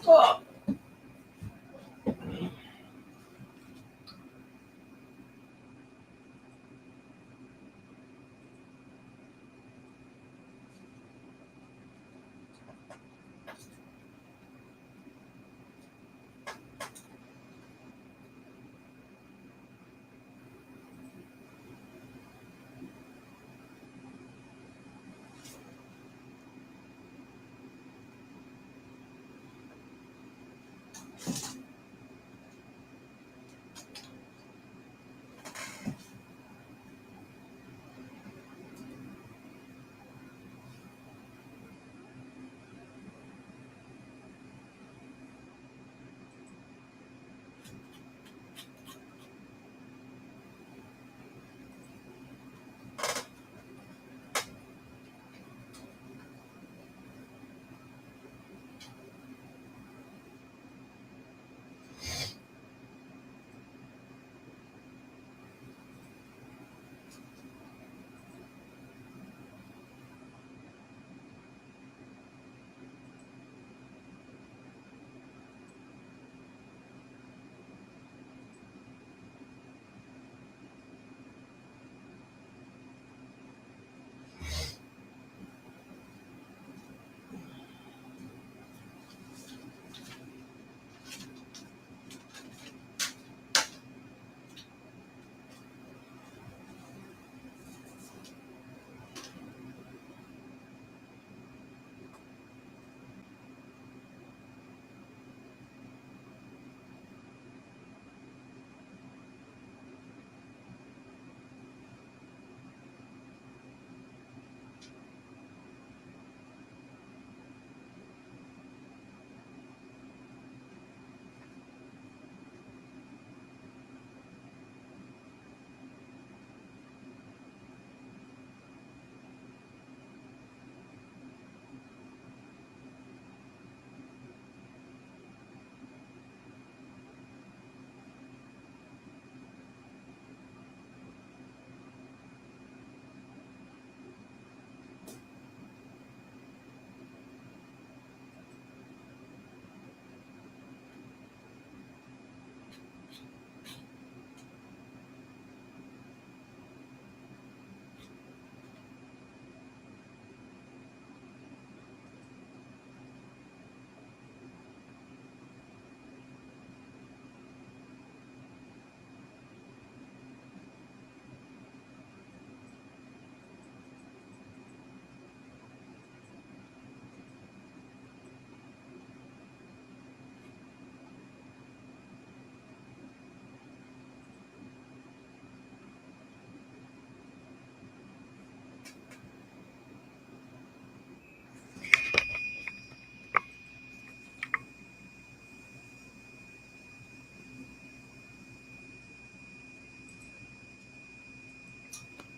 Oh.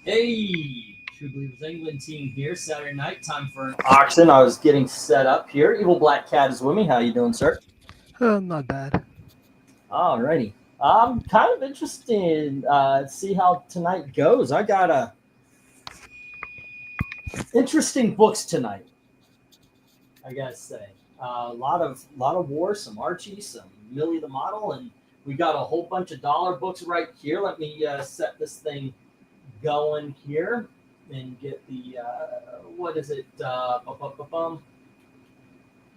Hey, True Believers England team here. Saturday night, time for an auction. I was getting set up here. Evil Black Cat is with me. How you doing, sir? Not bad. Alrighty. I'm kind of interested in see how tonight goes. I got interesting books tonight. I gotta say, a lot of war, some Archie, some Millie the Model, and we got a whole bunch of dollar books right here. Let me set this thing going here and get the what is it?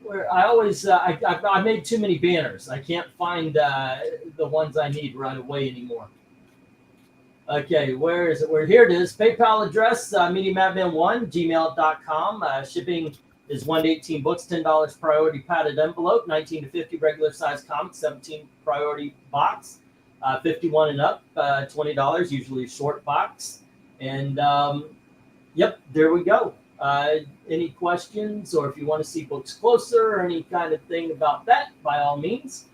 Where I always I made too many banners. I can't find the ones I need right away anymore. Okay, where is it? Where here it is. PayPal address MediaMadman1 gmail.com. Shipping is 1 to 18 books, $10 priority padded envelope, 19 to 50 regular size comics, 17 priority box, 51 and up, $20, usually a short box. And yep, there we go. Any questions, or if you want to see books closer or any kind of thing about that, by all means,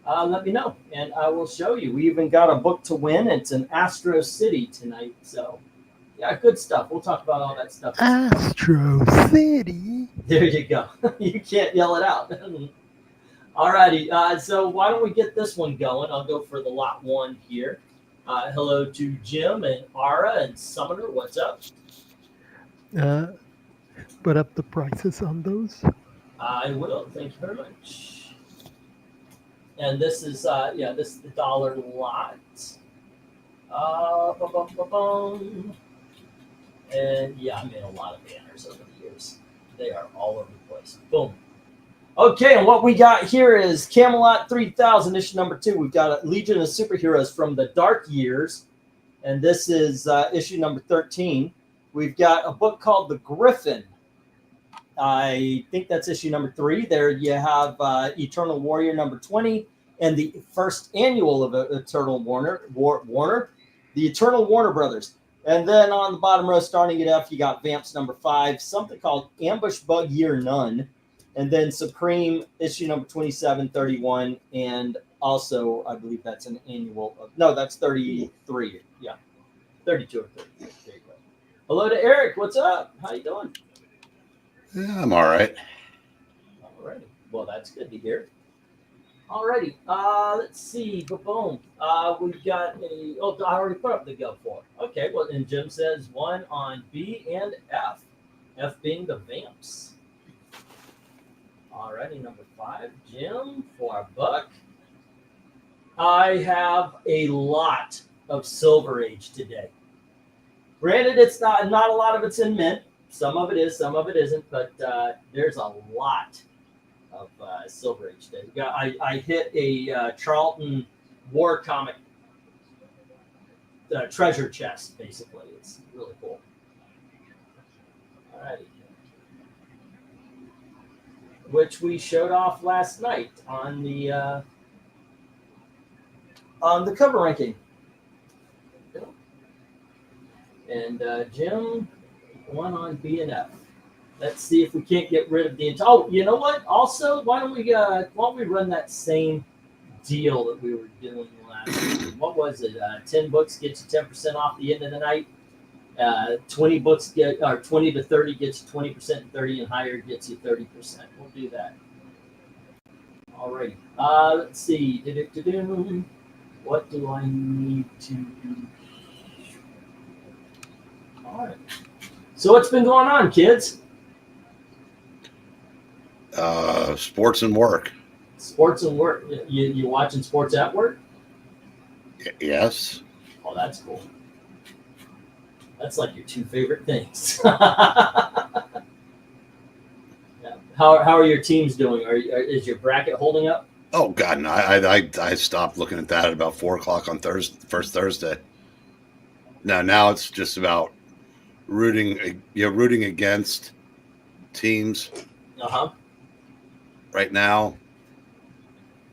let me know and I will show you. We even got a book to win. It's an Astro City tonight. So, yeah, good stuff. We'll talk about all that stuff. Astro City. There you go. You can't yell it out. Alrighty. So, why don't we get this one going? I'll go for the lot one here. Hello to Jim and Ara and Summoner. What's up? Put up the prices on those. I will. Thank you very much. And this is this is the dollar lot. Bum, bum, bum, bum. And yeah, I made a lot of banners over the years. They are all over the place. Boom. Okay, and what we got here is Camelot 3000, issue number 2. We've got a Legion of Superheroes from the Dark Years, and this is issue number 13. We've got a book called The Griffin. I think that's issue number 3. There you have Eternal Warrior number 20, and the first annual of Eternal Warner, the Eternal Warner Brothers. And then on the bottom row, starting at F, you got Vamps number 5, something called Ambush Bug Year None, and then Supreme issue number 27, 31, and also I believe that's an annual. No, that's 33. Yeah, 32 or 33. There you go. Hello to Eric. What's up? How you doing? Yeah, I'm all right. Alrighty. Well, that's good to hear. Alrighty. Let's see. Boom. We've got a. Oh, I already put up the go for. Okay. Well, and Jim says 1 on B and F. F being the Vamps. Alrighty, number 5, Jim, for $1. I have a lot of Silver Age today. Granted, it's not a lot of it's in mint. Some of it is, some of it isn't, but there's a lot of Silver Age today. I hit a Charlton War comic treasure chest, basically. It's really cool. Alrighty. Which we showed off last night on the cover ranking. And Jim, 1 on B and F. Let's see if we can't get rid of the entire. Oh, you know what? Also, why don't we run that same deal that we were doing last week? What was it? 10 books gets you 10% off the end of the night. 20 books get, or 20 to 30 gets you 20%, 30 and higher gets you 30%. We'll do that. Alrighty. Let's see. What do I need to do? All right. So what's been going on, kids? Sports and work. Sports and work. You watching sports at work? Yes. Oh, that's cool. That's like your 2 favorite things. Yeah. How are your teams doing? Is your bracket holding up? Oh God, no! I stopped looking at that at about 4:00 on first Thursday. No, now it's just about rooting against teams. Right now,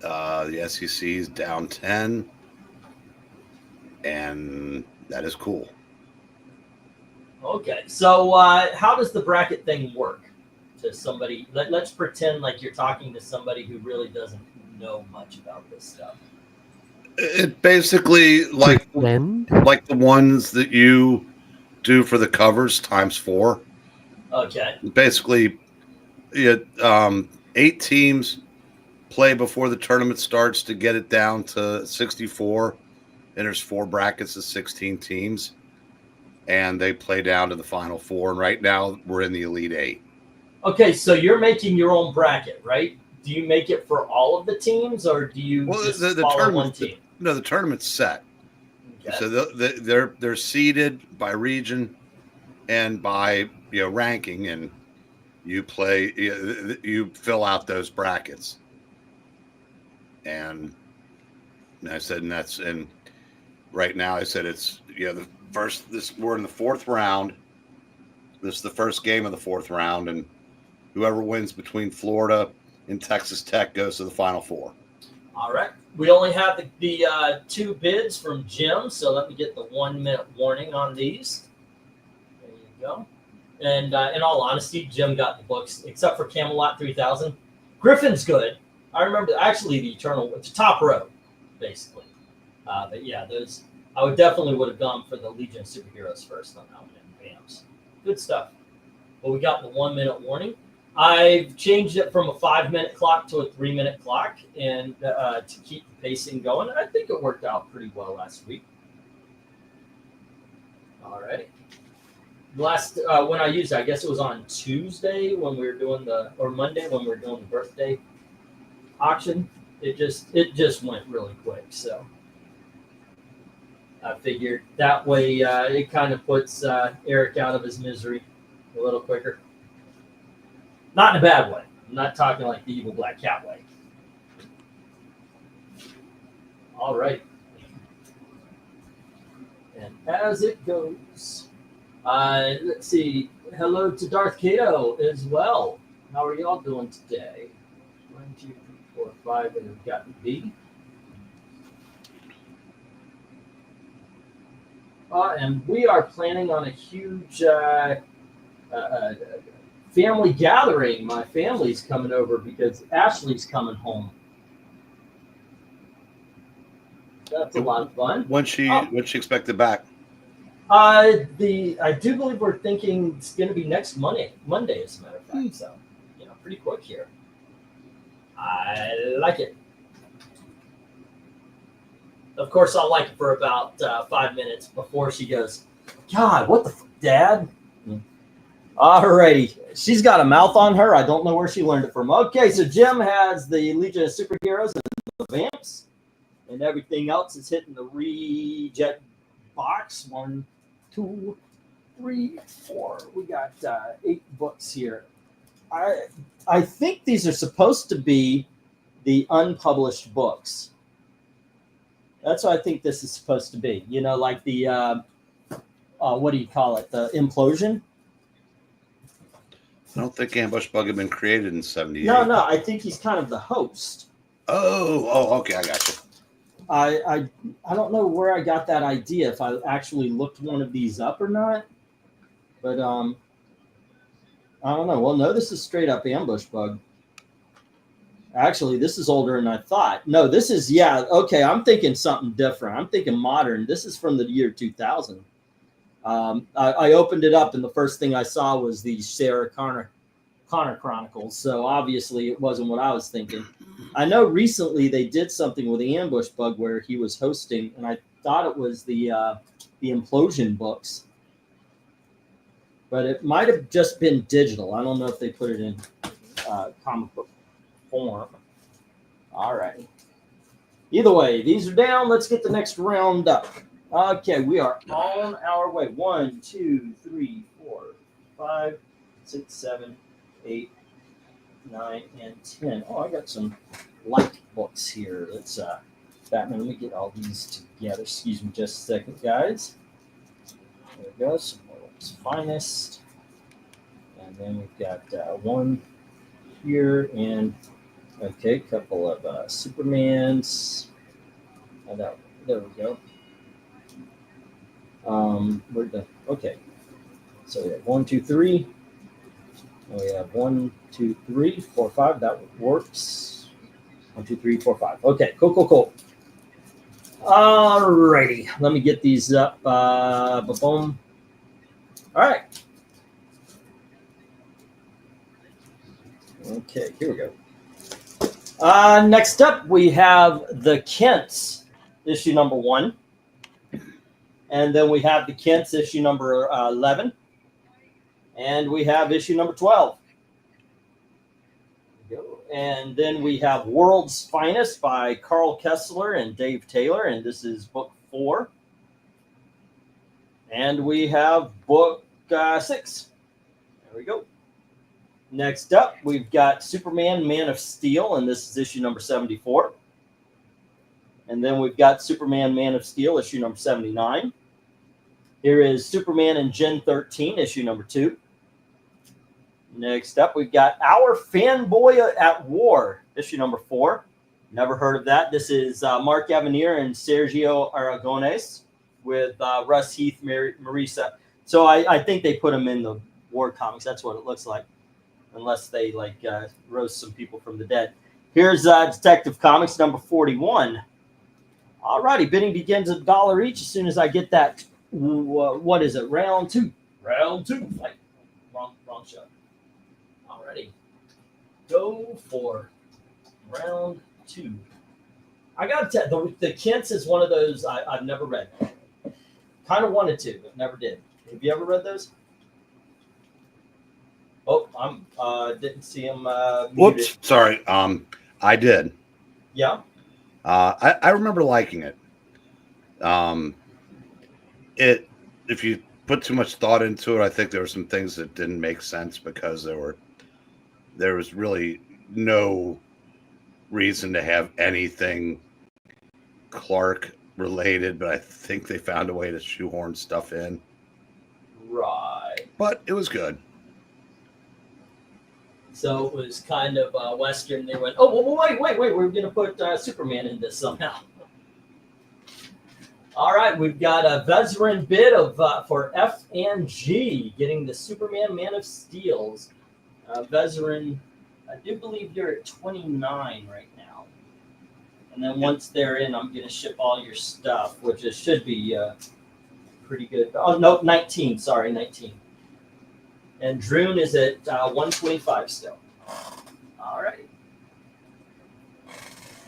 the SEC is down 10, and that is cool. Okay, so how does the bracket thing work? To somebody, let's pretend like you're talking to somebody who really doesn't know much about this stuff. It basically like the ones that you do for the covers times 4. Okay. Basically, 8 teams play before the tournament starts to get it down to 64, and there's 4 brackets of 16 teams, and they play down to the final 4. And right now, we're in the Elite 8. Okay, so you're making your own bracket, right? Do you make it for all of the teams, or do you just follow one team? No, the tournament's set. Okay. So they're seeded by region and by ranking, and you fill out those brackets. And I said, and right now I said it's we're in the 4th round. This is the first game of the 4th round, and whoever wins between Florida and Texas Tech goes to the Final 4. All right. We only have the 2 bids from Jim, so let me get the 1-minute warning on these. There you go. And in all honesty, Jim got the books, except for Camelot 3000. Griffin's good. I remember actually the top row, basically. But yeah, those I would have gone for the Legion of Superheroes first on that one. Bams. Good stuff. Well, we got the 1-minute warning. I've changed it from a 5-minute clock to a 3-minute clock, and to keep the pacing going. I think it worked out pretty well last week. All right. Last when I used it, I guess it was on Tuesday when we were doing or Monday when we were doing the birthday auction. it just went really quick. So I figured that way it kind of puts Eric out of his misery a little quicker. Not in a bad way. I'm not talking like the evil black cat way. All right. And as it goes, let's see. Hello to Darth Kato as well. How are y'all doing today? 1, 2, 3, 4, 5, and we've got B. And we are planning on a huge family gathering. My family's coming over because Ashley's coming home. That's a lot of fun. When's she expected back? I do believe we're thinking it's going to be next Monday, as a matter of fact. So, pretty quick here. I like it. Of course, I'll like it for about 5 minutes before she goes, God, what the Dad? Alrighty. She's got a mouth on her. I don't know where she learned it from. Okay, so Jim has the Legion of Superheroes and the Vamps. And everything else is hitting the rejet box. 1, 2, 3, 4. We got 8 books here. I think these are supposed to be the unpublished books. That's what I think this is supposed to be. Like the what do you call it? The implosion. I don't think Ambush Bug had been created in 78. No. I think he's kind of the host. Oh, okay, I got you. I don't know where I got that idea, if I actually looked one of these up or not, but I don't know. Well, no, this is straight up Ambush Bug. Actually, this is older than I thought. No, this is, okay, I'm thinking something different. I'm thinking modern. This is from the year 2000. I opened it up, and the first thing I saw was the Sarah Connor Chronicles, so obviously it wasn't what I was thinking. I know recently they did something with the Ambush Bug where he was hosting, and I thought it was the Implosion books, but it might have just been digital. I don't know if they put it in comic book form. All right. Either way, these are down. Let's get the next round up. Okay, we are on our way. 1, 2, 3, 4, 5, 6, 7, 8, 9, and 10. Oh, I got some light books here. Let's Batman. Let me get all these together. Excuse me just a second, guys. There we go. Some World's Finest. And then we've got one here, and a couple of Supermans. And there we go. So we have 1, 2, 3. And we have 1, 2, 3, 4, 5. That works. 1, 2, 3, 4, 5. Okay, cool. Alrighty, let me get these up. Boom. All right. Okay, here we go. Next up, we have the Kents, issue number 1. And then we have the Kents, issue number 11. And we have issue number 12. And then we have World's Finest by Carl Kessler and Dave Taylor. And this is book 4. And we have book 6. There we go. Next up, we've got Superman, Man of Steel. And this is issue number 74. And then we've got Superman, Man of Steel, issue number 79. Here is Superman and Gen 13, issue number 2. Next up, we've got Our Fanboy at War, issue number 4. Never heard of that. This is Mark Avenir and Sergio Aragones with Russ Heath, Marisa. So I think they put them in the War comics. That's what it looks like, unless they roast some people from the dead. Here's Detective Comics number 41. All righty, bidding begins at $1 each as soon as I get that. What is it? Round 2. Round 2. Like, wrong show. Alrighty. Go for round 2. I got to tell you, the Kents is one of those I've never read. Kind of wanted to, but never did. Have you ever read those? Oh, didn't see him. Whoops, sorry. I did. Yeah. I remember liking it. If you put too much thought into it, I think there were some things that didn't make sense because there was really no reason to have anything Clark related, but I think they found a way to shoehorn stuff in. Right. But it was good. So it was kind of Western. They went, oh, well, wait. We're going to put Superman in this somehow. All right, we've got a veteran bid of for F and G getting the Superman Man of Steels. Veteran, I do believe you're at 29 right now. And then once they're in, I'm going to ship all your stuff, which should be pretty good. Oh, no, 19. Sorry, 19. And Droon is at 125 still. All right.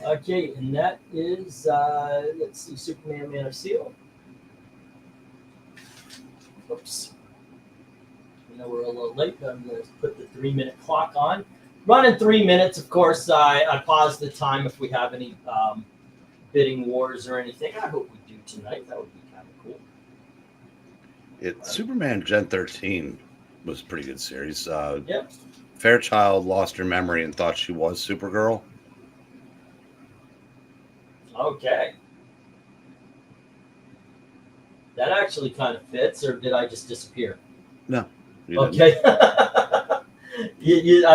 Okay, and that is, let's see, Superman Man of Steel. Oops. I know we're a little late, but I'm going to put the 3-minute clock on. Running 3 minutes, of course. I pause the time if we have any bidding wars or anything. I hope we do tonight. That would be kind of cool. Superman Gen 13 was a pretty good series. Yep. Fairchild lost her memory and thought she was Supergirl. Okay. That actually kind of fits, or did I just disappear? No. Okay. I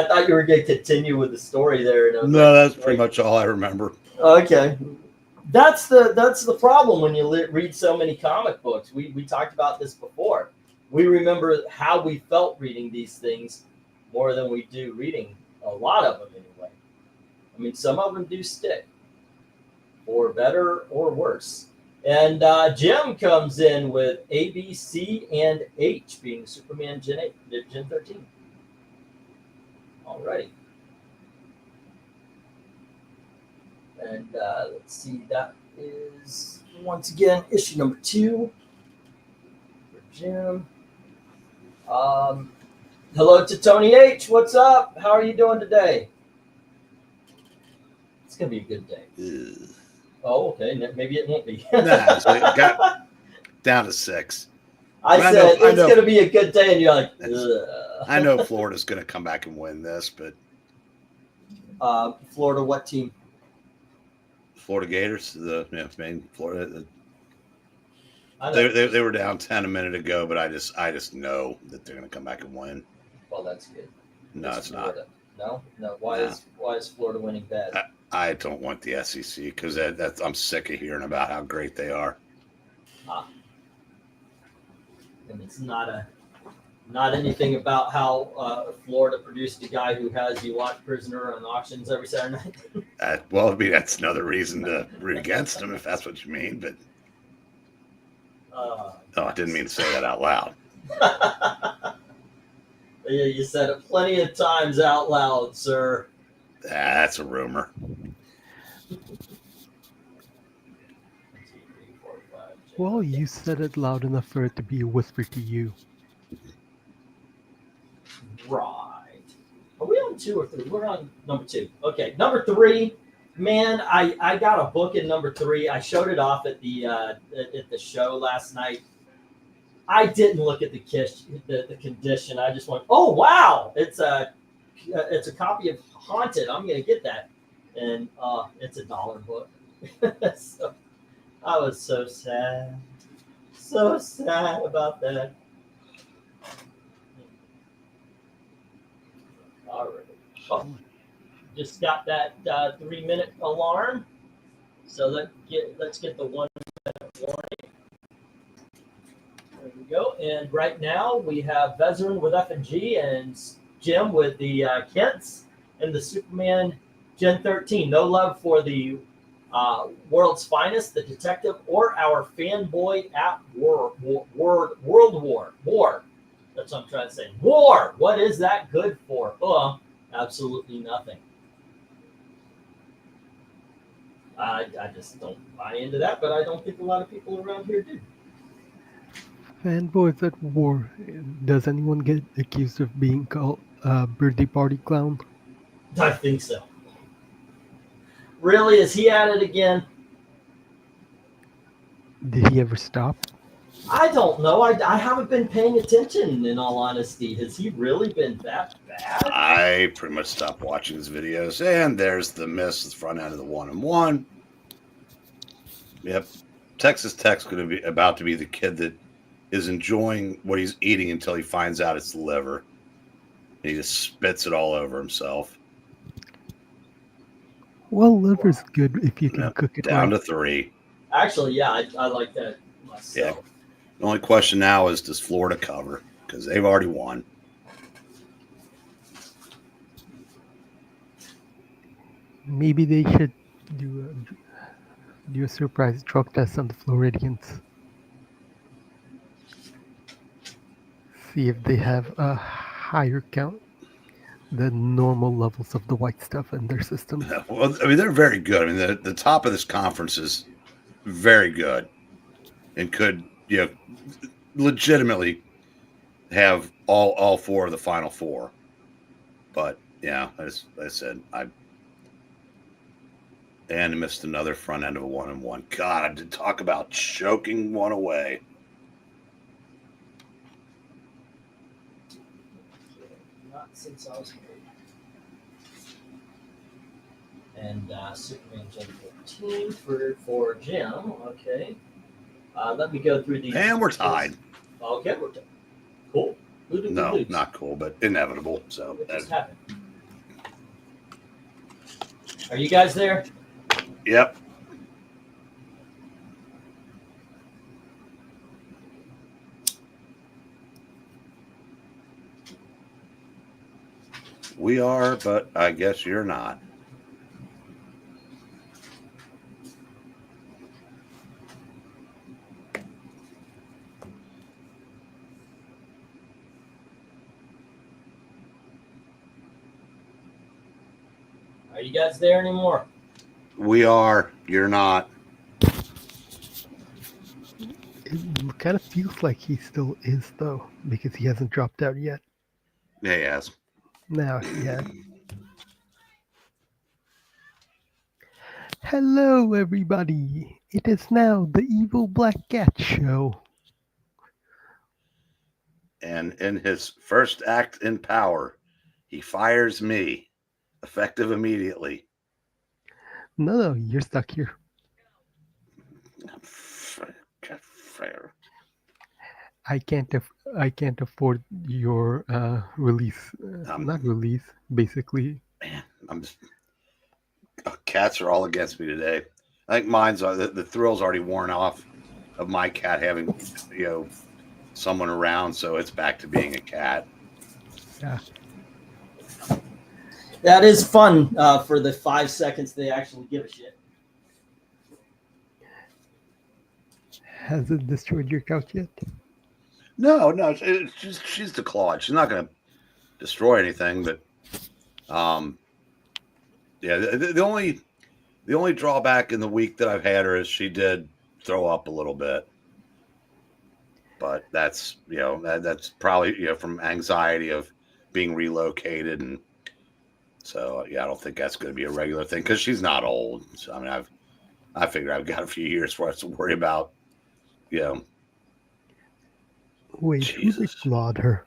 thought you were going to continue with the story there. No, that's pretty much all I remember. Okay. That's the problem when you read so many comic books. We talked about this before. We remember how we felt reading these things more than we do reading a lot of them anyway. I mean, some of them do stick, for better or worse. And Jim comes in with A, B, C, and H being Superman Gen 13. Alrighty. And let's see, that is once again issue number 2 for Jim. Hello to Tony H. What's up? How are you doing today? It's gonna be a good day. Ugh. Oh, okay. Maybe it won't be. Nah, so it got down to 6. I said it's going to be a good day, and you're like, ugh. I know Florida's going to come back and win this, but Florida, what team? Florida Gators, the main Florida. I know. They were down 10 a minute ago, but I just know that they're going to come back and win. Well, that's good. No, it's Florida. No. Why No. is Florida winning bad? I don't want the SEC because I'm sick of hearing about how great they are. And it's not anything about how Florida produced a guy who has you watch Prisoner on auctions every Saturday night. Well, I mean, that's another reason to root against them if that's what you mean. But no, I didn't mean to say that out loud. Yeah, you said it plenty of times out loud, sir. That's a rumor. Well, you said it loud enough for it to be a whisper to you. Right. Are we on 2 or 3? We're on number 2. Okay, number 3. Man, I got a book in number 3. I showed it off at the show last night. I didn't look at the condition. I just went, oh wow, it's a copy of Haunted. I'm gonna get that, and it's a $1 book. So I was so sad about that. All right. Oh, just got that 3-minute alarm. So let's get the 1-minute warning. There we go. And right now we have Vezrin with F and G and Jim with the Kents and the Superman Gen 13. No love for the World's Finest, the Detective, or our fanboy at World War. War. That's what I'm trying to say. War. What is that good for? Absolutely nothing. I just don't buy into that, but I don't think a lot of people around here do. Fanboys at war. Does anyone get accused of being called a birthday party clown? I think so. Really? Is he at it again? Did he ever stop? I don't know. I haven't been paying attention, in all honesty. Has he really been that bad? I pretty much stopped watching his videos, and there's the miss, the front end of the 1-1. Yep, Texas Tech's going to be about to be the kid that is enjoying what he's eating until he finds out it's liver. He just spits it all over himself. Well, liver's good if you can cook it down right. to 3. Actually, yeah, I like that myself. Yeah. The only question now is, does Florida cover? Because they've already won. Maybe they should do a surprise drug test on the Floridians. See if they have a higher count than normal levels of the white stuff in their system. Well, I mean, they're very good. I mean, the top of this conference is very good and could, legitimately have all 4 of the Final 4. But, yeah, as I said, and missed another front end of a 1-1. God, I did talk about choking one away. Not since I was married. And Superman Gen 14 for Jim. Okay. Let me go through these. And we're tied. Okay, we're tied. Cool. Who did we No, lose? not cool, but inevitable. So What just happened? Are you guys there? Yep. We are, but I guess you're not. Are you guys there anymore? We are. You're not. It kind of feels like he still is, though, because he hasn't dropped out yet. Yeah, yes. Now he has. Hello, everybody. It is now the Evil Black Cat Show. And in his first act in power, he fires me, effective immediately. No, you're stuck here. I can't afford your release. Not release, basically. Man, cats are all against me today. I think mine's the thrill's already worn off of my cat having, someone around, so it's back to being a cat. Yeah. That is fun for the 5 seconds they actually give a shit. Has it destroyed your couch yet? No, she's declawed. She's not going to destroy anything, but yeah, the only drawback in the week that I've had her is she did throw up a little bit, but that's that's probably from anxiety of being relocated, and so I don't think that's going to be a regular thing because she's not old. So I mean, I figure I've got a few years for us to worry about. Wait, who declawed her?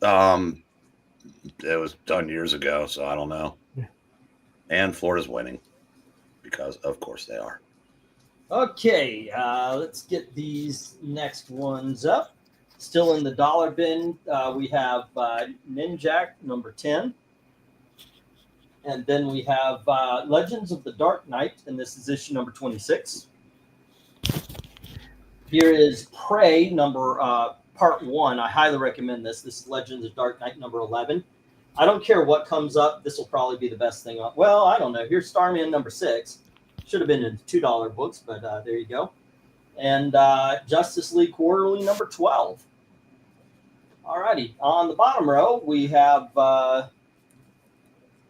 It was done years ago, so I don't know. Yeah. And Florida's winning because, of course, they are. Okay, let's get these next ones up. Still in the dollar bin, we have Ninjak number 10. And then we have Legends of the Dark Knight, and this is issue number 26. Here is Prey number part 1. I highly recommend this. This is Legends of Dark Knight number 11. I don't care what comes up. This will probably be the best thing. Well, I don't know. Here's Starman number 6. Should have been in $2 books, but there you go. And Justice League Quarterly number 12. All righty. On the bottom row, we have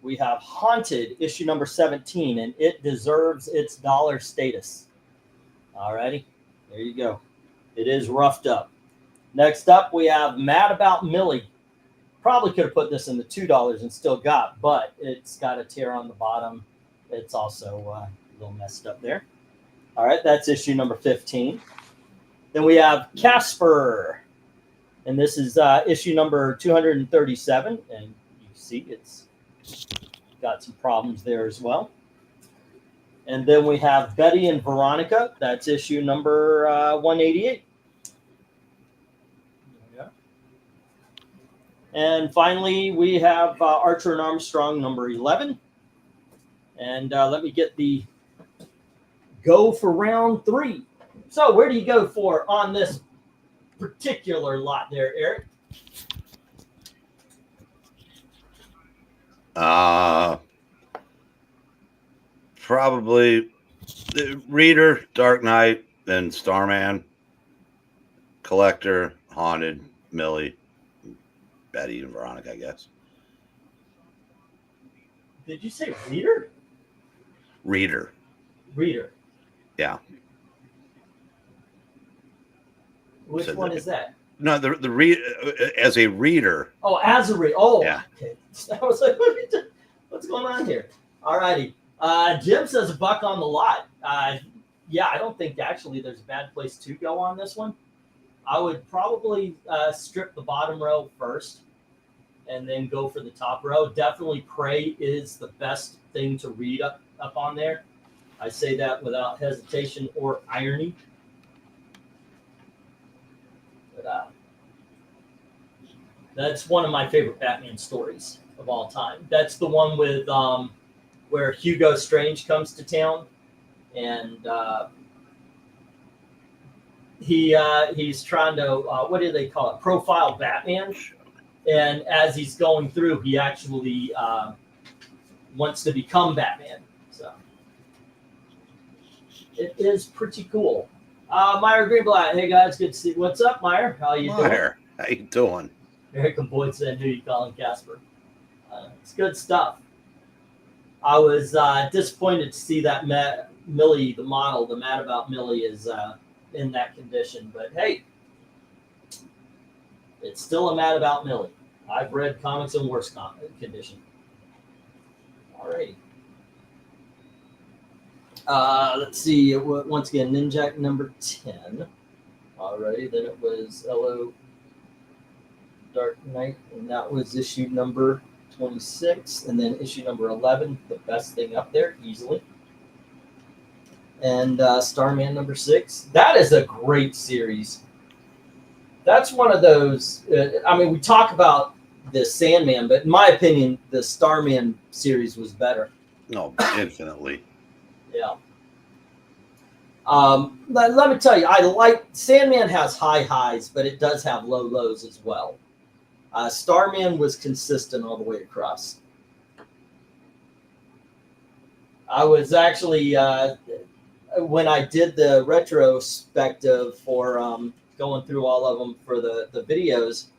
Haunted issue number 17, and it deserves its dollar status. All righty. There you go. It is roughed up. Next up, we have Mad About Millie. Probably could have put this in the $2 and still got, but it's got a tear on the bottom. It's also a little messed up there. All right, that's issue number 15. Then we have Casper, and this is issue number 237, and you see it's got some problems there as well. And then we have Betty and Veronica. That's issue number 188. Yeah. And finally, we have Archer and Armstrong number 11. And let me get the go for round 3. So where do you go for on this particular lot there, Eric? Probably the Reader, Dark Knight, then Starman, Collector, Haunted, Millie, Betty, and Veronica, I guess. Did you say Reader? Reader. Reader. Yeah. Which So one is that? No, the as a reader. Oh, as a reader. Oh, yeah. Okay. I was like, what's going on here? All righty. Jim says $1 on the lot. Yeah, I don't think actually there's a bad place to go on this one. I would probably strip the bottom row first and then go for the top row. Definitely Prey is the best thing to read up on there. I say that without hesitation or irony. But that's one of my favorite Batman stories of all time. That's the one with where Hugo Strange comes to town, and he's trying to what do they call it? Profile Batman. And as he's going through, he actually wants to become Batman. So it is pretty cool. Meyer Greenblatt, hey guys, good to see you. What's up, Meyer? How you doing? Meyer, how you doing? Eric and Boyd said, "Who you calling Casper?" It's good stuff. I was disappointed to see that Millie, the model, the Mad About Millie, is in that condition. But hey, it's still a Mad About Millie. I've read comics in worse condition. Alrighty. Let's see. Once again, Ninjak number 10. Alrighty. Then it was Hello Dark Knight, and that was issue number 26. And then issue number 11, the best thing up there, easily. And Starman number 6. That is a great series. That's one of those. I mean, we talk about the Sandman, but in my opinion, the Starman series was better. No, infinitely. Yeah. Let me tell you, I like Sandman has high highs, but it does have low lows as well. Starman was consistent all the way across. I was actually when I did the retrospective for going through all of them for the videos.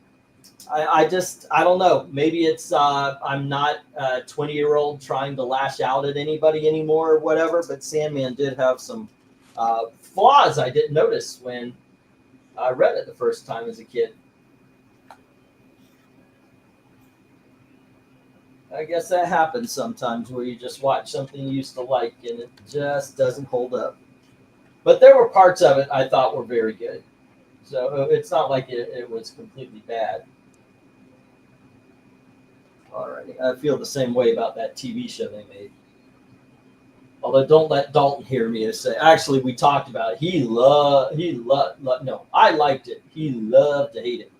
I don't know. Maybe it's I'm not a 20-year-old trying to lash out at anybody anymore or whatever, but Sandman did have some flaws I didn't notice when I read it the first time as a kid. I guess that happens sometimes where you just watch something you used to like and it just doesn't hold up. But there were parts of it I thought were very good. So it's not like it was completely bad. Alrighty, I feel the same way about that TV show they made. Although don't let Dalton hear me to say. Actually, we talked about it. No, I liked it. He loved to hate it.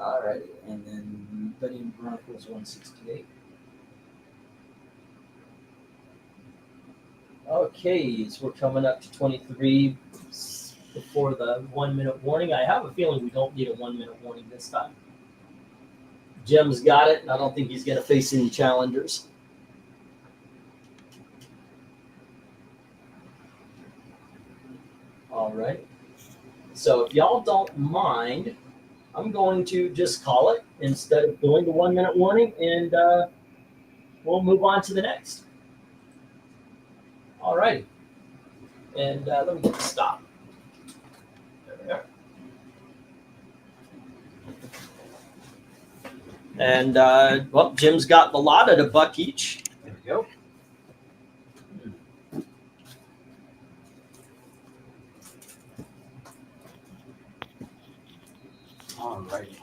Alrighty, and then Betty and Veronica was 168. Okay, so we're coming up to 23 before the 1 minute warning. I have a feeling we don't need a 1 minute warning this time. Jim's got it, and I don't think he's going to face any challengers. All right. So if y'all don't mind, I'm going to just call it instead of doing the 1 minute warning, and we'll move on to the next. All right. And let me get the stop. There we are. And well, Jim's got the lot at $1 each. There we go. All righty.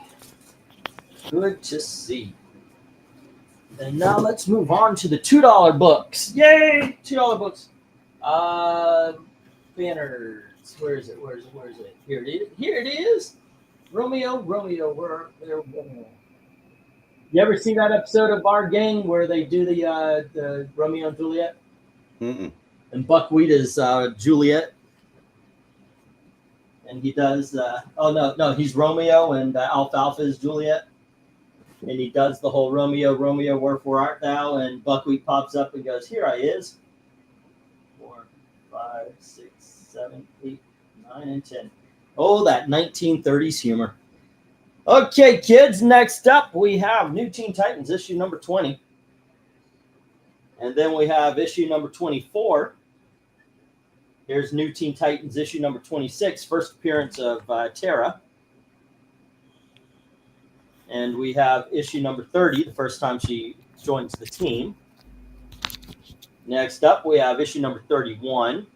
Good to see. And now let's move on to the $2 books. Yay! $2 books. Banners. Where is it? Where is it? Here it is. Here it is. Romeo, where there? You ever see that episode of Our Gang where they do the Romeo and Juliet? Mm-mm. And Buckwheat is Juliet. And he does, no, he's Romeo and Alfalfa is Juliet. And he does the whole Romeo, wherefore art thou? And Buckwheat pops up and goes, here I is. 4, 5, 6, 7, 8, 9, and 10. Oh, that 1930s humor. Okay, kids, next up we have New Teen Titans, issue number 20. And then we have issue number 24. Here's New Teen Titans, issue number 26, first appearance of Tara. And we have issue number 30, the first time she joins the team. Next up, we have issue number 31.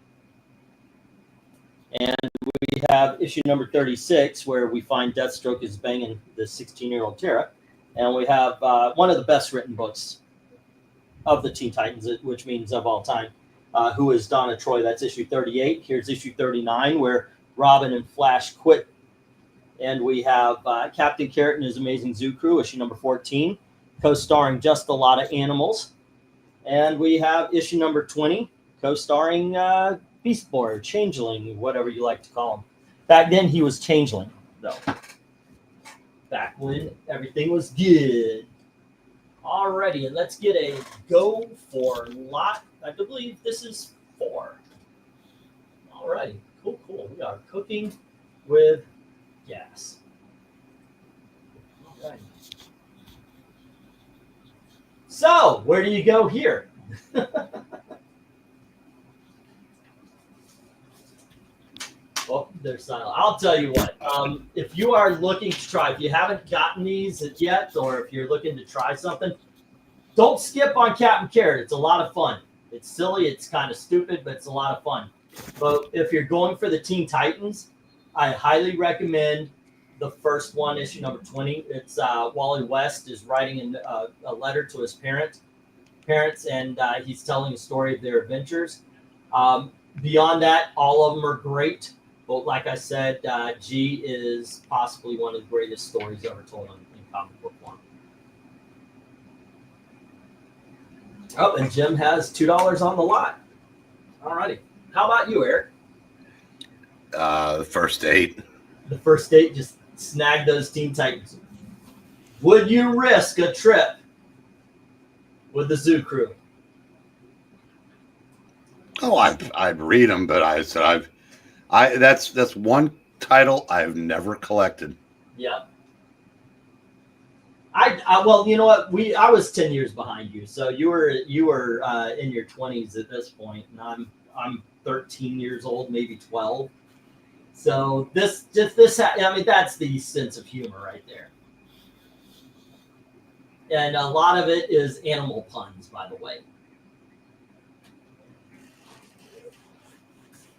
And we have issue number 36, where we find Deathstroke is banging the 16-year-old Tara. And we have one of the best written books of the Teen Titans, which means of all time, who is Donna Troy. That's issue 38. Here's issue 39, where Robin and Flash quit. And we have Captain Carrot and his Amazing Zoo Crew, issue number 14, co-starring Just a Lot of Animals. And we have issue number 20, co-starring Beast Boy, or Changeling, whatever you like to call him. Back then, he was Changeling, though. Back when everything was good. Alrighty, and let's get a go for lot. I believe this is 4. Alrighty, cool. We are cooking with gas. Alrighty. So, where do you go here? Oh, they're silent. I'll tell you what. If you are looking to try, if you haven't gotten these yet, or if you're looking to try something, don't skip on Captain Carrot. It's a lot of fun. It's silly. It's kind of stupid, but it's a lot of fun. But if you're going for the Teen Titans, I highly recommend the first one, issue number 20. It's Wally West is writing a letter to his parents, and he's telling a story of their adventures. Beyond that, all of them are great. But like I said, G is possibly one of the greatest stories ever told in comic book form. Oh, and Jim has $2 on the lot. All righty. How about you, Eric? The first 8. The first 8, just snag those Teen Titans. Would you risk a trip with the Zoo Crew? Oh, I'd read them, but I said that's one title I've never collected. Yeah. I well, you know what? I was 10 years behind you, so you were in your 20s at this point, and I'm 13 years old, maybe 12. So this I mean, that's the sense of humor right there. And a lot of it is animal puns, by the way.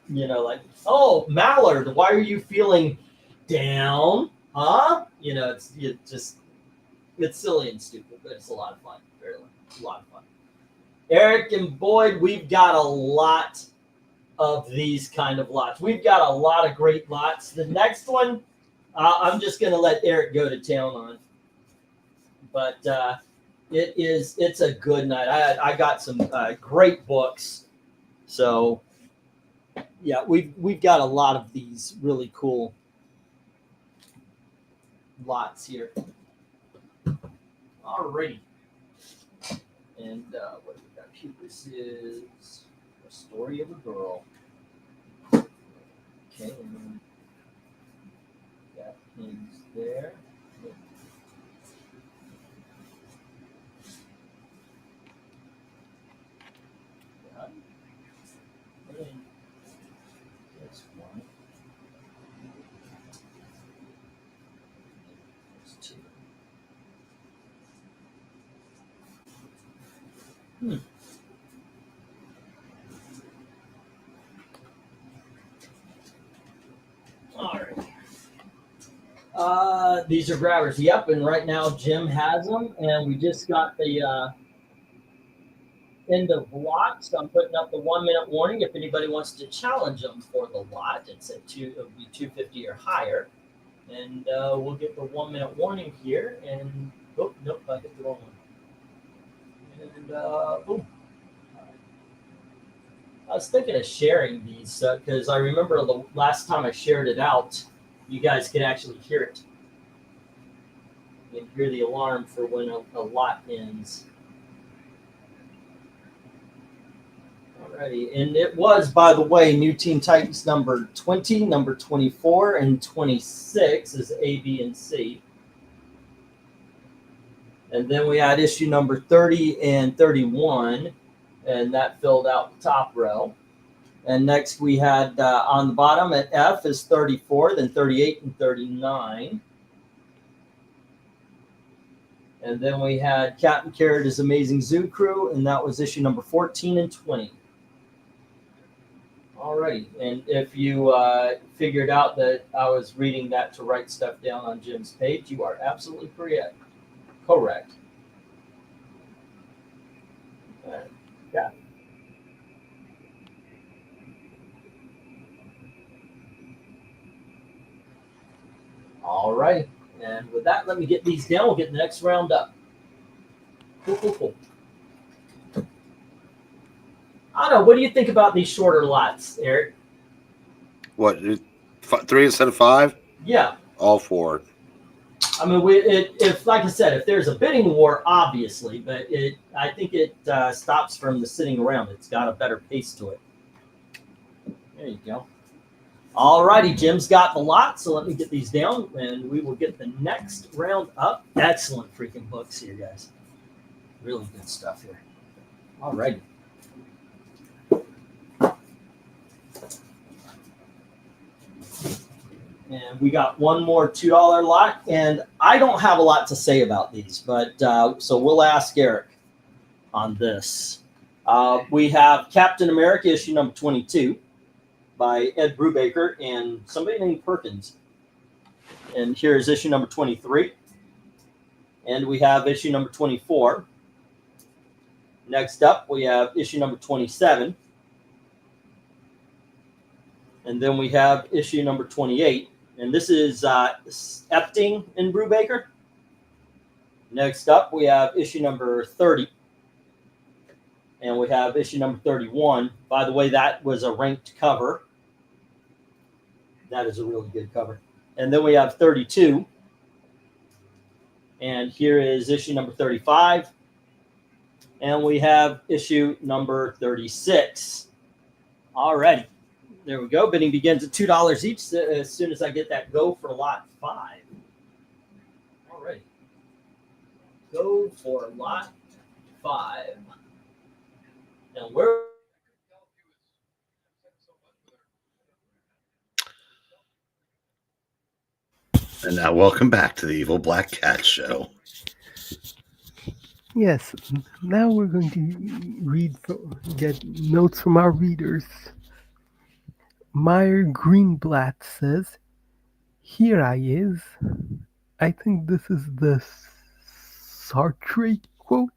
You know, like, oh, Mallard, why are you feeling down? Huh? You know, it's silly and stupid, but it's a lot of fun. A lot of fun. Eric and Boyd, we've got a lot of these kind of lots. We've got a lot of great lots. The next one, I'm just going to let Eric go to town on. But it's a good night. I got some great books. So, yeah, we've got a lot of these really cool lots here. Alrighty. And what do we got here? This is A Story of a Girl. Okay, and then that ends there. That's one. That's 2. Hmm. All right. These are grabbers. Yep, and right now Jim has them, and we just got the end of lot. So I'm putting up the 1 minute warning. If anybody wants to challenge them for the lot, it's at it'll be 250 or higher, and we'll get the 1 minute warning here. And oh nope, I hit the wrong one. And boom. I was thinking of sharing these because I remember the last time I shared it out, you guys could actually hear it. You can hear the alarm for when a lot ends. Alrighty, and it was, by the way, New Teen Titans number 20, number 24, and 26 is A, B, and C. And then we had issue number 30 and 31, and that filled out the top row. And next we had on the bottom at F is 34, then 38 and 39. And then we had Captain Carrot's Amazing Zoo Crew, and that was issue number 14 and 20. Alrighty, and if you figured out that I was reading that to write stuff down on Jim's page, you are absolutely correct. Correct. Yeah. All right. And with that, let me get these down. We'll get the next round up. Cool. I don't know. What do you think about these shorter lots, Eric? What, 3 instead of 5? Yeah. All 4. I mean, if like I said, if there's a bidding war, obviously, but I think it stops from the sitting around. It's got a better pace to it. There you go. All righty, Jim's got the lot, so let me get these down, and we will get the next round up. Excellent freaking books here, guys. Really good stuff here. All righty. And we got one more $2 lot, and I don't have a lot to say about these, but so we'll ask Eric on this. We have Captain America issue number 22 by Ed Brubaker and somebody named Perkins. And here's issue number 23. And we have issue number 24. Next up, we have issue number 27. And then we have issue number 28. And this is Epting and Brubaker. Next up, we have issue number 30. And we have issue number 31. By the way, that was a ranked cover. That is a really good cover. And then we have 32. And here is issue number 35. And we have issue number 36. All righty. There we go. Bidding begins at $2 each as soon as I get that go for lot 5. All right. Go for lot 5. And we're And now, welcome back to the Evil Black Cat Show. Yes, now we're going to get notes from our readers. Meyer Greenblatt says, "Here I is." I think this is the Sartre quote.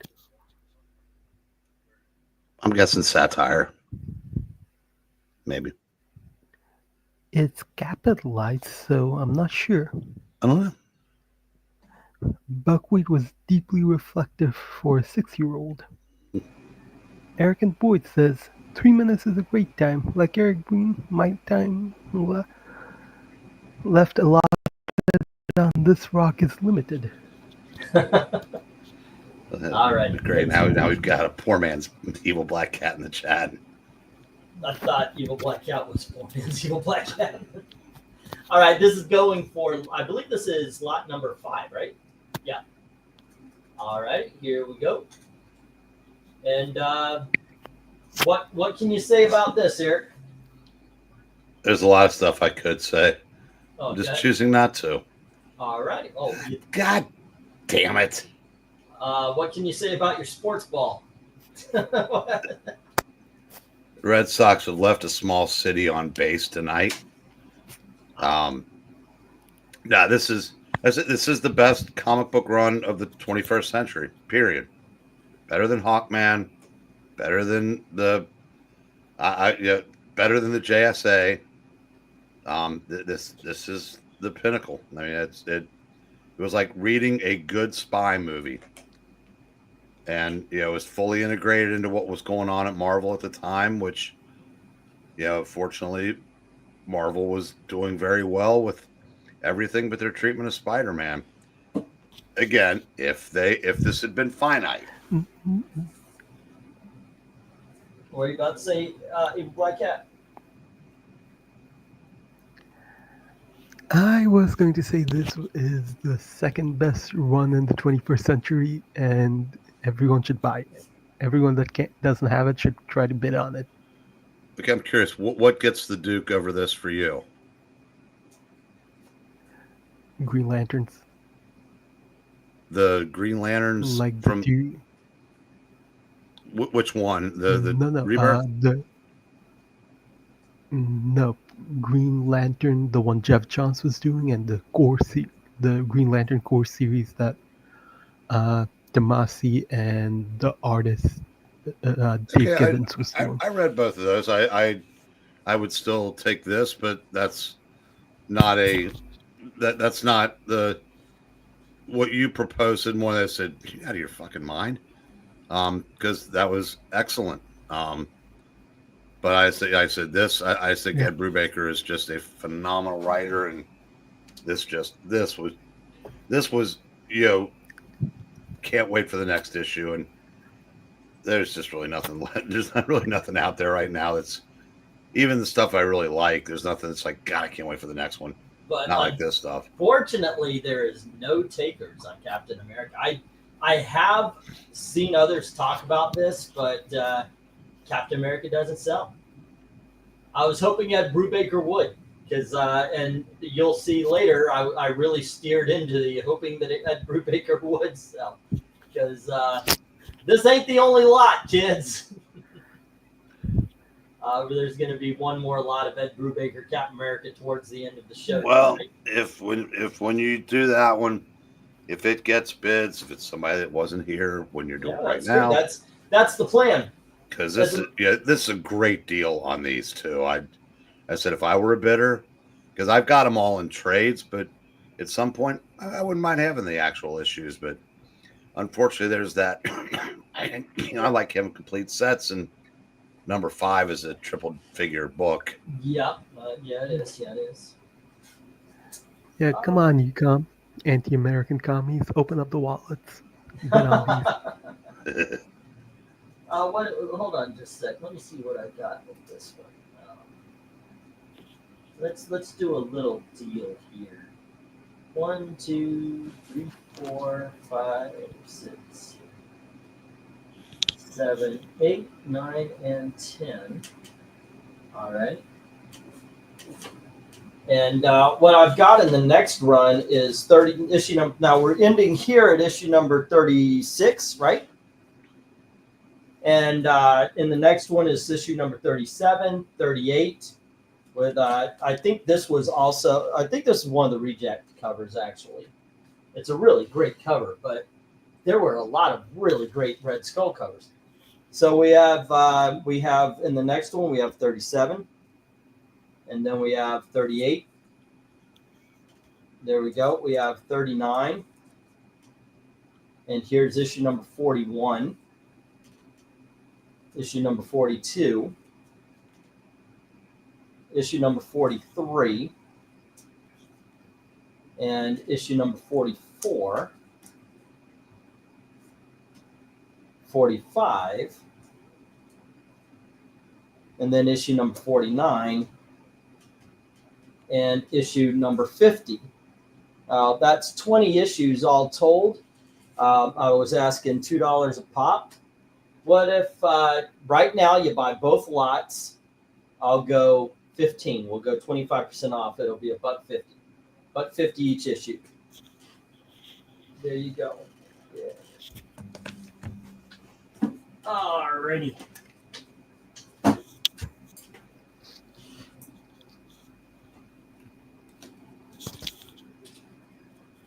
I'm guessing satire. Maybe. It's capitalized, so I'm not sure. I don't know. Buckwheat was deeply reflective for a 6-year-old. Eric and Boyd says, 3 minutes is a great time. Like Eric Green, my time left a lot on this rock is limited. all right. Great. Now we've got a poor man's Evil Black Cat in the chat. I thought Evil Black Cat was Evil Black Cat. All right, this is going for, I believe this is lot number 5, right? Yeah. All right, here we go. And what can you say about this, Eric? There's a lot of stuff I could say. Okay. I'm just choosing not to. All right. Oh, God damn it. what can you say about your sports ball? The Red Sox have left a small city on base tonight. No, this is the best comic book run of the 21st century. Period. Better than Hawkman. Better than the better than the JSA. This is the pinnacle. I mean, it was like reading a good spy movie, and it was fully integrated into what was going on at Marvel at the time. Which, fortunately, Marvel was doing very well with everything but their treatment of Spider-Man. Again, if this had been finite. What are you about to say, Black Cat? I was going to say this is the second best run in the 21st century, and everyone should buy it. Everyone that doesn't have it should try to bid on it. Okay, I'm curious, what gets the Duke over this for you? Green Lanterns. The Green Lanterns, Like from which one? The no, Rebirth? No, Green Lantern, the one Jeff Johns was doing, and the the Green Lantern core series that Tomasi and the artist Dave Gibbons was doing. I read both of those. I would still take this, but that's not that's not the what you proposed. And more than I said, you out of your fucking mind, because that was excellent. But I said this. I think Ed Brubaker is just a phenomenal writer, and this was can't wait for the next issue. And there's just really nothing. There's not really nothing out there right now that's even the stuff I really like. There's nothing that's like, God, I can't wait for the next one. But not like this stuff. Fortunately, there is no takers on Captain America. I have seen others talk about this, but Captain America doesn't sell. I was hoping Ed Brubaker would, because and you'll see later, I really steered into the hoping that Ed Brubaker would sell, because this ain't the only lot, kids. There's going to be one more lot of Ed Brubaker Captain America towards the end of the show. Well, if when you do that one, if it gets bids, if it's somebody that wasn't here when you're doing right now, that's the plan. Because this is a great deal on these two. I said if I were a bidder, because I've got them all in trades, but at some point I wouldn't mind having the actual issues. But unfortunately, there's that. I like having complete sets, and number 5 is a triple figure book. Yeah, it is. Yeah, it is. Yeah, come on, you anti-American commies, open up the wallets. Bid on these. Hold on just a sec. Let me see what I got with this one. Let's do a little deal here. 1, 2, 3, 4, 5, 6, 7, 8, 9, and 10. All right. And what I've got in the next run is 30 issue number. Now we're ending here at issue number 36, right? And in the next one is issue number 37, 38. With I think this is one of the reject covers, actually. It's a really great cover, but there were a lot of really great Red Skull covers. So we have in the next one we have 37, and then we have 38. There we go. We have 39, and here's issue number 41. Issue number 42, issue number 43, and issue number 44, 45, and then issue number 49, and issue number 50. That's 20 issues all told. I was asking $2 a pop. What if right now you buy both lots? I'll go 15. We'll go 25% off. It'll be $1.50. $1.50 each issue. There you go. Yeah. Alrighty.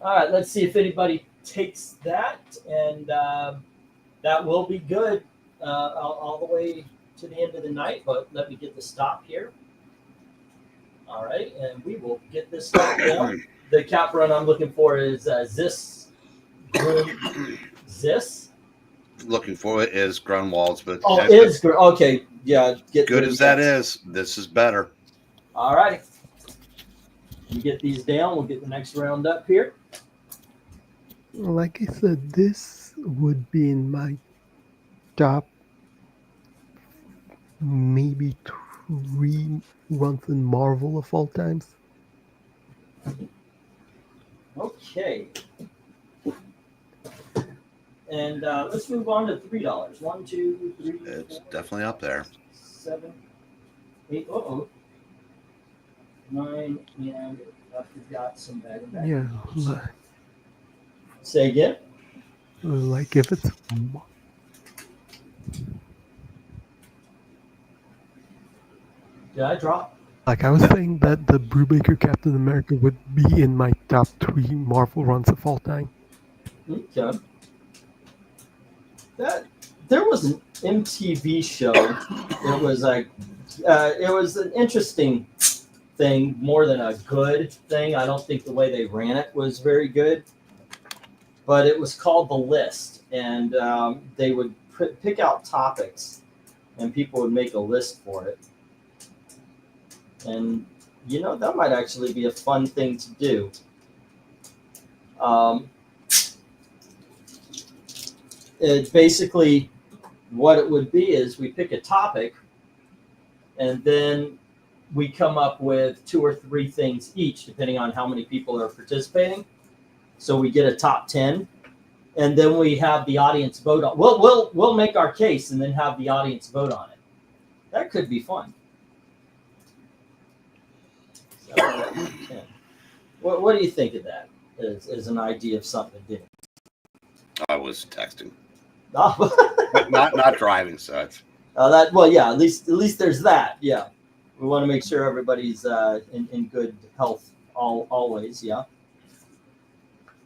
All right, let's see if anybody takes that, and that will be good all the way to the end of the night. But let me get the stop here. All right, and we will get this stop down. The cap run I'm looking for is Zis. Zis? Looking for it is Grunwald's, but Oh, is okay. Yeah, get good as that is, this is better. All right. We get these down. We'll get the next round up here. Like I said, this would be in my top maybe 3 runs in Marvel of all times. Okay. And let's move on to $3. 1, 2, 3. It's 4, definitely up there. 7, 8. 9, and I forgot some bag. Yeah, Say again. like if it's Did I drop? like I was saying that the Brubaker Captain America would be in my top 3 Marvel runs of all time. Okay. That there was an MTV show. It was like it was an interesting thing more than a good thing. I don't think the way they ran it was very good, but it was called The List, and they would pick out topics, and people would make a list for it. And you know that might actually be a fun thing to do. It basically what it would be is we pick a topic, and then we come up with 2 or 3 things each, depending on how many people are participating. So we get a top 10, and then we have the audience vote on. We'll make our case and then have the audience vote on it. That could be fun. 7, 10. What do you think of that? As an idea of something to do? I was texting, Oh. but not driving. So it's Yeah. At least there's that. Yeah, we want to make sure everybody's in good health always. Yeah.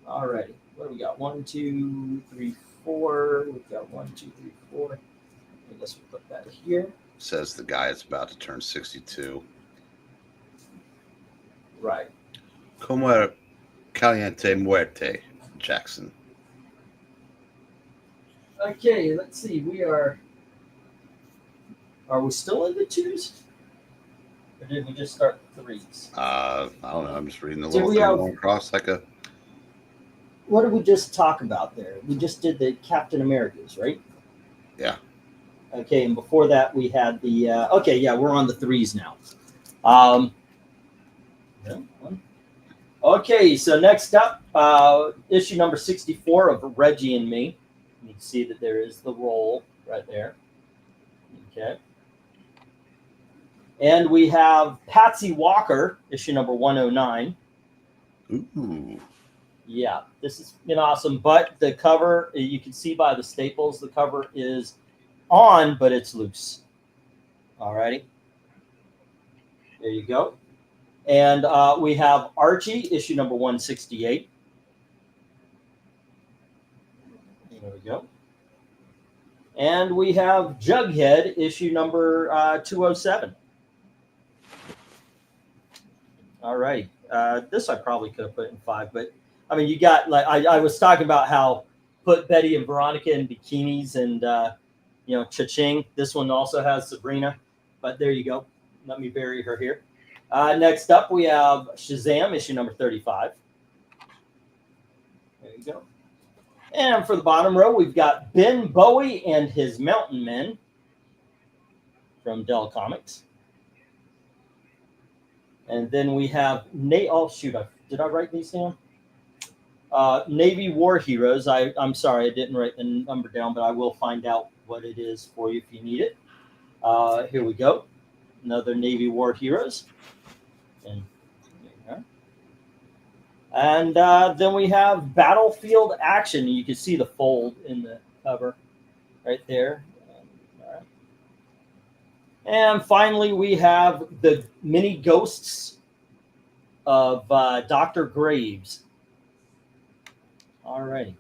Alrighty. What do we got? 1, 2, 3, 4. We've got 1, 2, 3, 4. I guess we'll put that here. says the guy is about to turn 62. Right. Como caliente muerte, Jackson. Okay. Let's see. Are we still in the 2s? Or did we just start the 3s? I don't know. I'm just reading the Did little we thing have- going across like a. What did we just talk about there? We just did the Captain Americas, right? Yeah. Okay, and before that we had the we're on the 3s now. Okay, so next up, issue number 64 of Reggie and Me. You can see that there is the roll right there. Okay. And we have Patsy Walker, issue number 109. Ooh. Yeah, this has been awesome. But the cover, you can see by the staples, the cover is on, but it's loose. Alrighty. There you go. And we have Archie, issue number 168. There we go. And we have Jughead, issue number 207. All right. This I probably could have put in 5, but I mean, you got like I was talking about how put Betty and Veronica in bikinis and cha-ching. This one also has Sabrina, but there you go. Let me bury her here. Next up, we have Shazam, issue number 35. There you go. And for the bottom row, we've got Ben Bowie and his Mountain Men from Dell Comics. And then we have did I write these down? Navy War Heroes. I'm sorry, I didn't write the number down, but I will find out what it is for you if you need it. Here we go. Another Navy War Heroes. And then we have Battlefield Action. You can see the fold in the cover right there. And finally, we have the mini ghosts of Dr. Graves. All righty.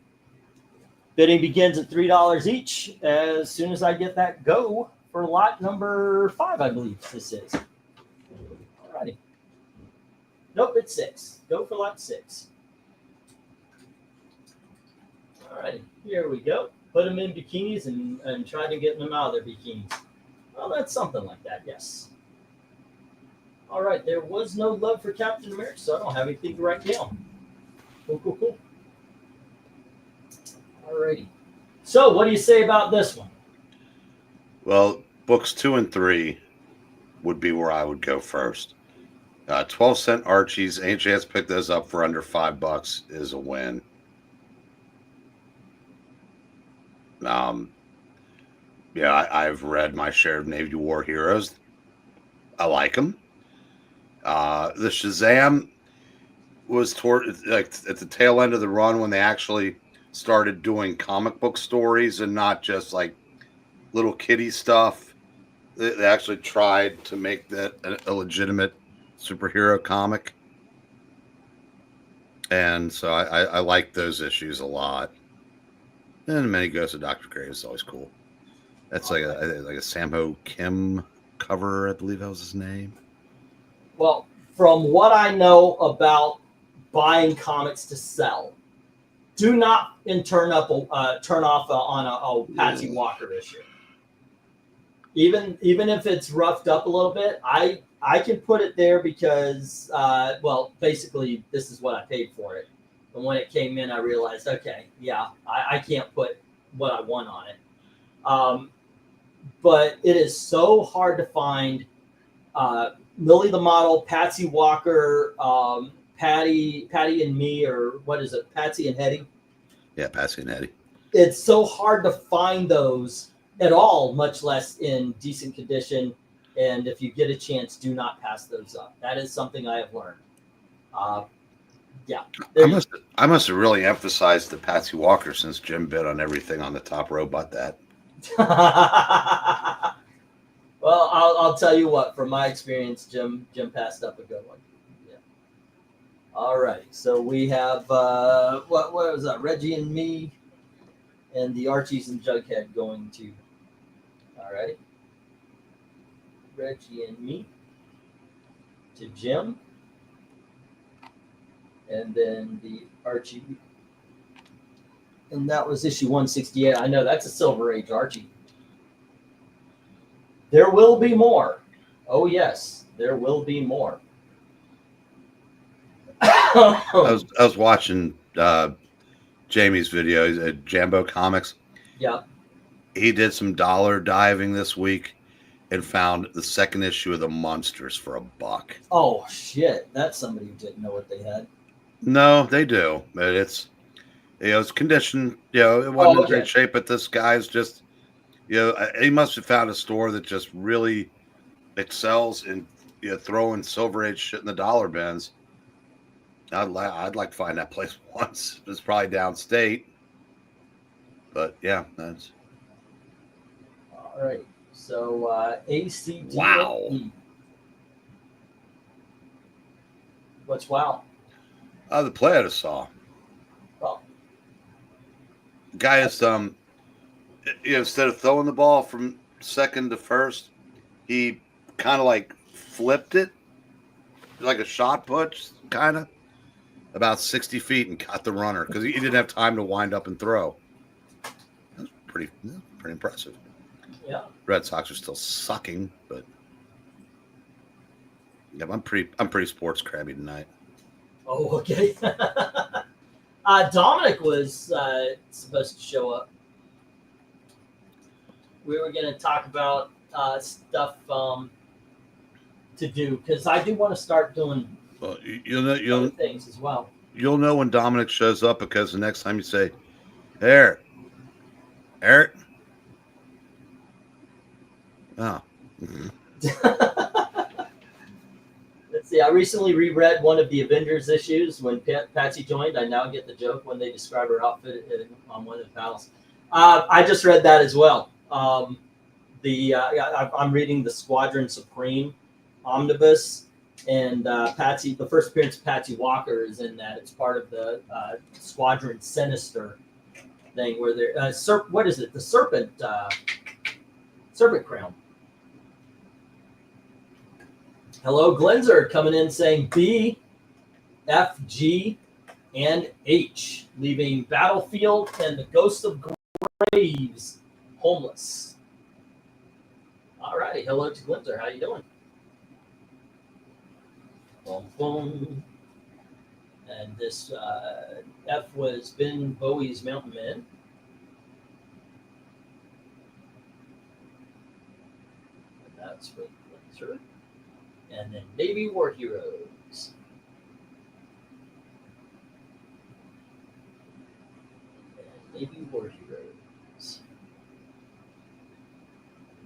Bidding begins at $3 each as soon as I get that go for lot number 5, I believe this is. All righty. Nope, it's 6. Go for lot 6. All righty. Here we go. Put them in bikinis and try to get them out of their bikinis. Well, that's something like that, yes. All right. There was no love for Captain America, so I don't have anything to write down. Cool. All righty. So, what do you say about this one? Well, books 2 and 3 would be where I would go first. 12-cent Archies. Any chance to pick those up for under $5 is a win. Yeah, I've read my share of Navy War Heroes. I like them. The Shazam was toward like at the tail end of the run when they actually started doing comic book stories and not just like little kiddie stuff. They actually tried to make that a legitimate superhero comic. And so I like those issues a lot. And Many Ghosts of Dr. Graves is always cool. That's like a Samho Kim cover, I believe that was his name. Well, from what I know about buying comics to sell, do not turn off on a Patsy Walker issue. Even if it's roughed up a little bit, I can put it there because basically this is what I paid for it. And when it came in, I realized, okay, yeah, I can't put what I want on it. But it is so hard to find Millie the Model, Patsy Walker, Patty and Me, or what is it, Patsy and Hetty? Yeah, Patsy and Hetty. It's so hard to find those at all, much less in decent condition. And if you get a chance, do not pass those up. That is something I have learned. Yeah. I must have really emphasized the Patsy Walker since Jim bid on everything on the top row but that. Well, I'll tell you what, from my experience, Jim passed up a good one. Yeah. All right. So we have what was that? Reggie and Me and the Archies and Jughead going to. All right. Reggie and Me to Jim. And then the Archie. And that was issue 168. I know that's a Silver Age Archie. There will be more. Oh, yes, there will be more. I was watching Jamie's video at Jambo Comics. Yeah. He did some dollar diving this week and found the second issue of the Monsters for $1. Oh, shit. That's somebody who didn't know what they had. No, they do. But it's conditioned. It wasn't in great shape, but this guy's just, he must have found a store that just really excels in throwing Silver Age shit in the dollar bins. I'd like to find that place once. It's probably downstate. But yeah, that's. All right. So ACDFE. Wow. What's wow? The play I saw. Well, the guy is instead of throwing the ball from second to first, he kind of like flipped it like a shot put, kind of about 60 feet and caught the runner because he didn't have time to wind up and throw. That's pretty impressive. Yeah. Red Sox are still sucking, but yeah, I'm pretty sports crabby tonight. Oh, okay. Dominic was supposed to show up. We were going to talk about stuff to do because I do want to start doing other things as well. You'll know when Dominic shows up because the next time you say, "Eric." Oh. Let's see. I recently reread one of the Avengers issues when Patsy joined. I now get the joke when they describe her outfit on one of the panels. I just read that as well. I'm reading the Squadron Supreme omnibus, and the first appearance of Patsy Walker is in that. It's part of the Squadron Sinister thing where they're what is it? The Serpent Crown. Hello, Glenzer coming in saying B, F, G, and H, leaving Battlefield and the Ghost of Graves homeless. All righty. Hello to Glenzer. How you doing? Boom, boom. And this F was Ben Bowie's Mountain Men. And that's with Glenzer. And then Navy War Heroes. And Navy War Heroes.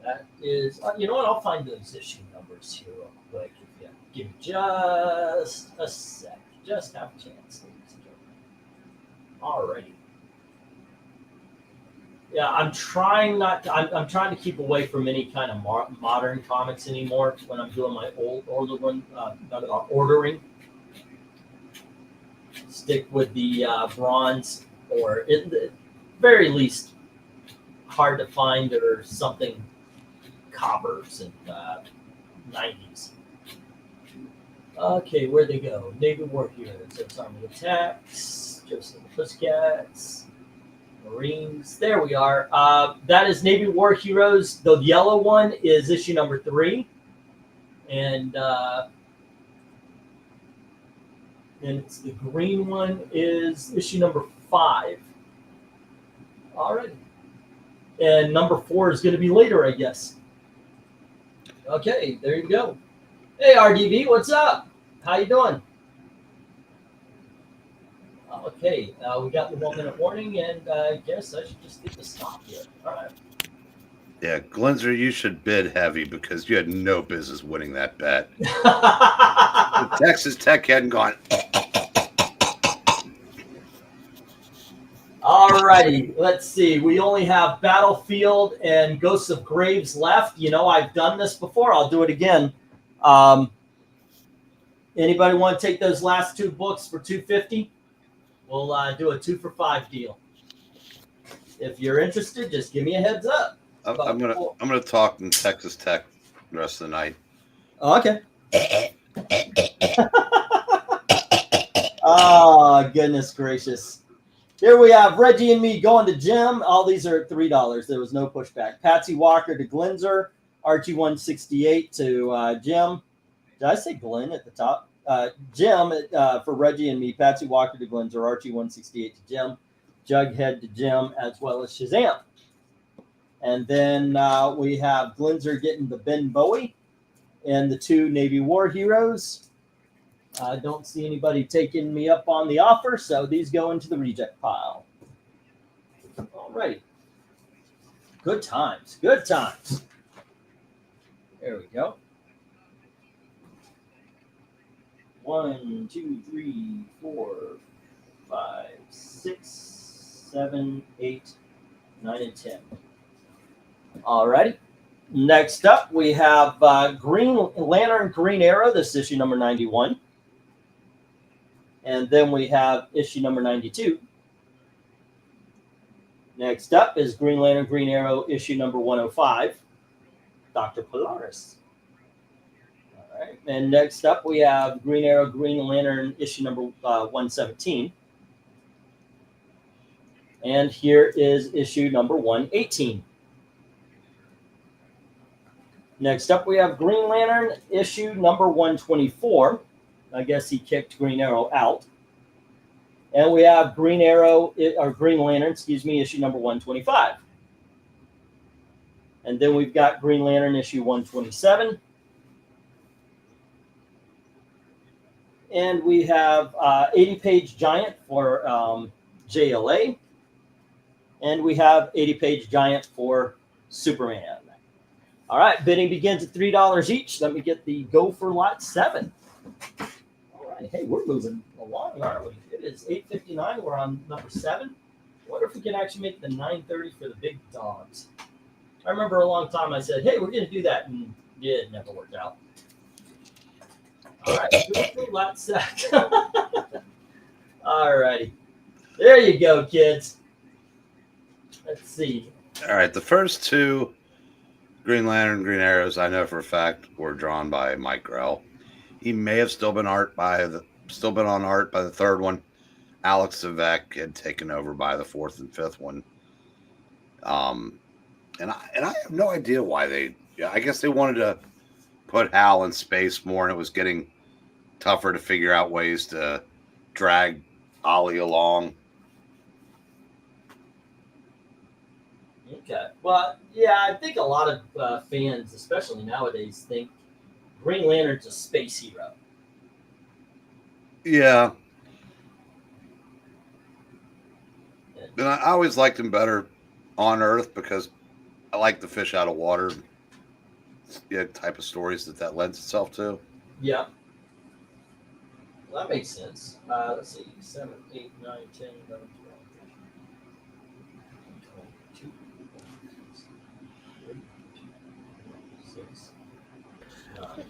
That is, you know what? I'll find those issue numbers here real quick. If you give me just a sec. Just have a chance, ladies and gentlemen. Alrighty. Yeah, I'm trying to keep away from any kind of modern comics anymore when I'm doing my older one ordering. Stick with the bronze, or at the very least hard to find, or something coppers and 90s. Okay, where'd they go? Navy War Heroes. There's Army Attacks, Joseph and the Pussycats, Marines. There we are. That is Navy War Heroes. The yellow one is issue number 3. And it's the green one is issue number 5. All right. And number 4 is going to be later, I guess. Okay, there you go. Hey, RDV, what's up? How you doing? Okay, we got the 1-minute warning, and I guess I should just get the stop here. All right. Yeah, Glenzer, you should bid heavy because you had no business winning that bet. Texas Tech hadn't gone. All righty, let's see. We only have Battlefield and Ghosts of Graves left. You know, I've done this before. I'll do it again. Anybody want to take those last 2 books for $250? We'll do a 2 for $5 deal. If you're interested, just give me a heads up. I'm gonna talk in Texas Tech the rest of the night. Oh, okay. Oh, goodness gracious. Here we have Reggie and me going to Jim. All these are at $3. There was no pushback. Patsy Walker to Glenzer. Archie 168 to Jim. Did I say Glenn at the top? Jim for Reggie and me. Patsy Walker to Glenzer. Archie 168 to Jim. Jughead to Jim, as well as Shazam. And then we have Glenzer getting the Ben Bowie and the 2 Navy War Heroes. I don't see anybody taking me up on the offer, so these go into the reject pile. All right. Good times. Good times. There we go. 1, 2, 3, 4, 5, 6, 7, 8, 9, and 10. All righty. Next up, we have Green Lantern, Green Arrow. This is issue number 91. And then we have issue number 92. Next up is Green Lantern, Green Arrow, issue number 105. Dr. Polaris. All right. And next up, we have Green Arrow, Green Lantern, issue number 117. And here is issue number 118. Next up, we have Green Lantern, issue number 124. I guess he kicked Green Arrow out. And we have Green Arrow, or Green Lantern, issue number 125. And then we've got Green Lantern, issue 127. And we have 80-page Giant for JLA. And we have 80-page Giant for Superman. All right, bidding begins at $3 each. Let me get the go for lot 7. All right, hey, we're moving along, aren't we? It is 8:59. We're on number 7. I wonder if we can actually make the 9:30 for the big dogs. I remember a long time I said, hey, we're going to do that. And yeah, it never worked out. All right. That's that. All righty. There you go, kids. Let's see. All right. The first two Green Lantern, Green Arrows, I know for a fact, were drawn by Mike Grell. He may have still been on art by the third one. Alex Sevek had taken over by the fourth and fifth one. And I have no idea why they. Yeah, I guess they wanted to put Hal in space more, and it was getting tougher to figure out ways to drag Ollie along. Okay. Well, yeah, I think a lot of fans, especially nowadays, think Green Lantern's a space hero. Yeah. And I always liked him better on Earth because I like the fish out of water type of stories that lends itself to. Yeah. Well, that makes sense. Let's see. 7, 8, 9, 10, 11, 12, 6, 9.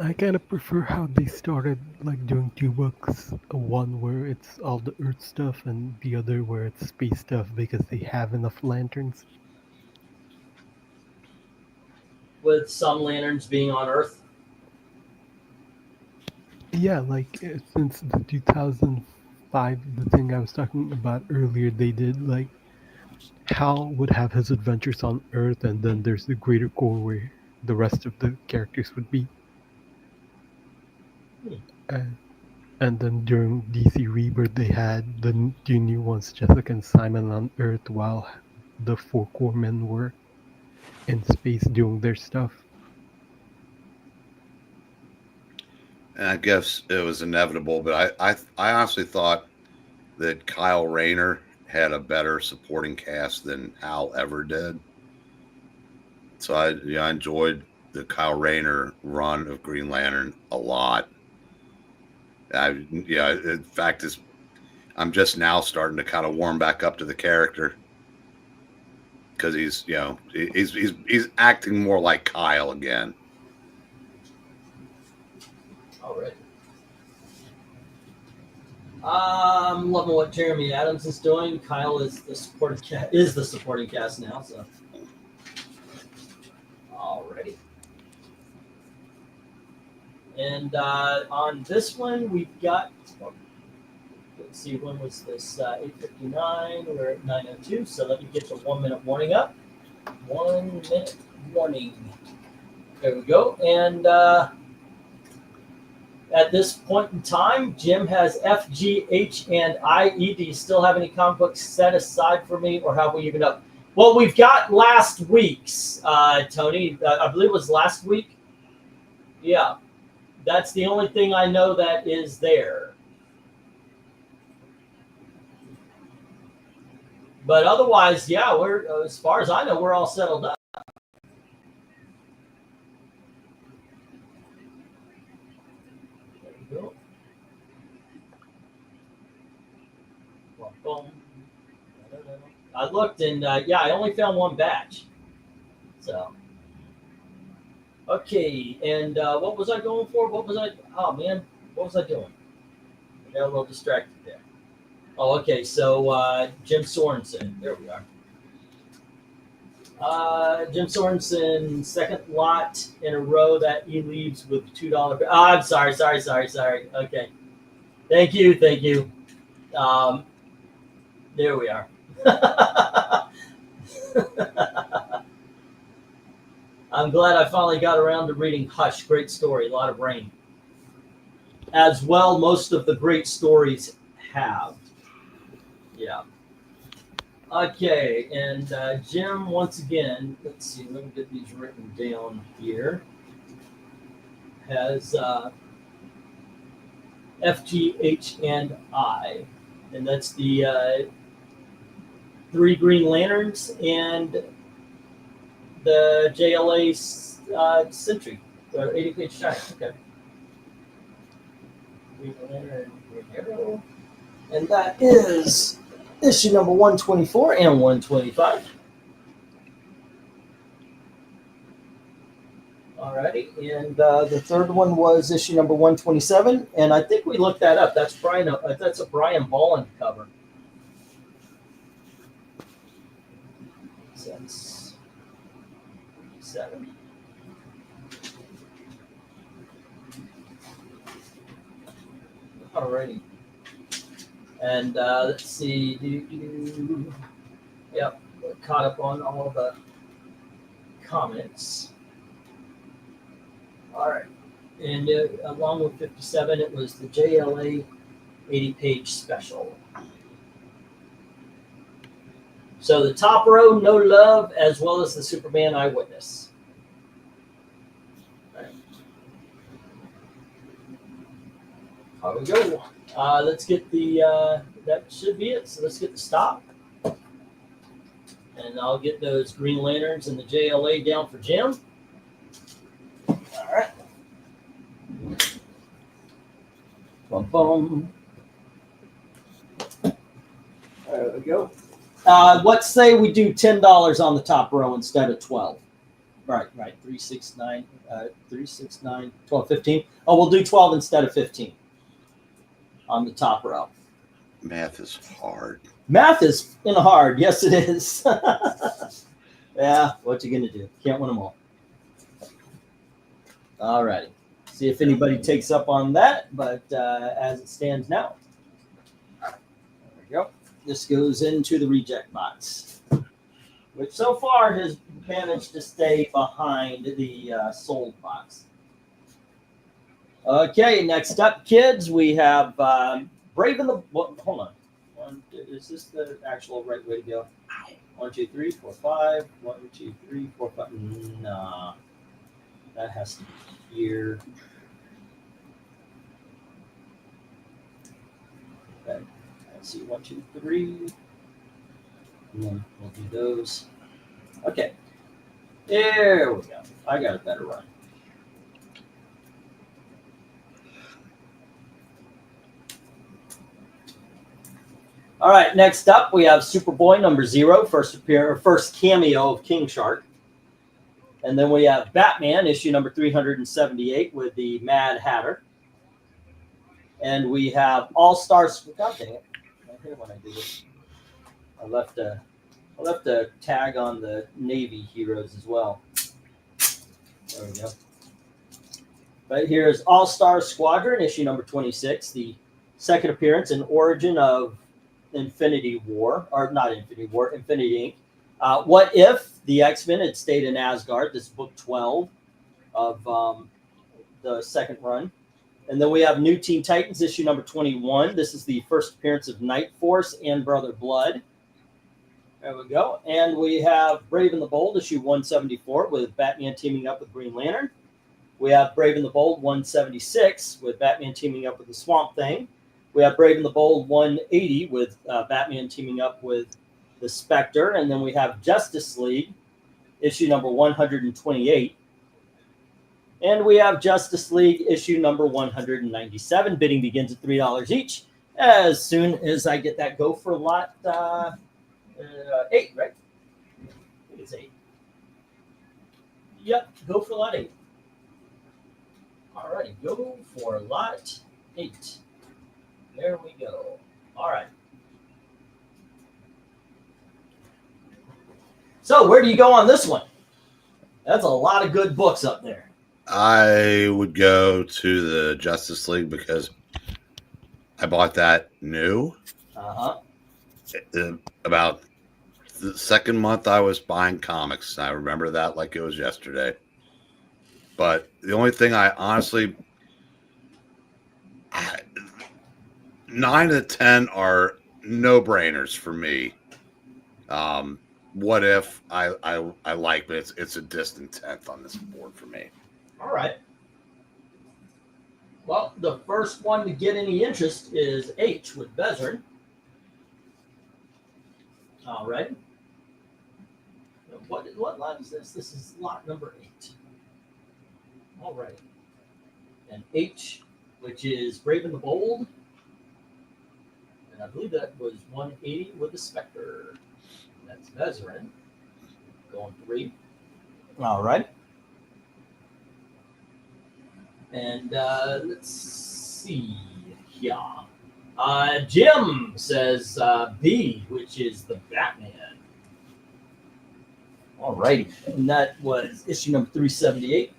I kind of prefer how they started like doing two books. One where it's all the Earth stuff, and the other where it's space stuff because they have enough lanterns. With some lanterns being on Earth. Yeah, like since the 2005, the thing I was talking about earlier, they did like Hal would have his adventures on Earth, and then there's the greater core where the rest of the characters would be. And then during DC Rebirth, they had the two new ones, Jessica and Simon on Earth, while the four core men were in space doing their stuff. And I guess it was inevitable, but I honestly thought that Kyle Rayner had a better supporting cast than Hal ever did. So I enjoyed the Kyle Rayner run of Green Lantern a lot. In fact, I'm just now starting to kind of warm back up to the character because he's acting more like Kyle again. All right. I'm loving what Jeremy Adams is doing. Kyle is the supporting cast now. So, alrighty. And on this one, we've got. Let's see, when was this? 8:59. We're at 9:02. So let me get the 1 minute warning up. 1 minute warning. There we go. And at this point in time, Jim has F, G, H, and I, E. Do you still have any comic books set aside for me, or have we even up? Well, we've got last week's, Tony. I believe it was last week. Yeah. That's the only thing I know that is there. But otherwise, yeah, we're as far as I know, we're all settled up. There we go. Boom. I looked and yeah, I only found one batch. So. Okay, and what was I going for? Oh man, what was I doing? I got a little distracted there. Oh, okay, so Jim Sorensen, there we are. Jim Sorensen, second lot in a row that he leaves with $2. I'm sorry. Okay, thank you. There we are. I'm glad I finally got around to reading Hush. Great story, a lot of rain. As well, most of the great stories have. Yeah. Okay, and Jim, once again, let's see, let me get these written down here. Has F, G, H, and I. And that's the 3 Green Lanterns and the JLA Sentry, the 80-page giant. Okay. Green Lantern, Green Arrow. And that is issue number 124 and 125. Alrighty, and the third one was issue number 127, and I think we looked that up. That's Brian. That's a Brian Bolland cover. That's 7. Alrighty, and let's see. Yep, caught up on all the comments. All right, and along with 57, it was the JLA 80-page special. So the top row, No Love, as well as the Superman Eyewitness. All right. Here we go. Let's get the, that should be it. So let's get the stop. And I'll get those Green Lanterns and the JLA down for Jim. All right. Boom, boom. There we go. Let's say we do $10 on the top row instead of 12. Right. 3, 6, 9, 12, 15. Oh, we'll do 12 instead of 15 on the top row. Math is hard. Math is hard. Yes, it is. Yeah, what you gonna do? Can't win them all. All righty. See if anybody takes up on that. But as it stands now, there we go. This goes into the reject box, which so far has managed to stay behind the sold box. Okay, next up, kids, we have Brave in the... Well, hold on. Is this the actual right way to go? 1, 2, 3, 4, 5. 1, 2, 3, 4, 5. Nah. That has to be here. Okay. Let's see. 1, 2, 3. And then we'll do those. Okay. There we go. I got a better run. All right, next up we have Superboy number 0, first cameo of King Shark. And then we have Batman, issue number 378 with the Mad Hatter. And we have All-Stars. God dang it. I hate when I do this. I left a tag on the Navy heroes as well. There we go. Right here is All-Star Squadron, issue number 26, the second appearance and origin of Infinity War, or not Infinity War, Infinity Inc. What if the X-Men had stayed in Asgard? This is book 12 of the second run. And then we have New Teen Titans, issue number 21. This is the first appearance of Night Force and Brother Blood. There we go. And we have Brave and the Bold, issue 174, with Batman teaming up with Green Lantern. We have Brave and the Bold 176, with Batman teaming up with the Swamp Thing. We have Brave and the Bold 180 with Batman teaming up with the Spectre. And then we have Justice League, issue number 128. And we have Justice League, issue number 197. Bidding begins at $3 each. As soon as I get that go for lot 8, right? I think it's 8. Yep, go for lot 8. All righty, go for lot 8. There we go. All right. So where do you go on this one? That's a lot of good books up there. I would go to the Justice League because I bought that new. About the second month I was buying comics. I remember that like it was yesterday. But the only thing I honestly... 9 to 10 are no-brainers for me. What if I like, but it's a distant 10th on this board for me. All right. Well, the first one to get any interest is H with Bezrin. All right. What lot is this? This is lot number 8. All right. And H, which is Brave and the Bold. I believe that was 180 with the Spectre. That's Bezrin. Going 3. All right. And let's see here. Jim says B, which is the Batman. All righty. And that was issue number 378.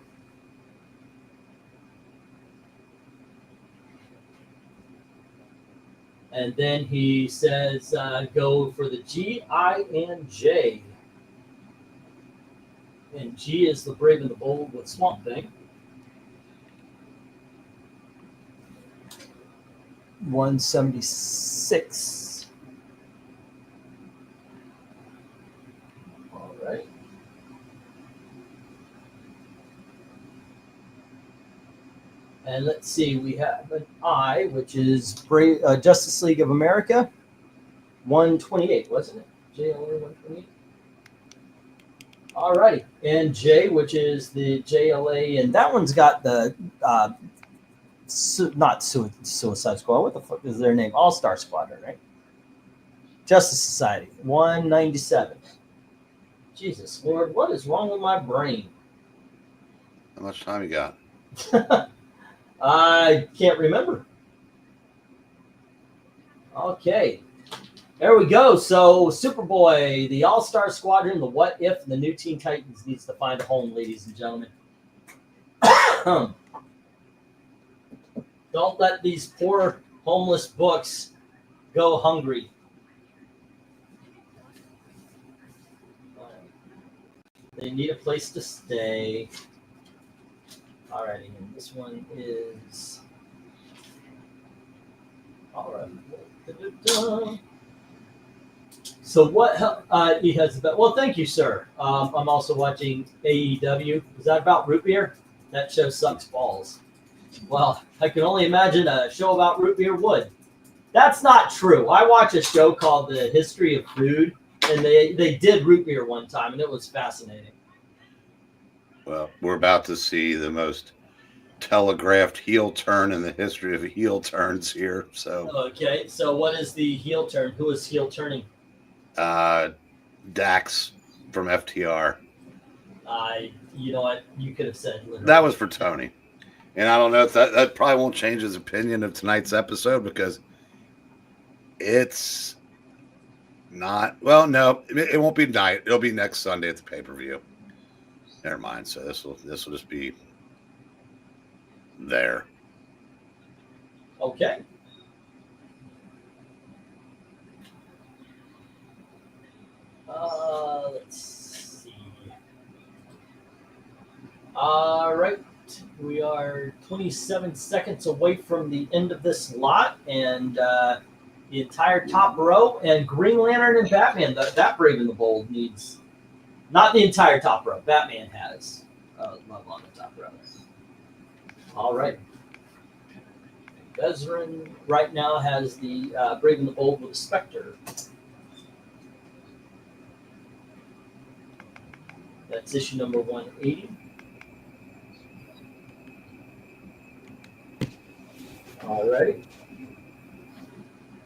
And then he says go for the G, I, and J. And G is the Brave and the Bold with Swamp Thing. 176. All right. And let's see, we have an I, which is Justice League of America, 128, wasn't it? JLA 128. All righty. And J, which is the JLA, and that one's got the not Suicide Squad. What the fuck is their name? All-Star Squadron, right? Justice Society, 197. Jesus Lord, what is wrong with my brain? How much time you got? I can't remember. Okay. There we go. So Superboy, the All-Star Squadron, the What If, and the new Teen Titans needs to find a home, ladies and gentlemen. Don't let these poor homeless books go hungry. They need a place to stay. All righty, and this one is all right. So what? He has about. Well, thank you, sir. I'm also watching AEW. Is that about root beer? That show sucks balls. Well, I can only imagine a show about root beer would. That's not true. I watch a show called The History of Food, and they did root beer one time, and it was fascinating. Well, we're about to see the most telegraphed heel turn in the history of heel turns here. So okay, so what is the heel turn? Who is heel turning? Dax from FTR. You know what? You could have said literally. That was for Tony. And I don't know if that probably won't change his opinion of tonight's episode because it's not. Well, no, it won't be tonight. It'll be next Sunday at the pay-per-view. Never mind. So this will just be there. Okay. Let's see. All right. We are 27 seconds away from the end of this lot, and the entire top row, and Green Lantern and Batman, that Brave and the Bold needs, not the entire top row. Batman has love on the top row. All right. Bezrin right now has the Brave and the Bold with the Spectre. That's issue number 180. All right.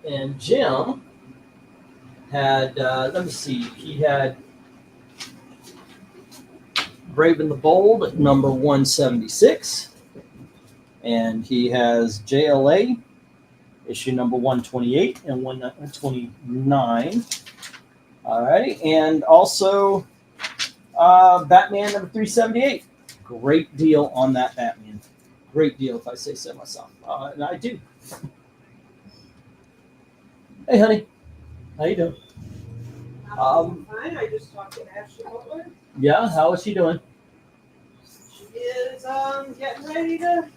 And Jim had, let me see, he had Brave and the Bold at number 176. And he has JLA, issue number 128 and 129. All right. And also Batman number 378. Great deal on that Batman. Great deal, if I say so myself. And I do. Hey, honey. How you doing? Fine. I just talked to Ashley Butler. Yeah, how is she doing? She is getting ready to.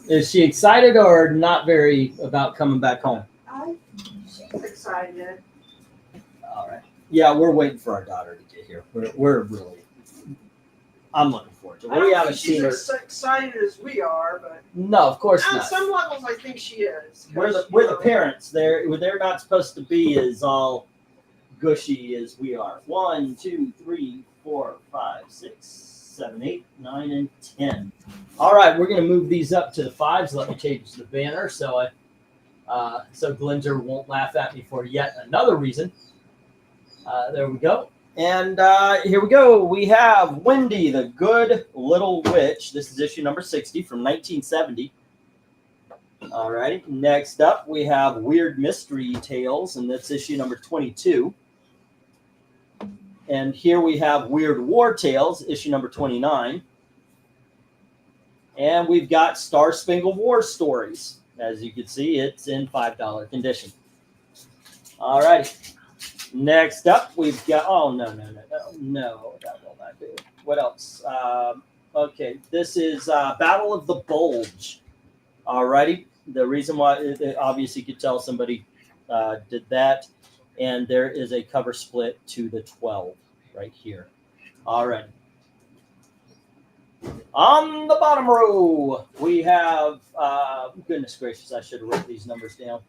Is she excited or not very about coming back home? She's excited. All right. Yeah, we're waiting for our daughter to get here. We're really. I'm looking forward to it. We haven't seen her. She's as excited as we are, but No, of course on not. some levels, I think she is. We're the parents. They're not supposed to be as all gushy as we are. 1, 2, 3, 4, 5, 6, 7, 8, 9, and 10. All right, we're going to move these up to the 5s. Let me change the banner so Glenzer won't laugh at me for yet another reason. There we go. And here we go. We have Wendy, the Good Little Witch. This is issue number 60 from 1970. All right. Next up, we have Weird Mystery Tales, and that's issue number 22. And here we have Weird War Tales, issue number 29. And we've got Star Spangled War Stories. As you can see, it's in $5 condition. All right. Next up, we've got, oh, no, that will not do. What else? Okay, this is Battle of the Bulge. All righty. The reason why, obviously, you could tell somebody did that. And there is a cover split to the 12 right here. All right. On the bottom row, we have, goodness gracious, I should have wrote these numbers down.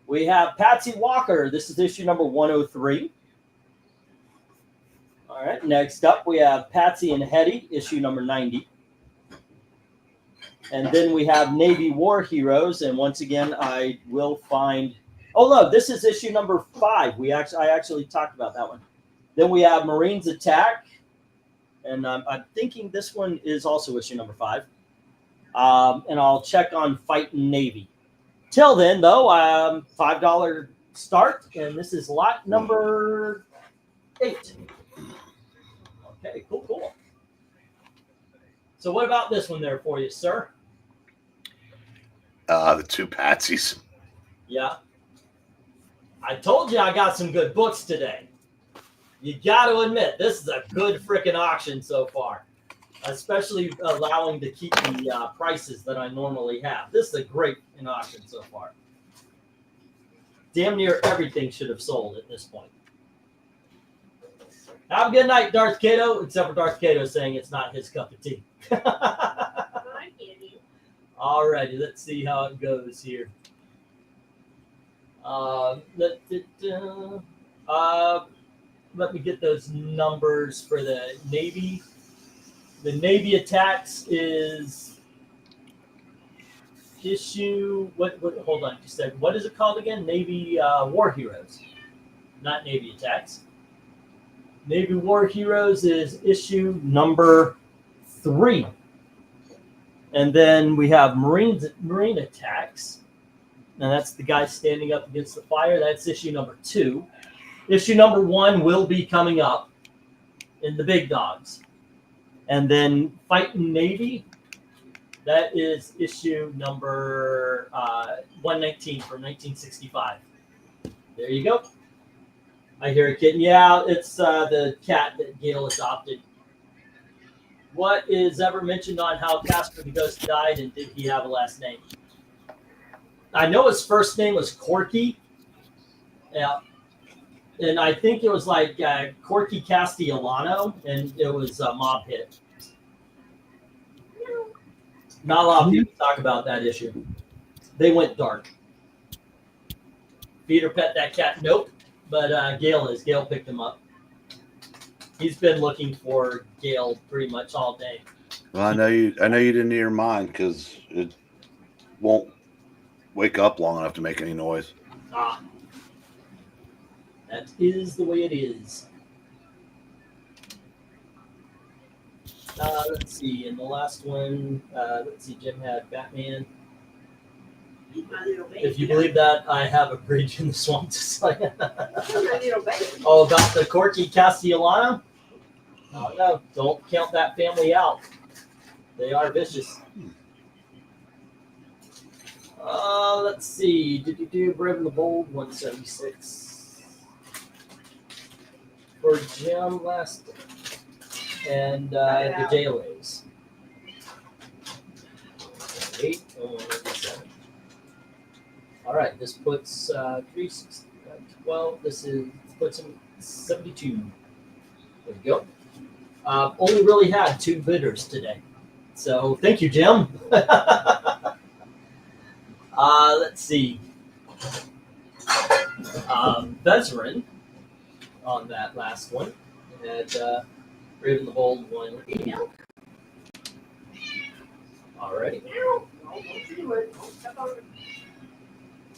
We have Patsy Walker. This is issue number 103. All right. Next up, we have Patsy and Hetty, issue number 90. And then we have Navy War Heroes. And once again, I will find. Oh no, this is issue number 5. I actually talked about that one. Then we have Marines Attack. And I'm thinking this one is also issue number 5. And I'll check on Fighting Navy. Till then, though, $5 start, and this is lot number 8. Okay, cool. So what about this one there for you, sir? The two Patsies. Yeah. I told you I got some good books today. You got to admit, this is a good freaking auction so far. Especially allowing to keep the prices that I normally have. This is a great auction so far. Damn near everything should have sold at this point. Have a good night, Darth Kato, except for Darth Kato saying it's not his cup of tea. Alrighty, let's see how it goes here. Let me get those numbers for the Navy. The Navy Attacks is issue. What? Hold on, just a second. What is it called again? Navy War Heroes, not Navy Attacks. Navy War Heroes is issue number 3, and then we have Marine Attacks, and that's the guy standing up against the fire. That's issue number 2. Issue number 1 will be coming up in the big dogs. And then Fighting Navy, that is issue number 119 from 1965. There you go. I hear a kitten. Yeah, it's the cat that Gail adopted. What is ever mentioned on how Casper the Ghost died, and did he have a last name? I know his first name was Corky. Yeah. And I think it was like Corky Castellano, and it was a mob hit. Not a lot of people talk about that issue. They went dark. Peter pet that cat? Nope. But Gail is. Gail picked him up. He's been looking for Gail pretty much all day. Well, I know you didn't hear mine because it won't wake up long enough to make any noise. Ah. That is the way it is. Let's see. In the last one, let's see, Jim had Batman. If you believe that, I have a bridge in the swamp to say. Oh, about the Corky Castellano? Oh, no, don't count that family out. They are vicious. Let's see. Brave and the Bold, 176. For Jim last, and the JLAs. 8 and 7. All right, this puts 3, 6, 12. This puts him 72. There we go. Only really had 2 bidders today, so thank you, Jim. Let's see. Veteran on that last one, and Raven the Bold 1. Alrighty.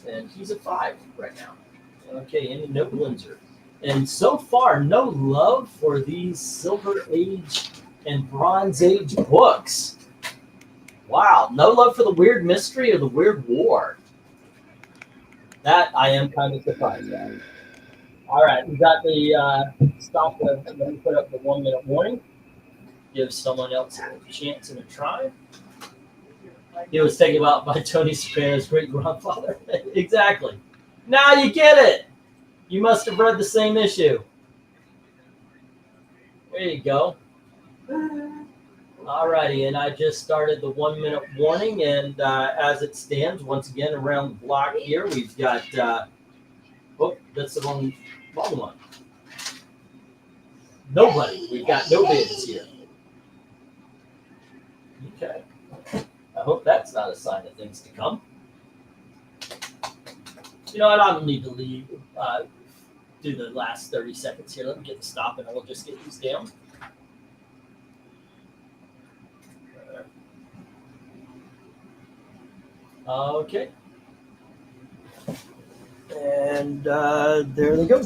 And he's a 5 right now. Okay, and no Windsor. And so far, no love for these Silver Age and Bronze Age books. Wow, no love for the Weird Mystery or the Weird War. That I am kind of surprised at. All right, we got the stop. Let me put up the 1 minute warning. Give someone else a chance and a try. He was taken out by Tony Soprano's great grandfather. Exactly. Now you get it. You must have read the same issue. There you go. Alrighty, and I just started the 1 minute warning, and as it stands, once again around the block here, we've got. Oh, that's the wrong one. Nobody. We've got no bids here. Okay. I hope that's not a sign of things to come. You know what? I don't need to leave. Do the last 30 seconds here. Let me get the stop, and we'll just get these down. Okay. And there they go.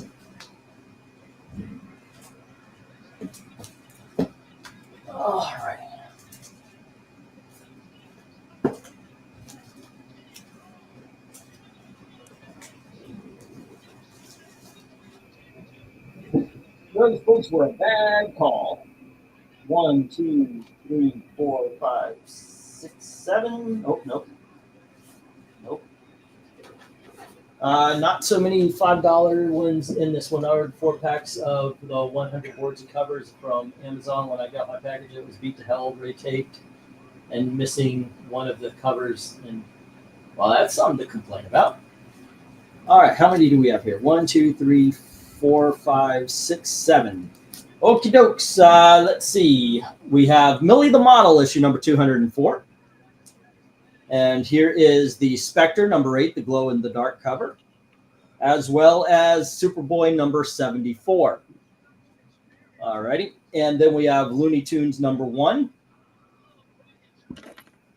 All right. Those books were a bad call. 1, 2, 3, 4, 5, 6, 7. Oh, nope. Nope. Not so many $5 ones in this one. I ordered 4 packs of the 100 boards and covers from Amazon. When I got my package, it was beat to hell, retaped, and missing one of the covers. And well, that's something to complain about. All right, how many do we have here? 1, 2, 3, 4, 5, 6, 7. Okie dokes. Let's see. We have Millie the Model, issue number 204. And here is the Spectre, number 8, the glow-in-the-dark cover, as well as Superboy, number 74. All righty. And then we have Looney Tunes, number 1.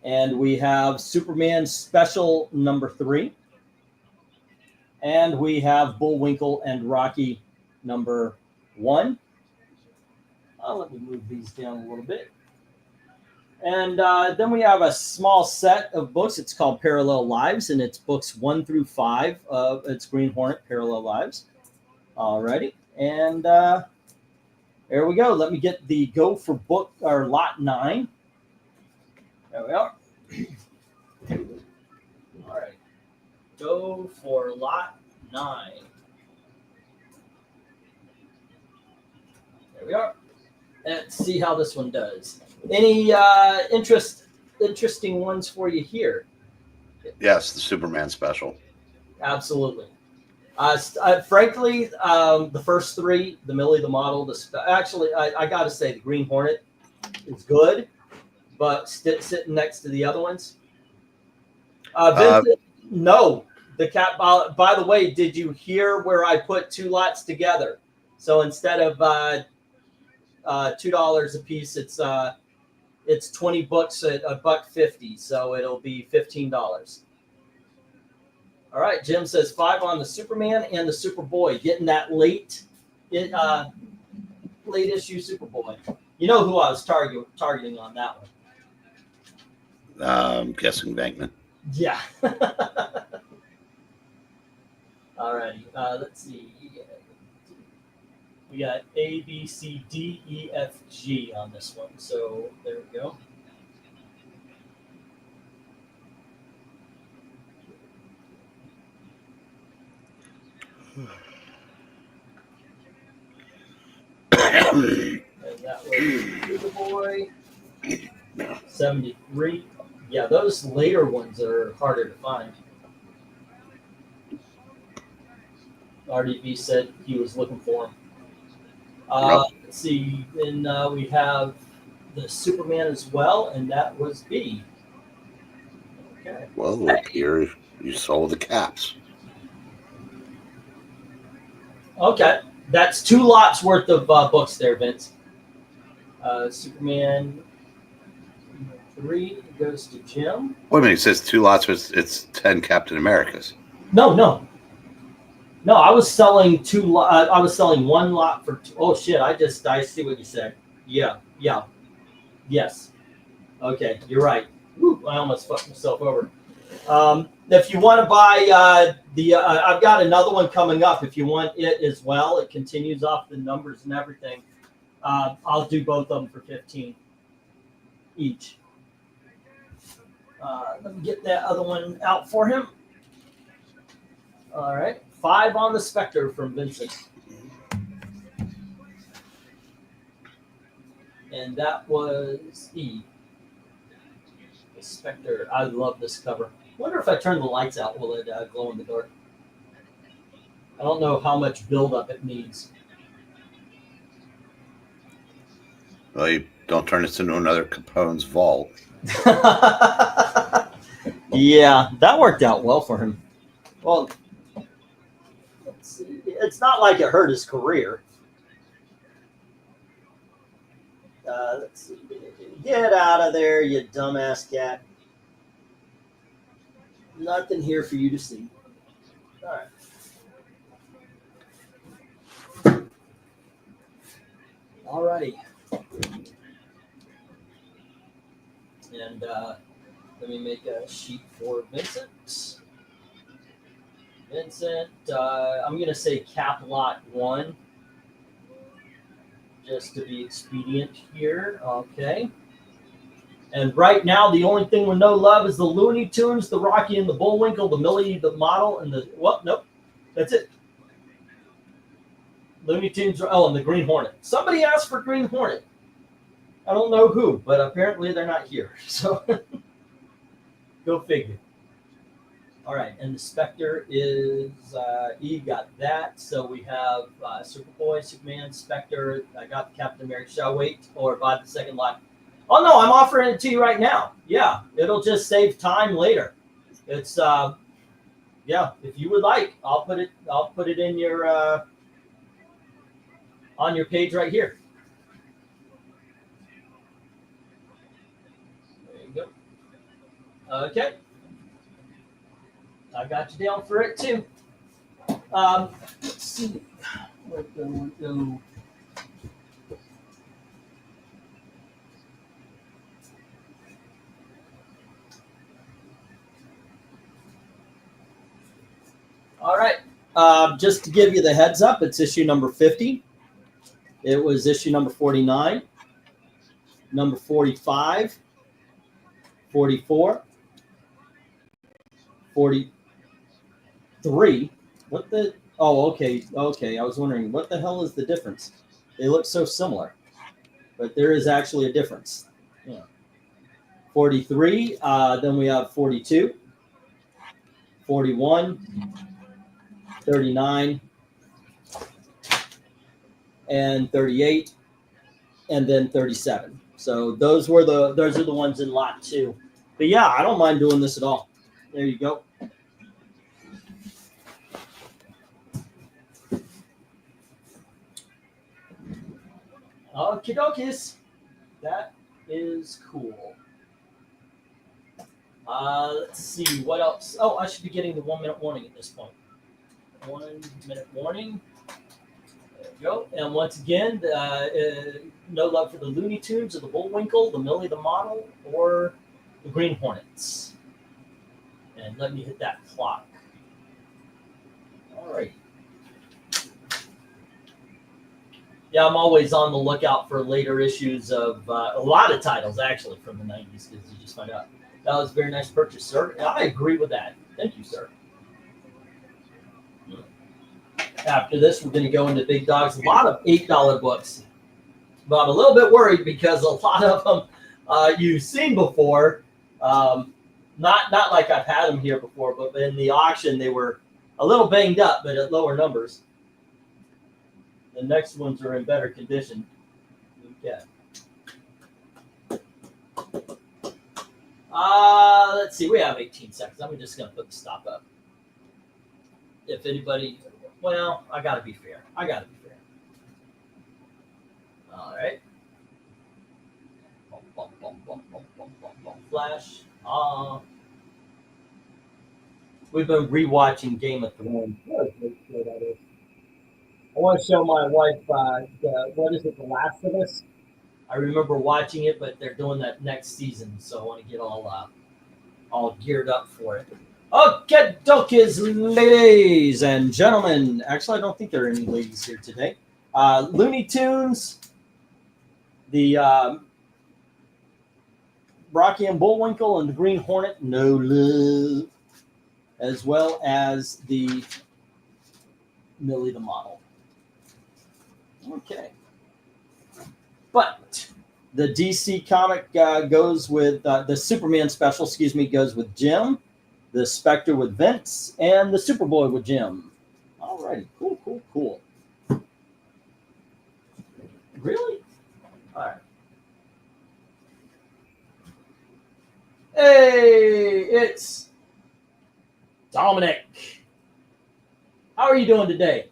And we have Superman Special, number 3. And we have Bullwinkle and Rocky, number 1. Let me move these down a little bit. And then we have a small set of books. It's called Parallel Lives, and it's books 1 through 5. It's Green Hornet Parallel Lives. Alrighty. And there we go. Let me get the go for book or lot 9. There we are. All right. Go for lot 9. There we are. Let's see how this one does. Any interesting ones for you here? Yes, the Superman special. Absolutely. Frankly, the first 3, the Millie the Model, actually, I got to say, the Green Hornet is good, but sitting next to the other ones. Vincent, no. The cat. By the way, did you hear where I put 2 lots together? So instead of $2 a piece, it's 20 books at $1.50, so it'll be $15. All right, Jim says 5 on the Superman and the Superboy, getting that late issue Superboy. You know who I was targeting on that one? I'm guessing Bankman. Yeah. All righty. Let's see. We got A, B, C, D, E, F, G on this one. So there we go. And that was Superboy. 73. Yeah, those later ones are harder to find. RDB said he was looking for them. Let's see. Then we have the Superman as well, and that was B. Okay. Well, look here. You sold the caps. Okay. That's 2 lots worth of books there, Vince. Superman 3 goes to Jim. Wait a minute. It says 2 lots. It's 10 Captain Americas. No. No, I was selling I was selling one lot for two. Oh shit! I see what you said. Yeah, yeah, yes. Okay, you're right. Woo, I almost fucked myself over. If you want to buy I've got another one coming up. If you want it as well, it continues off the numbers and everything. I'll do both of them for 15 each. Let me get that other one out for him. All right, 5 on the Spectre from Vincent. And that was E. The Spectre. I love this cover. Wonder if I turn the lights out, will it glow in the dark? I don't know how much buildup it needs. Well, you don't turn this into another Capone's vault. Yeah, that worked out well for him. Well, let's see. It's not like it hurt his career. Let's see. Get out of there, you dumbass cat. Nothing here for you to see. All right. All righty. And let me make a sheet for Vincent. I'm going to say cap lot 1. Just to be expedient here. Okay. And right now, the only thing with no love is the Looney Tunes, the Rocky and the Bullwinkle, the Millie, the Model, and the... Well, nope. That's it. Looney Tunes, and the Green Hornet. Somebody asked for Green Hornet. I don't know who, but apparently they're not here. So, go figure. All right, and the Spectre is... E got that. So we have Superboy, Superman, Spectre. I got the Captain America. Shall I wait or buy the second lot? Oh no, I'm offering it to you right now. Yeah, it'll just save time later. It's yeah, if you would like, I'll put it in your on your page right here. There you go. Okay. I got you down for it too. Let's see. Where go. All right. Just to give you the heads up, it's issue number 50. It was issue number 49, number 45, 44, 43. What the? Oh, okay. Okay. I was wondering, what the hell is the difference? They look so similar, but there is actually a difference. Yeah. 43. Then we have 42, 41, 39, and 38, and then 37. So those are the ones in lot 2. But yeah, I don't mind doing this at all. There you go. Okie dokies. That is cool. Let's see what else. Oh, I should be getting the 1 minute warning at this point. 1 minute warning. There we go. And once again, no love for the Looney Tunes or the Bullwinkle, the Millie the Model, or the Green Hornets. And let me hit that clock. All right. Yeah, I'm always on the lookout for later issues of a lot of titles, actually, from the 90s, because you just find out. That was a very nice purchase, sir. I agree with that. Thank you, sir. After this, we're going to go into Big Dogs. A lot of $8 books. But I'm a little bit worried because a lot of them you've seen before. Not like I've had them here before, but in the auction, they were a little banged up, but at lower numbers. The next ones are in better condition. Okay. Let's see. We have 18 seconds. I'm just going to put the stop up. If anybody, well, I got to be fair. All right. Flash. We've been rewatching Game of Thrones. What a great show that is. I want to show my wife, what is it, The Last of Us? I remember watching it, but they're doing that next season, so I want to get all geared up for it. Okay, dokes, ladies and gentlemen. Actually, I don't think there are any ladies here today. Looney Tunes, the Rocky and Bullwinkle and the Green Hornet, No Love, as well as the Millie the Model. Okay. But the DC comic goes with the Superman special, goes with Jim, the Spectre with Vince, and the Superboy with Jim. All righty. Cool. Really? All right. Hey, it's Dominic. How are you doing today?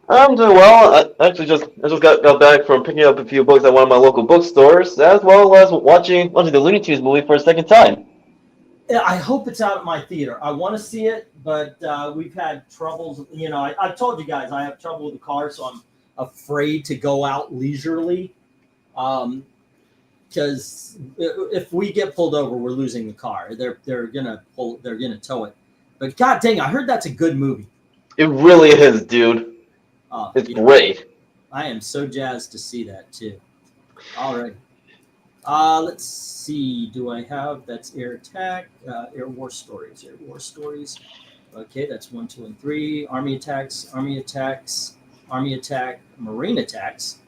I'm doing well. I just got back from picking up a few books at one of my local bookstores, as well as watching the Looney Tunes movie for a second time. Yeah, I hope it's out at my theater. I want to see it, but we've had troubles. You know, I've told you guys I have trouble with the car, so I'm afraid to go out leisurely. Because if we get pulled over, we're losing the car. They're gonna tow it. But god dang, I heard that's a good movie. It really is, dude. It's great. I am so jazzed to see that too. All right. Let's see. Do I have that's Air Attack, Air War Stories, Okay, that's 1, 2, and 3. Army Attacks, Army Attack, Marine Attacks,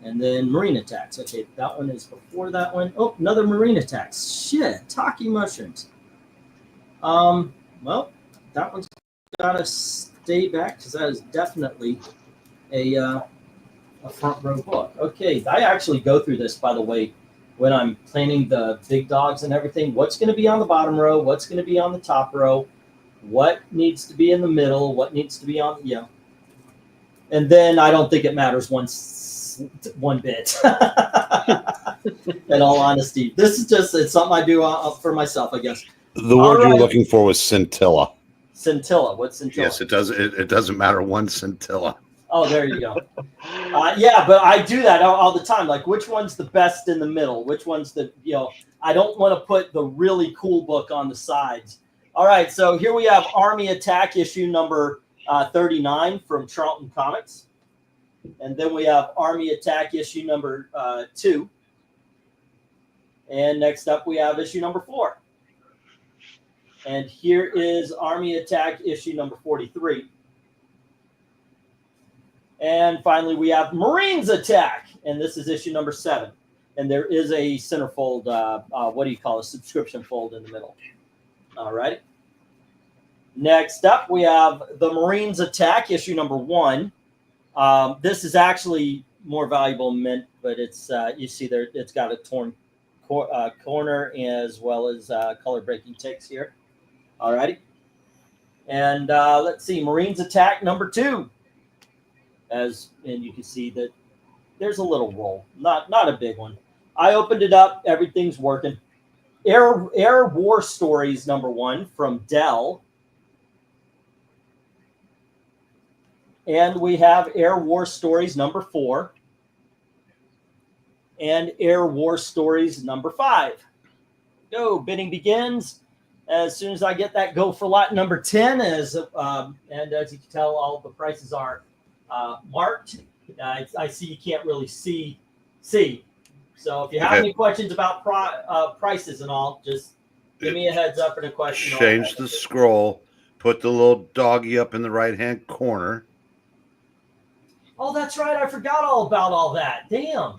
and then Marine Attacks. Okay, that one is before that one. Oh, another Marine Attacks. Shit, Taki Mushrooms. Well, that one's gotta stay back because that is definitely a front row book. Okay, I actually go through this, by the way, when I'm planning the big dogs and everything. What's going to be on the bottom row? What's going to be on the top row? What needs to be in the middle? What needs to be on, And then I don't think it matters one bit. In all honesty, this is it's something I do for myself, I guess. The word you're looking for was scintilla. Scintilla. What's scintilla? Yes, it doesn't matter one scintilla. Oh, there you go. Yeah, but I do that all the time. Like, which one's the best in the middle? Which one's I don't want to put the really cool book on the sides. All right, so here we have Army Attack issue number 39 from Charlton Comics. And then we have Army Attack issue number 2. And next up we have issue number 4. And here is Army Attack issue number 43. And finally, we have Marines Attack, and this is issue number 7. And there is a centerfold, a subscription fold in the middle. All right. Next up, we have the Marines Attack, issue number 1. This is actually more valuable mint, but it's you see there, it's got a torn corner as well as color breaking ticks here. All righty. And let's see, Marines Attack number 2. And you can see that there's a little roll, not a big one. I opened it up, everything's working. Air War Stories number 1 from Dell. And we have Air War Stories number 4. And Air War Stories number 5. Go, bidding begins. As soon as I get that go for lot number 10, and as you can tell, all the prices are marked. I see you can't really see. So if you have any questions about prices and all, just give me a heads up and a question. Change the scroll. Put the little doggy up in the right-hand corner. Oh, that's right. I forgot all about all that. Damn.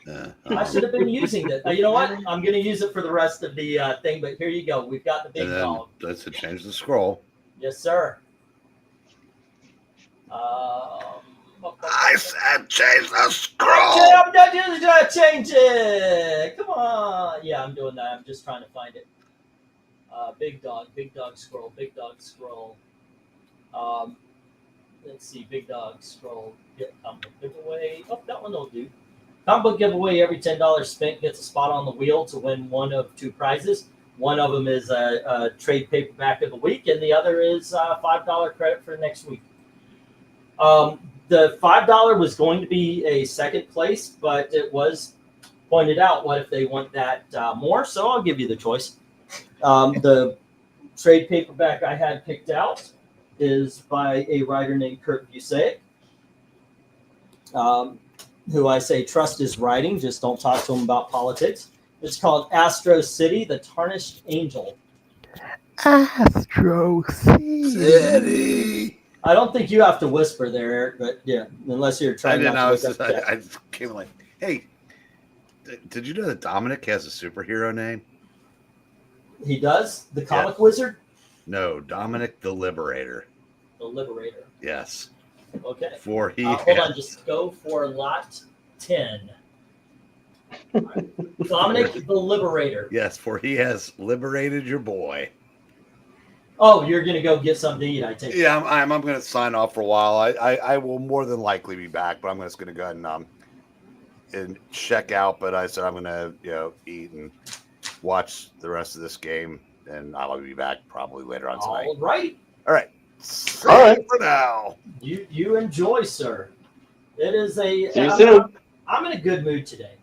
I should have been using it. You know what? I'm going to use it for the rest of the thing, but here you go. We've got the big dog. That's to change the scroll. Yes, sir. I said change the scroll. I'm not just going to change it. Come on. Yeah, I'm doing that. I'm just trying to find it. Big dog scroll. Let's see, big dog scroll. Get comic book giveaway. Oh, that one will do. Comic book giveaway. Every $10 spent gets a spot on the wheel to win one of 2 prizes. One of them is a trade paperback of the week, and the other is $5 credit for next week. The $5 was going to be a second place, but it was pointed out, what if they want that more? So I'll give you the choice. The trade paperback I had picked out is by a writer named Kurt Busiek, who I say trust his writing, just don't talk to him about politics. It's called Astro City, The Tarnished Angel. Astro City. I don't think you have to whisper there, Eric, but yeah, unless you're trying not to wake up the cat. I came like, hey, did you know that Dominic has a superhero name? He does? The comic wizard? No, Dominic the Liberator. The Liberator. Yes. Okay. For he. Hold on, just go for lot 10. Dominic the Liberator. Yes, for he has liberated your boy. Oh, you're gonna go get something to eat, I take it. Yeah, I'm going to sign off for a while. I will more than likely be back, but I'm just going to go ahead and check out. But I said I'm going to eat and watch the rest of this game, and I'll be back probably later on tonight. All right. All right. All right. For now. You enjoy, sir. It is a. See you soon. I'm in a good mood today.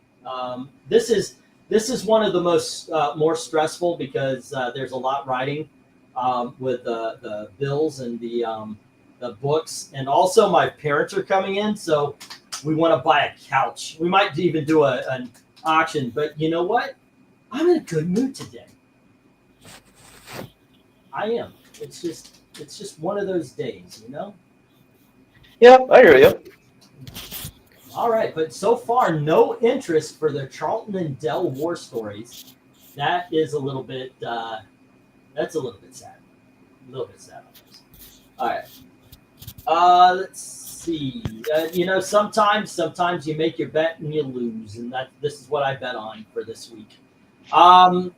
This is one of the most more stressful because there's a lot riding with the bills and the books, and also my parents are coming in, so we want to buy a couch. We might even do an auction, but you know what? I'm in a good mood today. I am. It's just one of those days, you know? Yeah, I hear you. All right, but so far, no interest for the Charlton and Dell war stories. That is a little bit, that's a little bit sad. A little bit sad. All right. Let's see. Sometimes you make your bet and you lose, and this is what I bet on for this week. Last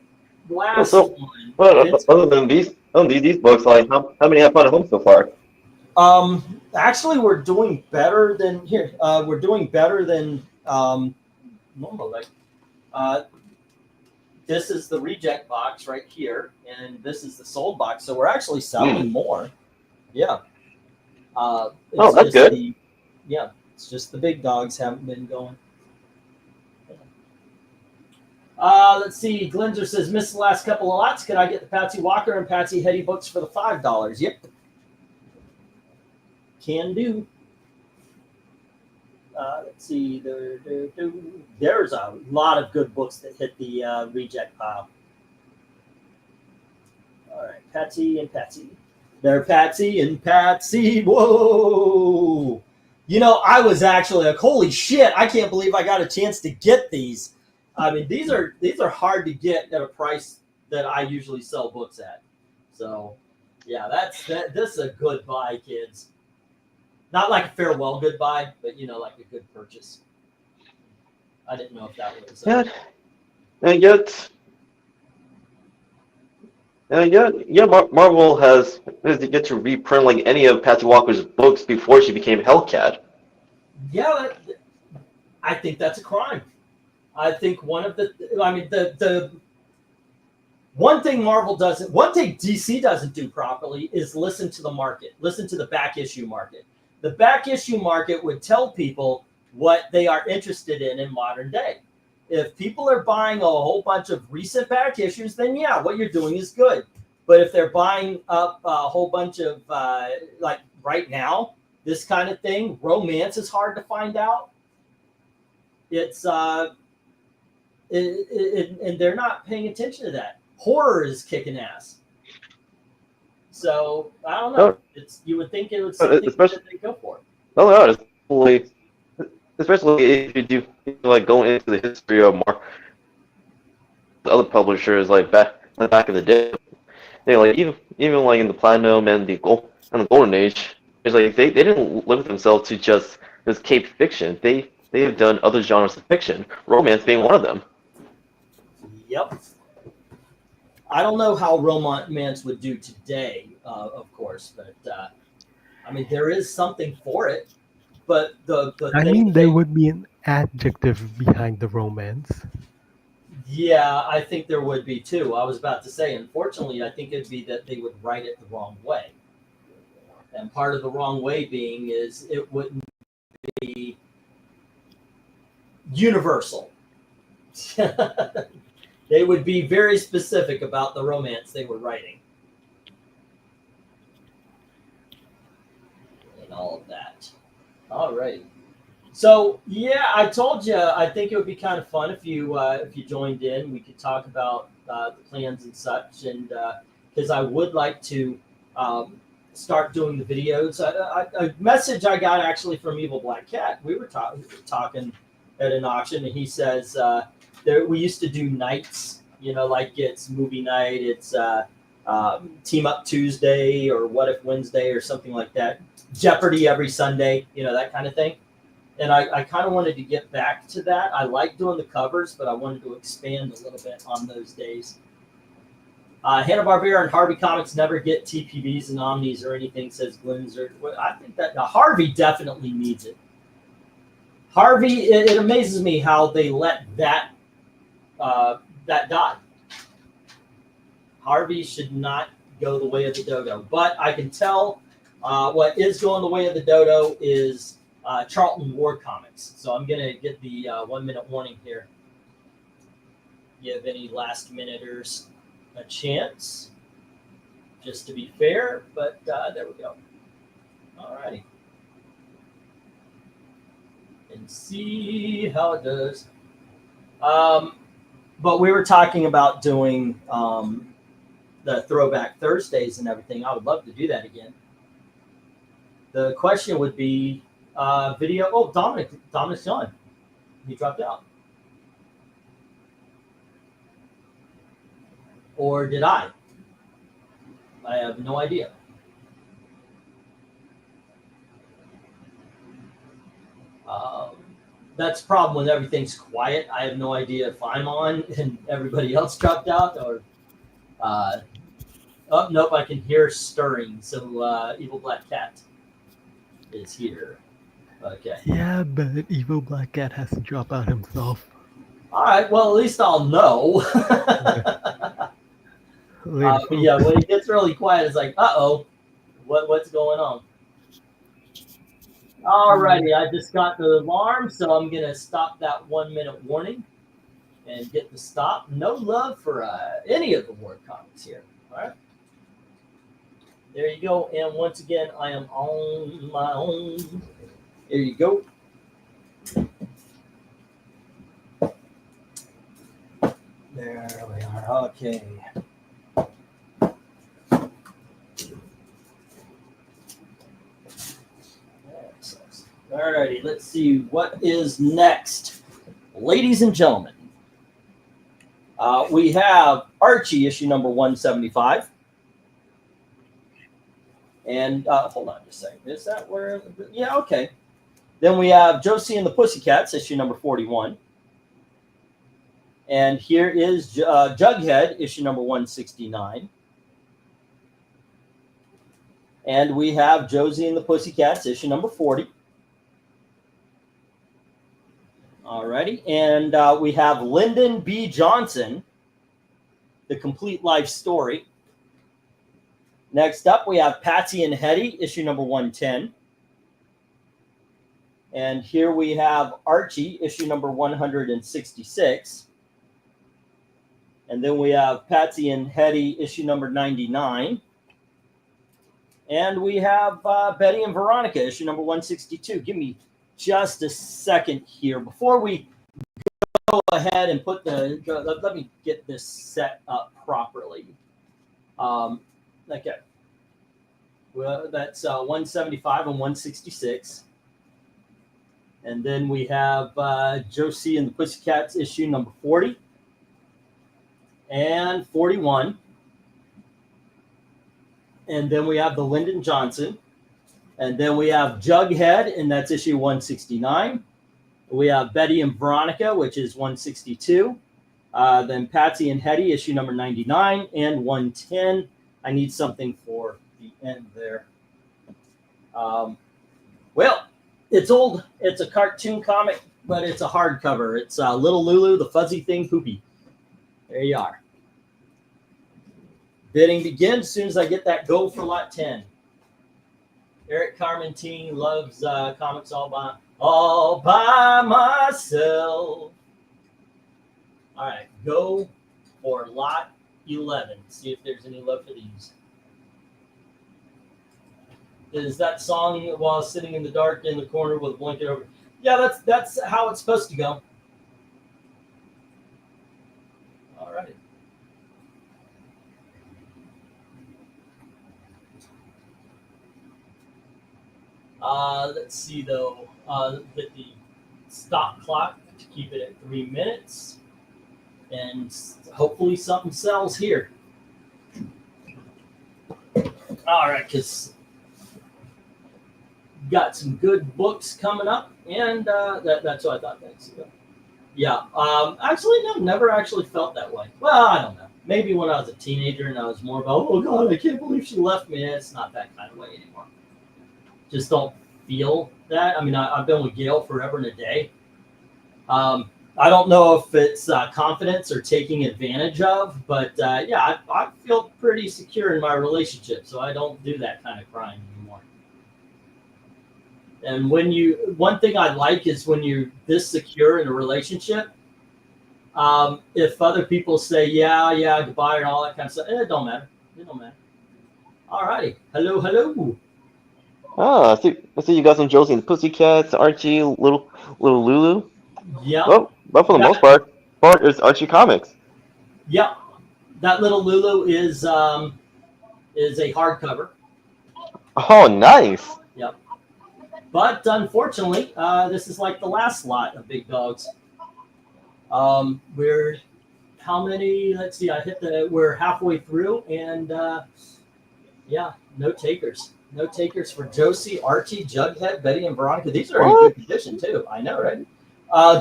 one. Other than these books, like how many have found a home so far? Actually, we're doing better than here. We're doing better than normal. This is the reject box right here, and this is the sold box. So we're actually selling more. Yeah. That's good. It's just the big dogs haven't been going. Let's see. Glenzer says, missed the last couple of lots. Could I get the Patsy Walker and Patsy Hetty books for the $5? Yep. Can do. Let's see. There's a lot of good books that hit the reject pile. All right. Patsy and Patsy. They're Patsy and Patsy. Whoa. I was actually like, holy shit, I can't believe I got a chance to get these. I mean, these are hard to get at a price that I usually sell books at. So, yeah, this is a good buy, kids. Not like a farewell goodbye, but like a good purchase. I didn't know if that was. Marvel has yet to reprint like any of Patsy Walker's books before she became Hellcat. Yeah, I think that's a crime. I think the one thing DC doesn't do properly is listen to the market, listen to the back issue market. The back issue market would tell people what they are interested in modern day. If people are buying a whole bunch of recent back issues, then yeah, what you're doing is good. But if they're buying up a whole bunch of, like right now, this kind of thing, romance is hard to find out. It's, and they're not paying attention to that. Horror is kicking ass. So I don't know. You would think it would something that they go for. No, especially if you do like go into the history of more the other publishers like back in the day. Like even like in the Platinum and the Golden Age, it's like they didn't limit themselves to just cape fiction. They have done other genres of fiction, romance being one of them. Yep. I don't know how romance would do today, of course, but there is something for it. But there would be an adjective behind the romance. Yeah, I think there would be too. I was about to say, unfortunately, I think it'd be that they would write it the wrong way. And part of the wrong way being is it wouldn't be universal. They would be very specific about the romance they were writing. And all of that. All right. So yeah, I told you I think it would be kind of fun if you joined in. We could talk about the plans and such, and because I would like to start doing the videos. A message I got actually from Evil Black Cat. We were talking at an auction, and he says we used to do nights. You know, like it's movie night, it's Team Up Tuesday, or What If Wednesday, or something like that. Jeopardy every Sunday. You know, that kind of thing. And I kind of wanted to get back to that. I like doing the covers, but I wanted to expand a little bit on those days. Hanna-Barbera and Harvey Comics never get TPBs and Omnis or anything, says Glenzer. I think that Harvey definitely needs it. Harvey, it amazes me how they let that die. Harvey should not go the way of the dodo. But I can tell what is going the way of the dodo is Charlton War Comics. So I'm going to get the 1 minute warning here. Give any last minuters a chance, just to be fair, but there we go. All righty. And see how it does. But we were talking about doing the Throwback Thursdays and everything. I would love to do that again. The question would be video. Oh, Dominic's gone. He dropped out. Or did I? I have no idea. That's the problem when everything's quiet. I have no idea if I'm on and everybody else dropped out, or oh nope, I can hear stirring. So Evil Black Cat is here. Okay. Yeah, but Evil Black Cat has to drop out himself. All right. Well, at least I'll know. Yeah, when it gets really quiet, it's like, uh-oh, what's going on? Alrighty, I just got the alarm, so I'm going to stop that 1 minute warning and get the stop. No love for any of the war comics here. All right. There you go. And once again, I am on my own. There you go. There we are. Okay. Alrighty, let's see what is next. Ladies and gentlemen, we have Archie issue number 175. And hold on just a second. Is that where? Yeah, okay. Then we have Josie and the Pussycats issue number 41. And here is Jughead issue number 169. And we have Josie and the Pussycats issue number 40. Alrighty, and we have Lyndon B. Johnson, The Complete Life Story. Next up, we have Patsy and Hetty, issue number 110. And here we have Archie, issue number 166. And then we have Patsy and Hetty, issue number 99. And we have Betty and Veronica, issue number 162. Give me just a second here before we go ahead and put let me get this set up properly. Okay. Well, that's 175 and 166. And then we have Josie and the Pussycats issue number 40 and 41. And then we have the Lyndon Johnson. And then we have Jughead, and that's issue 169. We have Betty and Veronica, which is 162. Then Patsy and Hetty, issue number 99 and 110. I need something for the end there. Well, it's old. It's a cartoon comic, but it's a hardcover. It's Little Lulu, the Fuzzy Thing Poopy. There you are. Bidding begins as soon as I get that go for lot 10. Eric Carmentine loves comics all by myself. All right, go for lot 11. See if there's any love for these. Is that song while sitting in the dark in the corner with a blanket over? Yeah, that's how it's supposed to go. All right. Let's see though. Hit the stop clock to keep it at 3 minutes, and hopefully something sells here. All right, because got some good books coming up, and that's what I thought. Thanks. Yeah. Actually, no, never actually felt that way. Well, I don't know. Maybe when I was a teenager and I was more about, oh God, I can't believe she left me. It's not that kind of way anymore. Just don't feel that. I mean, I've been with Gail forever and a day. I don't know if it's confidence or taking advantage of, but yeah, I feel pretty secure in my relationship, so I don't do that kind of crying anymore. And one thing I like is when you're this secure in a relationship, if other people say, yeah, goodbye and all that kind of stuff, it don't matter. It don't matter. All righty. Hello. Ah, I see you got some Josie and the Pussycats, Archie, little Lulu. Yeah. Well, but for the most part, it's Archie comics. Yeah. That little Lulu is a hardcover. Oh, nice. Yep. But unfortunately, this is like the last lot of big dogs. We're how many? Let's see. We're halfway through, and yeah, no takers. No takers for Josie, Archie, Jughead, Betty, and Veronica. These are in good condition too. I know, right?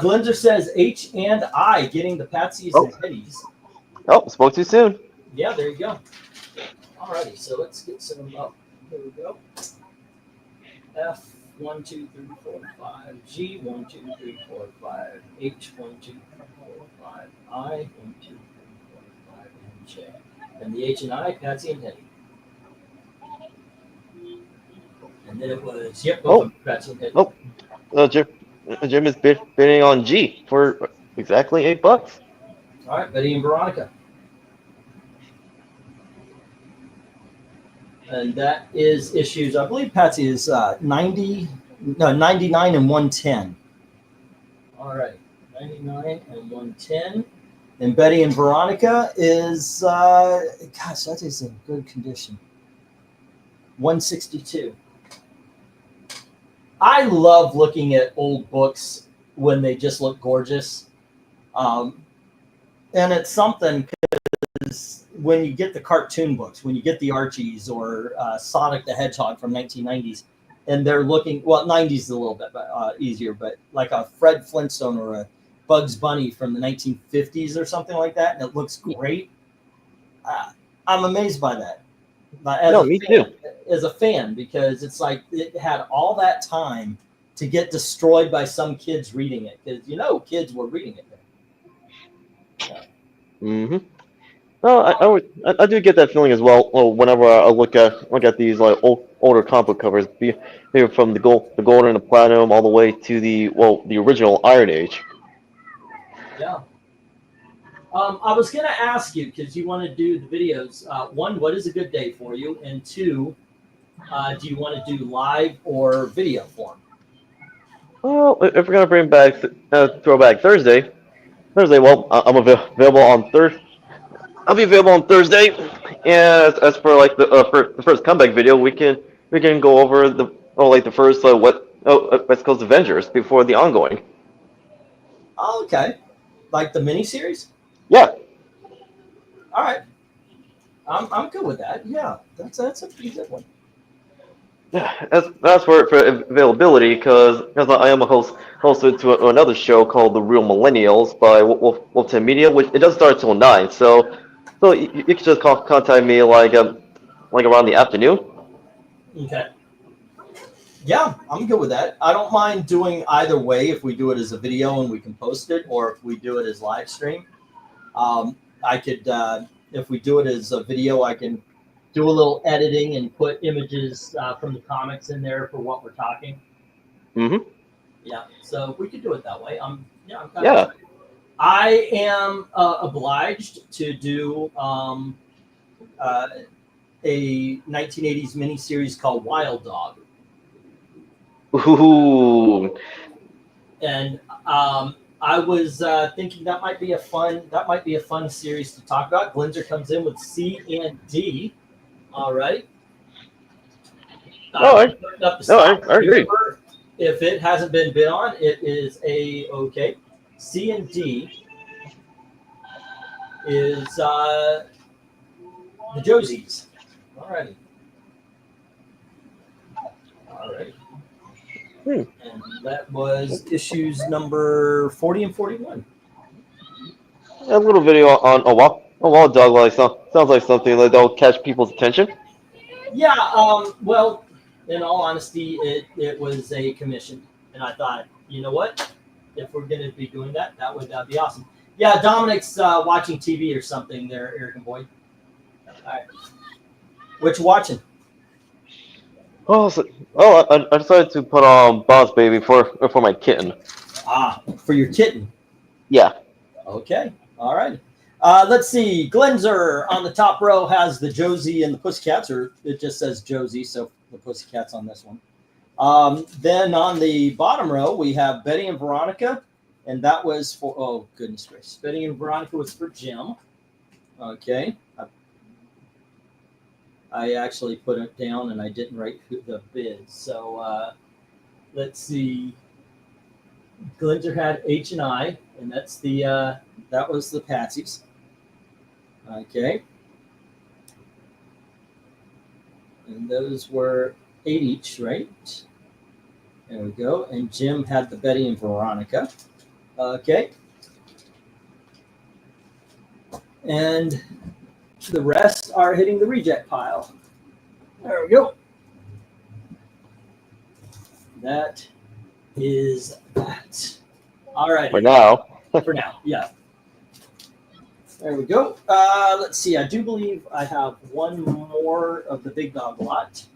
Glinda says H and I getting the Patsies and Hetties. Oh, spoke too soon. Yeah, there you go. Alrighty, so let's get some up. Here we go. F 1, 2, 3, 4, 5. G 1, 2, 3, 4, 5. H 1, 2, 3, 4, 5. I 1, 2, 3, 4, 5. And J. And the H and I, Patsy and Hetty. And then it was Patsy and Hetty. Jim is bidding on G for exactly $8. All right, Betty and Veronica. And that is issues, I believe Patsy is 99 and 110. All right, 99 and 110. And Betty and Veronica is, gosh, that is in good condition. 162. I love looking at old books when they just look gorgeous. And it's something because when you get the cartoon books, when you get the Archies or Sonic the Hedgehog from 1990s, and they're looking, well, 90s is a little bit easier, but like a Fred Flintstone or a Bugs Bunny from the 1950s or something like that, and it looks great. I'm amazed by that. Too. As a fan, because it's like it had all that time to get destroyed by some kids reading it, because kids were reading it then. Mm-hmm. No, I do get that feeling as well. Whenever I look at these like older comic book covers, be from the gold and the platinum all the way to the original Iron Age. Yeah. I was going to ask you, because you want to do the videos. One, what is a good day for you? And two, do you want to do live or video form? Well, if we're gonna bring back Throwback Thursday, well, I'm available on Thursday. I'll be available on Thursday, and as for like the first comeback video, we can go over the first West Coast Avengers before the ongoing. Oh, okay, like the miniseries. Yeah. All right. I'm good with that. Yeah, that's a pretty good one. Yeah, that's for availability, because I am a hosted to another show called The Real Millennials by Wolfton Media, which it doesn't start till 9. So you can just contact me like around the afternoon. Okay. Yeah, I'm good with that. I don't mind doing either way if we do it as a video and we can post it, or if we do it as live stream. I could, if we do it as a video, I can do a little editing and put images from the comics in there for what we're talking. Mm-hmm. Yeah, so we could do it that way. I'm kind of Yeah. excited. I am obliged to do a 1980s miniseries called Wild Dog, Ooh. and I was thinking that might be a fun series to talk about. Glinzer comes in with C and D. All right. No, I, Putting up the no, stock. I agree. Remember, if it hasn't been bid on, it is a okay. C and D is the Josies. Alrighty. Alright. Hmm. And that was issues number 40 and 41. A little video on a wild dog like sounds like something like that'll catch people's attention. Yeah, well, in all honesty, it was a commission. And I thought, you know what? If we're going to be doing that, that'd be awesome. Yeah, Dominic's watching TV or something there, Eric Boy. All right. What you watching? I decided to put on Boss Baby for my kitten. Ah, for your kitten. Yeah. Okay. All right. Let's see. Glenzer on the top row has the Josie and the Pussycats, or it just says Josie, so the Pussycats on this one. Then on the bottom row, we have Betty and Veronica, and that was for, oh, goodness gracious. Betty and Veronica was for Jim. Okay. I actually put it down, and I didn't write the bid. So let's see. Glinter had H and I, and that's the that was the Patsies. Okay. And those were 8 each, right? There we go. And Jim had the Betty and Veronica. Okay. And the rest are hitting the reject pile. There we go. That is that. All right. For now. For now, yeah. There we go. Let's see. I do believe I have one more of the big dog lot.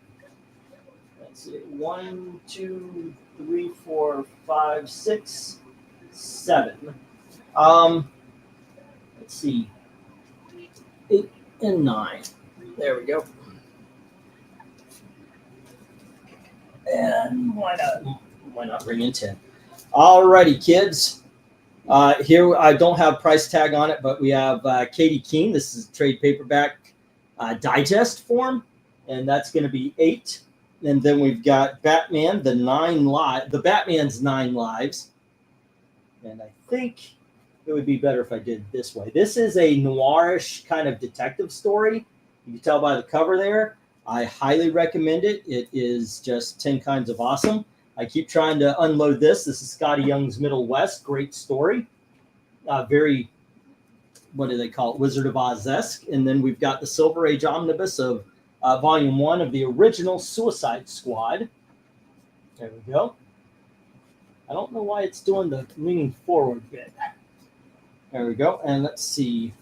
Let's see. 1, 2, 3, 4, 5, 6, 7. Let's see. 8 and 9. There we go. And why not bring in 10? All righty, kids. Here, I don't have price tag on it, but we have Katie Keene. This is trade paperback digest form, and that's going to be 8. And then we've got Batman, the Batman's 9 lives. And I think it would be better if I did it this way. This is a noirish kind of detective story. You can tell by the cover there. I highly recommend it. It is just 10 kinds of awesome. I keep trying to unload this. This is Scotty Young's Middle West. Great story. Very, what do they call it? Wizard of Oz-esque. And then we've got the Silver Age Omnibus of Volume 1 of the original Suicide Squad. There we go. I don't know why it's doing the leaning forward bit. There we go. And let's see.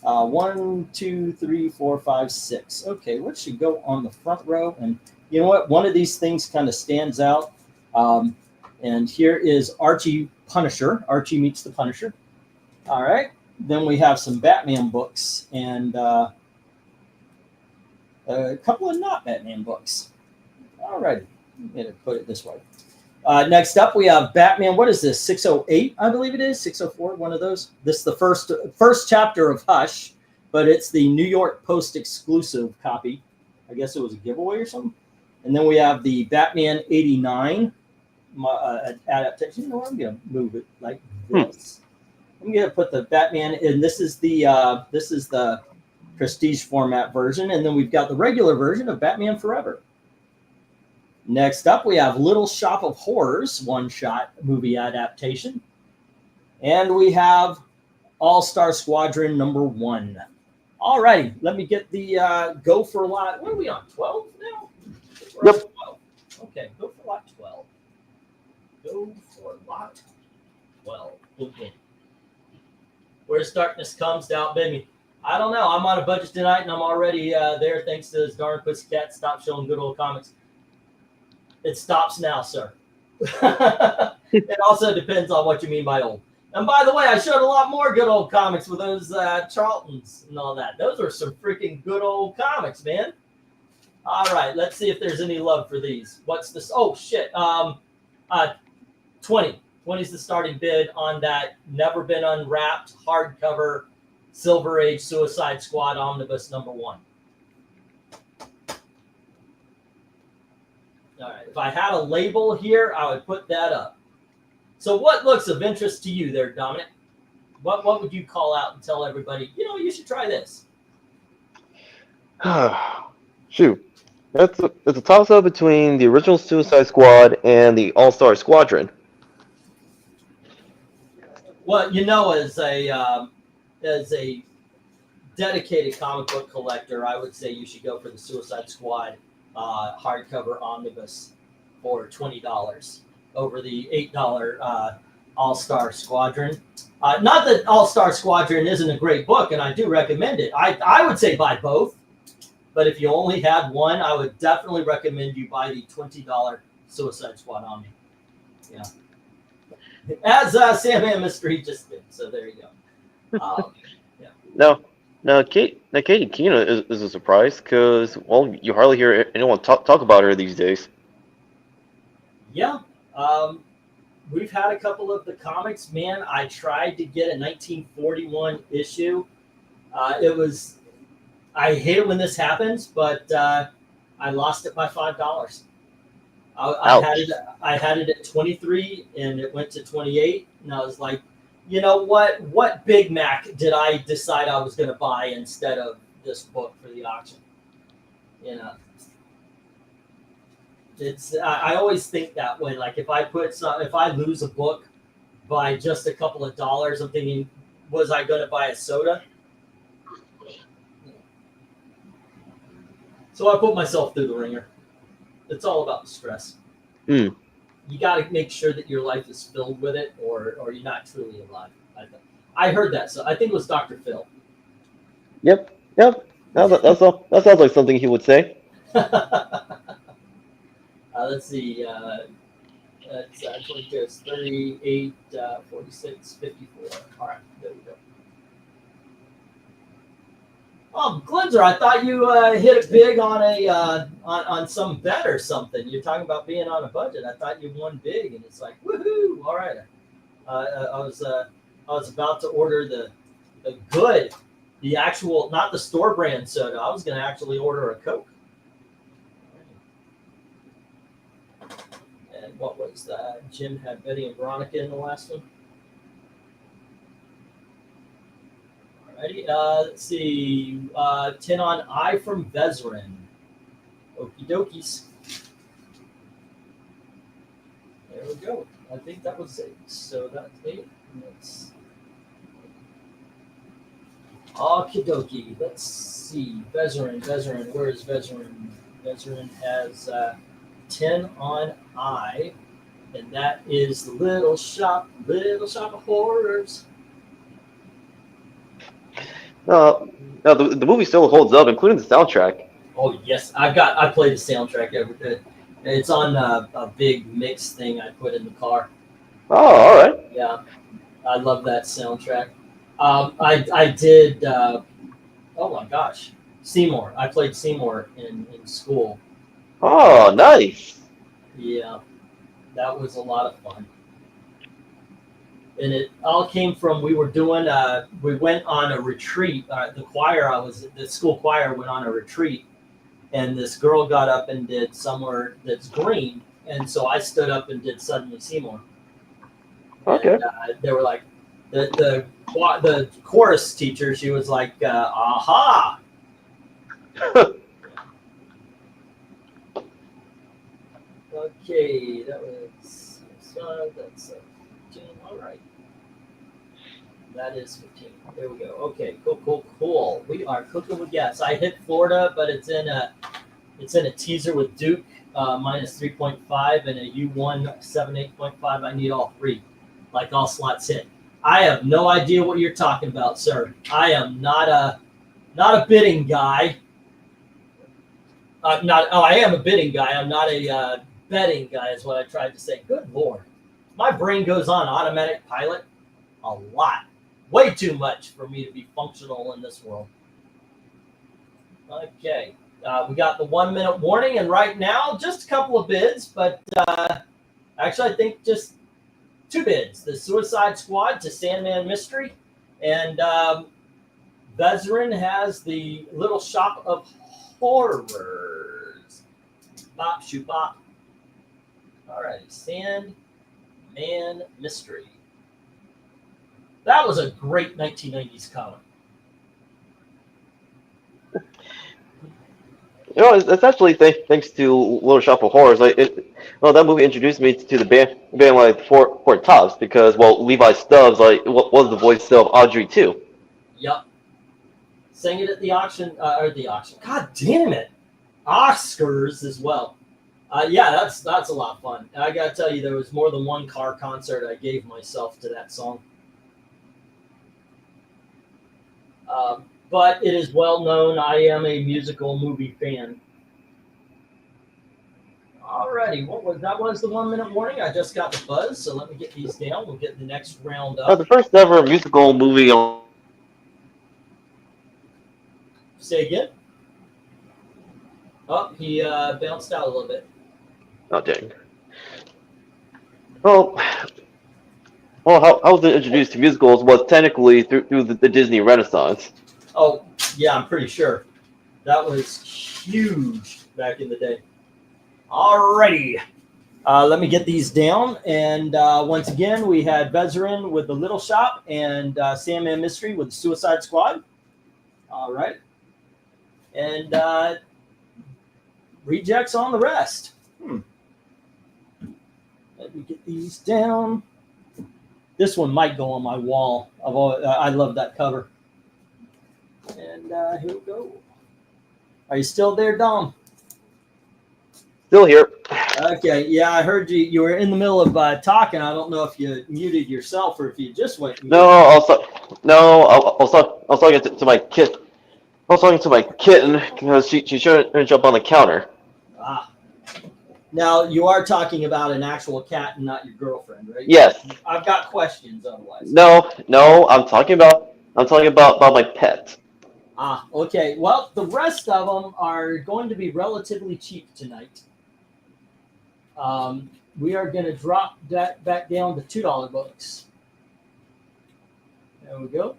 1, 2, 3, 4, 5, 6. Okay, what should go on the front row? And you know what? One of these things kind of stands out. And here is Archie Punisher. Archie meets the Punisher. All right. Then we have some Batman books and a couple of not Batman books. All righty. I'm going to put it this way. Next up, we have Batman. What is this? 608, I believe it is. 604, one of those. This is the first chapter of Hush, but it's the New York Post exclusive copy. I guess it was a giveaway or something. And then we have the Batman 89 adaptation. You know what? I'm going to move it like this. I'm going to put the Batman in. This is the prestige format version. And then we've got the regular version of Batman Forever. Next up, we have Little Shop of Horrors, one-shot movie adaptation. And we have All-Star Squadron number 1. All righty, let me get the go for lot. What are we on, 12 now? Yep. 12. Okay, go for lot 12. Go for lot 12. Okay. Where's darkness comes to outbid me. I don't know. I'm on a budget tonight, and I'm already there thanks to this darn pussycat. Stop showing good old comics. It stops now, sir. It also depends on what you mean by old. And by the way, I showed a lot more good old comics with those Charltons and all that. Those are some freaking good old comics, man. All right, let's see if there's any love for these. What's this? Oh, shit. 20. 20 is the starting bid on that never been unwrapped hardcover Silver Age Suicide Squad Omnibus #1. All right, if I had a label here, I would put that up. So what looks of interest to you there, Dominic? What would you call out and tell everybody, you should try this? Shoot. It's a toss-up between the original Suicide Squad and the All-Star Squadron. Well, as a dedicated comic book collector, I would say you should go for the Suicide Squad hardcover omnibus for $20 over the $8 All-Star Squadron. Not that All-Star Squadron isn't a great book, and I do recommend it. I would say buy both, but if you only had one, I would definitely recommend you buy the $20 Suicide Squad Omni. Yeah. As Sandman Mystery just did, so there you go. Yeah. Now, Katie Keena is a surprise because, well, you hardly hear anyone talk about her these days. Yeah. We've had a couple of the comics. Man, I tried to get a 1941 issue. I hate it when this happens, but I lost it by $5. I had it at 23 and it went to 28, and I was like, you know what? What Big Mac did I decide I was going to buy instead of this book for the auction? I always think that way. Like if I lose a book by just a couple of dollars, I'm thinking, was I going to buy a soda? So I put myself through the ringer. It's all about the stress. Mm. You got to make sure that your life is filled with it, or you're not truly alive. I heard that, so I think it was Dr. Phil. Yep. That sounds like something he would say. Let's see. That's 22, 38, 46, 54. All right, there we go. Glenzer, I thought you hit it big on on some bet or something. You're talking about being on a budget. I thought you won big, and it's like, woohoo! All right. I was about to order the actual, not the store brand soda. I was going to actually order a Coke. And what was that? Jim had Betty and Veronica in the last one. Alrighty, let's see. 10 on I from Vezrin. Okie dokies. There we go. I think that was 8. So that's 8. That's okie dokie. Let's see. Vezrin. Where is Vezrin? Vezrin has 10 on I. And that is the Little Shop of Horrors. The movie still holds up, including the soundtrack. Oh yes, I play the soundtrack every day. It's on a big mix thing I put in the car. Oh, all right. Yeah, I love that soundtrack. I did. Oh my gosh, Seymour. I played Seymour in school. Oh, nice. Yeah, that was a lot of fun. And it all came from, we went on a retreat. The school choir went on a retreat, and this girl got up and did Somewhere That's Green, and so I stood up and did Suddenly Seymour. Okay. And, they were like, the chorus teacher, she was like, aha. Okay, that was, that's 15, all right. That is 15. There we go. Okay, cool. We are cooking with gas. I hit Florida, but it's in a teaser with Duke minus 3.5 and a U1 78.5. I need all 3, like all slots hit. I have no idea what you're talking about, sir. I am not a bidding guy. I am a bidding guy. I'm not a betting guy, is what I tried to say. Good Lord. My brain goes on automatic pilot a lot. Way too much for me to be functional in this world. Okay. We got the 1 minute warning, and right now, just a couple of bids, but actually, I think just 2 bids. The Suicide Squad to Sandman Mystery, and Vezerin has the Little Shop of Horrors. Bop, shoot, bop. All right, Sandman Mystery. That was a great 1990s comic. You know, it's actually thanks to Little Shop of Horrors. That movie introduced me to the band like Four Tops because Levi Stubbs was the voice of Audrey too. Yep. Sang it at the auction, or the auction. God damn it, Oscars as well. Yeah, that's a lot of fun. And I gotta tell you, there was more than one car concert I gave myself to that song. But it is well known I am a musical movie fan. Alrighty, that was the 1 minute warning. I just got the buzz, so let me get these down. We'll get the next round up. The first ever musical movie on. Say again? Oh, he bounced out a little bit. Oh dang. Well, how I was introduced to musicals was technically through the Disney Renaissance. Oh, yeah, I'm pretty sure. That was huge back in the day. Alrighty. Let me get these down. And once again, we had Vezerin with the Little Shop and Sandman Mystery with the Suicide Squad. All right. And rejects on the rest. Let me get these down. This one might go on my wall. I love that cover. And here we go. Are you still there, Dom? Still here. Okay, yeah, I heard you. You were in the middle of talking. I don't know if you muted yourself or if you just went. No, I was talking to my kid. I was talking to my kitten because she shouldn't jump on the counter. Ah. Now you are talking about an actual cat and not your girlfriend, right? Yes. I've got questions otherwise. No, I'm talking about my pet. Ah, okay. Well, the rest of them are going to be relatively cheap tonight. We are going to drop that back down to $2 books. There we go.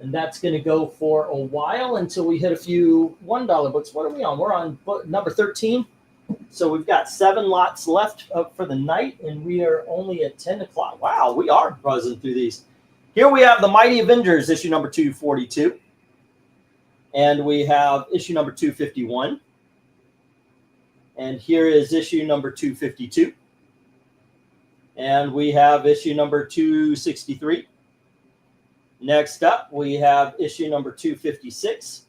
And that's going to go for a while until we hit a few $1 books. What are we on? We're on book number 13. So we've got 7 lots left for the night, and we are only at 10 o'clock. Wow, we are buzzing through these. Here we have the Mighty Avengers, issue number 242. And we have issue number 251. And here is issue number 252. And we have issue number 263. Next up, we have issue number 256.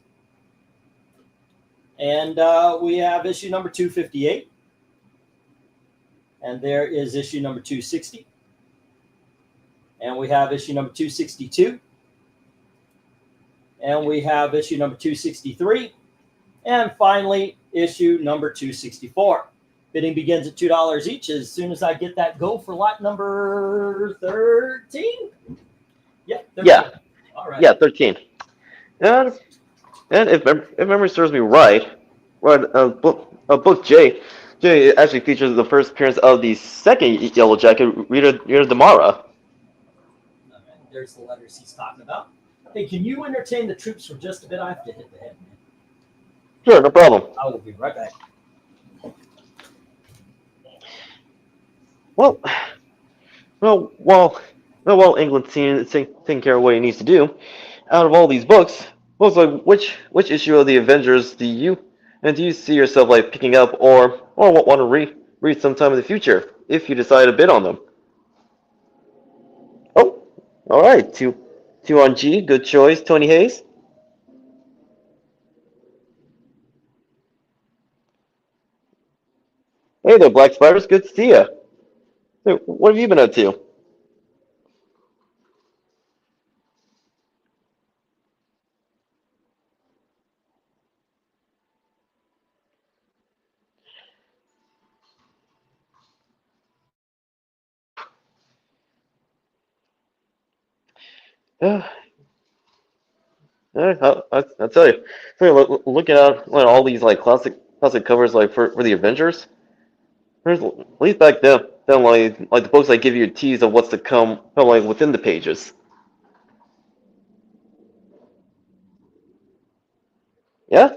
And we have issue number 258. And there is issue number 260. And we have issue number 262. And we have issue number 263. And finally, issue number 264. Bidding begins at $2 each as soon as I get that go for lot number 13. Yeah. 13. Yeah. All right. Yeah, 13. And if memory serves me right, book J actually features the first appearance of the second Yellow Jacket, Rita Damara. There's the letters he's talking about. Hey, can you entertain the troops for just a bit? I have to hit the head, man. Sure, no problem. I will be right back. Well, England's taking care of what he needs to do. Out of all these books, which issue of the Avengers do you see yourself like picking up or want to read sometime in the future if you decide to bid on them? Oh, all right, two on G, good choice, Tony Hayes. Hey there, Black Spiders, good to see you. Hey, what have you been up to? Yeah, I tell you, looking at like, all these like classic covers like for the Avengers. There's at least back then like the books like give you a tease of what's to come like within the pages. Yeah,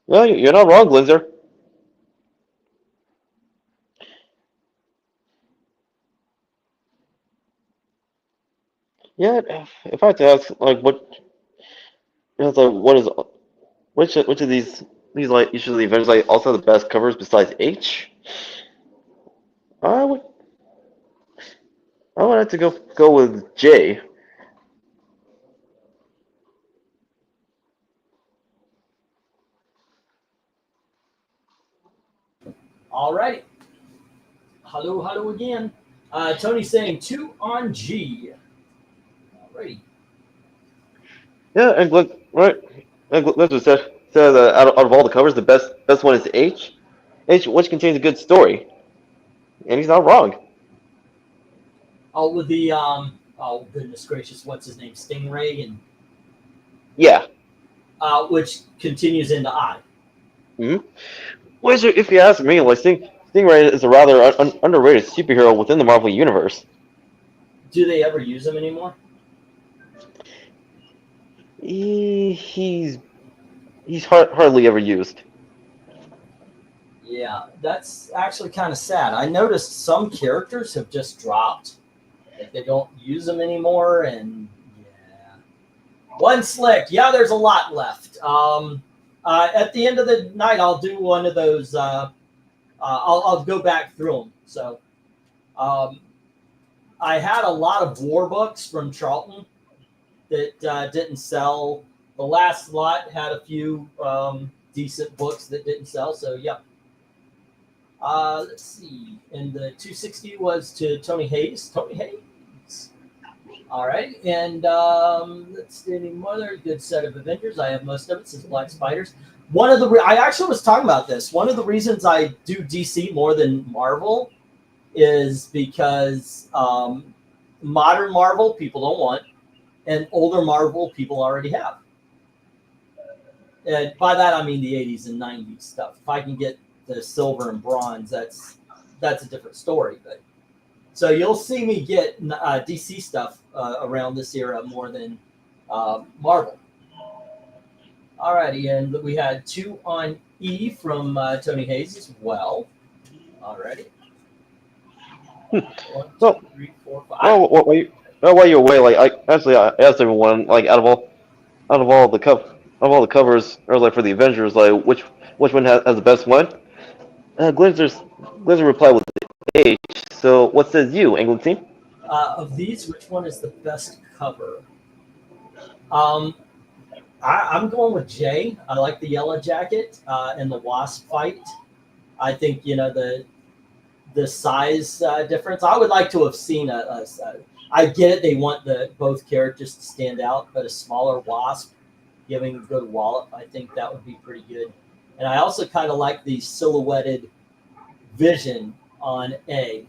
yeah, you're not wrong, Glinzer. Yeah, if I had to ask like what is which of these like each of the Avengers like also have the best covers besides H? I would I would have to go with J. All right. Hello again. Tony's saying 2 on G. All righty. Yeah, and right, and Glinzer said that out of all the covers, the best one is H. H, which contains a good story, and he's not wrong. Oh, with the oh goodness gracious, what's his name? Stingray, and Yeah. which continues into I. Hmm. Which, if you ask me, like Stingray is a rather underrated superhero within the Marvel universe. Do they ever use him anymore? He's hardly ever used. Yeah, that's actually kind of sad. I noticed some characters have just dropped. Like they don't use them anymore, and yeah. One slick. Yeah, there's a lot left. At the end of the night, I'll do one of those. I'll go back through them. So, um, I had a lot of war books from Charlton that didn't sell. The last lot had a few decent books that didn't sell. So, yeah. Let's see. And the 260 was to Tony Hayes. Tony Hayes. All right. And let's see any more. Good set of Avengers. I have most of it. Says Black Spiders. One of the I actually was talking about this. One of the reasons I do DC more than Marvel is because modern Marvel people don't want, and older Marvel people already have. And by that I mean the 80s and 90s stuff. If I can get the silver and bronze, that's a different story. But so you'll see me get DC stuff around this era more than Marvel. Alrighty, and we had 2 on E from Tony Hayes as well. Alrighty. 1, 2, So, 3, 4, 5. while you're away, like I asked everyone, like out of all the covers, or like for the Avengers, like which one has the best one? Glinzer replied with H. So what says you, England team? Of these, which one is the best cover? I'm going with J. I like the yellow jacket and the wasp fight. I think the size difference. I would like to have seen I get it. They want both characters to stand out, but a smaller wasp giving a good wallop. I think that would be pretty good. And I also kind of like the silhouetted Vision on A.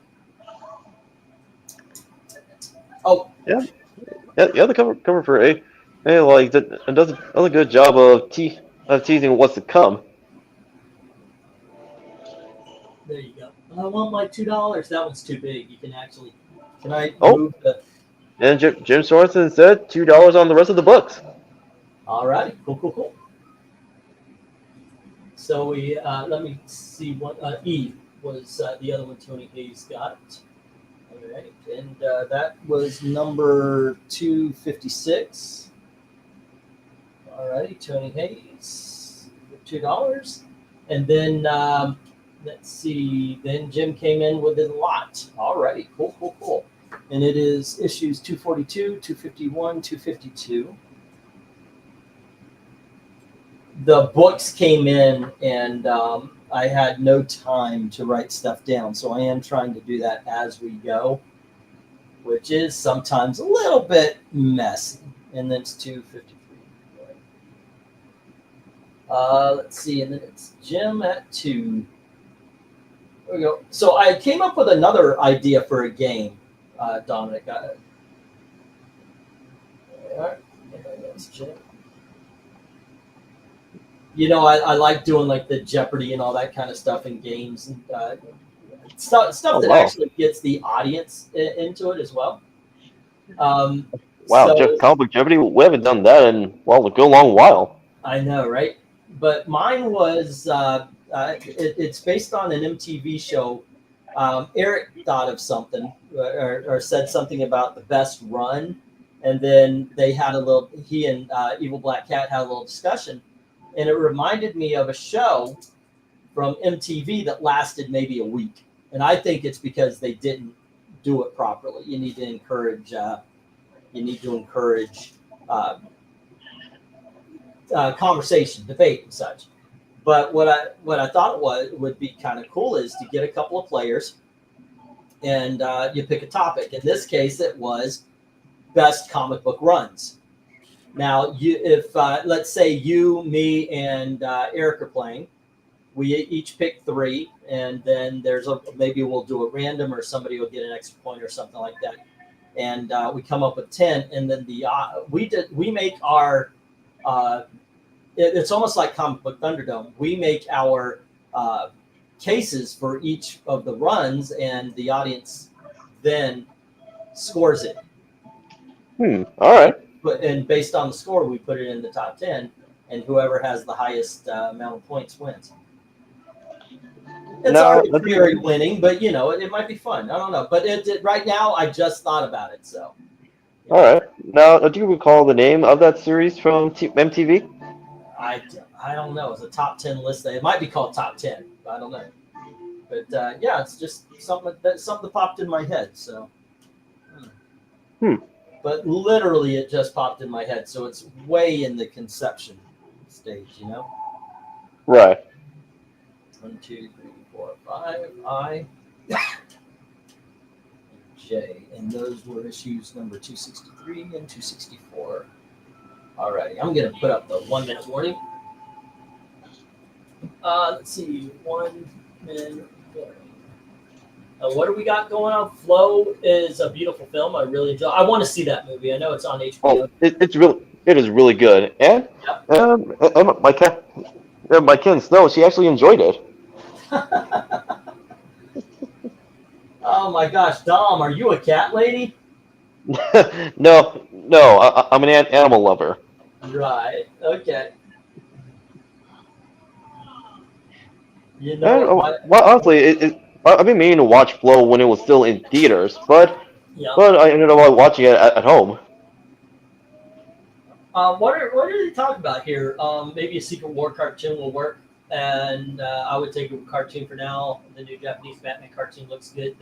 Oh, Yeah, the cover for A. Hey, like it does a good job of teasing what's to come. there you go. I want my $2. That one's too big. You can actually. Can I Oh. move the? And Jim Sorensen said $2 on the rest of the books. All right, cool. So we let me see what E was the other one Tony Hayes got. All right, and that was number 256. All righty, Tony Hayes for $2, and then let's see. Then Jim came in with a lot. All righty, cool. And it is issues 242, 251, 252. The books came in, and I had no time to write stuff down, so I am trying to do that as we go, which is sometimes a little bit messy. And then it's 253. Let's see, and then it's Jim at 2. There we go. So I came up with another idea for a game, Dominic. All right. That's Jim. You know, I like doing like the Jeopardy and all that kind of stuff in games and stuff Oh, that wow. actually gets the audience into it as well. Wow, So Comic Book Jeopardy. We haven't done that in a good long while. I know, right? But mine was it's based on an MTV show. Eric thought of something or said something about the best run, and then they had a little. He and Evil Black Cat had a little discussion, and it reminded me of a show from MTV that lasted maybe a week. And I think it's because they didn't do it properly. You need to encourage. Uh, conversation, debate, and such. But what I thought would be kind of cool is to get a couple of players, and you pick a topic. In this case, it was best comic book runs. Now, if let's say you, me, and Eric are playing, we each pick 3, and then maybe we'll do a random, or somebody will get an extra point or something like that, and we come up with 10, and then we make our it's almost like Comic Book Thunderdome. We make our cases for each of the runs, and the audience then scores it. All right. And based on the score, we put it in the top 10, and whoever has the highest amount of points wins. It's Now, arbitrary winning, but it might be fun. I don't know, but right now I just thought about it. So, all right. Now, do you recall the name of that series from MTV? I don't know. It's a top 10 list. It might be called Top 10. I don't know. But yeah, it's just something that popped in my head. So, But literally, it just popped in my head. So it's way in the conception stage, Right. 1, 2, 3, 4, 5. I, J, and those were issues number 263 and 264. Alrighty, I'm gonna put up the 1-minute warning. Let's see, 1 minute warning. What do we got going on? Flow is a beautiful film. I really enjoy. I want to see that movie. I know it's on HBO. Oh, it is really good. And my kid Snow, she actually enjoyed it. Oh my gosh, Dom, are you a cat lady? No, I'm an animal lover. Right. Okay. And, honestly, I've been meaning to watch Flow when it was still in theaters, but I ended up watching it at home. What are they talking about here? Maybe a Secret War cartoon will work, and I would take a cartoon for now. The new Japanese Batman cartoon looks good.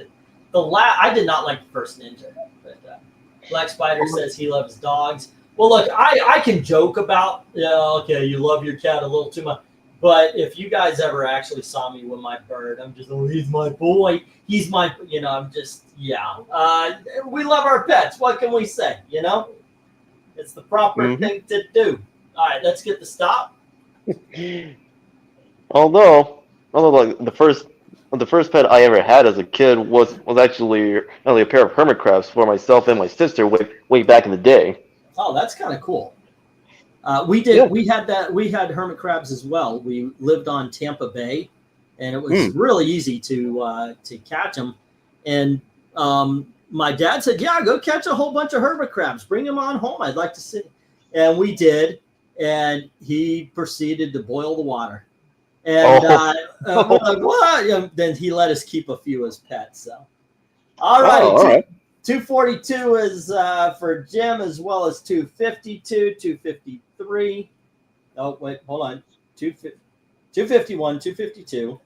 I did not like the first Ninja, but Black Spider says he loves dogs. Well, look, I can joke about, okay, you love your cat a little too much. But if you guys ever actually saw me with my bird, I'm just, he's my boy. He's my, I'm just, yeah. We love our pets. What can we say, It's the proper thing to do. All right, let's get the stop. Although like the first pet I ever had as a kid was actually only a pair of hermit crabs for myself and my sister way back in the day. Oh, that's kind of cool. We did. Yeah. We had hermit crabs as well. We lived on Tampa Bay, and it was really easy to catch them. And my dad said, "Yeah, go catch a whole bunch of hermit crabs. Bring them on home. I'd like to see." And we did. And he proceeded to boil the water. And we're like, "What?" And then he let us keep a few as pets. So, all right. 242 is for Jim, as well as 252, 253. Oh, wait, hold on. 251, 252,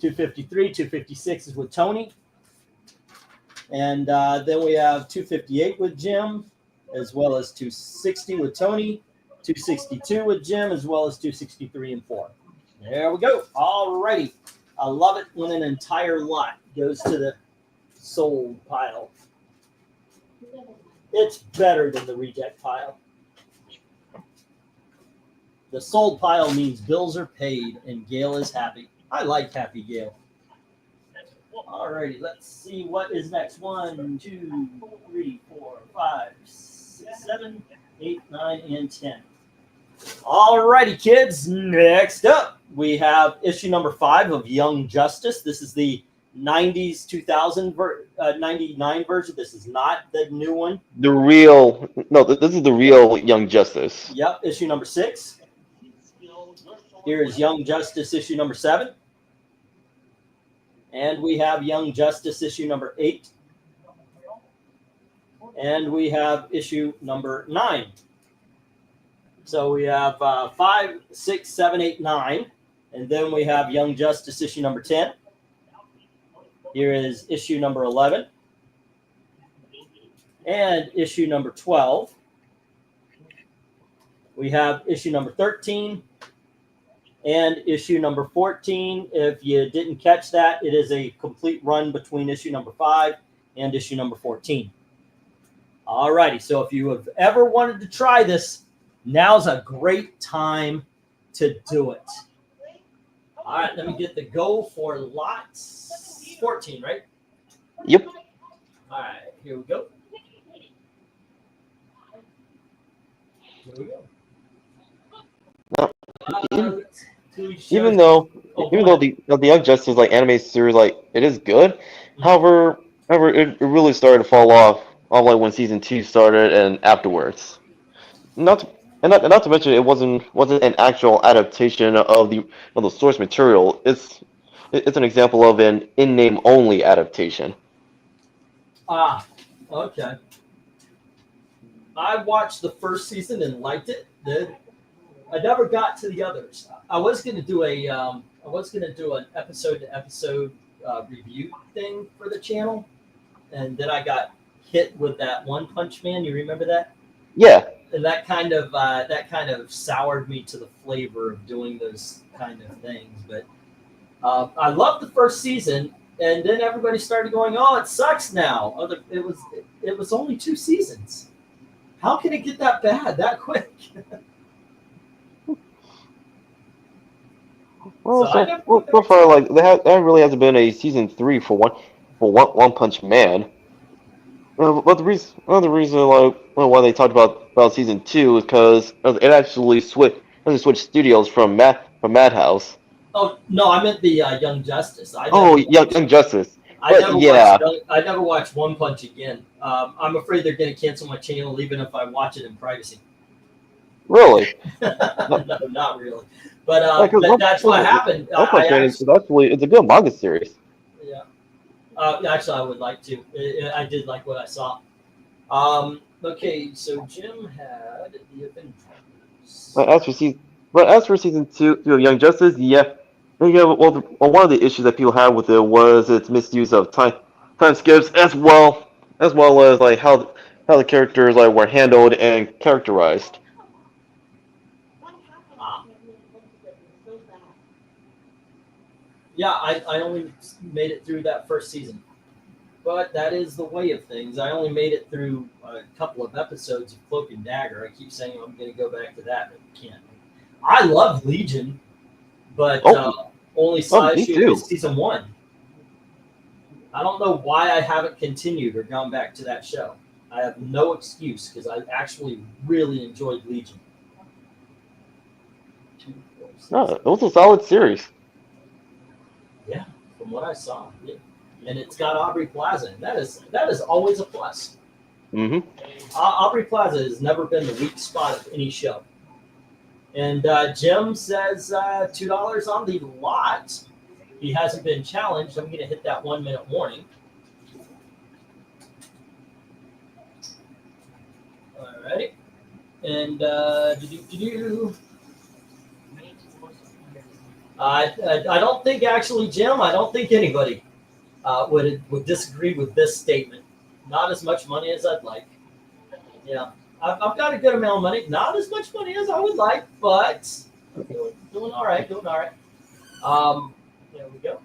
253, 256 is with Tony. And then we have 258 with Jim, as well as 260 with Tony, 262 with Jim, as well as 263 and 4. There we go. All righty. I love it when an entire lot goes to the sold pile. It's better than the reject pile. The sold pile means bills are paid and Gail is happy. I like happy Gail. Alrighty, let's see what is next. 1, 2, 3, 4, 5, 6, 7, 8, 9, and 10. All righty, kids. Next up, we have issue number 5 of Young Justice. This is the 90s 99 version. This is not the new one. This is the real Young Justice. Yep, issue number 6. Here is Young Justice issue number 7. And we have Young Justice issue number 8. And we have issue number 9. So we have 5, 6, 7, 8, 9. And then we have Young Justice issue number 10. Here is issue number 11. And issue number 12. We have issue number 13. And issue number 14. If you didn't catch that, it is a complete run between issue number 5 and issue number 14. All righty. So if you have ever wanted to try this, now's a great time to do it. All right, let me get the go for lots 14, right? Yep. All right, here we go. Here we go. Even though the Young Justice Anime series it is good, however it really started to fall off like when season 2 started and afterwards. Not to mention it wasn't an actual adaptation of the source material. It's an example of an in-name only adaptation. Ah, okay. I watched the first season and liked it. I never got to the others. I was going to do an episode to episode review thing for the channel, and then I got hit with that One Punch Man. You remember that? Yeah. And that kind of soured me to the flavor of doing those kind of things. But I loved the first season, and then everybody started going, "Oh, it sucks now." It was only 2 seasons. How can it get that bad that quick? Well, so far, there really hasn't been a season 3 for One Punch Man. But the reason why they talked about season 2 is because it actually switched studios from Madhouse. Oh no, I meant the Young Justice. Young Justice. I never watched One Punch again. I'm afraid they're going to cancel my channel even if I watch it in privacy. Really? No, not really. But that's what happened. It's a good manga series. Yeah. Actually, I would like to. I did like what I saw. Okay, so Jim had the Avengers. As for season 2 of Young Justice, yeah. Well, one of the issues that people had with it was its misuse of time skips, as well as how the characters were handled and characterized. Yeah, I only made it through that first season. But that is the way of things. I only made it through a couple of episodes of Cloak and Dagger. I keep saying I'm going to go back to that, but can't. I love Legion, but only saw season 1. I don't know why I haven't continued or gone back to that show. I have no excuse because I actually really enjoyed Legion. 2, 4, 6. No, it was a solid series. Yeah, from what I saw, yeah. And it's got Aubrey Plaza. And that is always a plus. Mm-hmm. Aubrey Plaza has never been the weak spot of any show. And Jim says $2 on the lot. He hasn't been challenged. I'm going to hit that 1-minute warning. All righty. And I don't think actually, Jim, I don't think anybody would disagree with this statement. Not as much money as I'd like. Yeah, I've got a good amount of money. Not as much money as I would like, but doing all right. Doing all right. There we go.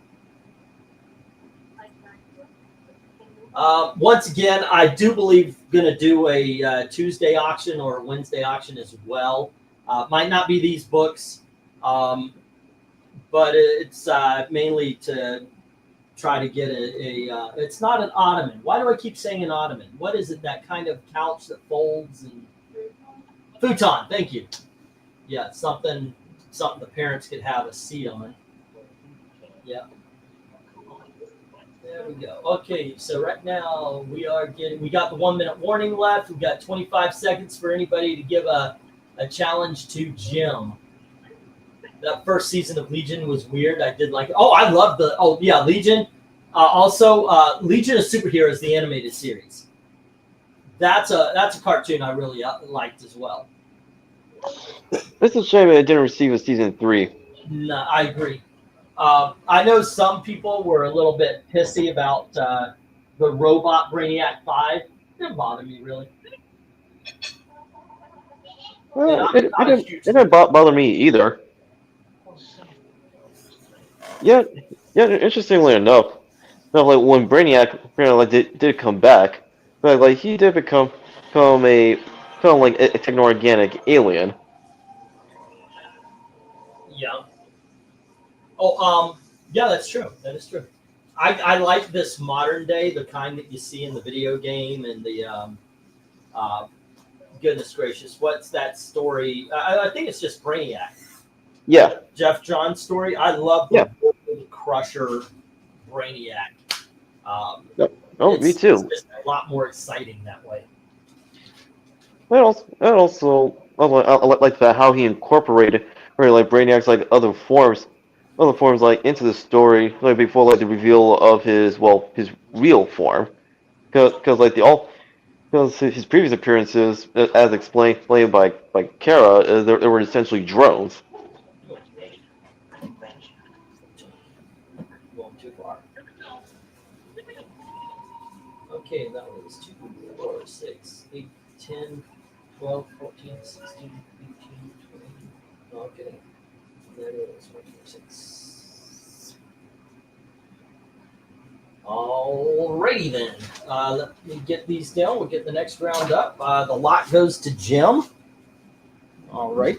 Once again, I do believe going to do a Tuesday auction or a Wednesday auction as well. Might not be these books, but it's mainly to try to get it's not an ottoman. Why do I keep saying an ottoman? What is it? That kind of couch that folds and futon. Thank you. Yeah, something the parents could have a seat on. Yeah. There we go. Okay, so right now we got the 1 minute warning left. We've got 25 seconds for anybody to give a challenge to Jim. That first season of Legion was weird. I did like it. Oh, I love Legion. Also, Legion of Superheroes, the animated series. That's a cartoon I really liked as well. It's a shame it didn't receive a season 3. No, I agree. I know some people were a little bit pissy about the Robot Brainiac 5. It didn't bother me, really. Well, it didn't bother me either. Yeah, interestingly enough, like when Brainiac did come back, like he did become a techno-organic alien. Yeah. Oh, yeah, that's true. That is true. I like this modern day, the kind that you see in the video game and the goodness gracious, what's that story? I think it's just Brainiac. Yeah. Jeff John's story. I love the Crusher Brainiac. Me too. It's just a lot more exciting that way. I also like that how he incorporated Brainiac's other forms into the story before the reveal of his real form, because his previous appearances, as explained by Kara, they were essentially drones. Going too far. Okay, that was 2, 4, 6, 8, 10, 12, 14, 16, 18, 20. Okay. That is 1, 4, 6. Alrighty then. Let me get these down. We'll get the next round up. The lot goes to Jim. All right.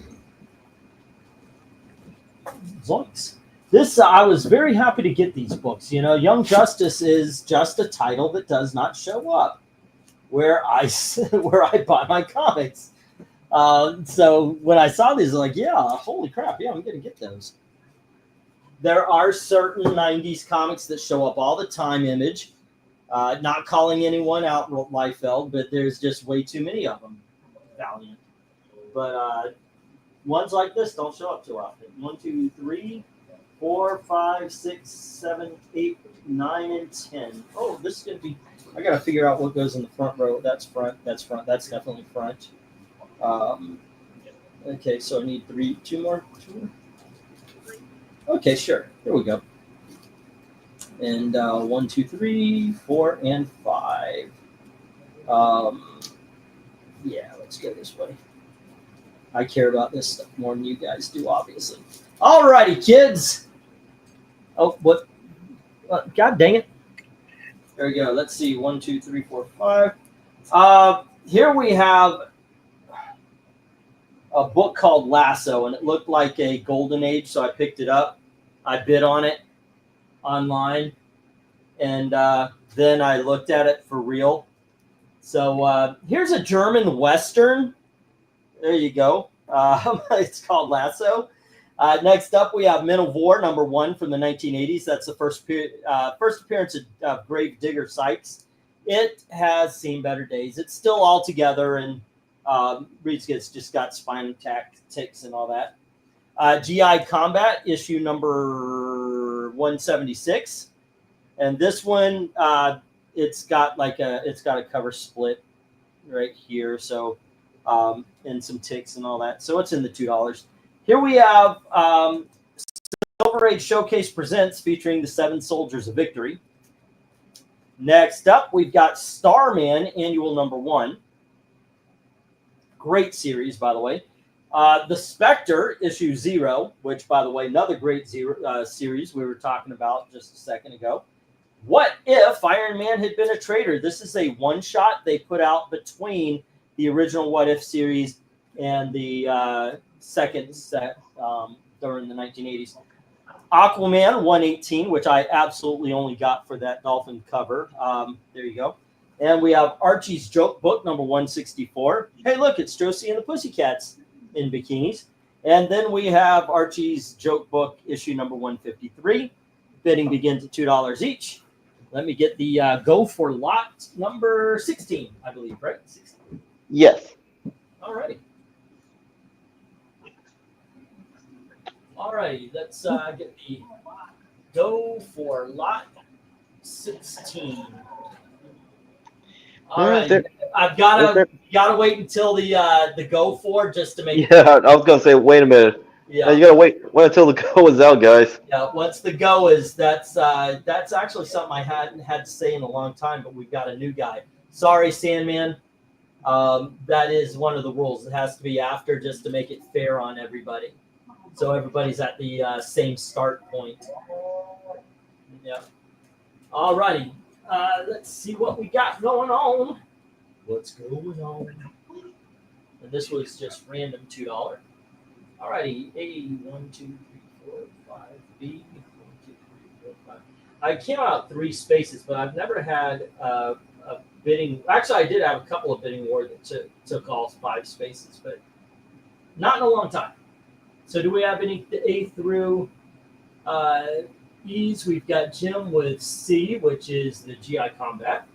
Zoinks. This I was very happy to get these books. Young Justice is just a title that does not show up where I buy my comics. So when I saw these, I'm like, yeah, holy crap, yeah, I'm gonna get those. There are certain 90s comics that show up all the time. Image, not calling anyone out, Liefeld, but there's just way too many of them. Valiant, but ones like this don't show up too often. 1, 2, 3, 4, 5, 6, 7, 8, 9, and 10. Oh, this is gonna be. I gotta figure out what goes in the front row. That's front. That's front. That's definitely front. Okay, so I need 2 more. Okay, sure. Here we go. And 1, 2, 3, 4, and 5. Yeah, let's go this way. I care about this stuff more than you guys do, obviously. Alrighty, kids. Oh, what? God dang it. There we go. Let's see. 1, 2, 3, 4, 5. Here we have a book called Lasso, and it looked like a golden age, so I picked it up. I bid on it online, and then I looked at it for real. So here's a German Western. There you go. It's called Lasso. Next up, we have Men of War, #1 from the 1980s. That's the first appearance of Grave Digger Sykes. It has seen better days. It's still all together, and Reed's just got spine ticks and all that. GI Combat, issue number 176. And this one, it's got a cover split right here. So, and some ticks and all that. So it's in the $2. Here we have Silver Age Showcase Presents, featuring the 7 Soldiers of Victory. Next up, we've got Starman, annual #1. Great series, by the way. The Spectre, issue 0, which, by the way, another great series we were talking about just a second ago. What If Iron Man Had Been a Traitor? This is a one-shot they put out between the original What If series and the second set during the 1980s. Aquaman 118, which I absolutely only got for that Dolphin cover. There you go. And we have Archie's Joke Book number 164. Hey, look, it's Josie and the Pussycats in bikinis. And then we have Archie's Joke Book issue number 153. Bidding begins at $2 each. Let me get the go for lot number 16, I believe, right? 16. Yes. All righty. All righty, let's get the go for lot 16. All right, I've gotta wait until the go for just to make. Yeah, I was gonna say, wait a minute. Yeah, You gotta wait until the go is out, guys. yeah. Once the go is, that's actually something I hadn't had to say in a long time, but we've got a new guy. Sorry, Sandman. That is one of the rules. It has to be after just to make it fair on everybody. So everybody's at the same start point. Yeah. All righty. Let's see what we got going on. What's going on? And this was just random $2. All righty. A 1, 2, 3, 4, 5. B 1, 2, 3, 4, 5. I came out 3 spaces, but I've never had a bidding. Actually, I did have a couple of bidding wars that took all 5 spaces, but not in a long time. So do we have any A through E's? We've got Jim with C, which is the GI Combat.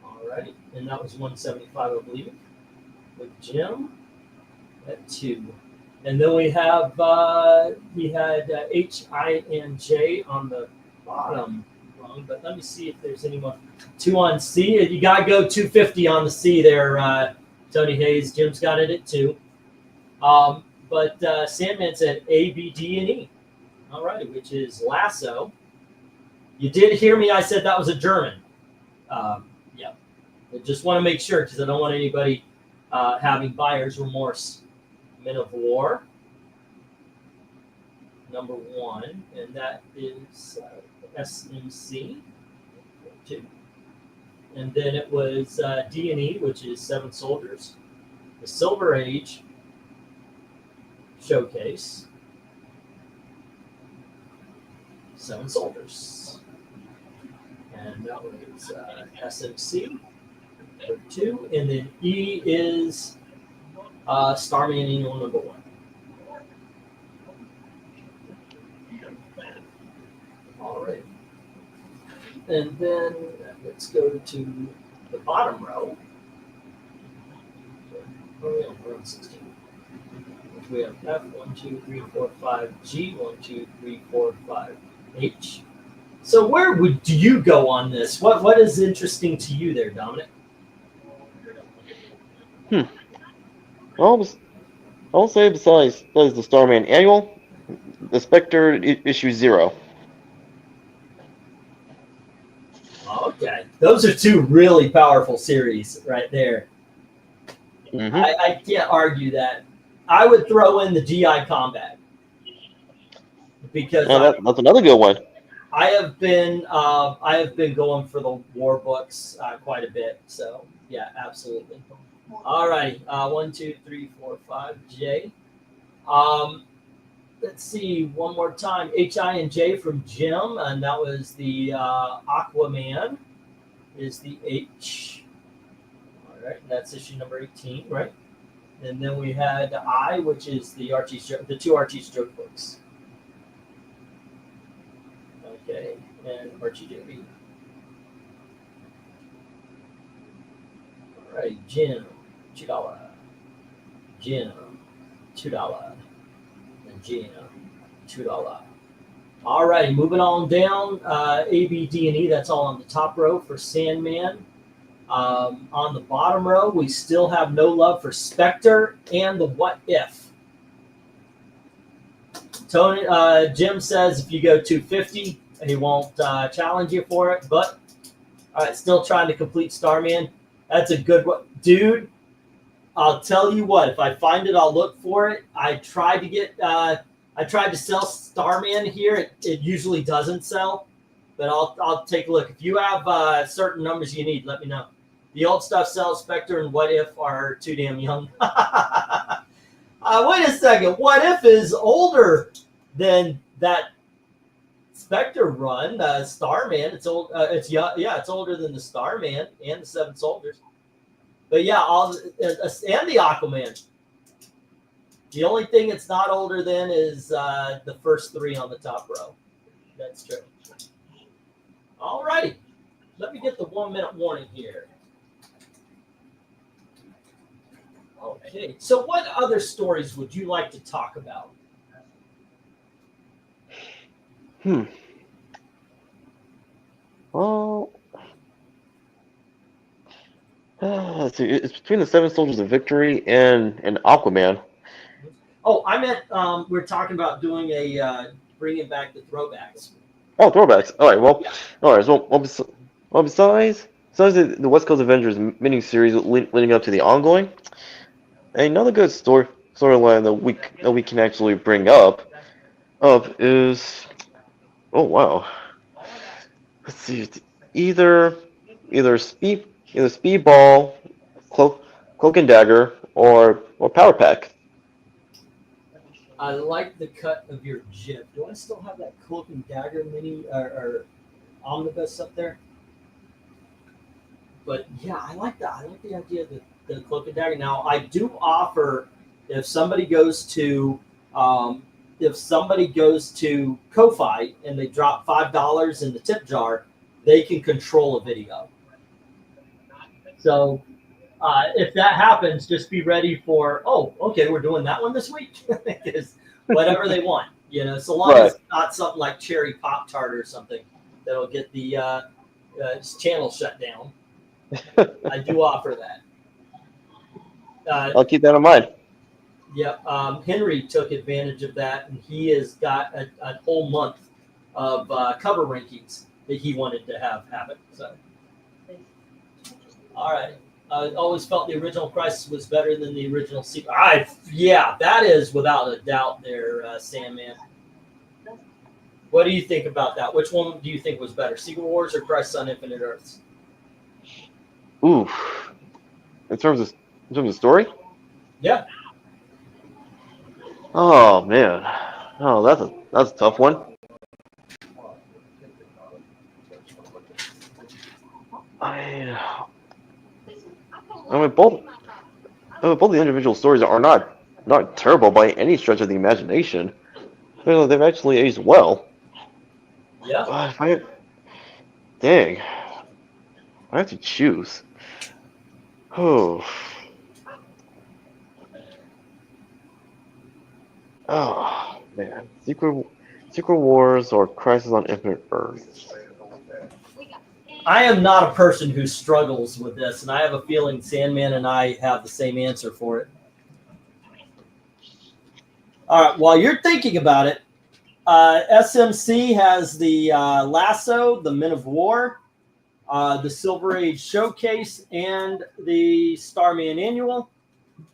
All righty. And that was 175, I believe, with Jim at 2. And then we have, he had H, I, and J on the bottom rung. But let me see if there's anyone. 2 on C. You got to go 250 on the C there, Tony Hayes. Jim's got it at 2. But Sandman said A, B, D, and E. All right, which is lasso. You did hear me. I said that was a German. Yeah. I just want to make sure because I don't want anybody having buyer's remorse. Men of War, number 1, and that is SMC 2. And then it was D&E, which is 7 Soldiers. The Silver Age Showcase, 7 Soldiers. And that was SMC for 2. And then E is Starman Annual number 1. All right. And then let's go to the bottom row. We're on 16. We have F 1, 2, 3, 4, 5, G 1, 2, 3, 4, 5, H. So where do you go on this? What is interesting to you there, Dominic? I'll say besides the Starman Annual, the Spectre issue 0. Okay, those are 2 really powerful series right there. Mm-hmm. I can't argue that. I would throw in the GI Combat because That's another good one. I have been going for the war books quite a bit. So yeah, absolutely. All right, 1, 2, 3, 4, 5, J. Let's see one more time. H, I, and J from Jim, and that was the Aquaman. Is the H. All right, that's issue number 18, right? And then we had I, which is the 2 Archie's joke books. Okay, and Archie JB. All right, Jim, $2. Jim, $2. And Jim, $2. All right, moving on down. A, B, D, and E. That's all on the top row for Sandman. On the bottom row, we still have no love for Spectre and the What If. Tony, Jim says if you go 250, he won't challenge you for it. But all right, still trying to complete Starman. That's a good one, dude. I'll tell you what. If I find it, I'll look for it. I tried to sell Starman here. It usually doesn't sell, but I'll take a look. If you have certain numbers you need, let me know. The old stuff sells. Spectre and What If are too damn young. Wait a second. What If is older then that Spectre run, Starman, it's old. It's it's older than the Starman and the Seven Soldiers. But yeah, and the Aquaman. The only thing it's not older than is the first three on the top row. That's true. All righty. Let me get the 1 minute warning here. Okay. So what other stories would you like to talk about? Well, let's see. It's between the Seven Soldiers of Victory and Aquaman. Oh, I meant we're talking about doing bringing back the throwbacks. Oh, throwbacks. All right. Well, Yeah. all right. Well, besides the West Coast Avengers miniseries leading up to the ongoing, another good storyline that we can actually bring up is, oh wow, let's see, it's either Speedball, Cloak and Dagger, or Power Pack. I like the cut of your jib. Do I still have that Cloak and Dagger mini or omnibus up there? But yeah, I like that. I like the idea of the Cloak and Dagger. Now I do offer if somebody goes to Ko-fi and they drop $5 in the tip jar, they can control a video. So if that happens, just be ready for, oh, okay, we're doing that one this week. Because whatever they want, so long as it's not something like Cherry Pop-Tart or something that'll get the channel shut down. I do offer that. I'll keep that in mind. Yep. Henry took advantage of that, and he has got a whole month of cover rankings that he wanted to have happen. So, all right. I always felt the original Crisis was better than the original sequel. Yeah, that is without a doubt there, Sandman. What do you think about that? Which one do you think was better, Secret Wars or Crisis on Infinite Earths? Ooh, in terms of story? Yeah. Oh man, oh that's a tough one. I mean both the individual stories are not terrible by any stretch of the imagination. They've actually aged well. Yeah. Dang, I have to choose. Oh. Oh man, Secret Wars or Crisis on Infinite Earths. I am not a person who struggles with this, and I have a feeling Sandman and I have the same answer for it. All right, while you're thinking about it, SMC has the Lasso, the Men of War, the Silver Age Showcase, and the Starman Annual.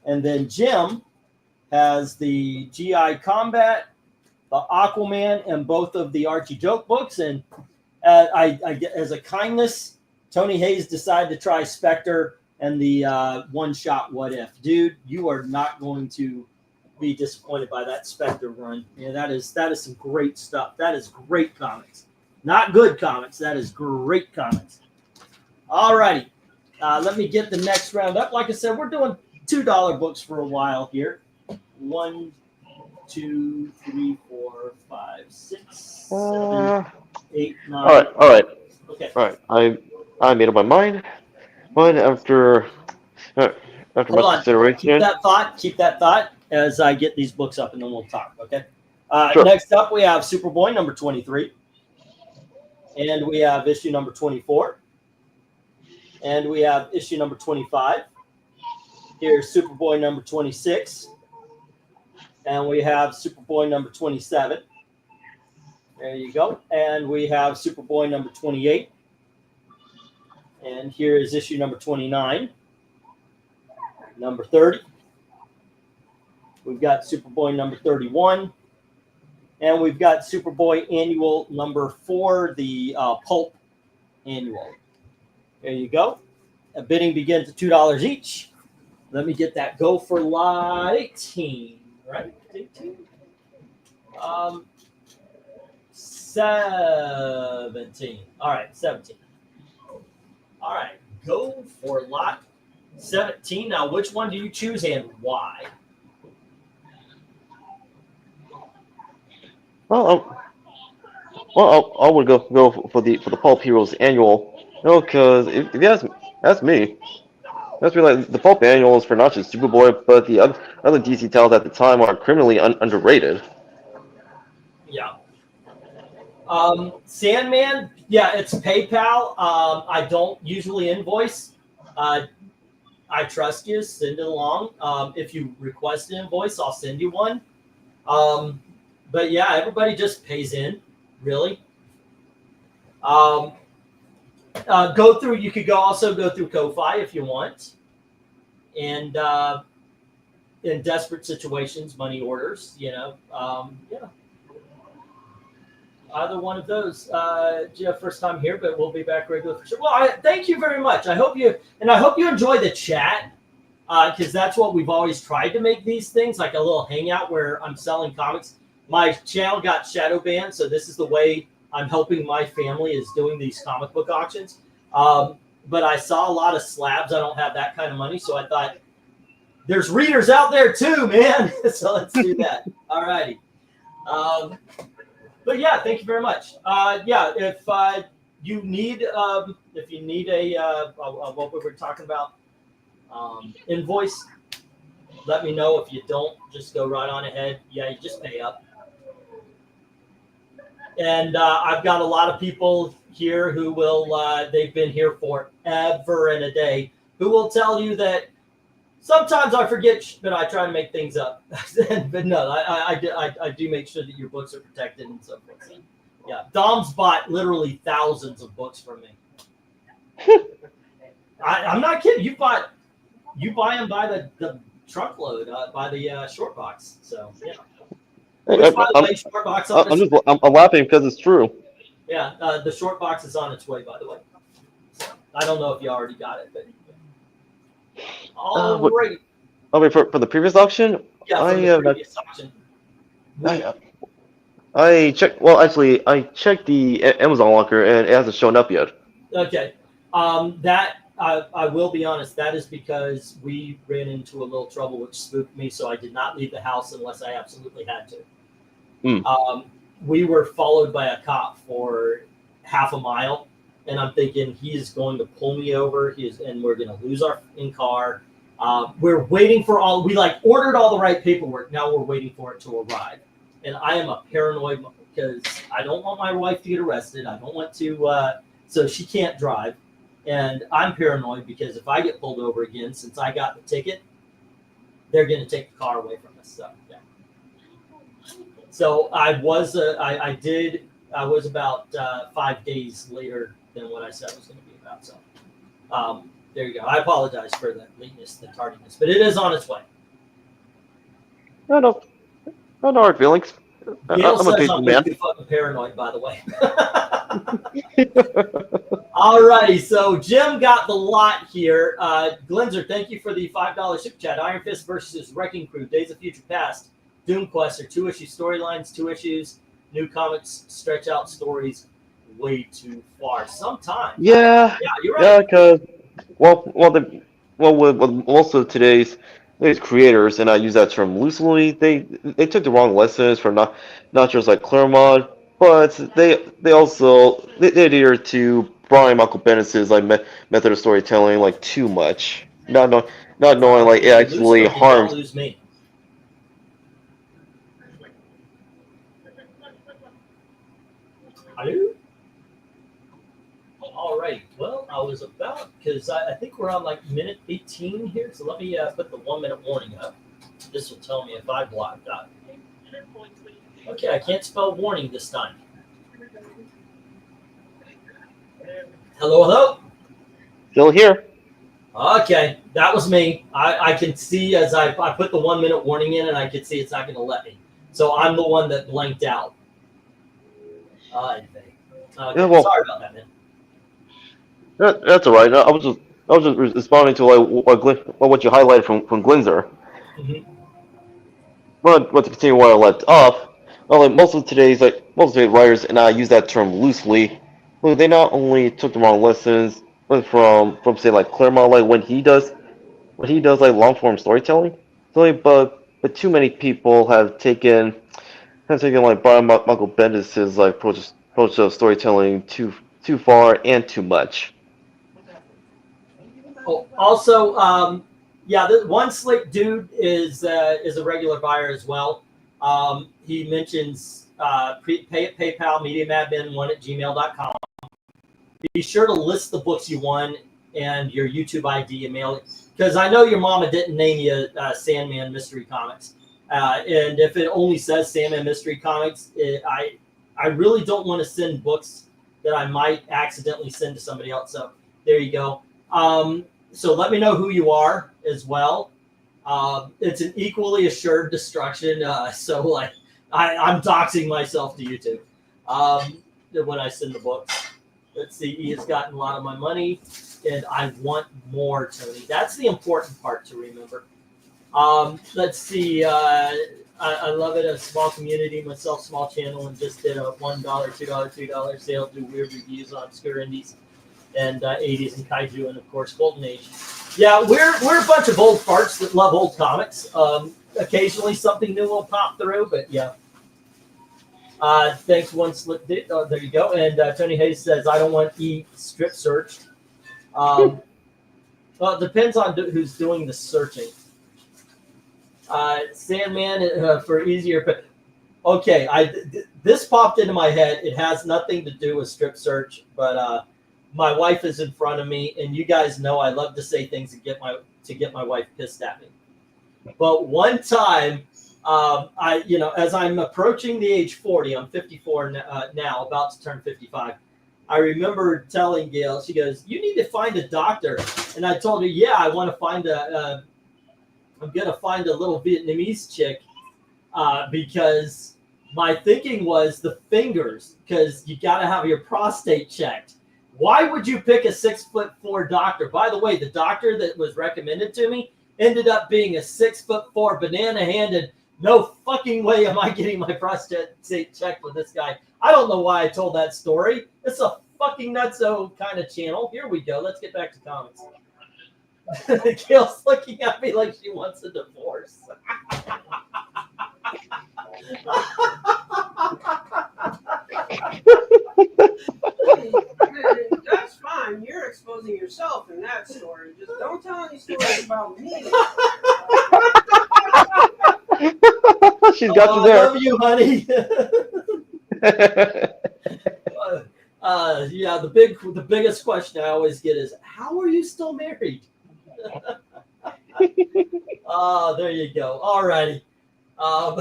And then Jim has the GI Combat, the Aquaman, and both of the Archie Joke books. And I as a kindness, Tony Hayes decided to try Spectre and the one-shot What If. Dude, you are not going to be disappointed by that Spectre run. That is some great stuff. That is great comics. Not good comics. That is great comics. All righty. Let me get the next round up. Like I said, we're doing $2 books for a while here. 1, 2, 3, 4, 5, 6, 7, 8, 9. All right. Okay. All right. I made up my mind, but after much consideration. Keep that thought as I get these books up, and then we'll talk. Okay. Sure. Next up, we have Superboy number 23, and we have issue number 24, and we have issue number 25. Here's Superboy number 26. And we have Superboy number 27. There you go. And we have Superboy number 28. And here is issue number 29. Number 30. We've got Superboy number 31. And we've got Superboy Annual number 4, the Pulp Annual. There you go. A bidding begins at $2 each. Let me get that go for lighting. Right? Um, 17. All right, 17. All right, go for lot 17. Now, which one do you choose and why? Well, I would go for the Pulp Heroes annual. No, because if you ask me, that's really like the Pulp annual is for not just Superboy, but the other DC titles at the time are criminally underrated. Yeah. Sandman, yeah, it's PayPal. I don't usually invoice. Uh, I trust you. Send it along. If you request an invoice, I'll send you one. Um, but yeah, everybody just pays in, really. Um, go through. You could also go through Ko-fi if you want, and in desperate situations, money orders. Yeah. Either one of those. Jeff, first time here, but we'll be back regular for sure. Well, thank you very much. I hope you enjoy the chat, because that's what we've always tried to make these things, like a little hangout where I'm selling comics. My channel got shadow banned, so this is the way I'm helping my family, is doing these comic book auctions. But I saw a lot of slabs. I don't have that kind of money, so I thought there's readers out there too, man. So let's do that. All righty. But yeah, thank you very much. Yeah, if you need a what we were talking about, invoice, let me know. If you don't, just go right on ahead. Yeah, you just pay up. And I've got a lot of people here who will, they've been here forever and a day, who will tell you that sometimes I forget, but I try to make things up. But no, I do make sure that your books are protected and so forth. So, yeah, Dom's bought literally thousands of books from me. I'm not kidding. You buy them by the truckload, by the short box. So yeah. Which, by the way, short box. I'm laughing because it's true. Yeah, the short box is on its way. By the way, so, I don't know if you already got it, but. All right. Oh, wait, for the previous auction? Yeah, for the previous auction. I checked. Well, actually, I checked the Amazon locker and it hasn't shown up yet. Okay. That I will be honest. That is because we ran into a little trouble, which spooked me. So I did not leave the house unless I absolutely had to. We were followed by a cop for half a mile. And I'm thinking he is going to pull me over. And we're going to lose our car. We're waiting for we ordered all the right paperwork. Now we're waiting for it to arrive. And I am a paranoid because I don't want my wife to get arrested. I don't want to, so she can't drive. And I'm paranoid because if I get pulled over again, since I got the ticket, they're going to take the car away from us. So, yeah. So I was about 5 days later than what I said it was going to be about. So there you go. I apologize for the lateness, the tardiness, but it is on its way. No hard feelings. Gail says I'm way too fucking paranoid, by the way. All righty, so Jim got the lot here. Glenzer, thank you for the $5 super chat. Iron Fist versus Wrecking Crew, Days of Future Past, Doom Quest are 2-issue storylines, 2 issues, new comics, stretch out stories. Way too far. Sometimes. Yeah, you're right. Yeah, because with most of today's creators, and I use that term loosely, they took the wrong lessons from not just like Claremont, but they also adhere to Brian Michael Bendis's method of storytelling like too much, not knowing like it actually harms. Lose me. Hello? All right. Well, I was about, because I think we're on like minute 18 here. So let me put the 1 minute warning up. This will tell me if I blocked that. Okay, I can't spell warning this time. Hello? Still here. Okay, that was me. I can see as I put the 1 minute warning in, and I can see it's not going to let me. So I'm the one that blanked out. Okay. Yeah, well, sorry about that, man. That's all right. I was just responding to what you highlighted from Glinzer. Mm-hmm. But to continue where I left off, well, like most of today's writers, and I use that term loosely. Well, they not only took the wrong lessons from say like Claremont, like when he does like long form storytelling, so, like, but too many people have taken like Brian Michael Bendis' like approach of storytelling too far and too much. Oh, also, yeah, the one slick dude is a regular buyer as well. He mentions PayPal MediaMadmin1 at gmail.com. Be sure to list the books you won and your YouTube ID and mail it, because I know your mama didn't name you Sandman Mystery Comics, and if it only says Sandman Mystery Comics, I really don't want to send books that I might accidentally send to somebody else. So there you go. So let me know who you are as well. It's an equally assured destruction. So like I'm doxing myself to YouTube when I send the books. Let's see, he has gotten a lot of my money, and I want more, Tony. That's the important part to remember. Let's see. I love it. A small community, myself, small channel, and just did a $1, $2, $2 sale. Do weird reviews on obscure indies and 80s and kaiju, and of course Golden Age. Yeah, we're a bunch of old farts that love old comics. Occasionally something new will pop through, but yeah. Thanks, one slip. Oh, there you go. And Tony Hayes says, "I don't want strip searched." Well, it depends on who's doing the searching. Sandman for easier. But okay, this popped into my head. It has nothing to do with strip search, but my wife is in front of me, and you guys know I love to say things to get my wife pissed at me. But one time, as I'm approaching the age 40, I'm 54 now, about to turn 55. I remember telling Gail, she goes, "You need to find a doctor." And I told her, "Yeah, I want to find I'm going to find a little Vietnamese chick because my thinking was the fingers, because you got to have your prostate checked. Why would you pick a 6'4" doctor?" By the way, the doctor that was recommended to me ended up being a 6'4" banana-handed. No fucking way am I getting my prostate checked with this guy. I don't know why I told that story. It's a fucking nutso kind of channel. Here we go. Let's get back to comics. Gail's looking at me like she wants a divorce. That's fine. You're exposing yourself in that story. Just don't tell any stories about me. She's got you there. I love you, honey. Yeah, the biggest question I always get is, how are you still married? There you go. All righty. I'll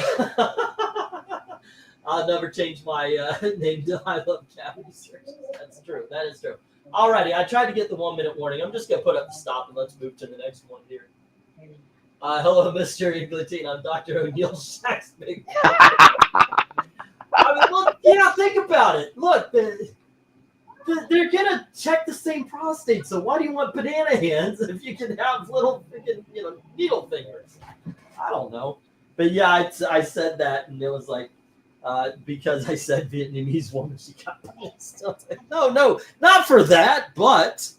never change my name to I Love Cavity Searches. That's true. That is true. All righty. I tried to get the 1 minute warning. I'm just going to put up the stop and let's move to the next one here. Hello, Mr. Eglantine. I'm Dr. O'Neill Shack's big. Look, yeah, think about it. Look, they're going to check the same prostate. So why do you want banana hands if you can have little needle fingers? I don't know. But yeah, I said that, and it was like, because I said Vietnamese woman, she got pissed. No, not for that, but.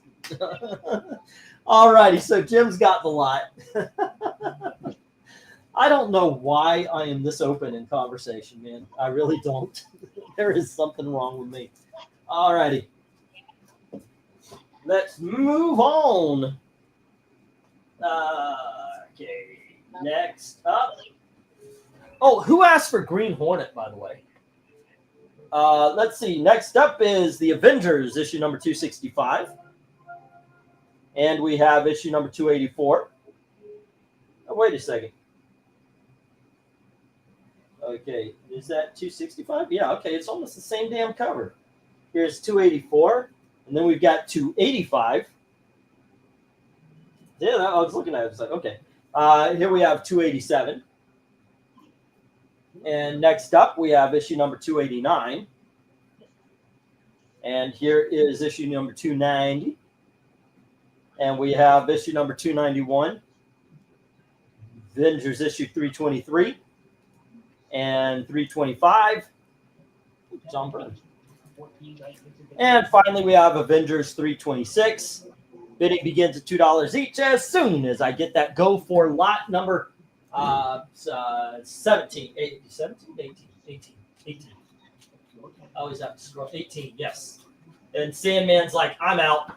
All righty, so Jim's got the lot. I don't know why I am this open in conversation, man. I really don't. There is something wrong with me. All righty. Let's move on. Okay, next up. Oh, who asked for Green Hornet, by the way? Let's see. Next up is The Avengers, issue number 265. And we have issue number 284. Oh, wait a second. Okay, is that 265? Yeah, okay, it's almost the same damn cover. Here's 284, and then we've got 285. Yeah, I was looking at it. It's like, okay. Here we have 287. And next up, we have issue number 289. And here is issue number 290. And we have issue number 291. Avengers issue 323. and 325. John Byrne. And finally, we have Avengers 326. Bidding begins at $2 each as soon as I get that go for lot number 17. 18. I always have to scroll. 18, yes. And Sandman's like, I'm out.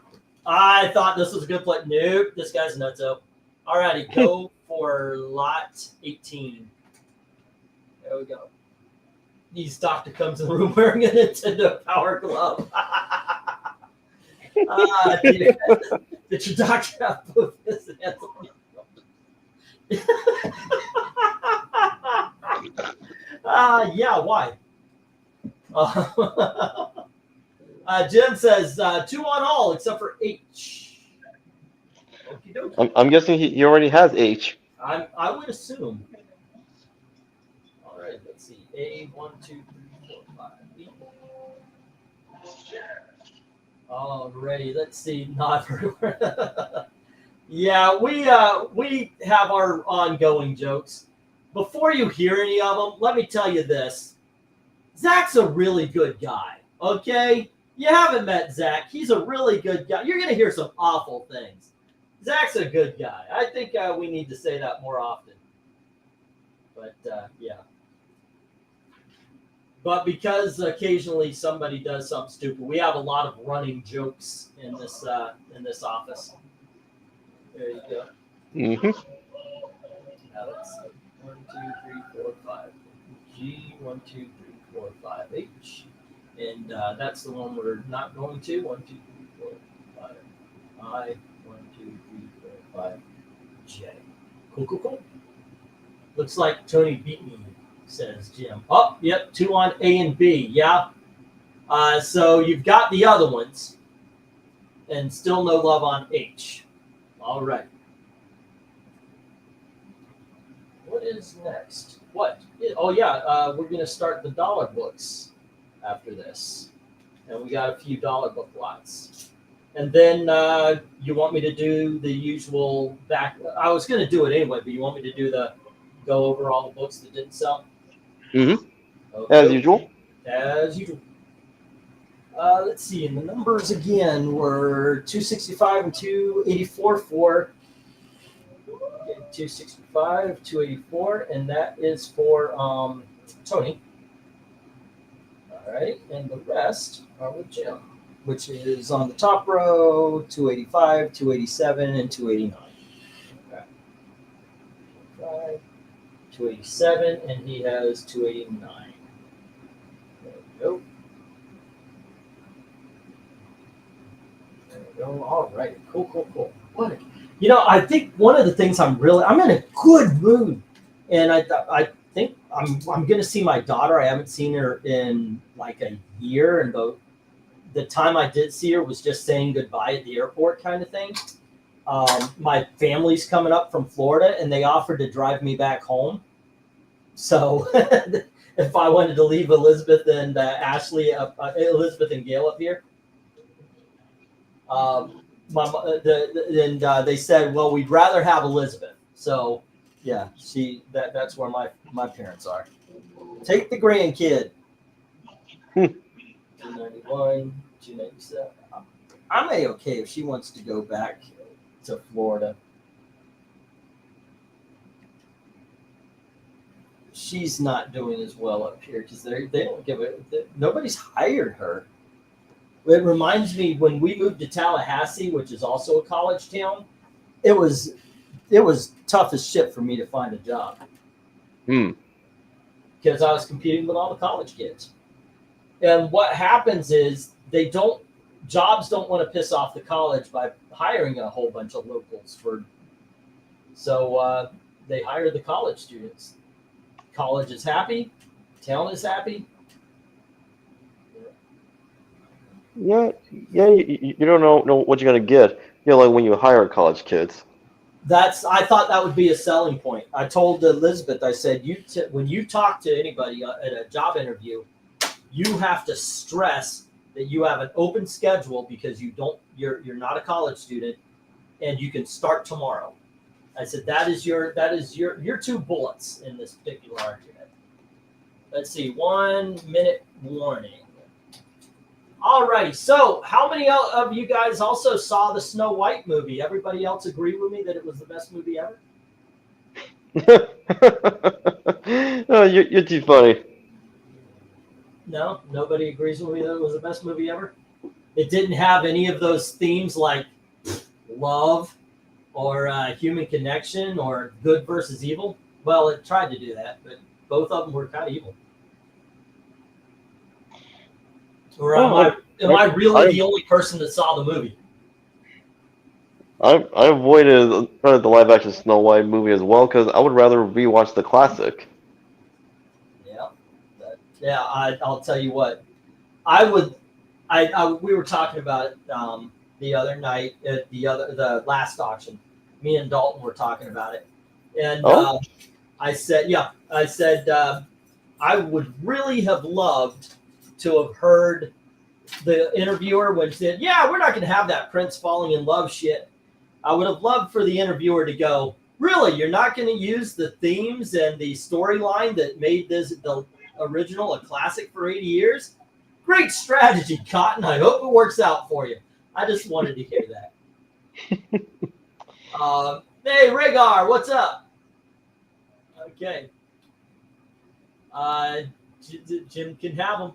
I thought this was a good play. Nope, this guy's nutso. All righty, go for lot 18. There we go. His doctor comes in the room wearing a Nintendo Power Glove. Dude. Did your doctor have both his hands on you? Yeah, why? Jim says 2 on all except for H. Okie dokie. I'm guessing he already has H. I would assume. All right, let's see. A 1, 2, 3, 4, 5. B. Alrighty, let's see. Not very well. Yeah, we have our ongoing jokes. Before you hear any of them, let me tell you this. Zach's a really good guy. Okay, you haven't met Zach. He's a really good guy. You're gonna hear some awful things. Zach's a good guy. I think we need to say that more often. But yeah. But because occasionally somebody does something stupid, we have a lot of running jokes in this office. There you go. Mm-hmm. Now let's see. 1, 2, 3, 4, 5. G 1, 2, 3, 4, 5 H. And that's the one we're not going to. 1, 2, 3, 4, 5 I. 1, 2, 3, 4, 5 J. Cool. Looks like Tony beat me, says Jim. Oh, yep, 2 on A and B. Yeah. So you've got the other ones, and still no love on H. All right. What is next? What? Oh, yeah, we're going to start the dollar books after this. And we got a few dollar book lots. And then you want me to do the usual back. I was going to do it anyway, but you want me to do the go over all the books that didn't sell? Mm-hmm. Okay. As usual. As usual. Let's see. And the numbers again were 265 and 284 for 265, 284, and that is for Tony. All right, and the rest are with Jim, which is on the top row 285, 287, and 289. Okay. 287, and he has 289. There we go. There we go. All right. Cool. What? I think one of the things I'm in a good mood, and I think I'm going to see my daughter. I haven't seen her in like a year, and the time I did see her was just saying goodbye at the airport kind of thing. My family's coming up from Florida, and they offered to drive me back home. So if I wanted to leave Elizabeth and Ashley, Elizabeth and Gail up here. They said, well, we'd rather have Elizabeth. So, yeah, that's where my parents are. Take the grandkid. 291, 297. I'm A-okay if she wants to go back to Florida. She's not doing as well up here because they don't give it. Nobody's hired her. It reminds me when we moved to Tallahassee, which is also a college town. It was tough as shit for me to find a job because I was competing with all the college kids. And what happens is jobs don't want to piss off the college by hiring a whole bunch of locals so they hire the college students. College is happy, town is happy. Yeah. You don't know what you're gonna get. Like when you hire college kids. I thought that would be a selling point. I told Elizabeth, I said, when you talk to anybody at a job interview, you have to stress that you have an open schedule because you're not a college student, and you can start tomorrow. I said that is your 2 bullets in this particular argument. Let's see, 1 minute warning. Alrighty, so how many of you guys also saw the Snow White movie? Everybody else agree with me that it was the best movie ever? Oh, you're too funny. No, nobody agrees with me that it was the best movie ever. It didn't have any of those themes like love or human connection or good versus evil. Well, it tried to do that, but both of them were kind of evil. Or am I really the only person that saw the movie? I avoided the live action Snow White movie as well because I would rather rewatch the classic. Yeah, I'll tell you what. We were talking about it the other night at the last auction. Me and Dalton were talking about it, and I said I would really have loved to have heard the interviewer when he said, "Yeah, we're not going to have that Prince falling in love shit." I would have loved for the interviewer to go, "Really, you're not going to use the themes and the storyline that made the original a classic for 80 years? Great strategy, Cotton. I hope it works out for you." I just wanted to hear that. Hey, Rhaegar, what's up? Okay. Jim can have him.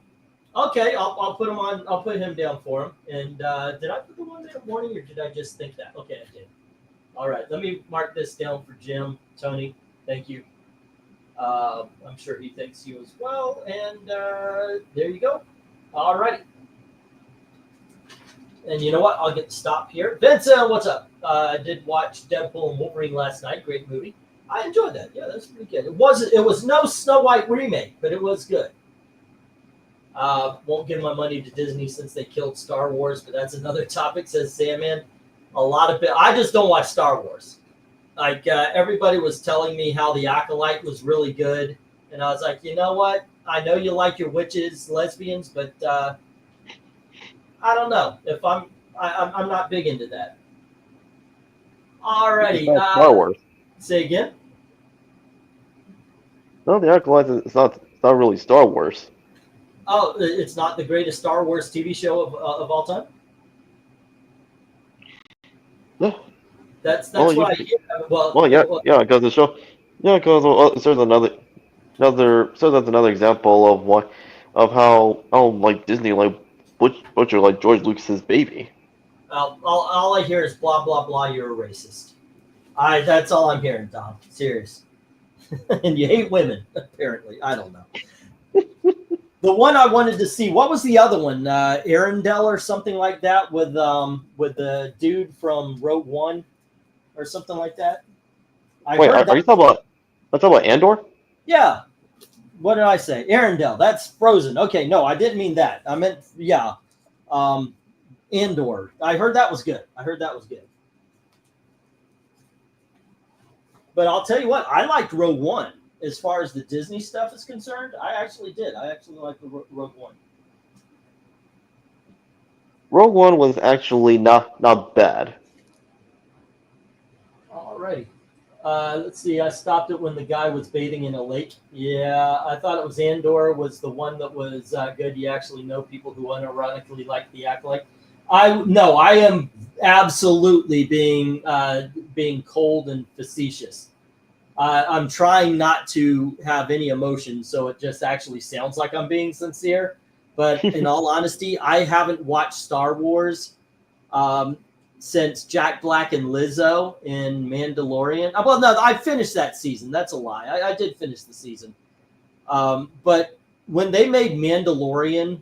Okay, I'll put him on. I'll put him down for him. And did I put the one there morning, or did I just think that? Okay, I did. All right, let me mark this down for Jim. Tony, thank you. I'm sure he thanks you as well. And there you go. All righty. And you know what? I'll get to stop here. Vincent, what's up? I did watch Deadpool and Wolverine last night. Great movie. I enjoyed that. Yeah, that's pretty good. It was no Snow White remake, but it was good. Won't give my money to Disney since they killed Star Wars, but that's another topic, says Sandman. I just don't watch Star Wars. Like, everybody was telling me how The Acolyte was really good, and I was like, you know what? I know you like your witches, lesbians, but I don't know. If I'm not big into that. Alrighty. Star Wars. Say again? No, The Acolyte it's not really Star Wars. Oh, it's not the greatest Star Wars TV show of all time? No. That's what I hear. Yeah, because the show, because there's another example of how like Disney like butcher like George Lucas's baby. All I hear is blah blah blah. You're a racist. That's all I'm hearing, Tom. Serious. And you hate women, apparently. I don't know. The one I wanted to see, what was the other one? Arendelle or something like that with the dude from Rogue One or something like that. Wait, are you talking about Andor? Yeah. What did I say? Arendelle. That's Frozen. Okay, no, I didn't mean that. I meant Andor. I heard that was good. But I'll tell you what, I liked Rogue One. As far as the Disney stuff is concerned, I actually did. I actually liked the Rogue One. Rogue One was actually not bad. Alrighty. Let's see. I stopped it when the guy was bathing in a lake. Yeah, I thought it was Andor was the one that was good. You actually know people who unironically like The Acolyte. I am absolutely being cold and facetious. I'm trying not to have any emotion, so it just actually sounds like I'm being sincere. But in all honesty, I haven't watched Star Wars since Jack Black and Lizzo in Mandalorian. Well, no, I finished that season. That's a lie. I did finish the season. But when they made Mandalorian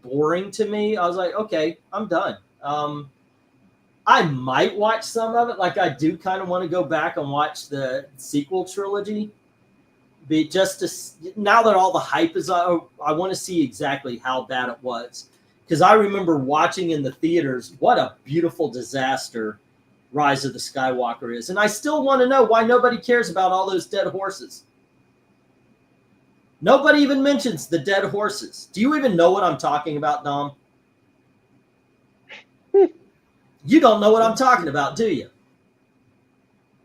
boring to me, I was like, okay, I'm done. I might watch some of it. Like, I do kind of want to go back and watch the sequel trilogy. Now that all the hype is on, I want to see exactly how bad it was. Because I remember watching in the theaters what a beautiful disaster Rise of the Skywalker is. And I still want to know why nobody cares about all those dead horses. Nobody even mentions the dead horses. Do you even know what I'm talking about, Dom? You don't know what I'm talking about, do you?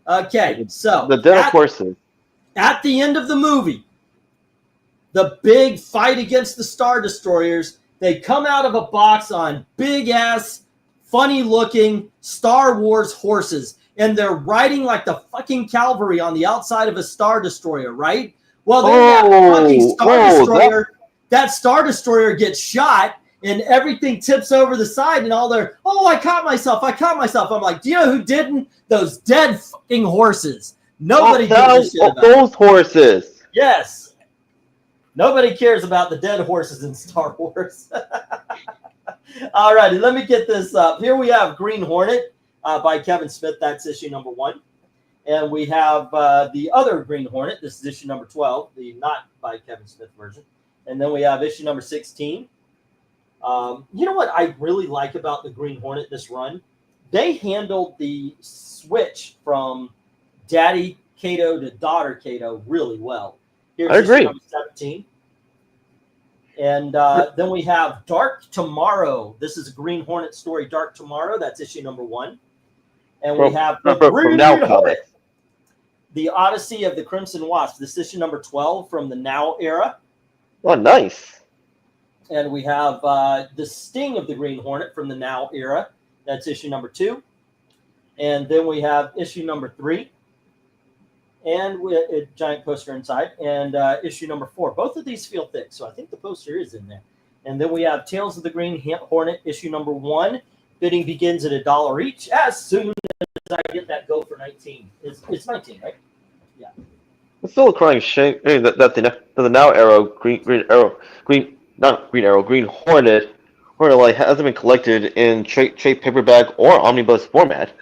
Okay, so the dead horses. At the end of the movie, the big fight against the Star Destroyers. They come out of a box on big-ass, funny-looking Star Wars horses, and they're riding like the fucking cavalry on the outside of a Star Destroyer, right? Well, then that fucking Star Destroyer, that Star Destroyer gets shot, and everything tips over the side, and all their, oh, I caught myself. I'm like, do you know who didn't? Those dead fucking horses. Nobody gives a shit about those horses. Yes. Nobody cares about the dead horses in Star Wars. All righty, let me get this up. Here we have Green Hornet by Kevin Smith. That's issue number 1. And we have the other Green Hornet. This is issue number 12, the not by Kevin Smith version. And then we have issue number 16. You know what I really like about the Green Hornet this run? They handled the switch from Daddy Kato to Daughter Kato really well. Here's I agree. Number 17. And then we have Dark Tomorrow. This is a Green Hornet story, Dark Tomorrow. That's issue number 1. And we have the Green Hornet, The Odyssey of the Crimson Wasp. This is issue number 12 from the Now era. Oh, nice. And we have The Sting of the Green Hornet from the Now era. That's issue number 2. And then we have issue number 3. And with a giant poster inside. And issue number 4. Both of these feel thick, so I think the poster is in there. And then we have Tales of the Green Hornet, issue number 1. Bidding begins at $1 each as soon as I get that go for 19. It's 19, right? Yeah. It's still a crying shame that the Now era Green Hornet like hasn't been collected in trade paperback or omnibus format.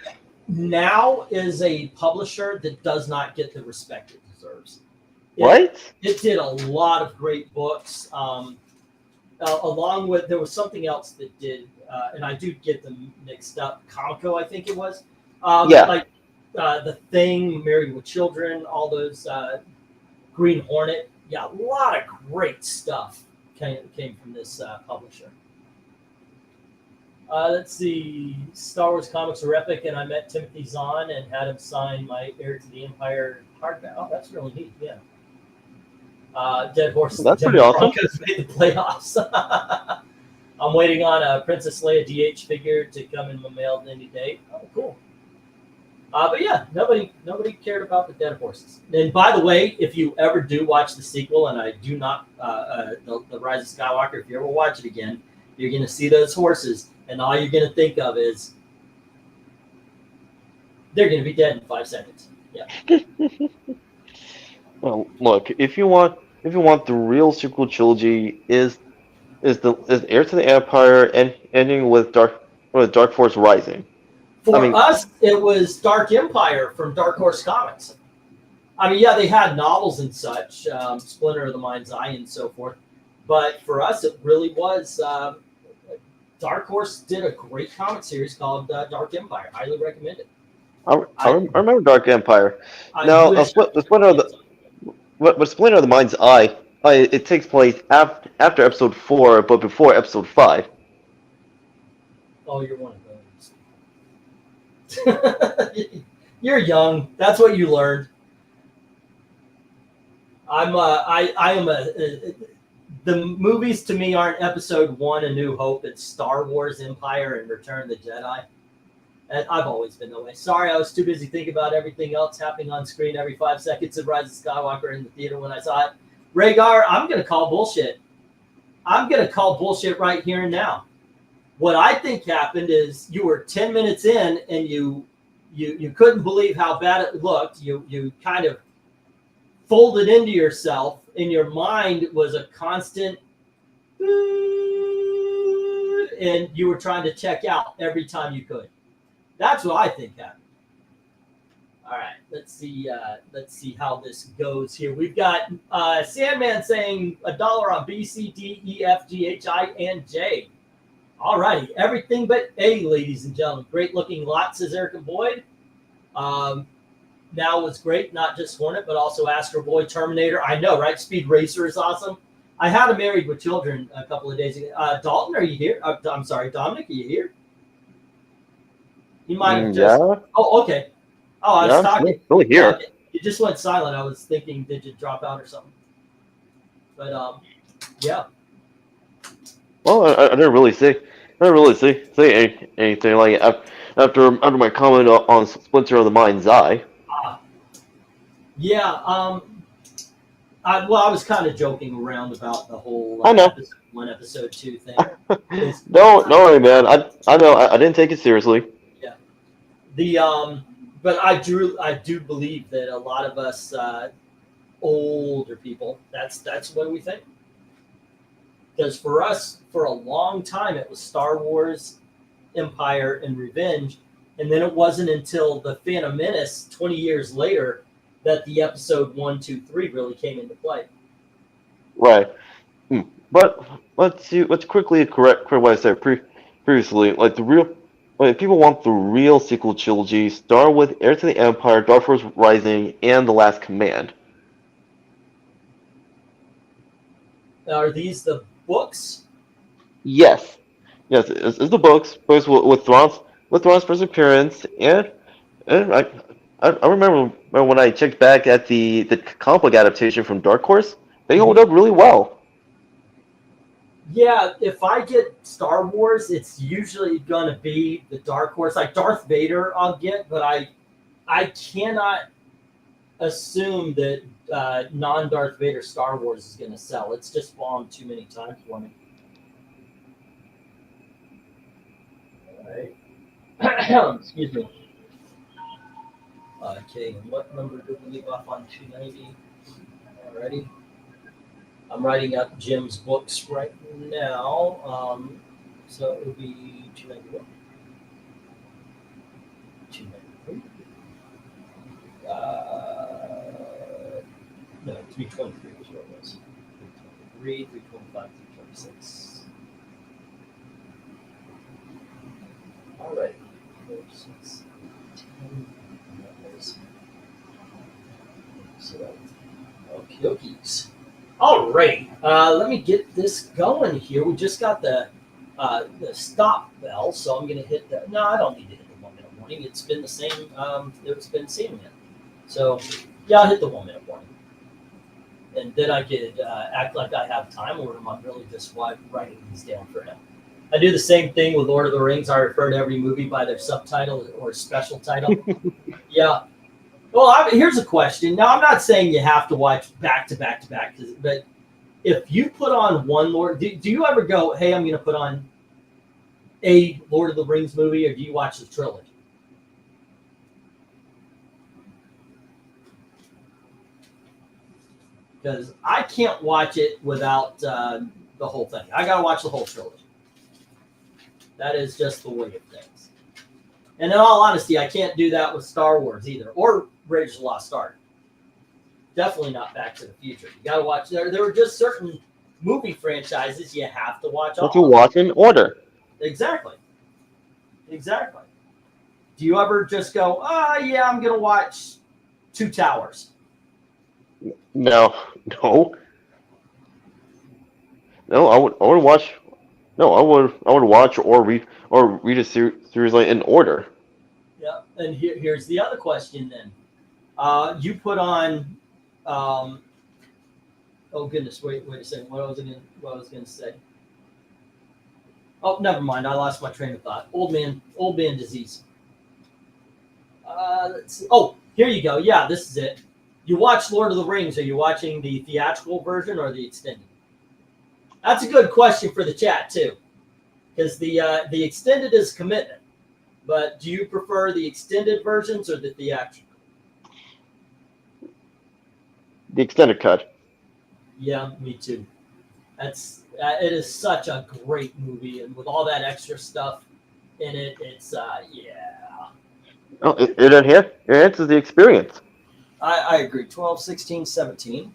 Now is a publisher that does not get the respect it deserves. It did a lot of great books. Along with, there was something else that did, and I do get them mixed up. Comico, I think it was. Like The Thing, Married with Children, all those Green Hornet. Yeah, a lot of great stuff came from this publisher. Let's see. Star Wars comics are epic, and I met Timothy Zahn and had him sign my Heir to the Empire hardback. Oh, that's really neat. Yeah. Dead Horses. That's pretty awesome. Made the playoffs. I'm waiting on a Princess Leia DH figure to come in my mail any day. Oh, cool. But yeah, nobody cared about the Dead Horses. And by the way, if you ever do watch the sequel, and I do not, the Rise of Skywalker, if you ever watch it again, you're going to see those horses, and all you're going to think of is they're going to be dead in 5 seconds. Yeah. Well, look, if you want the real sequel trilogy, is Heir to the Empire and ending with Dark Force Rising. For us, it was Dark Empire from Dark Horse Comics. I mean, yeah, they had novels and such, Splinter of the Mind's Eye and so forth. But for us, it really was Dark Horse did a great comic series called Dark Empire. Highly recommend it. I remember Dark Empire. Now, Splinter of the Mind's Eye, it takes place after episode 4, but before episode 5. Oh, you're one of those. You're young. That's what you learned. The movies to me aren't episode 1, A New Hope. It's Star Wars, Empire, and Return of the Jedi. And I've always been that way. Sorry, I was too busy thinking about everything else happening on screen every 5 seconds of Rise of Skywalker in the theater when I saw it. Rhaegar, I'm going to call bullshit. I'm going to call bullshit right here and now. What I think happened is you were 10 minutes in and you couldn't believe how bad it looked. You kind of folded into yourself, and your mind was a constant, and you were trying to check out every time you could. That's what I think happened. All right, let's see how this goes here. We've got Sandman saying $1 on B, C, D, E, F, G, H, I, and J. All righty, everything but A, ladies and gentlemen. Great looking lot, says Eric and Boyd. Now was great, not just Hornet, but also Astro Boy, Terminator. I know, right? Speed Racer is awesome. I had a Married with Children a couple of days ago. Dalton, are you here? I'm sorry, Dominic, are you here? You might have just. Yeah. Oh, okay. Oh, I was talking. I'm still here. You just went silent. I was thinking, did you drop out or something? But yeah. Well, I didn't really say anything like after my comment on Splinter of the Mind's Eye. Yeah. I was kind of joking around about the whole I know. episode 1, episode 2 thing. Don't worry, man. I know. I didn't take it seriously. Yeah. But I do believe that a lot of us older people, that's what we think. Because for us, for a long time, it was Star Wars, Empire, and Revenge, and then it wasn't until the Phantom Menace 20 years later that the episode 1, 2, 3 really came into play. Right. But let's quickly correct what I said previously. Like people want the real sequel trilogy, start with Heir to the Empire, Dark Force Rising, and The Last Command. Are these the books? Yes, it's the books with Thrawn's first appearance, and I remember when I checked back at the comic book adaptation from Dark Horse, they hold up really well. Yeah, if I get Star Wars, it's usually gonna be the Dark Horse. Like Darth Vader, I'll get, but I cannot assume that non-Darth Vader Star Wars is gonna sell. It's just bombed too many times for me. All right. Excuse me. Okay, and what number did we leave off on? 290. Alrighty. I'm writing up Jim's books right now. So it would be 291. 293. No, 323 was what it was. 323, 325, 326. All right. 4, 6, 10. So okie dokies. All right, let me get this going here. We just got the stop bell, so I'm going to hit that. No, I don't need to hit the 1 minute warning. It's been the same. It's been seeing it. So yeah, I'll hit the 1 minute warning, and then I could act like I have time, or am I really just writing these down for him? I do the same thing with Lord of the Rings. I refer to every movie by their subtitle or special title. Yeah. Well, here's a question. Now, I'm not saying you have to watch back to back to back, but if you put on one Lord, do you ever go, hey, I'm going to put on a Lord of the Rings movie, or do you watch the trilogy? Because I can't watch it without the whole thing. I got to watch the whole trilogy. That is just the way of things. And in all honesty, I can't do that with Star Wars either, or Raiders of the Lost Ark. Definitely not Back to the Future. You got to watch. There are just certain movie franchises you have to watch. What you watch in order. Exactly. Do you ever just go, yeah, I'm going to watch Two Towers? No. I would watch. No, I would watch or read a series like in order. Yeah, and here's the other question then. You put on. Oh goodness! Wait a second. What I was going to say. Oh, never mind. I lost my train of thought. Old man disease. Let's see. Oh, here you go. Yeah, this is it. You watch Lord of the Rings. Are you watching the theatrical version or the extended? That's a good question for the chat too, because the extended is commitment. But do you prefer the extended versions or the theatrical? The extended cut. Yeah, me too. It is such a great movie, and with all that extra stuff in it, it's yeah. Oh, it enhances the experience. I agree. 12, 16, 17.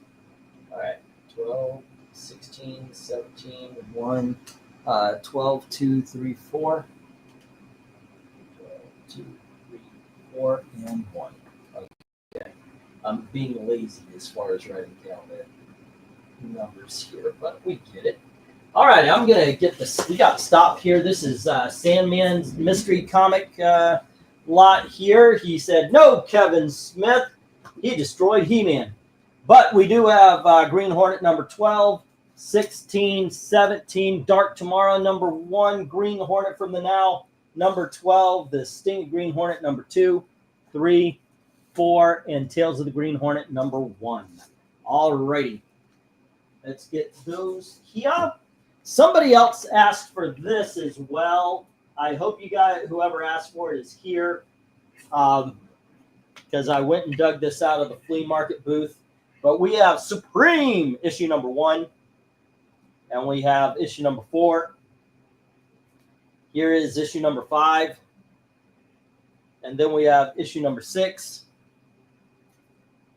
All right. 12, 16, 17, 1. 12, 2, 3, 4. 12, 2, 3, 4, and 1. Okay. I'm being lazy as far as writing down the numbers here, but we get it. All right, I'm going to get this. We got stopped here. This is Sandman's mystery comic lot here. He said, no, Kevin Smith. He destroyed He-Man. But we do have Green Hornet number 12, 16, 17, Dark Tomorrow number 1, Green Hornet from the Now number 12, the Sting Green Hornet number 2, 3, 4, and Tales of the Green Hornet number 1. All righty. Let's get those here. Somebody else asked for this as well. I hope you guys, whoever asked for it, is here. Because I went and dug this out of the flea market booth. But we have Supreme issue number 1. And we have issue number 4. Here is issue number 5. And then we have issue number 6.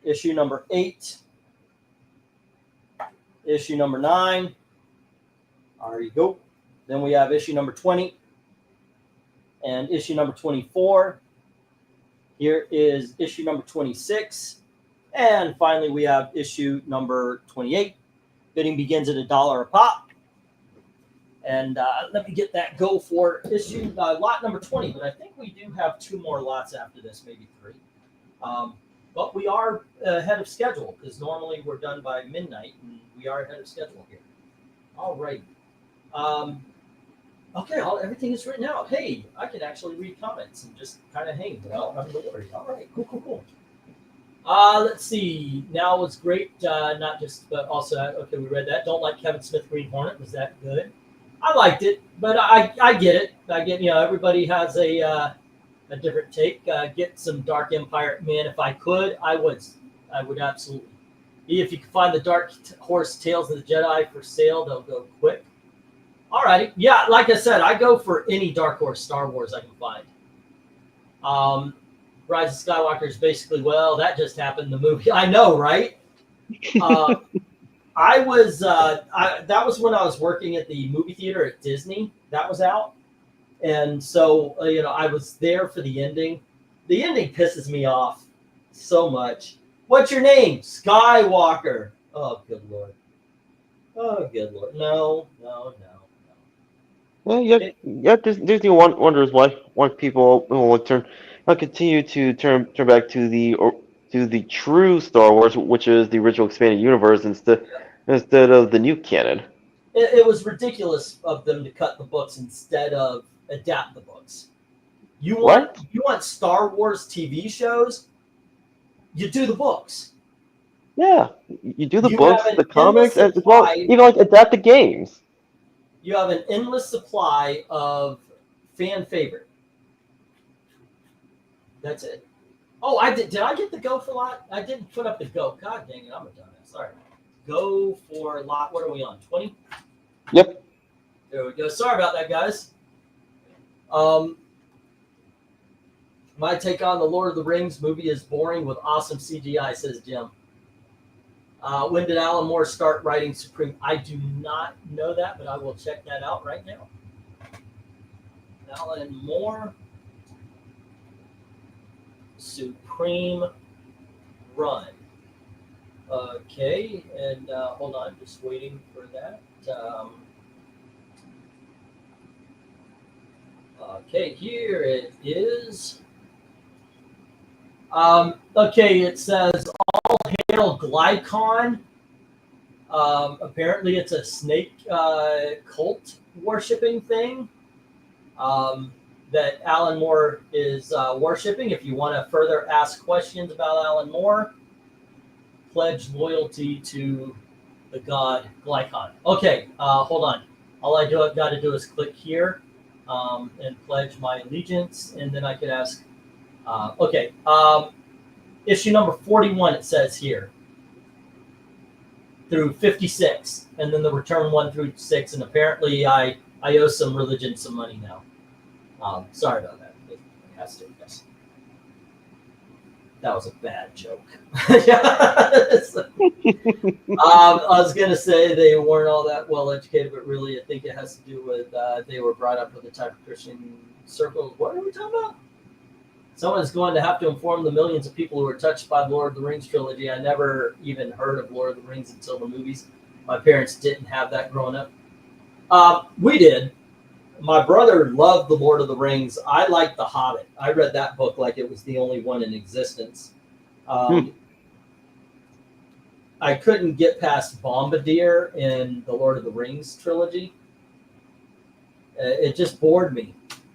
Issue number 8. Issue number 9. There you go. Then we have issue number 20. And issue number 24. Here is issue number 26. And finally, we have issue number 28. Bidding begins at $1 a pop. And let me get that go for issue lot number 20. But I think we do have 2 more lots after this, maybe 3. But we are ahead of schedule because normally we're done by midnight, and we are ahead of schedule here. All right. Okay, everything is written out. Hey, I can actually read comments and just kind of hang without having to worry. All right, cool. Let's see. Now was great. Not just, but also, okay, we read that. Don't like Kevin Smith Green Hornet. Was that good? I liked it, but I get it. I get, everybody has a different take. Get some Dark Empire. Man, if I could, I would absolutely. If you can find the Dark Horse Tales of the Jedi for sale, they'll go quick. All righty. Yeah, like I said, I go for any Dark Horse Star Wars I can find. Rise of Skywalker is basically, well, that just happened in the movie. I know, right? That was when I was working at the movie theater at Disney. That was out. And so, I was there for the ending. The ending pisses me off so much. What's your name? Skywalker. Oh, good Lord. No. Well, yeah. Disney wonders why people will continue to turn back to the true Star Wars, which is the original expanded universe, instead of the new canon. It was ridiculous of them to cut the books instead of adapt the books. You want Star Wars TV shows? You do the books. Yeah, you do the You books, have an the comics, endless as well, supply. even adapt the games. You have an endless supply of fan favorite. That's it. Oh, I did. Did I get the go for lot? I didn't put up the go. God dang it, I'm a dumbass. Sorry. Go for lot. What are we on? 20? Yep. There we go. Sorry about that, guys. My take on the Lord of the Rings movie is boring with awesome CGI, says Jim. When did Alan Moore start writing Supreme? I do not know that, but I will check that out right now. Alan Moore, Supreme Run. Okay, and hold on, just waiting for that. Okay, here it is. Okay, it says All Hail Glycon. Apparently it's a snake cult worshipping thing that Alan Moore is worshipping. If you want to further ask questions about Alan Moore, pledge loyalty to the god Glycon. Okay, hold on. All I've got to do is click here and pledge my allegiance, and then I could ask. Issue number 41, it says here, through 56, and then the return 1 through 6, and apparently I owe some religion some money now. Sorry about that. It has to, yes. That was a bad joke. I was going to say they weren't all that well educated, but really I think it has to do with they were brought up with the type of Christian circles. What are we talking about? Someone is going to have to inform the millions of people who were touched by the Lord of the Rings trilogy. I never even heard of Lord of the Rings until the movies. My parents didn't have that growing up. We did. My brother loved the Lord of the Rings. I liked The Hobbit. I read that book like it was the only one in existence. I couldn't get past Bombardier in the Lord of the Rings trilogy. It just bored me,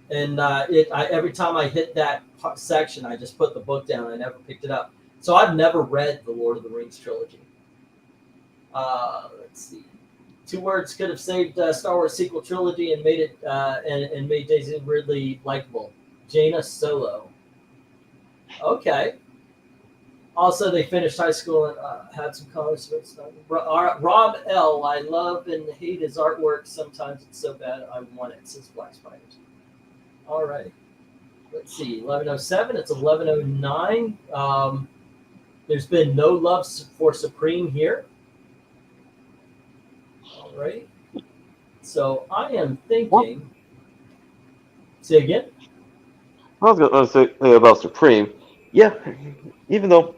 and every time I hit that section, I just put the book down. I never picked it up. So I've never read the Lord of the Rings trilogy. Let's see. 2 words could have saved Star Wars sequel trilogy and made it and made Daisy Ridley likable. Jaina Solo. Okay. Also, they finished high school and had some college sports. Rob L. I love and hate his artwork. Sometimes it's so bad I want it, says Black Spiders. All right. Let's see. 11:07. It's 11:09. There's been no love for Supreme here. All right. So I am thinking. Say again? I was going to say about Supreme. Yeah, even though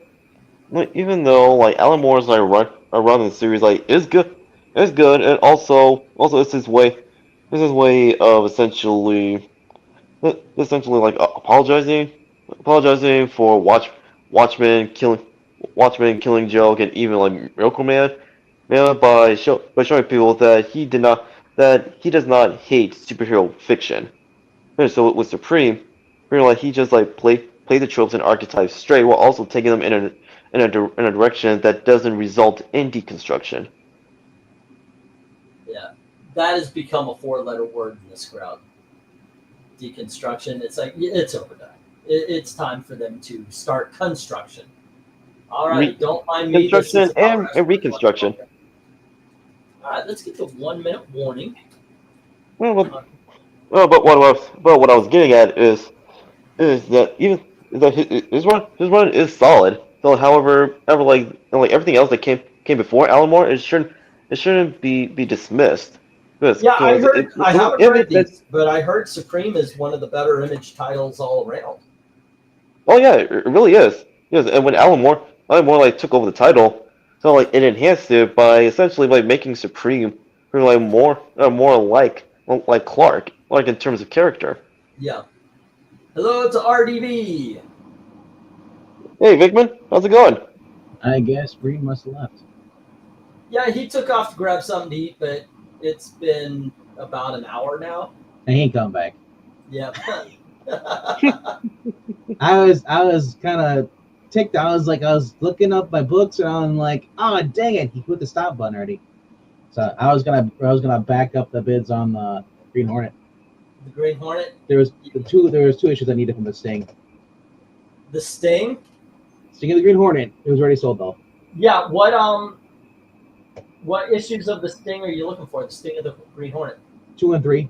like Alan Moore's like run in the series like is good, and also it's his way, of essentially like apologizing for Watchmen killing joke, and even like Miracle Man, by showing people that he does not hate superhero fiction. And so with Supreme, like he just like play the tropes and archetypes straight, while also taking them in a direction that doesn't result in deconstruction. Yeah. That has become a 4-letter word in this crowd. Deconstruction. It's like, it's overdone. It's time for them to start construction. All right. Don't mind me. Construction and reconstruction. Okay. All right. Let's get the 1-minute warning. Well, but what I was getting at is that his run is solid. So, however, like everything else that came before Alan Moore, it shouldn't be dismissed. Yeah, I heard. I haven't read these, but I heard Supreme is one of the better Image titles all around. Oh yeah, it really is. Yes, and when Alan Moore like took over the title, so like it enhanced it by essentially like making Supreme like more like Clark, like in terms of character. Yeah. Hello to RDV. Hey Vigman, how's it going? I guess Green must have left. Yeah, he took off to grab something to eat, but it's been about an hour now. And he ain't come back. Yeah. I was kind of ticked. I was looking up my books and I'm like, oh dang it, he put the stop button already. So I was gonna back up the bids on the Green Hornet. The Green Hornet. There was two issues I needed from the Sting. The Sting. Sting of the Green Hornet. It was already sold though. Yeah. What issues of the Sting are you looking for? The Sting of the Green Hornet. 2 and 3.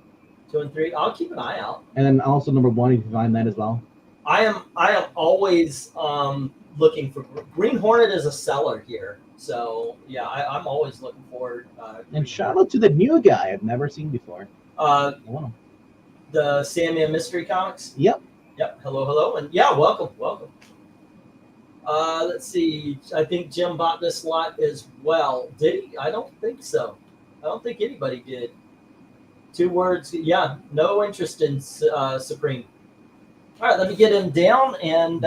2 and 3. I'll keep an eye out. And then also number 1, if you find that as well. I am always looking for Green Hornet is a seller here. So yeah, I'm always looking for. And shout out to the new guy I've never seen before. The Sandman Mystery Comics. Yep. Hello, and yeah, welcome. Let's see. I think Jim bought this lot as well. Did he? I don't think so. I don't think anybody did. 2 words. Yeah, no interest in Supreme. All right, let me get him down, and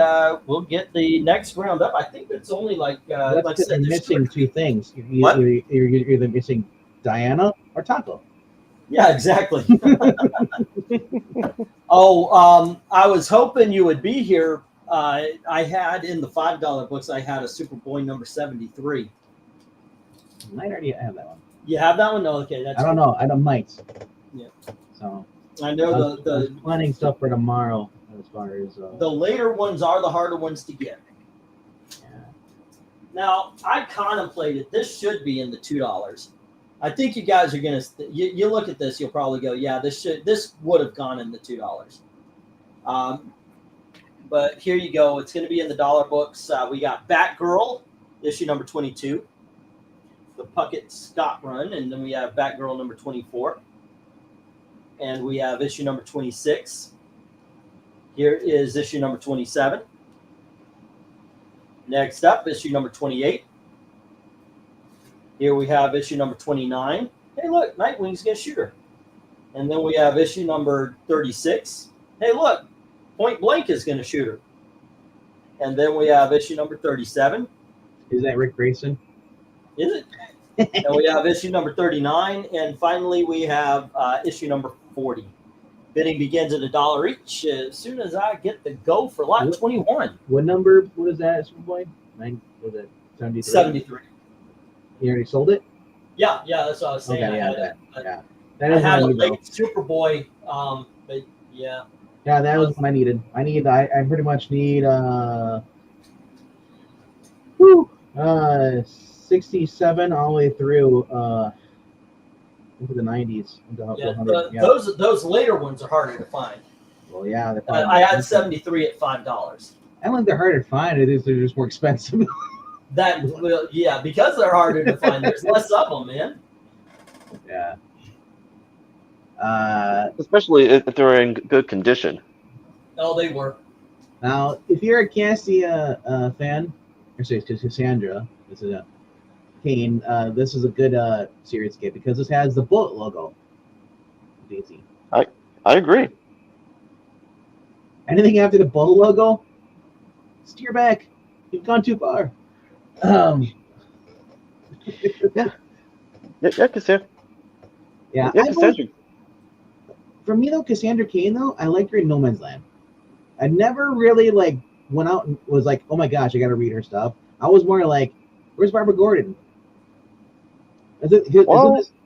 we'll get the next round up. I think it's only like I said, you're missing 2 things. What? You're either missing Diana or Taco. Yeah, exactly. Oh, I was hoping you would be here. I had in the $5 books, I had a Superboy number 73. I might already have that one. You have that one? No, okay. That's I don't know. I might. Yeah. So I know I was planning stuff for tomorrow as far as the later ones are the harder ones to get. Yeah. Now I contemplated this should be in the $2. I think you guys are gonna. You look at this, you'll probably go, yeah, this would have gone in the $2. But here you go. It's going to be in the dollar books. We got Batgirl, issue number 22, the Puckett Scott run, and then we have Batgirl number 24, and we have issue number 26. Here is issue number 27. Next up, issue number 28. Here we have issue number 29. Hey, look, Nightwing's going to shoot her. And then we have issue number 36. Hey, look, Point Blank is going to shoot her. And then we have issue number 37. Is that Rick Grayson? Is it? And we have issue number 39, and finally we have issue number 40. Bidding begins at $1 each as soon as I get the go for lot 21. What number was that, Superboy? Was it 73? 73. You already sold it? Yeah, that's what I was saying. Okay, I That is had a what I need, late Superboy, but yeah. Yeah, that was what I needed. I pretty much need 67 all the way through into the 90s. Those later ones are harder to find. Well, yeah, I had 73 at $5. I don't think they're harder to find. It is they're just more expensive. Because they're harder to find. There's less of them, man. Yeah. Especially if they're in good condition. Oh, they were. Now, if you're a Cassia fan, or say Cassandra, this is a Kane. This is a good series kit because this has the bullet logo. DC. I agree. Anything after the bullet logo, steer back. You've gone too far. Yeah, Cassandra. Yeah, Cassandra. For me though, Cassandra Cain though, I like her in No Man's Land. I never really went out and was like, oh my gosh, I got to read her stuff. I was more like, where's Barbara Gordon? Is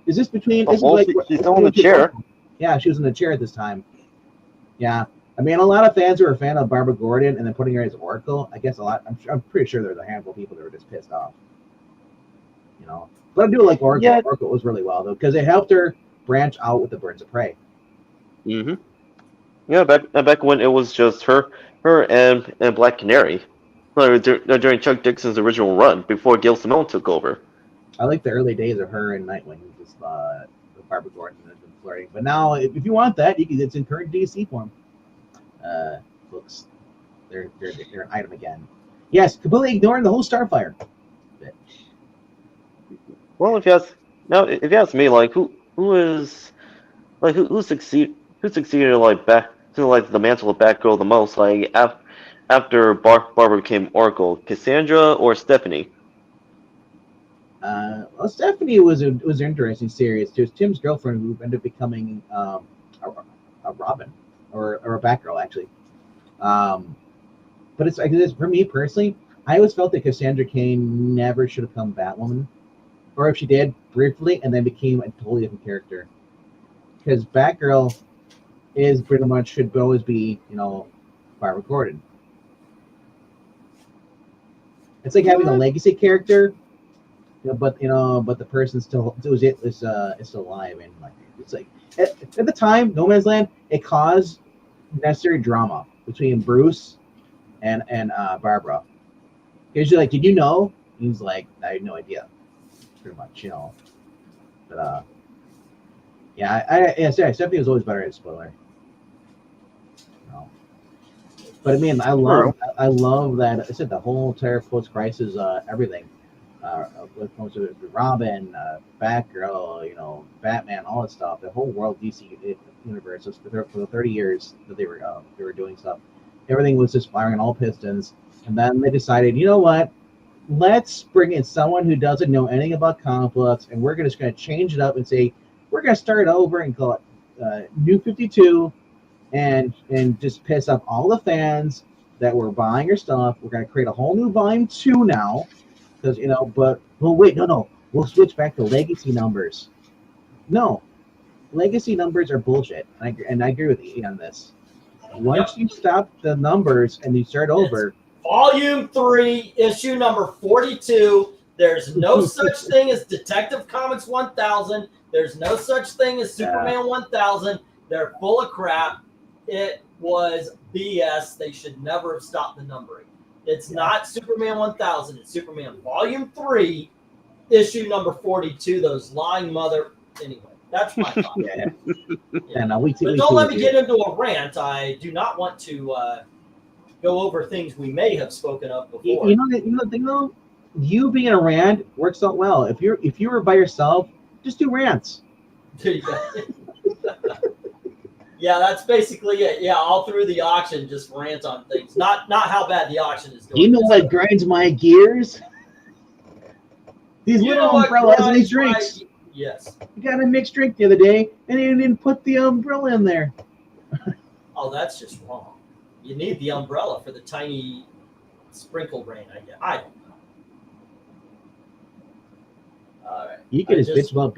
this between? She's still in the chair. Yeah, she was in the chair at this time. Yeah, I mean, a lot of fans who are a fan of Barbara Gordon and then putting her as Oracle. I guess a lot. I'm pretty sure there's a handful of people that were just pissed off. But I do like Oracle. Yeah. Oracle was really well though because it helped her branch out with the Birds of Prey. Mm-hmm. Yeah, back when it was just her and Black Canary, during Chuck Dixon's original run before Gail Simone took over. I like the early days of her and Nightwing, just Barbara Gordon has been flirting. But now, if you want that, it's in current DC form. Books, they're an item again. Yes, completely ignoring the whole Starfire. Well, if you ask me, who succeeded back to the mantle of Batgirl the most, after Barbara became Oracle, Cassandra or Stephanie? Well, Stephanie was an interesting series. It was Tim's girlfriend who ended up becoming a Robin or a Batgirl actually. But it's for me personally, I always felt that Cassandra Cain never should have become Batwoman, or if she did briefly and then became a totally different character. Because Batgirl is pretty much should always be Barbara Gordon. It's like having a legacy character. But the person still is still alive, and it's like at the time, No Man's Land, it caused necessary drama between Bruce and Barbara. Because you're like, did you know? He's like, I had no idea, pretty much, But Stephanie was always better at spoiler. But I mean, I love that. I said the whole entire post-crisis everything. With most of it, Robin, Batgirl, Batman, all that stuff. The whole world DC universe was for the 30 years that they were doing stuff. Everything was just firing on all pistons, and then they decided, you know what? Let's bring in someone who doesn't know anything about comic books, and we're just going to change it up and say we're going to start over and call it New 52, and just piss off all the fans that were buying your stuff. We're going to create a whole new volume 2 now. Because wait, no, we'll switch back to legacy numbers. No, legacy numbers are bullshit, and I agree with you on this. Once you stop the numbers and you start over, Volume 3, issue number 42. There's no such thing as Detective Comics 1000. There's no such thing as Superman 1000. They're full of crap. It was BS. They should never have stopped the numbering. It's not Superman 1000. It's Superman Volume 3, issue number 42. Those lying mother. Anyway, that's my thought. But don't let me get into a rant. I do not want to go over things we may have spoken of before. You know the thing though, you being a rant works out well. If you were by yourself, just do rants. Yeah, that's basically it. Yeah, all through the auction, just rant on things. Not how bad the auction is going. You know what grinds my gears? these You know little what umbrellas and these grinds my- drinks. Yes. You got a mixed drink the other day, and you didn't put the umbrella in there. Oh, that's just wrong. You need the umbrella for the tiny sprinkle rain, I guess. I don't know. All right. You could just bitch about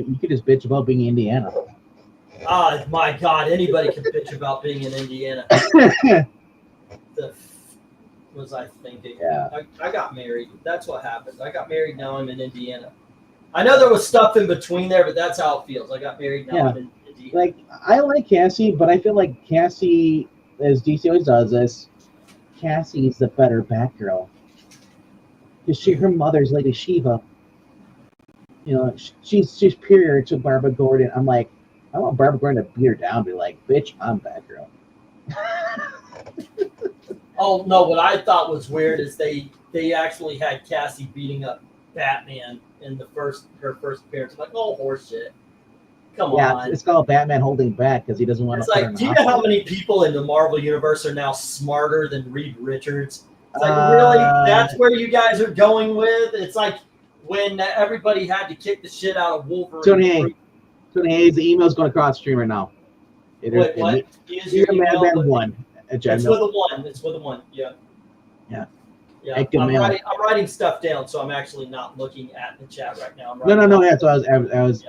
being Indiana. Oh my God! Anybody can bitch about being in Indiana. The f- was I thinking? Yeah. I got married. That's what happened. I got married. Now I'm in Indiana. I know there was stuff in between there, but that's how it feels. I got married. Now I'm in Indiana. Like, I like Cassie, but I feel like Cassie, as DC always does this, Cassie's the better Batgirl. Because her mother's Lady Shiva. You know, she's superior to Barbara Gordon. I'm like, I want Barbara Gordon to beat her down, be like, bitch, I'm Batgirl. Oh no! What I thought was weird is they actually had Cassie beating up Batman in her first appearance. I'm like, oh horseshit! Come on. It's called Batman holding back because he doesn't want It's to put her like, in do the you know how hospital. many people in the Marvel universe are now smarter than Reed Richards? It's like, really? That's where you guys are going with? It's like when everybody had to kick the shit out of Wolverine. Tony Hayes, the email's going across the stream right now. Wait, what? Is your email? Madman1 at It's Gmail. with a one. It's with a one. Yeah. Yeah. Yeah. Active mail. I'm writing stuff down, so I'm actually not looking at the chat right now. No. That's what I was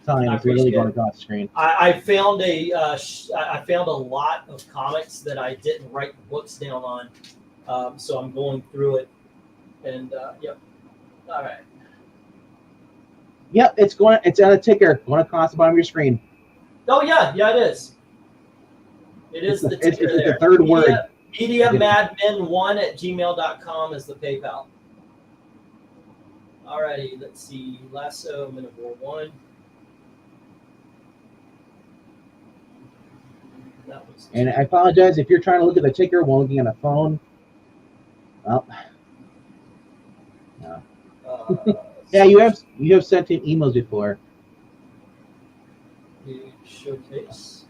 telling you. I It's literally appreciate going it. across the screen. I found I found a lot of comics that I didn't write the books down on, so I'm going through it, and yep. All right. Yep, it's on a ticker going across the bottom of your screen. Oh yeah, it is. It is the ticker It's there. the third word. MediaMadmen1@gmail.com is the PayPal. Alrighty, let's see. Lasso, Men of War 1. That was And I apologize if you're trying to look at the ticker while looking at a phone. Well, yeah, you have sent him emails before. Showcase.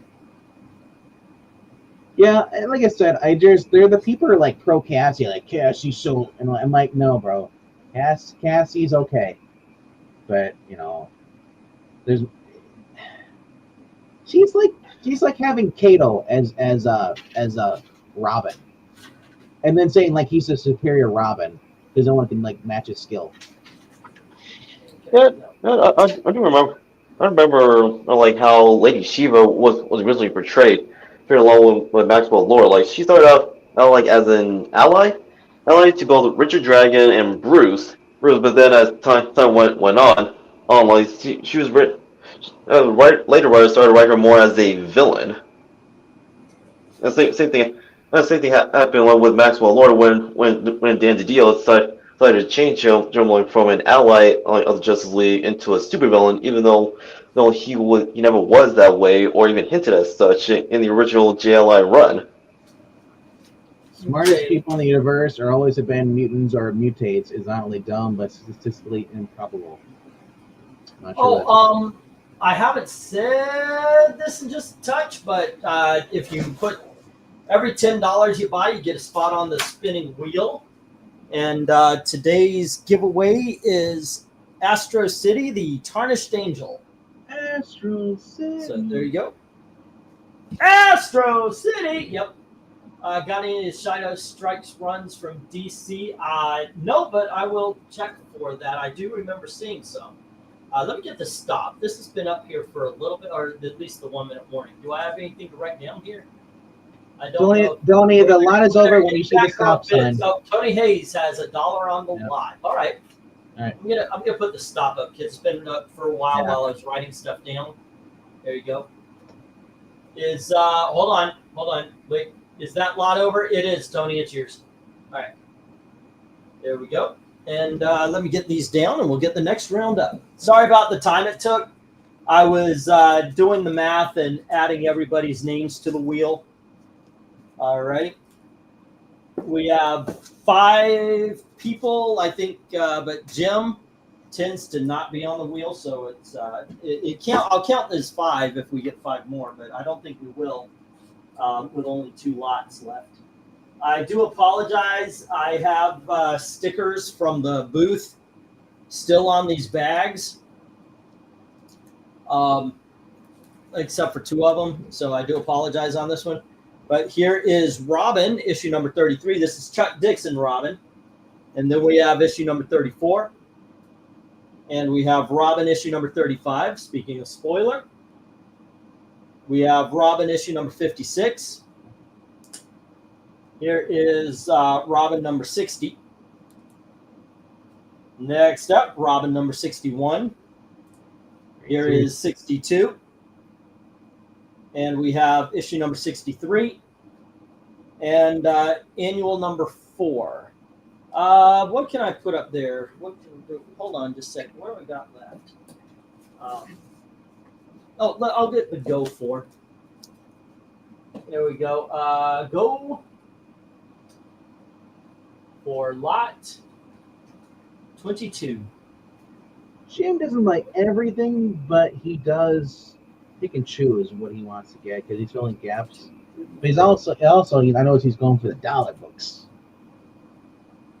Yeah, and like I said, they're the people who are like pro Cassie, like Cassie's so, and I'm like, no, bro, Cassie's okay, but you know, she's like having Kato as a Robin, and then saying like he's a superior Robin because no one can like match his skill. Yeah, I do remember. I remember like how Lady Shiva was originally portrayed, here along with Maxwell Lord. Like she started out like as an ally to both Richard Dragon and Bruce. But then as time went on, like she was later writers started writing her more as a villain. The same thing. Same thing happened with Maxwell Lord when Dan DiDio decided to change him from an ally of the Justice League into a supervillain, even though he never was that way or even hinted as such in the original JLI run. Smartest people in the universe are always have been mutants or mutates is not only dumb but statistically improbable. Not sure I haven't said this in just a touch, but if you put every $10 you buy, you get a spot on the spinning wheel. And today's giveaway is Astro City, the Tarnished Angel. Astro City. So there you go. Astro City. Yep. Got any Shadow Strikes runs from DC? No, but I will check for that. I do remember seeing some. Let me get this stopped. This has been up here for a little bit, or at least the 1 minute warning. Do I have anything to write down here? I don't know. Donnie, the lot is over when you see the stop sign. So Tony Hayes has $1 on the lot. All right. All right. I'm gonna put the stop up, kids. It's been up for a while while I was writing stuff down. There you go. Is hold on, wait. Is that lot over? It is, Tony. It's yours. All right. There we go. And let me get these down, and we'll get the next round up. Sorry about the time it took. I was doing the math and adding everybody's names to the wheel. All right. We have 5 people, I think, but Jim tends to not be on the wheel, so it's I'll count as 5 if we get 5 more, but I don't think we will with only 2 lots left. I do apologize. I have stickers from the booth still on these bags, except for 2 of them. So I do apologize on this one. But here is Robin, issue number 33. This is Chuck Dixon Robin. And then we have issue number 34. And we have Robin issue number 35, speaking of spoiler. We have Robin issue number 56. Here is Robin number 60. Next up, Robin number 61. Here is 62. And we have issue number 63. And annual number 4. What can I put up there? What can we do? Hold on just a second. What do we got left? I'll get the Go 4. There we go. Go for lot 22. Jim doesn't like everything, but he does pick and choose what he wants to get because he's filling gaps. But he's also I notice he's going for the dollar books,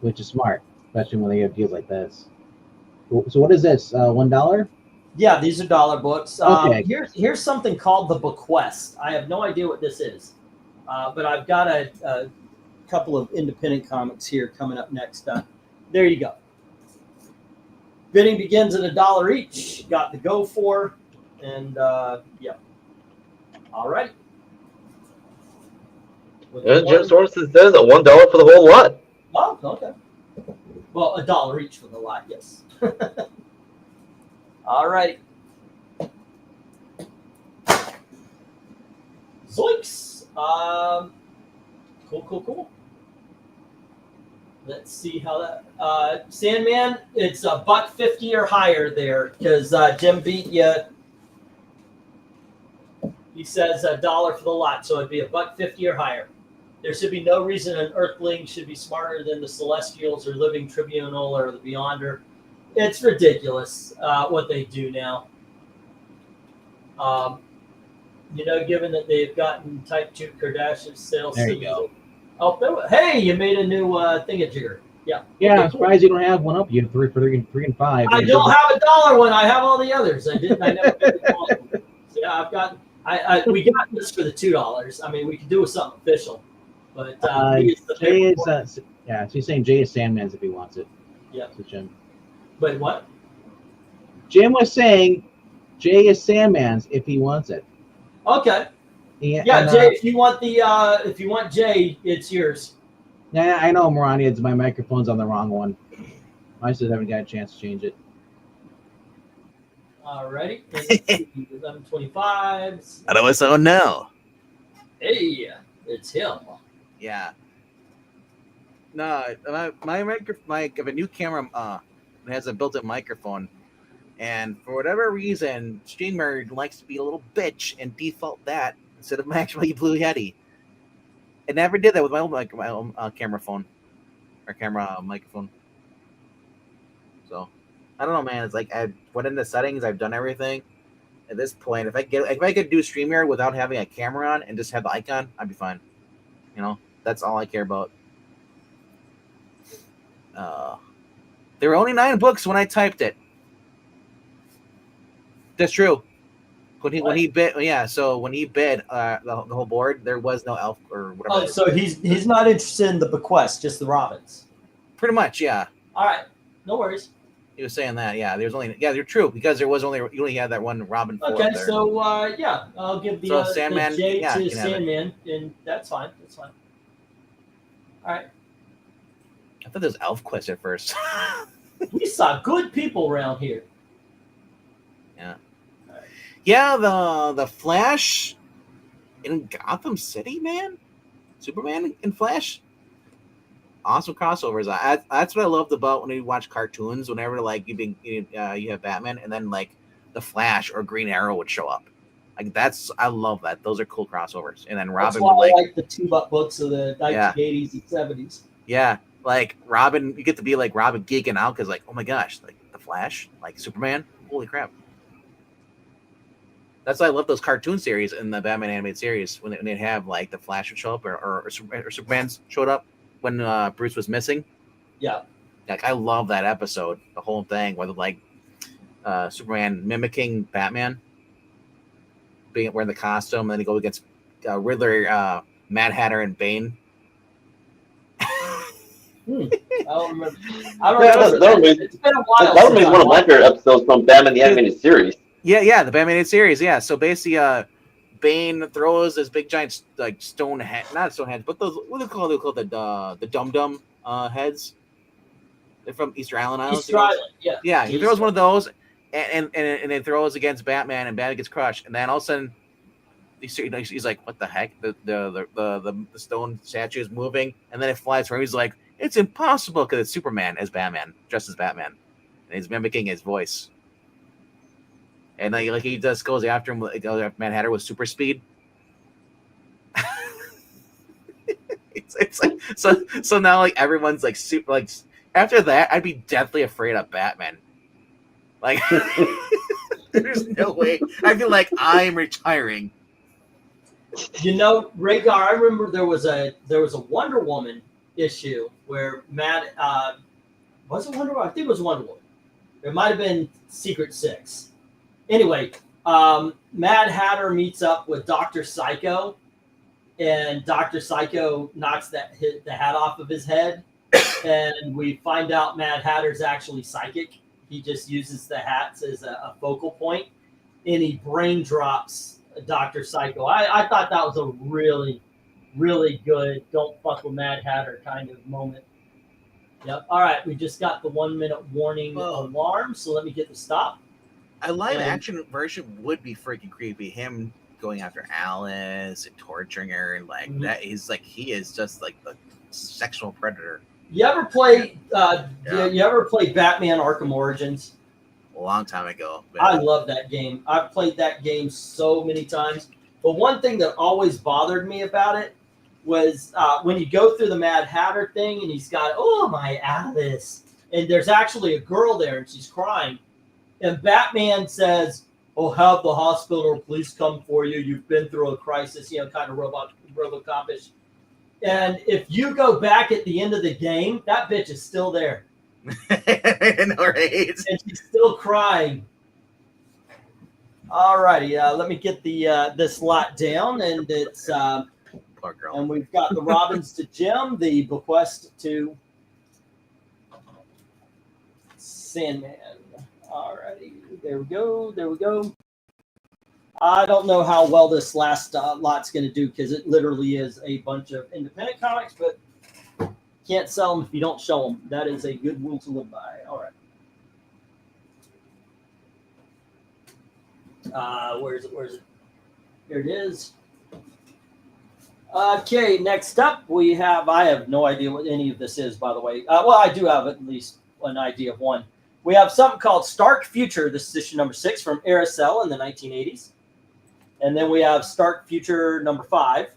which is smart, especially when they have deals like this. So what is this? $1? Yeah, these are dollar books. Okay. Here's something called the Bequest. I have no idea what this is, but I've got a couple of independent comics here coming up next. There you go. Bidding begins at $1 each. Got the Go for, and yeah. All right. Jim Sorensen says at $1 for the whole lot. Oh, okay. Well, $1 each for the lot, yes. All right. Zoinks. Cool. Let's see how that. Sandman, it's $1.50 or higher there because Jim beat you. He says $1 for the lot, so it'd be $1.50 or higher. There should be no reason an Earthling should be smarter than the Celestials or Living Tribunal or the Beyonder. It's ridiculous what they do now. Given that they've gotten Type 2 Kardashian sales. There you go. Oh, hey, you made a new thingamajigger. Yeah. Yeah, Okay, I'm surprised you don't have one up. You have three and five. I don't have $1 one. I have all the others. I never got the $1 one. So yeah, I've got. We got this for the $2. I mean, we could do with something official, but Jay is so he's saying Jay is Sandman's if he wants it. Yeah. So Jim. But what? Jim was saying Jay is Sandman's if he wants it. Okay. Yeah, Jay. If you want Jay, it's yours. Yeah, I know, Morani. My microphone's on the wrong one. I just haven't got a chance to change it. Alrighty. 1125. How do I sound now? Hey, it's him. Yeah. No, my microphone. I have a new camera. It has a built-in microphone, and for whatever reason, StreamYard likes to be a little bitch and default that instead of my actually Blue Yeti. It never did that with my own camera phone or camera microphone. So I don't know, man. It's like I went into settings. I've done everything. At this point, if I could do StreamYard without having a camera on and just have the icon, I'd be fine. That's all I care about. There were only 9 books when I typed it. That's true. When he bid, yeah. So when he bid the whole board, there was no elf or whatever. Oh, so he's not interested in the Bequest, just the Robins. Pretty much, yeah. All right, no worries. He was saying that, yeah. They're true because you only had that one Robin. Okay, there. so I'll give the Sandman, the J to Sandman, and that's fine. That's fine. All right. I thought there was ElfQuest at first. We saw good people around here. Yeah. Right. Yeah, the Flash in Gotham City, man. Superman and Flash. Awesome crossovers. That's what I loved about when you watch cartoons. Whenever you have Batman, and then like the Flash or Green Arrow would show up. I love that. Those are cool crossovers. And then Robin. That's why I like the 2-buck books of the 1980s and 70s. Yeah, like Robin, you get to be like Robin geeking out because oh my gosh, like the Flash, like Superman, holy crap. That's why I love those cartoon series in the Batman animated series when they have like the Flash would show up or Superman showed up when Bruce was missing. Yeah. Like I love that episode, the whole thing, whether like Superman mimicking Batman, being wearing the costume, and then he go against Riddler, Mad Hatter, and Bane. I don't remember. I don't remember. It's been a while. That would make one of my favorite episodes from Batman the Animated Series. Yeah, the Batman series. Yeah, so basically, Bane throws this big giant like stone head, not stone heads, but those what do they call? They call the dum dum heads. They're from Easter Island Islands. Easter Island, yeah. Yeah, he throws one of those, and it throws against Batman, and Batman gets crushed, and then all of a sudden, he's like, "What the heck?" The stone statue is moving, and then it flies from him. He's like, "It's impossible," because it's Superman as Batman, dressed as Batman, and he's mimicking his voice. And like he just goes after him, like Mad Hatter with super speed. it's like so now like everyone's like super like after that I'd be deathly afraid of Batman. Like there's no way. I feel like I'm retiring. You know, Rhaegar, I remember there was a Wonder Woman issue where was it Wonder Woman? I think it was Wonder Woman. It might have been Secret Six. Anyway, Mad Hatter meets up with Dr. Psycho, and Dr. Psycho knocks the hat off of his head, and we find out Mad Hatter's actually psychic. He just uses the hats as a focal point, and he brain drops Dr. Psycho. I thought that was a really, really good don't fuck with Mad Hatter kind of moment. Yep. All right, we just got the 1 minute warning alarm, so let me get the stop. A live action version would be freaking creepy. Him going after Alice and torturing her, and like that is like he is just like a sexual predator. You ever play? You ever play Batman: Arkham Origins? A long time ago. I love that game. I've played that game so many times. But one thing that always bothered me about it was when you go through the Mad Hatter thing, and he's got my Alice, and there's actually a girl there, and she's crying. And Batman says, "Oh, have the hospital or police come for you. You've been through a crisis," kind of RoboCop-ish. And if you go back at the end of the game, that bitch is still there. I know, right? And she's still crying. All righty, let me get this lot down, and it's poor girl. And we've got the Robins to Jim, the bequest to Sandman. Alrighty, there we go. I don't know how well this last lot's going to do because it literally is a bunch of independent comics, but can't sell them if you don't show them. That is a good rule to live by. All right. Where is it? Here it is. Okay, next up we have, I have no idea what any of this is, by the way. Well, I do have at least an idea of one. We have something called Stark Future. This is issue number 6 from Aracel in the 1980s. And then we have Stark Future number 5.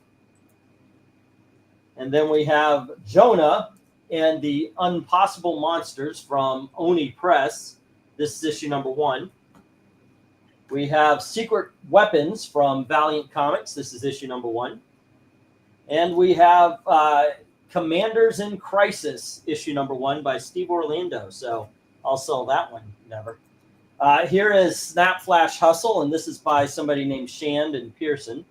And then we have Jonah and the Impossible Monsters from Oni Press. This is issue number 1. We have Secret Weapons from Valiant Comics. This is issue number 1. And we have Commanders in Crisis, issue number 1 by Steve Orlando. So I'll sell that one, never. Here is Snap Flash Hustle, and this is by somebody named Shand and Pearson.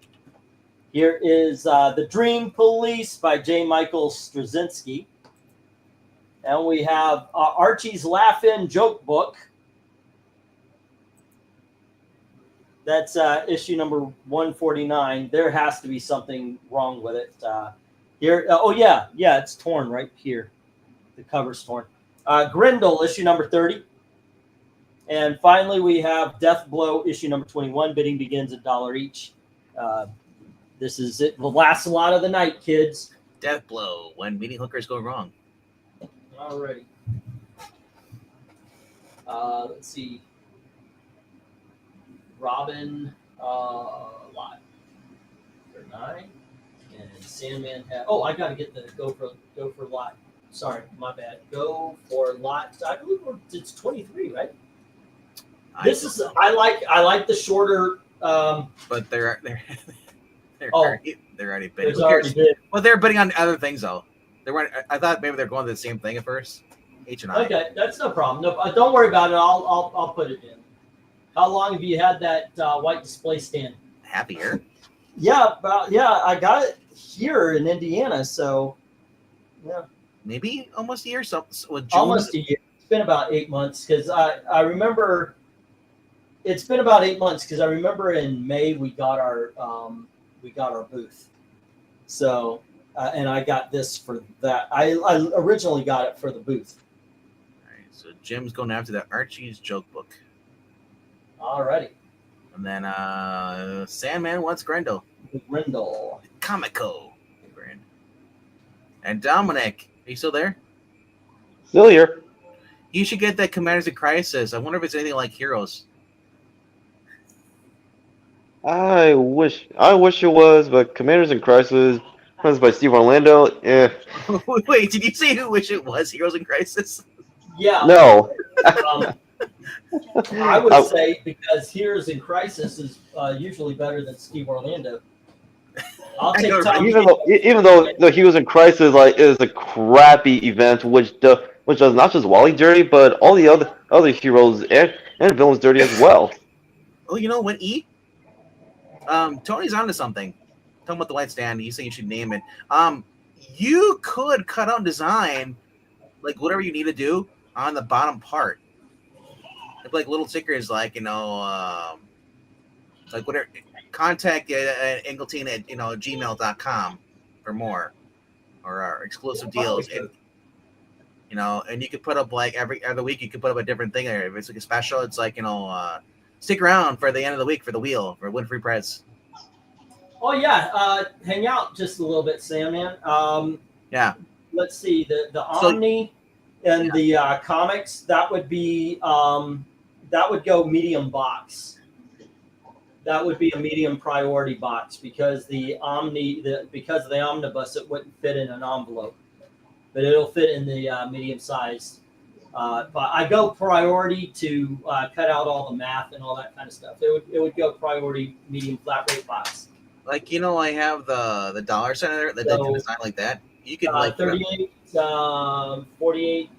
Here is The Dream Police by J. Michael Straczynski. And we have Archie's Laugh-In Joke Book. That's issue number 149. There has to be something wrong with it. It's torn right here. The cover's torn. Grindel, issue number 30. And finally, we have Death Blow, issue number 21. Bidding begins at $1 each. This is it. The last lot of the night, kids. Death Blow, when meeting hookers go wrong. Alrighty. Let's see. Robin, lot for 9. And Sandman had. Oh, I got to get the go for lot. Sorry, my bad. Go for lot. I believe it's 23, right? I like the shorter. But they're already bidding. Already bid. Well, they're bidding on other things though. I thought maybe they're going to the same thing at first. H and I. Okay, that's no problem. No, don't worry about it. I'll put it in. How long have you had that white display stand? Half a year. Yeah, I got it here in Indiana, so yeah, Maybe almost a year. So with June, almost a year. It's been about 8 months because I remember. It's been about 8 months because I remember in May we got our booth, so and I got this for that. I originally got it for the booth. All right, so Jim's going after the Archie's joke book, Alrighty, and then Sandman wants Grendel, Grendel. Comico, and Dominic. Are you still there? Still here. You should get that Commanders in Crisis. I wonder if it's anything like Heroes. I wish it was, but Commanders in Crisis, runs by Steve Orlando. Wait, did you say who wish it was Heroes in Crisis? Yeah. No. I would say because Heroes in Crisis is usually better than Steve Orlando. I'll take Tom. Even though the Heroes in Crisis is a crappy event, which does not just Wally dirty, but all the other heroes and villains dirty as well. Oh, you know what, E? Tony's onto something. Talking about the white stand, you say you should name it. You could cut out design, like whatever you need to do on the bottom part. Like little stickers, like like whatever. Contact Ingleton at gmail.com for more or our exclusive deals. And and you could put up like every other week. You could put up a different thing there. If it's like a special, it's like stick around for the end of the week for the wheel for win free prize. Oh yeah, hang out just a little bit, Sam, man. Yeah. Let's see the Omni and the comics. That would be that would go medium box. That would be a medium priority box because because of the omnibus, it wouldn't fit in an envelope, but it'll fit in the medium size. But I go priority to cut out all the math and all that kind of stuff. It would go priority medium flat rate box. Like I have the dollar sign there that they can design like that. You could like 38, 48,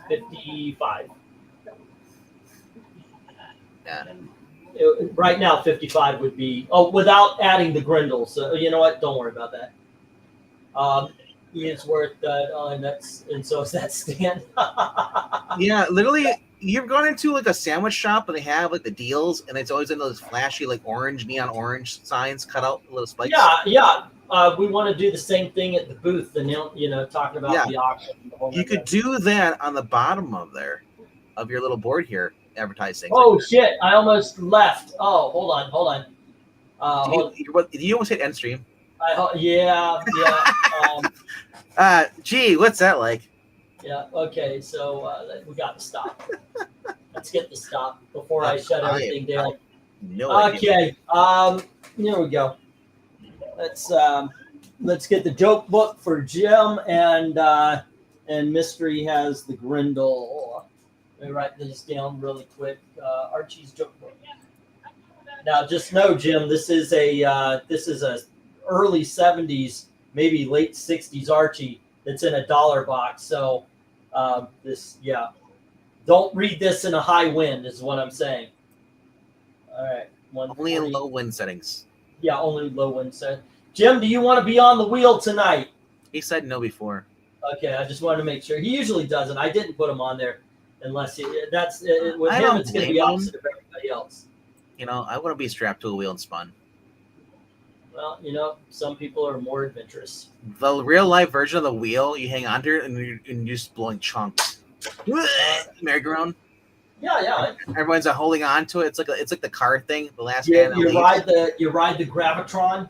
55. Yeah. Right now, 55 would be without adding the Grendel. So you know what? Don't worry about that. It's worth that, and so is that stand. Yeah, literally, you've gone into like a sandwich shop and they have like the deals, and it's always in those flashy like neon orange signs cut out little spikes. Yeah. We want to do the same thing at the booth, and talking about the auction. You could do that on the bottom of your little board here, advertising. Oh shit! I almost left. Oh, hold on. Did you almost hit end stream? Yeah. Gee, what's that like? Yeah. Okay. So we got to stop. Let's get the stop before I shut everything down. Okay. Here we go. Let's get the joke book for Jim, and Mystery has the Grendel. Let me write this down really quick. Archie's joke book. Now, just know, Jim, this is a early 70s, maybe late 60s Archie that's in a dollar box. So don't read this in a high wind is what I'm saying. All right. Only in low wind settings. Yeah, only low wind set. Jim, do you want to be on the wheel tonight? He said no before. Okay, I just wanted to make sure. He usually doesn't. I didn't put him on there unless with him it's going to be opposite of everybody else. I want to be strapped to a wheel and spun. Well, some people are more adventurous. The real life version of the wheel, you hang onto it and you're just blowing chunks. Merry-go-round. Yeah. Everyone's holding on to it. It's like the car thing. The last you ride the Gravitron.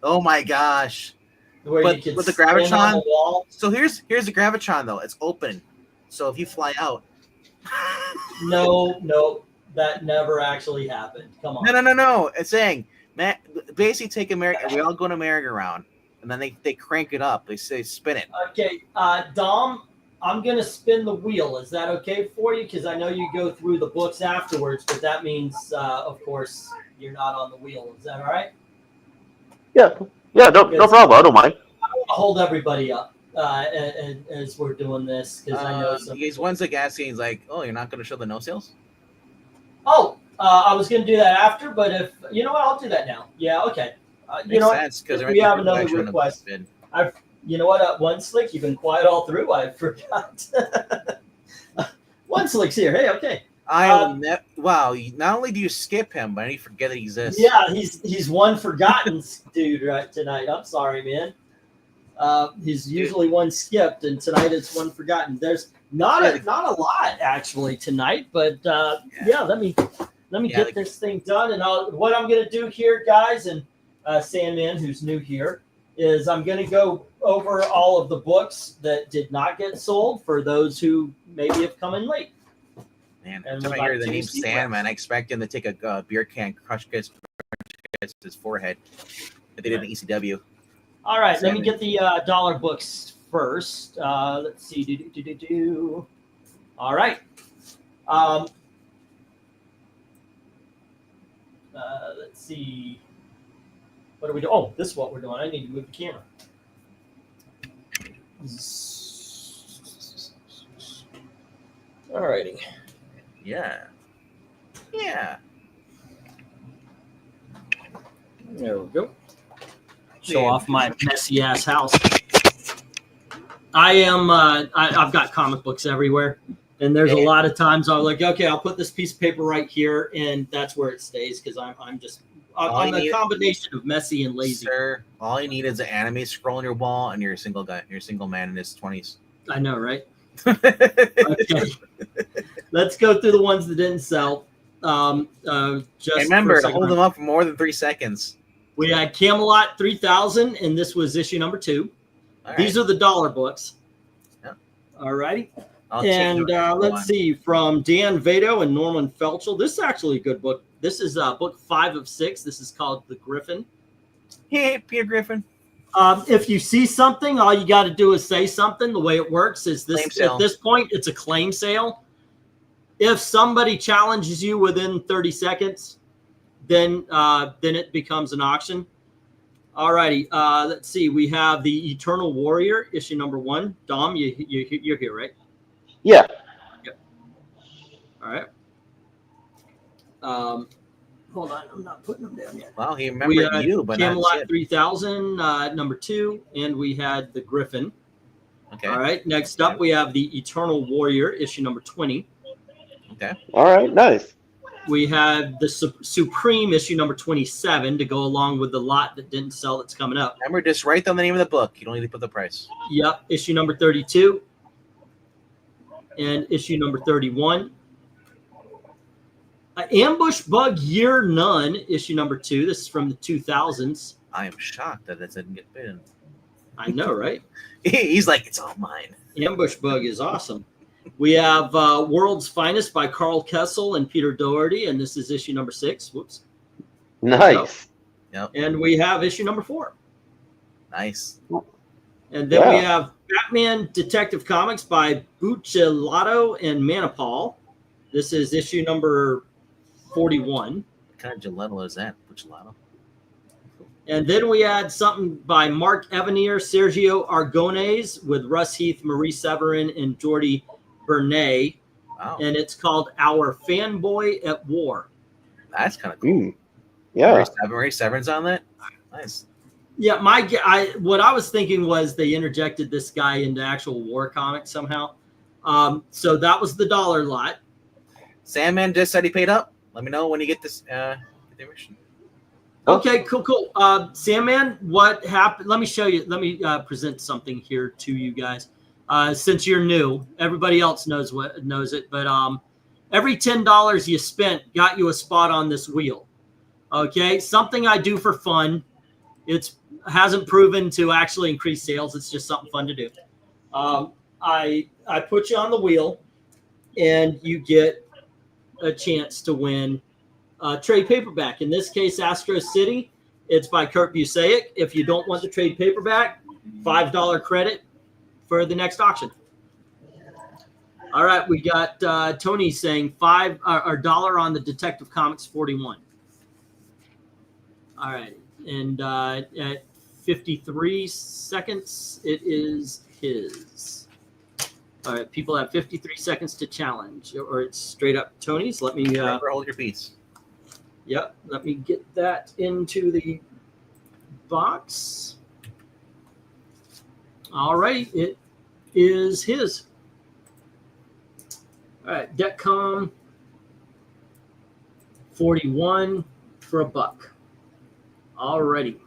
Oh my gosh! With the Gravitron. The wall. So here's the Gravitron though. It's open, so if you fly out. No, that never actually happened. Come on. No. It's saying, man, basically take we all go to merry-go-round, and then they crank it up. They say spin it. Okay, Dom, I'm gonna spin the wheel. Is that okay for you? Because I know you go through the books afterwards, but that means, of course, you're not on the wheel. Is that all right? Yeah, no problem. I don't mind. I want to hold everybody up. as we're doing this because I know some. He's once like asking, he's like, "Oh, you're not going to show the no sales?" Oh, I was going to do that after, but if you know what, I'll do that now. Yeah, okay. You know what? Because We have another request. You know what? One Slick, you've been quiet all through. I forgot. One Slick's here. Hey, okay. Wow! Not only do you skip him, but you forget that he exists. Yeah, he's one forgotten dude right tonight. I'm sorry, man. He's usually one skipped, and tonight it's one forgotten. There's not a lot actually tonight, but yeah, let me get this thing done. And what I'm gonna do here, guys, and Sandman, who's new here, is I'm gonna go over all of the books that did not get sold for those who maybe have come in late. Man, every time I hear the name Sandman, I expect him to take a beer can, crush his forehead. But they did an ECW. All right, let me get the dollar books first. Let's see. All right. Let's see. What are we doing? Oh, this is what we're doing. I need to move the camera. All righty. Yeah. There we go. Show off my messy ass house. I've got comic books everywhere, and there's a lot of times I'm like, okay, I'll put this piece of paper right here, and that's where it stays because I'm a combination of messy and lazy. Sir, all you need is an anime scroll on your wall, and you're a single guy. You're a single man in his 20s. I know, right? Okay, let's go through the ones that didn't sell. Just remember to hold them up for more than 3 seconds. We had Camelot 3000, and this was issue number 2. Right. These are the dollar books. Yeah. All righty. And let's see, from Dan Vado and Norman Felchel. This is actually a good book. This is book 5 of 6. This is called The Griffin. Hey, Peter Griffin. If you see something, all you got to do is say something. The way it works is this: at this point, it's a claim sale. If somebody challenges you within 30 seconds, then it becomes an auction. All righty. Let's see. We have the Eternal Warrior, issue number 1. Dom, you're here, right? Yeah. Yep. All right. Hold on, I'm not putting them down yet. Well, he remembered you, but Camelot 3000, number 2, and we had the Griffin. Okay. All right. Next up, we have the Eternal Warrior, issue number 20. Okay. All right. Nice. We had the Supreme, issue number 27, to go along with the lot that didn't sell that's coming up. Remember, just write down the name of the book. You don't need to put the price. Yep. Issue number 32. And issue number 31. Ambush Bug Year None, issue number 2. This is from the 2000s. I am shocked that it didn't get bid. I know, right? He's like, it's all mine. Ambush Bug is awesome. We have World's Finest by Carl Kessel and Peter Doherty, and this is issue number 6. Whoops. Nice. Yep. And we have issue number 4. Nice. And then we have Batman Detective Comics by Buccellato and Manipal. This is issue number 41. What kind of gelato is that? Buccellato? And then we had something by Mark Evanier, Sergio Aragonés, with Russ Heath, Marie Severin, and Jordi Bernay. Wow. And it's called Our Fanboy at War. That's kind of cool. Yeah. Marie Severin's on that? Nice. Yeah, what I was thinking was they interjected this guy into actual war comics somehow. So that was the dollar lot. Sandman just said he paid up. Let me know when you get this information. Okay, cool. Sandman, what happened? Let me show you. Let me present something here to you guys. Since you're new, everybody else knows it, but every $10 you spent got you a spot on this wheel. Okay, something I do for fun. It hasn't proven to actually increase sales. It's just something fun to do. I put you on the wheel, and you get a chance to win a trade paperback. In this case, Astro City. It's by Kurt Busiek. If you don't want the trade paperback, $5 credit for the next auction. All right, we got Tony saying $5 on the Detective Comics 41. All right, and at 53 seconds. It is his. All right, people have 53 seconds to challenge, or it's straight up Tony's. Let me. Remember, hold your peace. Yep. Let me get that into the box. All right, it is his. All right, Detcom 41 for $1. All righty.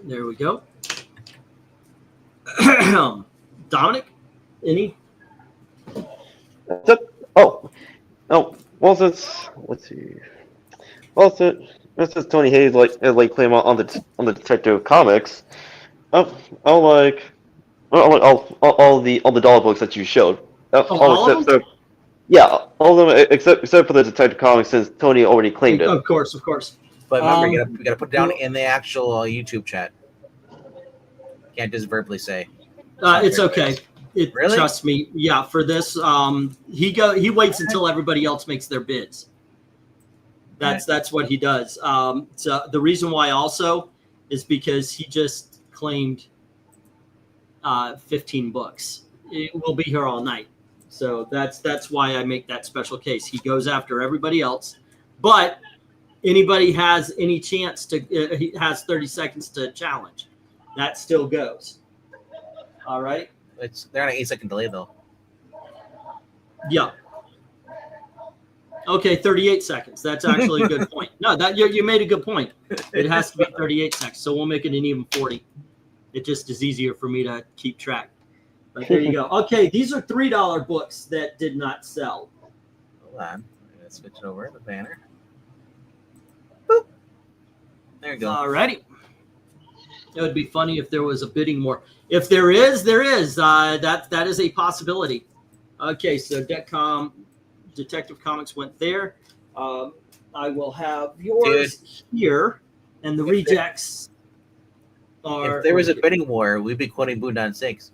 There we go. Dominic, any? Oh, let's see. Well, since Tony Hayes claim on the Detective Comics, I'll like all the dollar books that you showed. All of them? Yeah, all of them except for the Detective Comics, since Tony already claimed it. Of course. But remember, you gotta put it down in the actual YouTube chat. Can't just verbally say. It's okay. Really? Trust me. Yeah, for this, he waits until everybody else makes their bids. That's what he does. So the reason why also is because he just claimed 15 books. It will be here all night. So that's why I make that special case. He goes after everybody else, but anybody has any chance to, he has 30 seconds to challenge. That still goes. All right. They're on an 8-second delay though. Yeah. Okay, 38 seconds. That's actually a good point. No, that you made a good point. It has to be 38 seconds, so we'll make it an even 40. It just is easier for me to keep track. But there you go. Okay, these are $3 books that did not sell. Hold on. I'm gonna switch it over the banner. Boop. There you go. All righty. It would be funny if there was a bidding war. If there is, there is. That is a possibility. Okay, so Detective Comics went there. I will have yours here, and the rejects are. If there was a bidding war, we'd be quoting Boondock Saints.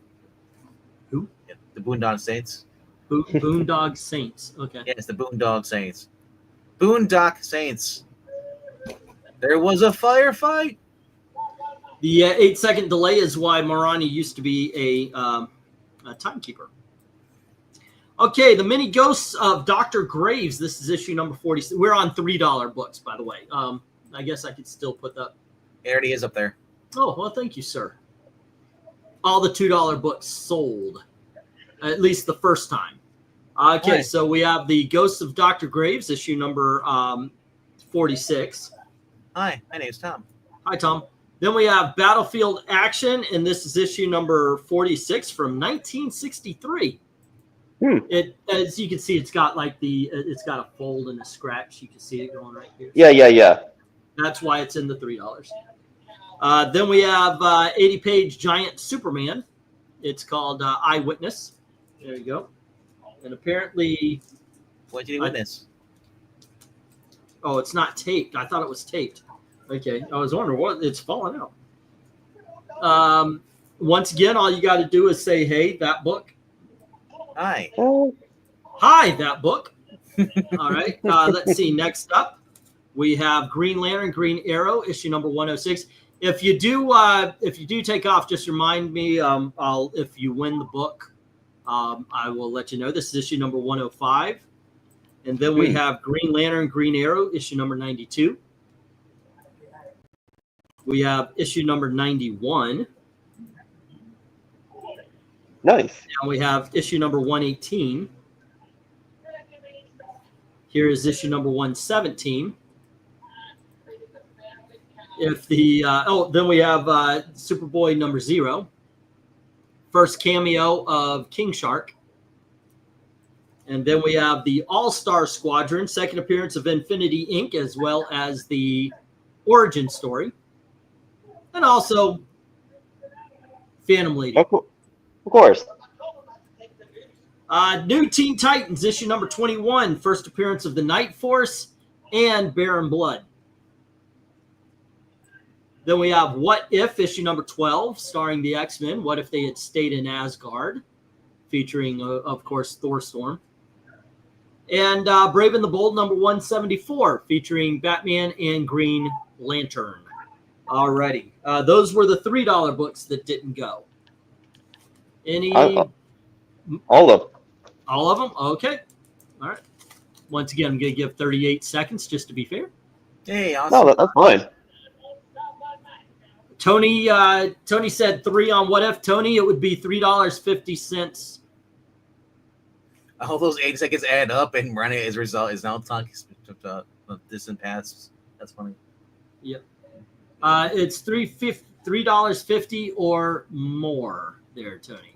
Who? Yeah, the Boondock Saints. Boondog Saints. Okay. Yes, the Boondock Saints. Boondock Saints. There was a firefight. The 8-second delay is why Marani used to be a timekeeper. Okay, the mini ghosts of Dr. Graves. This is issue number 40. We're on $3 books, by the way. I guess I could still put that. It already is up there. Oh, well, thank you, sir. All the $2 books sold, at least the first time. Okay, Right. So we have the Ghosts of Dr. Graves, issue number 46. Hi, my name's Tom. Hi, Tom. Then we have Battlefield Action, and this is issue number 46 from 1963. It, as you can see, it's got like it's got a fold and a scratch. You can see it going right here. Yeah. That's why it's in the $3. Then we have 80-page Giant Superman. It's called Eyewitness. There you go. And apparently, What did you witness? oh, it's not taped. I thought it was taped. Okay, I was wondering what it's falling out. Once again, all you got to do is say, "Hey, that book." Hi. Hi, that book. All right. Let's see. Next up, we have Green Lantern, Green Arrow, issue number 106. If you do take off, just remind me. If you win the book, I will let you know. This is issue number 105, and then we have Green Lantern, Green Arrow, issue number 92. We have issue number 91. Nice. And we have issue number 118. Here is issue number 117. If the then we have Superboy number 0. First cameo of King Shark. And then we have the All-Star Squadron, second appearance of Infinity Inc., as well as the origin story. And also Phantom Lady. Of course. New Teen Titans, issue number 21, first appearance of the Night Force and Baron Blood. Then we have What If, issue number 12, starring the X-Men. What if they had stayed in Asgard? Featuring, of course, Thor Storm. And Brave and the Bold, number 174, featuring Batman and Green Lantern. Alrighty. Those were the $3 books that didn't go. Any? All of All of them? Okay. All right. Once again, I'm going to give 38 seconds just to be fair. Hey, no, awesome. that's fine. Tony said 3 on what if. Tony, it would be $3.50. All those 8 seconds add up, and running as a result is now talking distant past. That's funny. Yep. It's $3.50 or more there, Tony.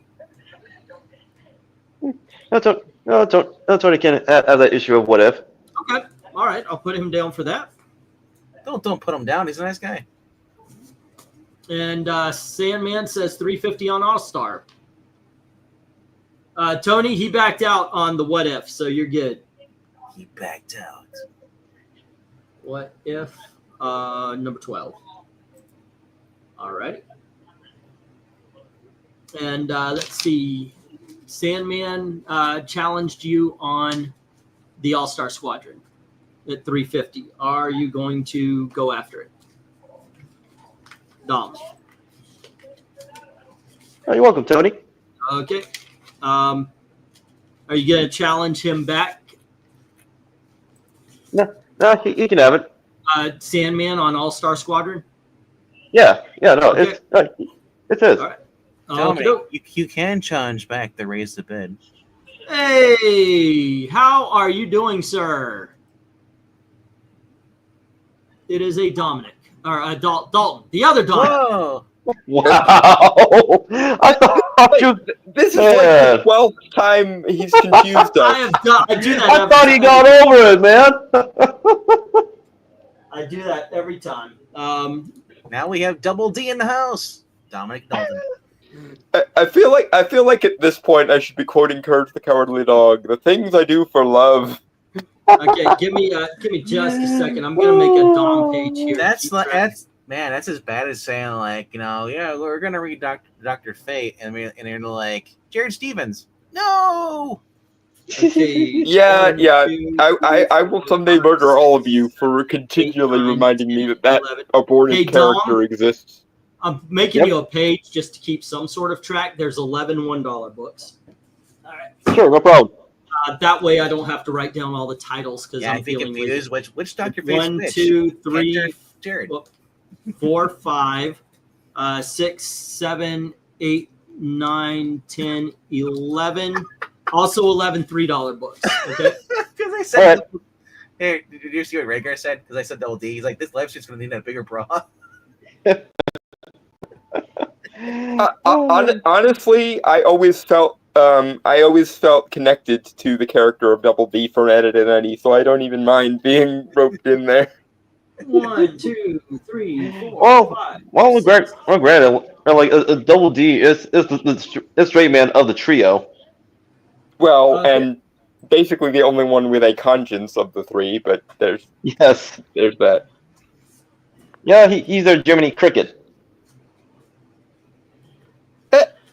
Tony can have that issue of what if. Okay. All right. I'll put him down for that. Don't put him down. He's a nice guy. And Sandman says $3.50 on All-Star. Tony, he backed out on the what if, so you're good. He backed out. What if number 12? All right. And let's see. Sandman challenged you on the All-Star Squadron at $3.50. Are you going to go after it? Dom. Oh, you're welcome, Tony. Okay. Are you going to challenge him back? No, you can have it. Sandman on All-Star Squadron? Yeah, no, Okay. it's his. All right. Tony, Okay. you can challenge back to raise the bid. Hey, how are you doing, sir? It is a Dominic. Or Dalton. The other Dominic. Whoa! Wow! I thought you. This is Yeah. like the 12th time he's confused I us. do that. I thought he got over it, man. I do that every time. Now we have Double D in the house. Dominic Dalton. I feel like at this point I should be quoting Courage the Cowardly Dog. The things I do for love. Okay, give me just a second. I'm gonna make a Dom page here. That's as bad as saying like, yeah, we're gonna read Dr. Fate, and they're like Jared Stevens. No. Okay, Yeah, 1, yeah. 2, I will someday murder all of you for continually 8, 9, reminding me 10, that 11. aborted Hey, Dom? character exists. I'm making Yep. you a page just to keep some sort of track. There's 11 $1 books. All right. Sure, no problem. That way I don't have to write down all the titles because Yeah, I'm I think dealing confused with which Dr. Fate's 1, which. 2, 3, Jared. 4, 5, 6, 7, 8, 9, 10, 11. Also 11 $3 books. Okay. Because I said, hey, did you see what Rhaegar said? Because I said Double D. He's like, this live stream's gonna need a bigger bra. Honestly, I always felt connected to the character of Double D from Ed and Eddie, so I don't even mind being roped in there. 1, 2, 3, 4, Well, 5. granted, like a Double D is the straight man of the trio. Well, Okay. and basically the only one with a conscience of the three, but there's Yes. that. Yeah, he's our Jiminy Cricket.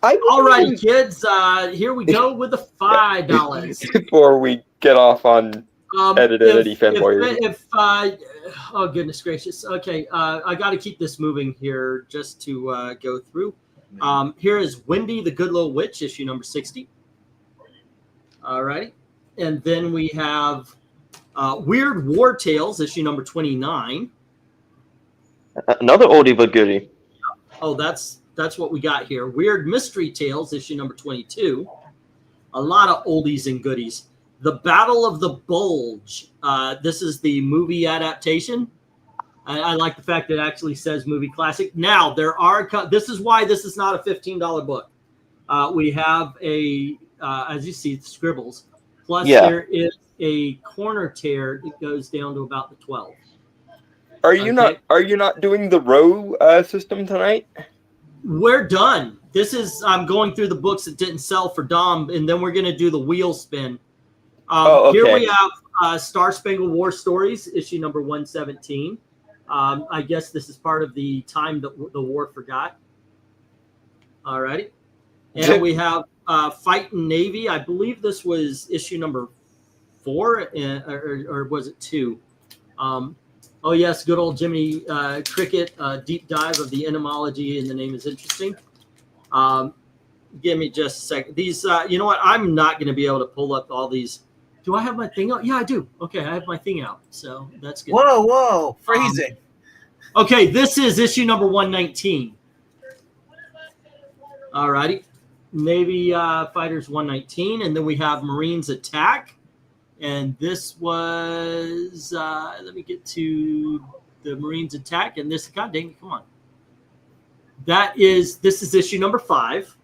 Alrighty, kids. Here we go with the $5. Before we get off on Ed and Eddie fanboy. Oh goodness gracious. Okay, I got to keep this moving here just to go through. Here is Wendy the Good Little Witch, issue number 60. All right, and then we have Weird War Tales, issue number 29. Another oldie but goodie. Oh, that's what we got here. Weird Mystery Tales, issue number 22. A lot of oldies and goodies. The Battle of the Bulge. This is the movie adaptation. I like the fact that it actually says movie classic. Now, this is why this is not a $15 book. We have as you see, scribbles. Plus, there is a corner tear that goes down to about the 12. Are you not doing the row system tonight? We're done. I'm going through the books that didn't sell for Dom, and then we're going to do the wheel spin. Okay. Here we have Star Spangled War Stories, issue number 117. I guess this is part of the time that the war forgot. All righty. And we have Fightin' Navy. I believe this was issue number 4, or was it 2? Oh, yes, good old Jimmy Cricket, deep dive of the etymology, and the name is interesting. Give me just a second. These, you know what? I'm not going to be able to pull up all these. Do I have my thing out? Yeah, I do. Okay, I have my thing out, so that's good. Whoa, phrasing. Okay, this is issue number 119. All righty. Navy Fighters 119, and then we have Marines Attack. And this was, let me get to the Marines Attack. And this, God dang it, come on. This is issue number 5.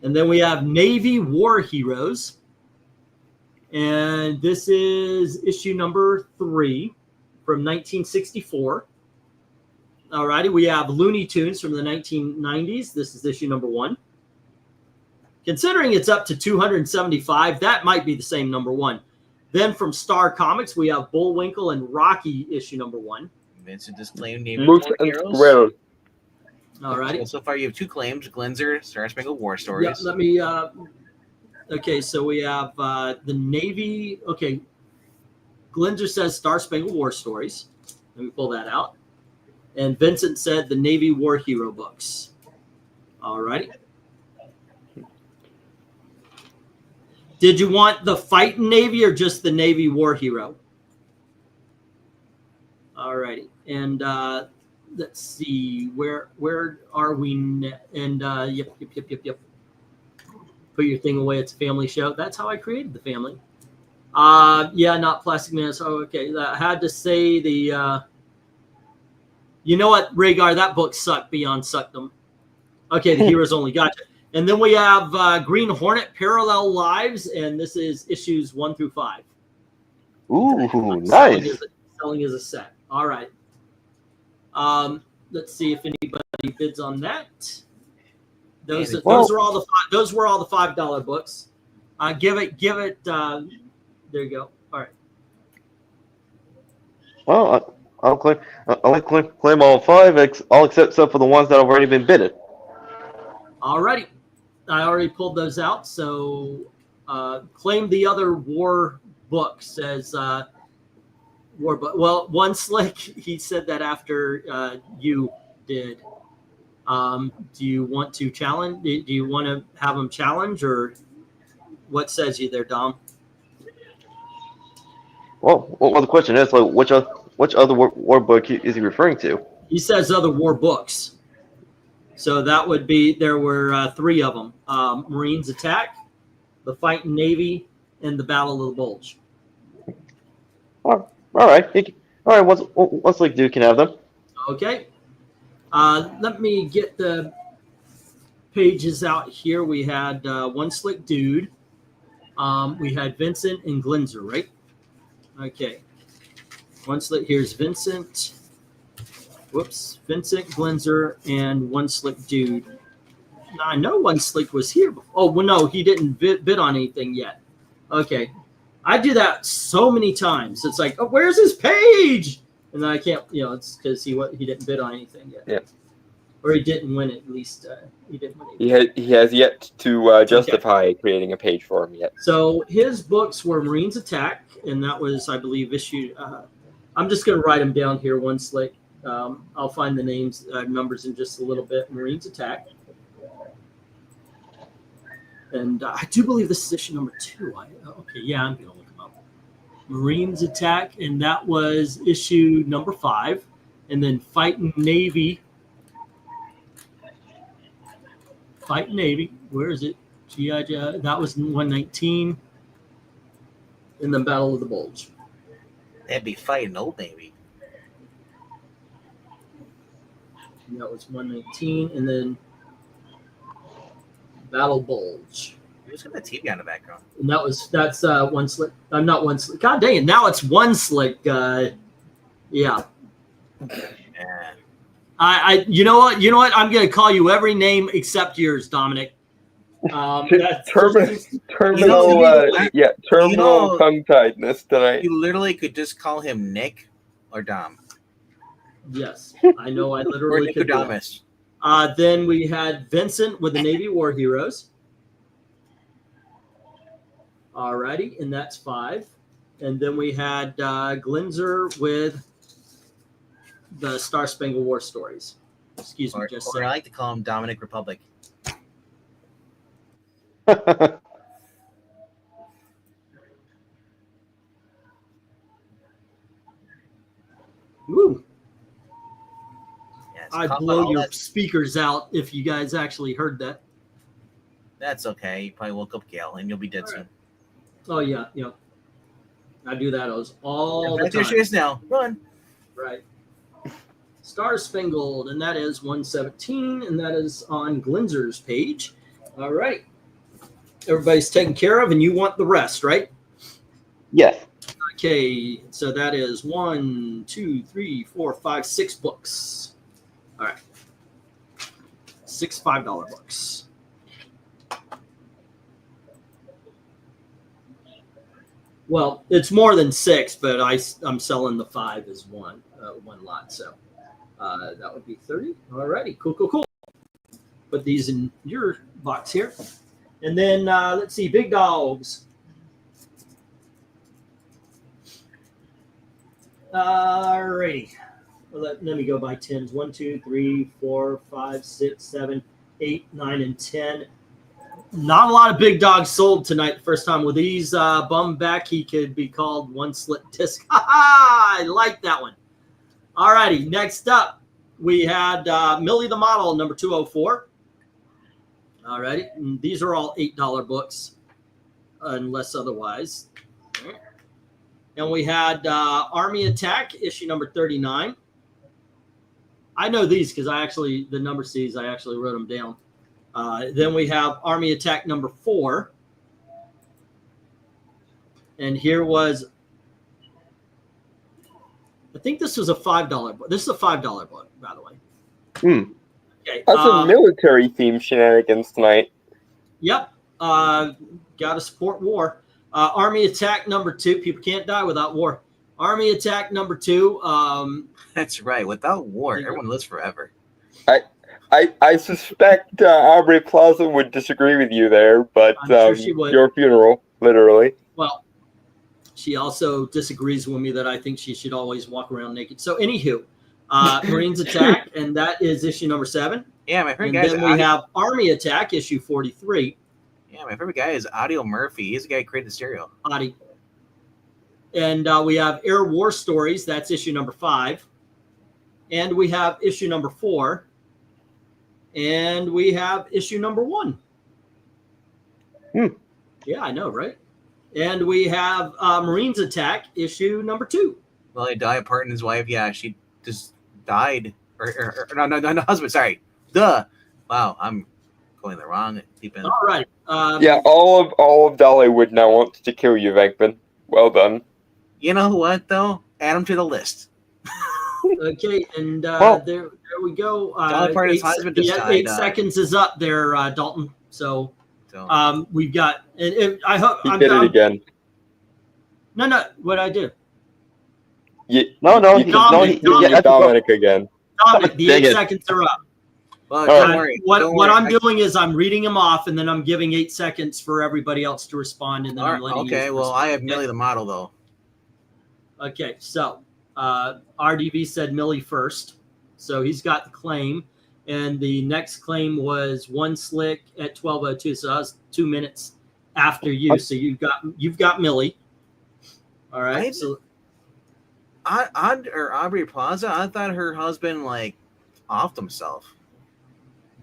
And then we have Navy War Heroes. And this is issue number 3 from 1964. All righty, we have Looney Tunes from the 1990s. This is issue number 1. Considering it's up to 275, that might be the same number 1. Then from Star Comics, we have Bullwinkle and Rocky issue number 1. Vincent disclaimed Navy Moose War and Heroes. Squirrel. All righty. So far, you have 2 claims: Glinzer, Star Spangled War Stories. Yeah, let me. Okay, so we have the Navy. Okay, Glinzer says Star Spangled War Stories. Let me pull that out. And Vincent said the Navy War Hero books. All righty. Did you want the Fighting Navy or just the Navy War Hero? All righty. And let's see, where are we? And yep. Put your thing away. It's a family show. That's how I created the family. Yeah, not Plastic Man. So okay, I had to say the. You know what, Rhaegar? That book sucked beyond suckdom. Okay, the heroes only. Gotcha. And then we have Green Hornet Parallel Lives, and this is issues 1 through 5. Ooh, nice. Selling as a set. All right. Let's see if anybody bids on that. Those were all the $5 books. Give it. There you go. All right. Well, I'll claim all 5, all except for the ones that have already been bidded. All righty. I already pulled those out. So claim the other war books as war book. Well, One Slick, he said that after you did. Do you want to challenge? Do you want to have him challenge, or what says you there, Dom? Well, the question is, like, which other war book is he referring to? He says other war books. So that would be, there were 3 of them. Marines Attack, the Fighting Navy, and the Battle of the Bulge. All right. Once like Duke can have them. Okay. Let me get the pages out here. We had One Slick Dude. We had Vincent and Glinzer, right? Okay. One Slick, here's Vincent. Whoops. Vincent, Glinzer, and One Slick Dude. Now, I know One Slick was here before. Oh, well, no, he didn't bid on anything yet. Okay. I do that so many times. It's like, oh, where's his page? And then I can't, it's because he didn't bid on anything yet. Yeah. Or he didn't win it, at least. He didn't win it. He has yet to justify creating a page for him yet. So his books were Marines Attack, and that was, I believe, issued. I'm just going to write them down here, One Slick. I'll find the names, numbers in just a little bit. Marines Attack. And I do believe this is issue number 2. Okay, yeah, I'm going to look them up. Marines Attack, and that was issue number 5. And then Fighting Navy. Fighting Navy, where is it? G.I. Joe, that was 119. And then Battle of the Bulge. That'd be Fighting Old Navy. And that was 119. And then Battle Bulge. Who's got the TV on the background? And that's One Slick. I'm not One Slick. God dang it! Now it's One Slick. Yeah. Yeah. You know what? I'm gonna call you every name except yours, Dominic. Terminal tongue-tiedness tonight. You literally could just call him Nick or Dom. Yes, I know. I literally or could. Nicodemus. Then we had Vincent with the Navy War Heroes. Alrighty, and that's 5. And then we had Glinzer with the Star Spangled War stories. Excuse me, just or I like to call him Dominic Republic. Woo. Yeah, it's I'd called blow all your that- speakers out if you guys actually heard that. That's okay. You probably woke up Gail, and you'll be dead All right. soon. Oh yeah, yeah. I do that all the Back to your time. shoes now. Run. Right. Star Spangled, and that is 117, and that is on Glinzer's page. All right. Everybody's taken care of, and you want the rest, right? Yes. Okay, so that is 1, 2, 3, 4, 5, 6 books. All right. 6 $5 books. Well, it's more than 6, but I'm selling the 5 as one lot. So that would be 30. All righty. Cool, cool, cool. Put these in your box here. And then let's see, Big Dogs. All righty. Well, let me go by 10s. 1, 2, 3, 4, 5, 6, 7, 8, 9, and 10. Not a lot of big dogs sold tonight. The first time with these bum back, he could be called one slit disc. I like that one. All righty. Next up, we had Millie the Model, number 204. All righty. And these are all $8 books, unless otherwise. And we had Army Attack, issue number 39. I know these because the number C's, I actually wrote them down. Then we have Army Attack number 4. And here was, I think this was a $5 book. This is a $5 book, by the way. Okay. That's some military themed shenanigans tonight. Yep. Got to support war. Army Attack number 2. People can't die without war. Army Attack number 2. That's right. Without war, everyone lives forever. I suspect Aubrey Plaza would disagree with you there, but I'm sure she would. your funeral, literally. Well, she also disagrees with me that I think she should always walk around naked. So, anywho, Marines Attack, and that is issue number 7. Yeah, my favorite And guy is then we have Army Attack, issue 43. Yeah, my favorite guy is Audio Murphy. He's the guy who created the stereo. Adi. And we have Air War Stories. That's issue number 5. And we have issue number 4. And we have issue number 1. Yeah, I know, right? And we have Marines Attack, issue number 2. Well, he died apart and his wife. Yeah, she just died. Or no, husband. Sorry. Duh. Wow, I'm going the wrong deep end. All right. Yeah, all of Dollywood now wants to kill you, Venkman. Well done. You know what, though? Add him to the list. Okay, and there we go. Dolly Parton's husband just died. 8 seconds is up there, Dalton. So we've got. And I hope He did it again. No. What I do? Dominic again. Dominic, the Dang 8 it. seconds are up. Well, don't worry. What I'm doing is I'm reading them off, and then I'm giving 8 seconds for everybody else to respond, and then I'm letting you Okay, well, respond. I have Millie the Model, though. Okay, so RDV said Millie first, so he's got the claim, and the next claim was One Slick at 12:02, so that was 2 minutes after you. So you've got Millie. All right. So Aubrey Plaza, I thought her husband offed himself.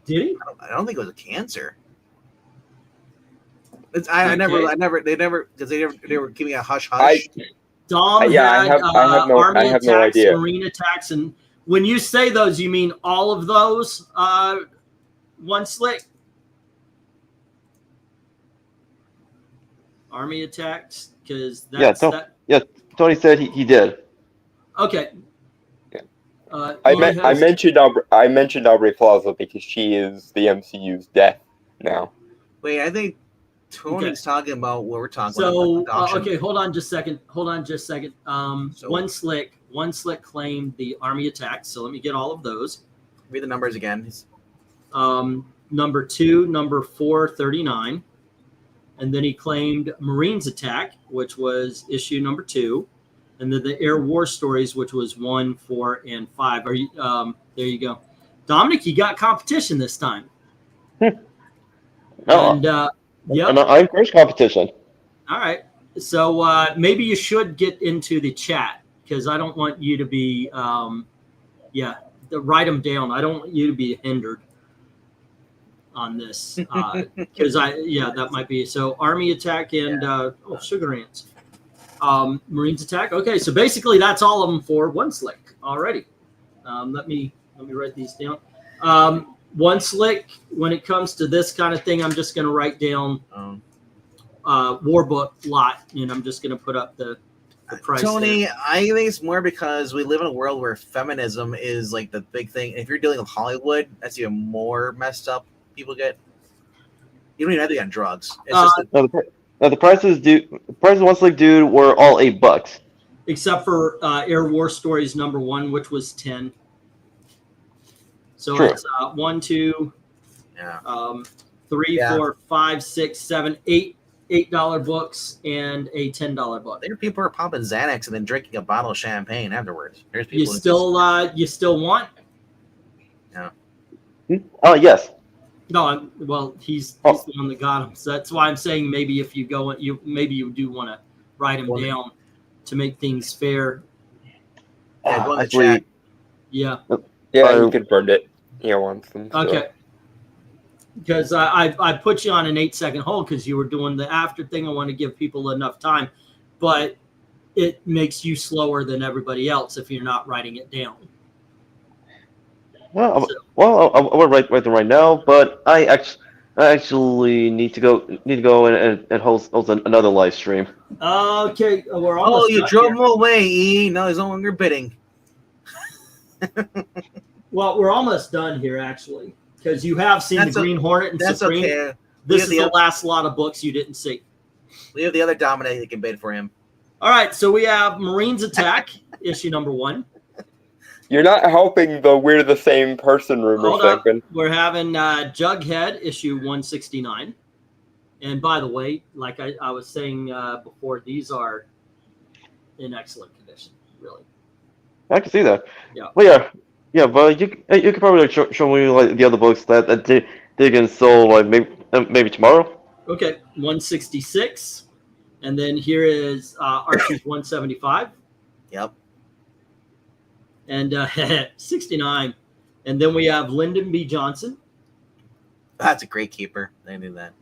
did he? I don't think it was a cancer. They never because they were giving a hush. Dom I had have no Army attacks, idea. Marine attacks, and when you say those, you mean all of those? One Slick. Army attacks, because that's Tony said he did. Okay. Yeah. Millie has- I mentioned Aubrey Plaza because she is the MCU's death now. Wait, I think Tony's talking about what we're talking So about. okay, hold on just a second. One Slick claimed the Army attacks. So let me get all of those. Read the numbers again. Number 2, number 4, 39. And then he claimed Marines Attack, which was issue number 2. And then the Air War Stories, which was 1, 4, and 5. Are you? There you go, Dominic. You got competition this time. No, And yep. and I encourage competition. All right. So maybe you should get into the chat because I don't want you to be, write them down. I don't want you to be hindered on this because that might be. So Army Attack and Sugar Ants. Marines Attack. Okay, so basically that's all of them for One Slick already. Let me write these down. One Slick, when it comes to this kind of thing, I'm just going to write down War Book lot, and I'm just going to put up the price. Tony, there. I think it's more because we live in a world where feminism is like the big thing. If you're dealing with Hollywood, that's even more messed up. People get. You don't even have to be on drugs. It's just the prices of One Slick Dude were all $8. Except for Air War Stories number 1, which was 10. So True. it's 1, 2, yeah. 3, Yeah. 4, 5, 6, 7, 8 $8 books and a $10 book. There are people who are popping Xanax and then drinking a bottle of champagne afterwards. There's people You still want? Yeah. Oh yes. No, he's the one that got him. So that's why I'm saying maybe if you go, maybe you do want to write him down to make things fair. Yeah, go in the Actually, chat. Yeah. Yeah, you confirmed it here once. Okay. Because I put you on an 8-second hold because you were doing the after thing. I want to give people enough time, but it makes you slower than everybody else if you're not writing it down. Well, I'm gonna write them right now, but I actually need to go and host another live stream. Okay, we're almost. Oh, you done drove here. him away, E. Now he's no longer bidding. Well, we're almost done here, actually, because you have seen That's the Green Hornet and That's Supreme. okay. This is the the oth- last lot of books you didn't see. We have the other Dominic that can bid for him. All right, so we have Marines Attack, issue number 1. You're not helping the we're the same person rumor Hold up. segment. We're having Jughead, issue 169. And by the way, like I was saying before, these are in excellent condition, really. I can see that. Yeah. Well, yeah, but you could probably show me like the other books that they can sell like maybe tomorrow. Okay, 166. And then here is Archie's 175. Yep. And 69. And then we have Lyndon B. Johnson. That's a great keeper. They knew that.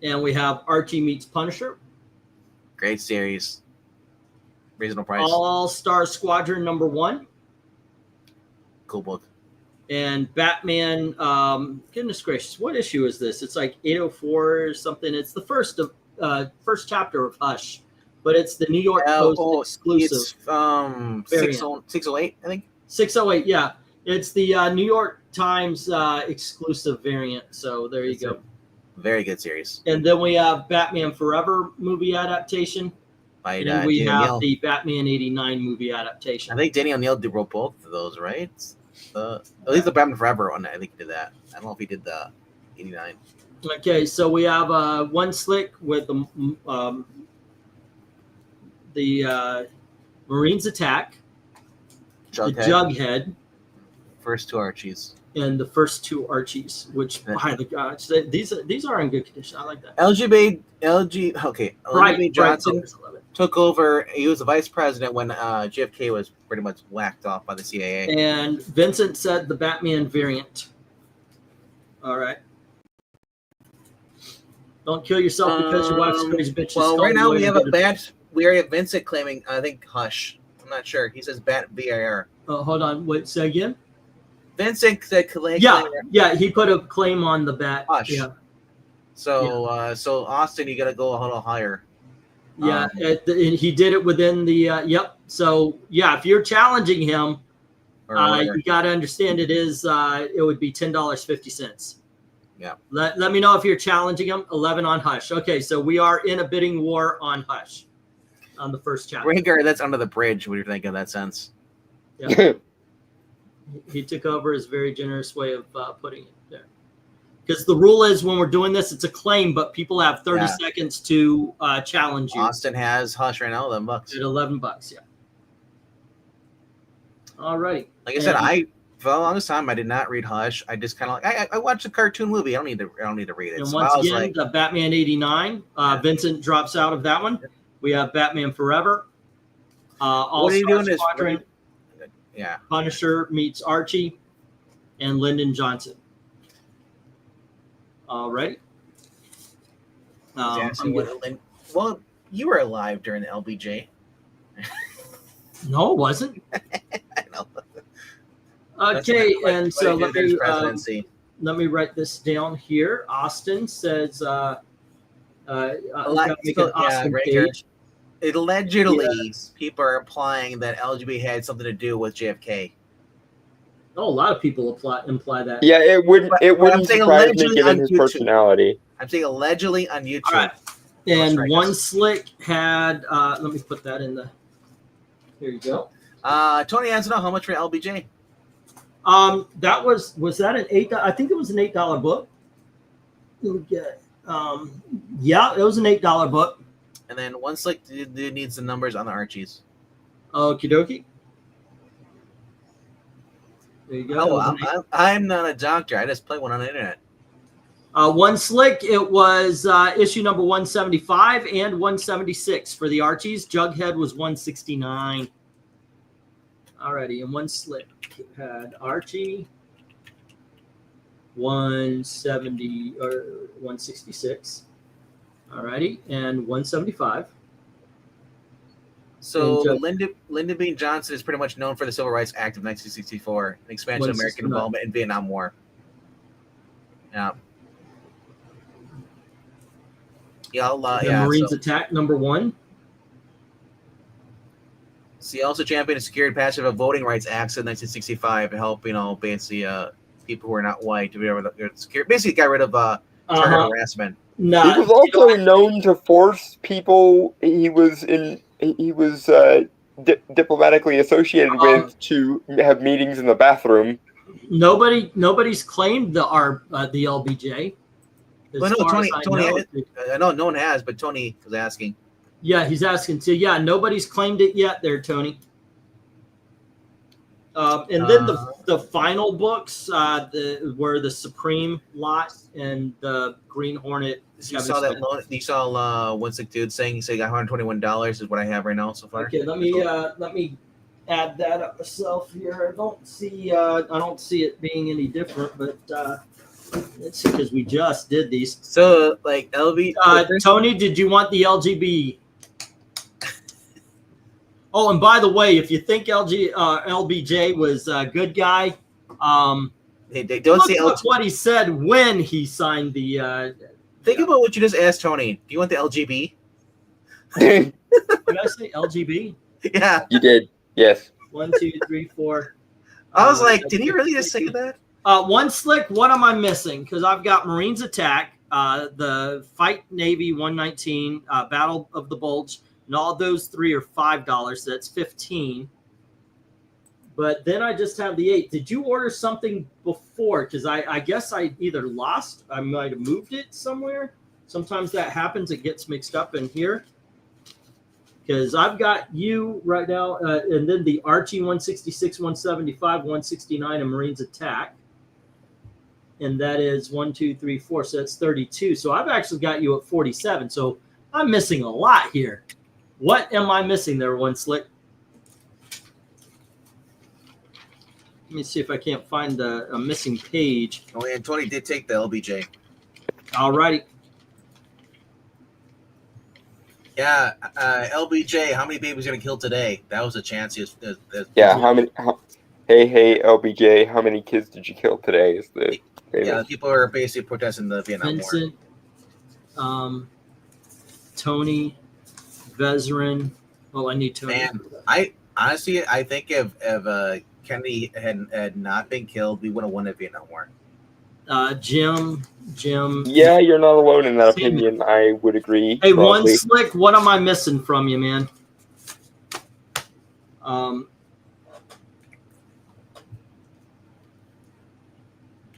And we have Archie Meets Punisher. Great series. Reasonable price. All-Star Squadron number 1. Cool book. And Batman, goodness gracious, what issue is this? It's like 804 or something. It's the first chapter of Hush, but it's the New York Post exclusive. It's 608, I think. 608, yeah. It's the New York Times exclusive variant. So there you go. Very good series. And then we have Batman Forever movie adaptation. By And we Danny have O'Neill. the Batman 89 movie adaptation. I think Danny O'Neill wrote both of those, right? At least the Batman Forever one, I think he did that. I don't know if he did the 89. Okay, so we have One Slick with the Marines Attack, the Jughead, First two Archies. and the first 2 Archies, which by the gosh, these are in good condition. I like that. LGB Johnson Focus, I love it. took over. He was the vice president when JFK was pretty much whacked off by the CIA. And Vincent said the Batman variant. All right. Don't kill yourself because your wife's crazy bitch. Well, right now we have we already have Vincent claiming, I think, Hush. I'm not sure. He says Bat VIR. Hold on. Wait, say again. Vincent said Yeah, he put a claim on the bat. Hush. Yeah. So so Austin, you got to go a little higher. Yeah, he did it within the yep. So yeah, if you're challenging him, you got to understand it would be $10.50. Yeah. Let me know if you're challenging him. 11 on Hush. Okay, so we are in a bidding war on Hush, on the first chapter. Ranger, that's under the bridge. What do you think of that sense? Yeah. He took over his very generous way of putting it there. Because the rule is when we're doing this, it's a claim, but people have 30 Yeah. seconds to challenge you Austin has Hush right now, $11. at $11. Yeah. All right. Like I said, for the longest time I did not read Hush. I just kind of like I watched a cartoon movie. I don't need to read it. And So once I was again, like, the Batman 89. Vincent drops out of that one. We have Batman Forever. All what are you Star doing this? Squadron, Yeah. Punisher meets Archie, and Lyndon Johnson. All right. Well, you were alive during the LBJ. No, it wasn't. I know. Okay, and so let me write this down here. Austin says, right Austin here. page. Allegedly, people are implying that LGBT had something to do with JFK. Oh, a lot of people imply that. Yeah, it wouldn't I'm saying surprise me allegedly given on his YouTube. personality. I'm saying allegedly on YouTube. All right. And Strike One us. Slick had, let me put that in the, here you go. Tony wants to know how much for LBJ. That was that an $8? I think it was an $8 book. Let me get, yeah, it was an $8 book. And then One Slick dude needs the numbers on the Archies. Okie dokie. There you go. I'm not a doctor. I just play one on the internet. One Slick, it was issue number 175 and 176 for the Archies. Jughead was 169. Alrighty, and One Slick had Archie 170 or 166. Alrighty, and 175. So Lyndon B. Johnson is pretty much known for the Civil Rights Act of 1964, an expansion of American involvement in Vietnam War. Yeah. Marines Attack number 1. So he also championed and secured passage of Voting Rights Acts in 1965 to help, basically people who are not white to be able to secure. Basically, got rid of terror harassment. No, he was also known to force people he was diplomatically associated with to have meetings in the bathroom. Nobody's claimed the LBJ. Well, no, Tony. I know no one has, but Tony was asking. Yeah, he's asking too. Yeah, nobody's claimed it yet, there, Tony. And then the final books were the Supreme lot and the Green Hornet. You saw that loan? You saw One Sick Dude saying he got $121 is what I have right now so far. Okay, let me add that up myself here. I don't see it being any different, but let's see, because we just did these. So like LB. Tony, did you want the LGB? Oh, and by the way, if you think LBJ was a good guy, they don't say what he said when he signed the. Think about what you just asked, Tony. Do you want the LGB? Did I say LGB? Yeah, you did. Yes. 1, 2, 3, 4. I was like, did he really just say that? One Slick. What am I missing? Because I've got Marines Attack, the Fight Navy 119, Battle of the Bulge. And all those 3 are $5, so that's 15. But then I just have the 8. Did you order something before? Because I guess I either lost, I might have moved it somewhere. Sometimes that happens. It gets mixed up in here. Because I've got you right now, and then the Archie 166, 175, 169, and Marines Attack. And that is 1, 2, 3, 4. So that's 32. So I've actually got you at 47. So I'm missing a lot here. What am I missing there, One Slick? Let me see if I can't find a missing page. Oh, and Tony did take the LBJ. All righty. Yeah, LBJ, how many babies are going to kill today? That was a chance. Yeah, how many? Hey, LBJ, how many kids did you kill today? Is the famous. Yeah, people are basically protesting the Vietnam Vincent, War. Tony, Vezerin. Oh, I need Tony. Man, I think if Kennedy had not been killed, we would have won the Vietnam War. Jim. Yeah, you're not alone in that opinion. I would agree. Hey, broadly. One Slick, what am I missing from you, man?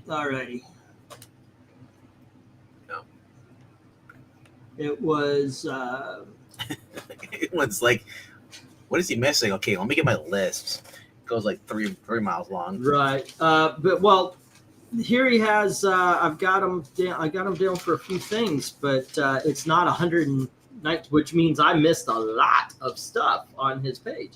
Alrighty. It was It was like, what is he missing? Okay, let me get my list. It goes like three miles long. right. But well, here he has. I've got him down. I got him down for a few things, but it's not 190, which means I missed a lot of stuff on his page.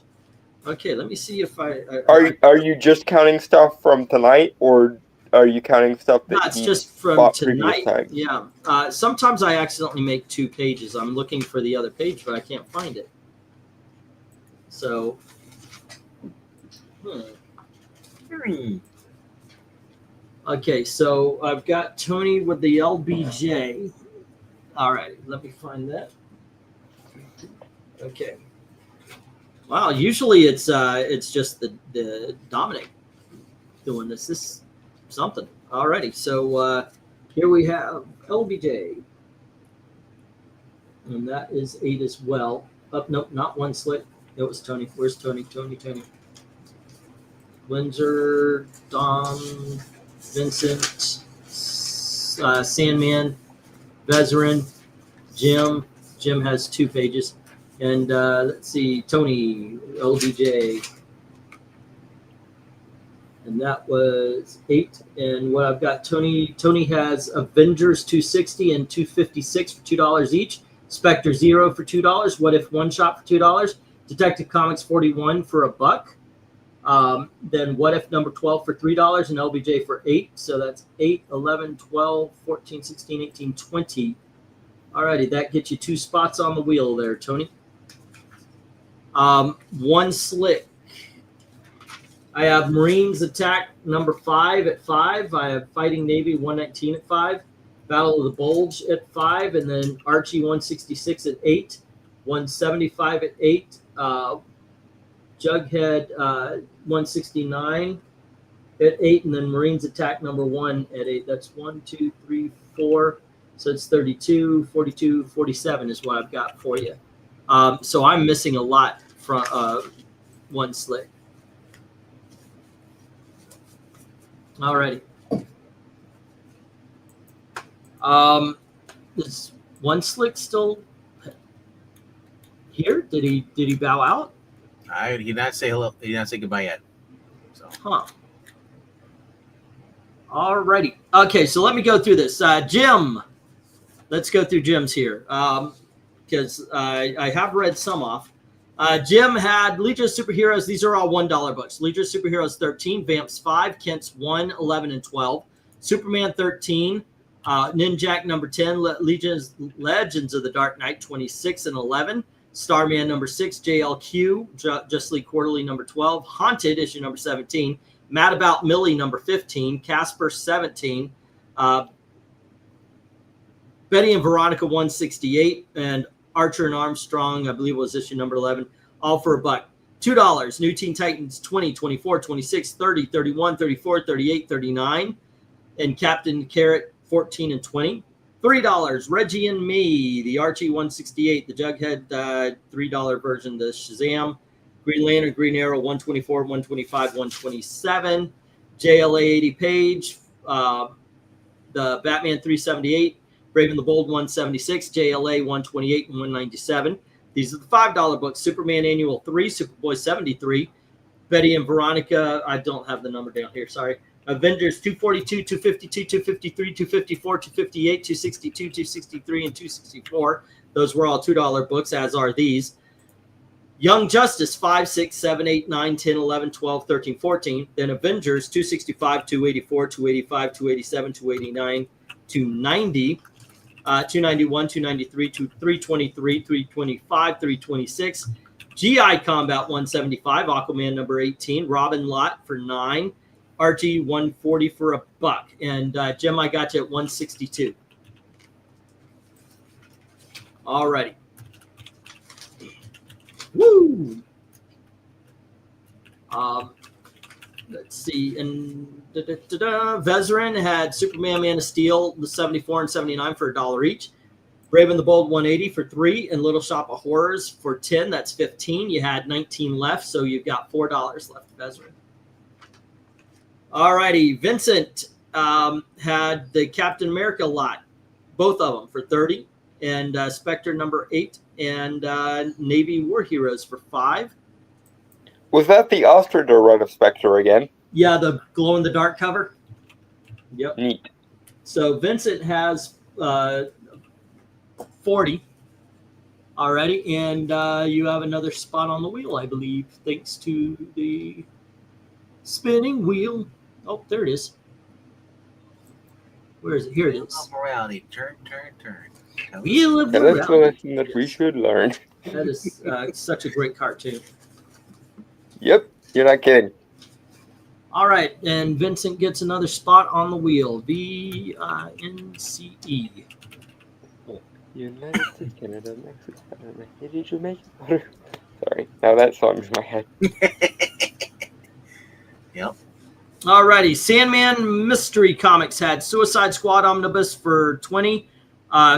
Okay, let me see if Are you just counting stuff from tonight, or are you counting stuff No, that it's he just from bought previous tonight. times? Yeah. Sometimes I accidentally make 2 pages. I'm looking for the other page, but I can't find it. So, okay. So I've got Tony with the LBJ. All right. Let me find that. Okay. Wow. Usually it's just the Dominic doing this. This is something. Alrighty. So here we have LBJ. And that is 8 as well. Nope, not one slick. It was Tony. Where's Tony? Tony. Windsor, Dom, Vincent, Sandman, Vezerin, Jim. Jim has 2 pages. And let's see, Tony, LBJ. And that was 8. And what I've got, Tony has Avengers 260 and 256 for $2 each. Spectre Zero for $2. What If One Shot for $2. Detective Comics 41 for $1. Then What If number 12 for $3 and LBJ for 8. So that's 8, 11, 12, 14, 16, 18, 20. Alrighty, that gets you 2 spots on the wheel there, Tony. One slick. I have Marines Attack number 5 at 5. I have Fighting Navy 119 at 5. Battle of the Bulge at 5. And then Archie 166 at 8. 175 at 8. Jughead 169 at 8. And then Marines Attack number 1 at 8. That's 1, 2, 3, 4. So it's 32, 42, 47 is what I've got for you. So I'm missing a lot from one slick. Alrighty. Is one slick still here? Did he bow out? He did not say hello. He did not say goodbye yet. So. Huh. Alrighty. Okay, so let me go through this. Jim. Let's go through Jim's here. Because I have read some off. Jim had Legion of Superheroes. These are all $1 books. Legion of Superheroes 13, Vamps 5, Kent's 1, 11, and 12. Superman 13, Ninjak number 10, Legends of the Dark Knight 26 and 11. Starman number 6, JLQ, Just League Quarterly number 12. Haunted issue number 17. Mad About Millie number 15. Casper 17. Betty and Veronica 168 and Archer and Armstrong, I believe was issue number 11, all for $1. $2. New Teen Titans 20, 24, 26, 30, 31, 34, 38, 39. And Captain Carrot 14 and 20. $3. Reggie and Me, the Archie 168, the Jughead $3 version, the Shazam, Green Lantern, Green Arrow 124, 125, 127. JLA 80 page, the Batman 378. Brave and the Bold 176, JLA 128 and 197. These are the $5 books. Superman Annual 3, Superboy 73, Betty and Veronica. I don't have the number down here. Sorry. Avengers 242, 252, 253, 254, 258, 262, 263, and 264. Those were all $2 books, as are these. Young Justice 5, 6, 7, 8, 9, 10, 11, 12, 13, 14. Then Avengers 265, 284, 285, 287, 289, 290. 291, 293, 323, 325, 326. GI Combat 175, Aquaman number 18, Robin Lott for 9, Archie 140 for $1. And Jim, I got you at 162. Alrighty. Woo! Let's see. And Vezerin had Superman, Man of Steel, the 74 and 79 for $1 each. Brave and the Bold 180 for 3, and Little Shop of Horrors for 10. That's 15. You had 19 left, so you've got $4 left, Vezerin. All righty. Vincent had the Captain America lot, both of them for 30. and Spectre number 8, and Navy War Heroes for 5. Was that the Ostrander run of Spectre again? Yeah, the glow in the dark cover. Yep. Neat. So Vincent has 40 already, and you have another spot on the wheel, I believe, thanks to the spinning wheel. Oh, there it is. Where is it? Here it is. Morality. Turn. Wheel of And that's the Morality. lesson that we should learn. That is such a great cartoon. Yep, you're not kidding. All right, and Vincent gets another spot on the wheel. VINCE. United States, Canada, Mexico, Panama, Haiti, Jamaica. Sorry, now that song's in my head. Yep. All righty, Sandman Mystery Comics had Suicide Squad Omnibus for 20,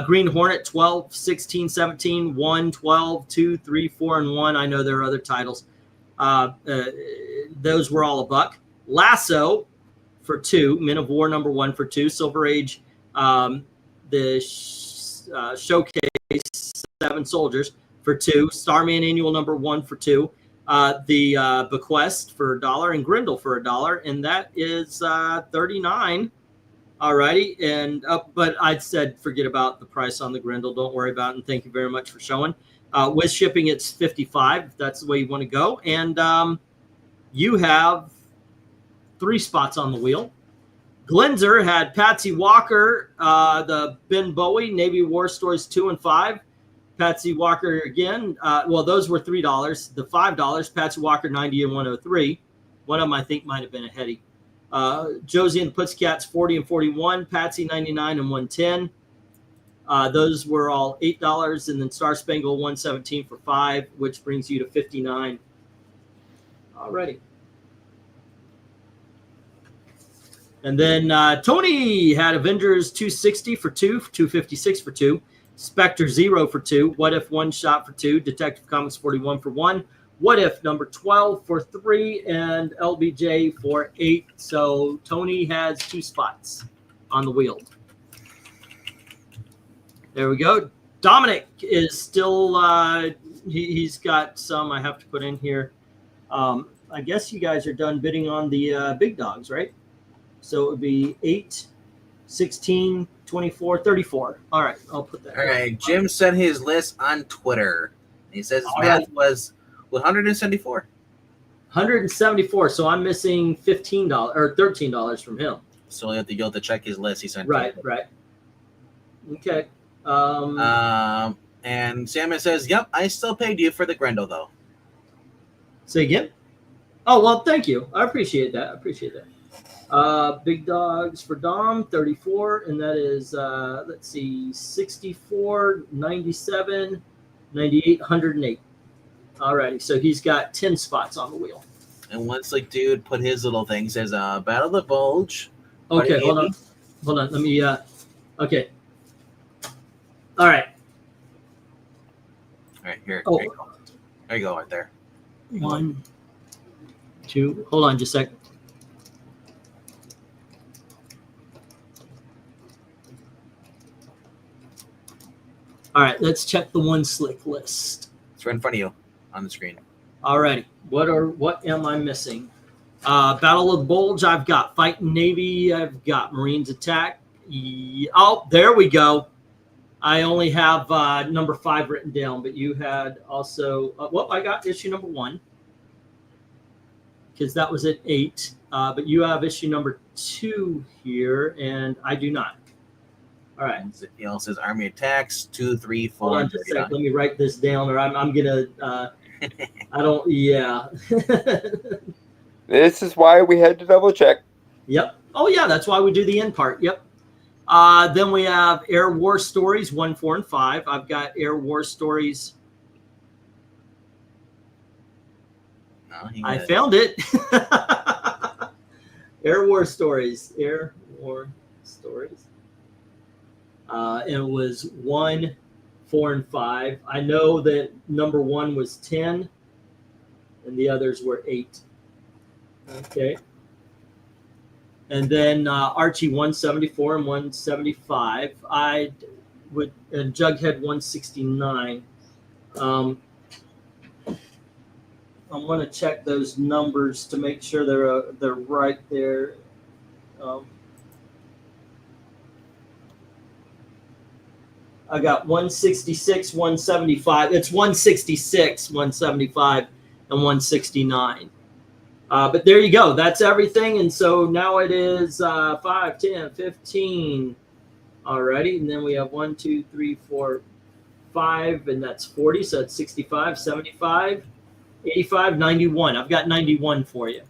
Green Hornet 12, 16, 17, 1, 12, 2, 3, 4, and 1. I know there are other titles. Those were all $1. Lasso for 2, Men of War number 1 for 2, Silver Age, the Showcase 7 Soldiers for 2, Starman Annual number 1 for 2, the Bequest for $1, and Grendel for $1, and that is 39. Alrighty, and but I said forget about the price on the Grendel. Don't worry about it, and thank you very much for showing. With shipping, it's 55. If that's the way you want to go, and you have 3 spots on the wheel. Glenzer had Patsy Walker, the Ben Bowie Navy War Stories 2 and 5. Patsy Walker again. Well, those were $3. The $5, Patsy Walker 90 and 103. One of them I think might have been a Hetty. Josie and the Pussycats 40 and 41. Patsy 99 and 110. Those were all $8, and then Star Spangled 117 for 5, which brings you to 59. Alrighty. And then Tony had Avengers 260 for 2, 256 for 2, Spectre 0 for 2, What If 1 Shot for 2, Detective Comics 41 for 1, What If number 12 for 3, and LBJ for 8. So Tony has 2 spots on the wheel. There we go. Dominic is still, he's got some I have to put in here. I guess you guys are done bidding on the big dogs, right? So it would be 8, 16, 24, 34. All right, I'll put that. All right, Jim sent his list on Twitter. He says his All math right. was 174. 174. So I'm missing $15 or $13 from him. So you'll have to check his list. He sent. Right. Okay. And Salmon says, "Yep, I still paid you for the Grendel though." Say again. Oh well, thank you. I appreciate that. Big dogs for Dom 34, and that is let's see, 64, 97, 98, 108. Alrighty, so he's got 10 spots on the wheel. And once like dude put his little thing, says Battle of the Bulge. Okay, hold on. Let me okay. All right. All right, here. Oh. There you go. There you go, right there. 1, 2. Hold on just a second. All right, let's check the One Slick list. It's right in front of you on the screen. Alrighty, what am I missing? Battle of the Bulge, I've got Fighting Navy, I've got Marines Attack. Oh, there we go. I only have number 5 written down, but you had also, I got issue number 1 because that was at 8. But you have issue number 2 here, and I do not. All right. He also says Army Attacks 2, 3, 4. Hold on just a second. Let me write this down, or I'm gonna. I don't. Yeah. This is why we had to double check. Yep. Oh yeah, that's why we do the end part. Yep. Then we have Air War Stories 1, 4, and 5. I've got Air War Stories. No, I found it. Air War Stories. Air War Stories. It was 1, 4, and 5. I know that number 1 was 10, and the others were 8. Okay. And then Archie 174 and 175. and Jughead 169. I'm going to check those numbers to make sure they're right there. I got 166, 175. It's 166, 175, and 169. But there you go. That's everything. And so now it is 5, 10, 15. Alrighty. And then we have 1, 2, 3, 4, 5, and that's 40. So that's 65, 75, 85, 91. I've got 91 for you.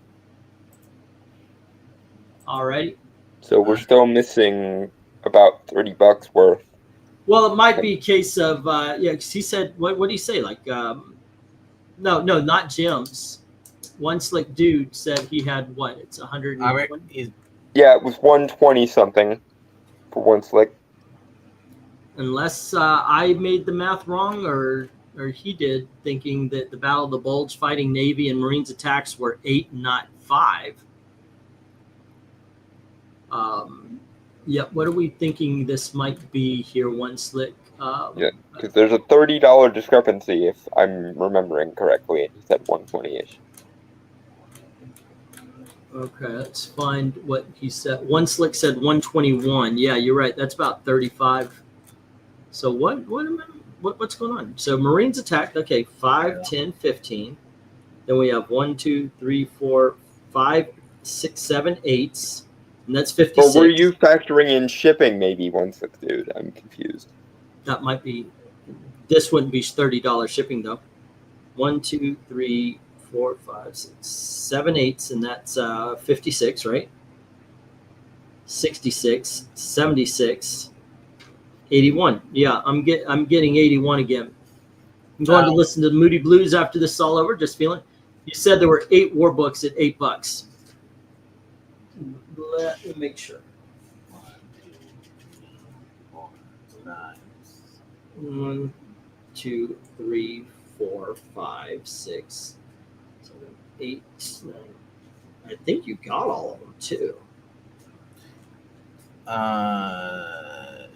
Alrighty. So we're still missing about $30 worth. Well, it might be a case of yeah. 'Cause he said, what did he say? Like, no, not Jim's. One slick dude said he had what? It's 120. Yeah, it was 120 something for one slick. Unless I made the math wrong, or he did, thinking that the Battle of the Bulge fighting Navy and Marines attacks were 8, not 5. Yep. What are we thinking this might be here? One slick. Yeah, because there's a $30 discrepancy if I'm remembering correctly. He said 120-ish. Okay, let's find what he said. One slick said 121. Yeah, you're right. That's about 35. So what's going on? So Marines attacked. Okay, 5, 10, 15. Then we have 1, 2, 3, 4, 5, 6, 7, 8. And that's 56. But were you factoring in shipping maybe one slick, dude? I'm confused. That might be. This wouldn't be $30 shipping though. 1, 2, 3, 4, 5, 6, 7, 8, and that's 56, right? 66, 76, 81. Yeah, I'm getting 81 again. I'm going to listen to the Moody Blues after this is all over. Just feeling. You said there were 8 war books at $8. Let me make sure. 1, 2, 3, 4, 5, 6, 7, 8, 9. I think you got all of them too. The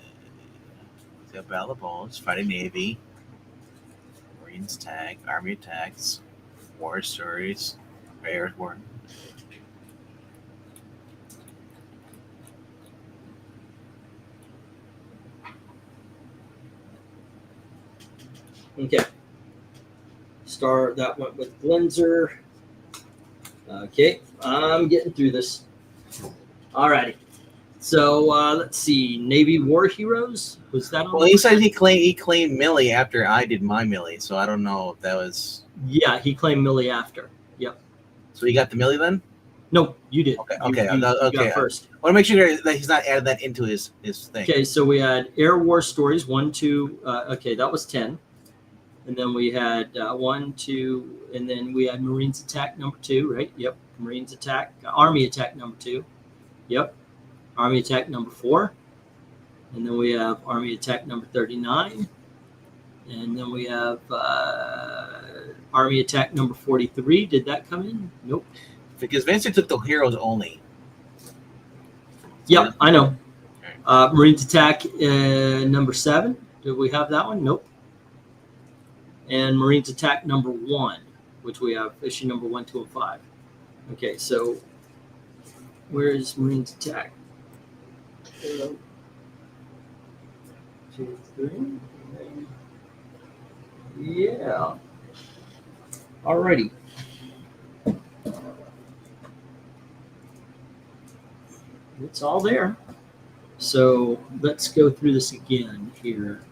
Battle of the Bulge, Fighting Navy, Marines Attack, Army Attacks, War Stories, Airborne. Okay. Start that one with Glenzer. Okay, I'm getting through this. Alrighty. So let's see. Navy War Heroes, was that on? Well, he said he claimed Millie after I did my Millie, so I don't know if that was. Yeah, he claimed Millie after. Yep. So he got the Millie then? No, you did. Okay. You got first. I want to make sure that he's not adding that into his thing. Okay, so we had Air War Stories 1, 2. Okay, that was 10. And then we had 1, 2, and then we had Marines Attack number 2, right? Yep. Marines Attack, Army Attack number 2. Yep. Army Attack number 4. And then we have Army Attack number 39. And then we have Army Attack number 43. Did that come in? Nope. Because Vincent took the heroes only. Yep, I know. Marines Attack number 7. Did we have that one? Nope. And Marines Attack number 1, which we have issue number 1, 2, and 5. Okay, so where is Marines Attack? 2, 3. Yeah. Alrighty. It's all there. So let's go through this again here.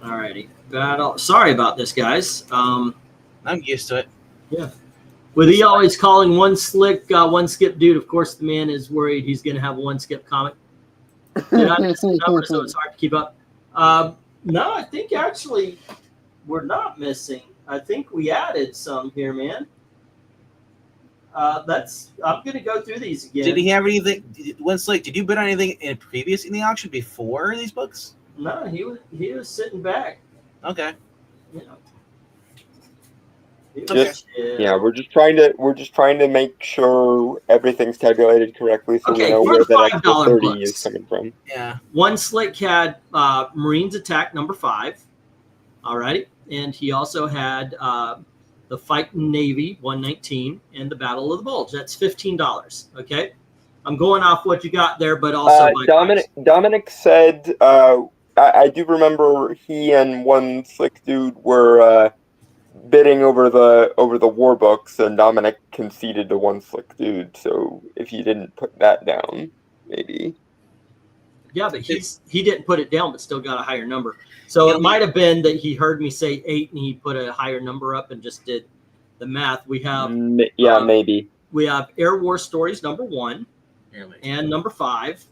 Alrighty. Battle. Sorry about this, guys. I'm used to it. Yeah. With he always calling one slick, one skip dude, of course the man is worried he's going to have one skip comic. And I missed the number, so it's hard to keep up. No, I think actually we're not missing. I think we added some here, man. I'm going to go through these again. Did he have anything? One slick. Did you bid on anything in the auction before these books? No, he was sitting back. Okay. Yeah. Just yeah, we're just trying to make sure everything's calculated correctly, so we Okay, know for where the that extra $5 30 books. is coming from. Yeah. One slick had Marines Attack number 5. All right. And he also had the Fighting Navy 119 and the Battle of the Bulge. That's $15. Okay. I'm going off what you got there, but also by Dominic said, I do remember he and one slick dude were bidding over the war books, and Dominic conceded to one slick dude. So if you didn't put that down, maybe. Yeah, but he didn't put it down, but still got a higher number. So it might have been that he heard me say 8 and he put a higher number up and just did the math. We have maybe we have Air War Stories number 1 and number 5.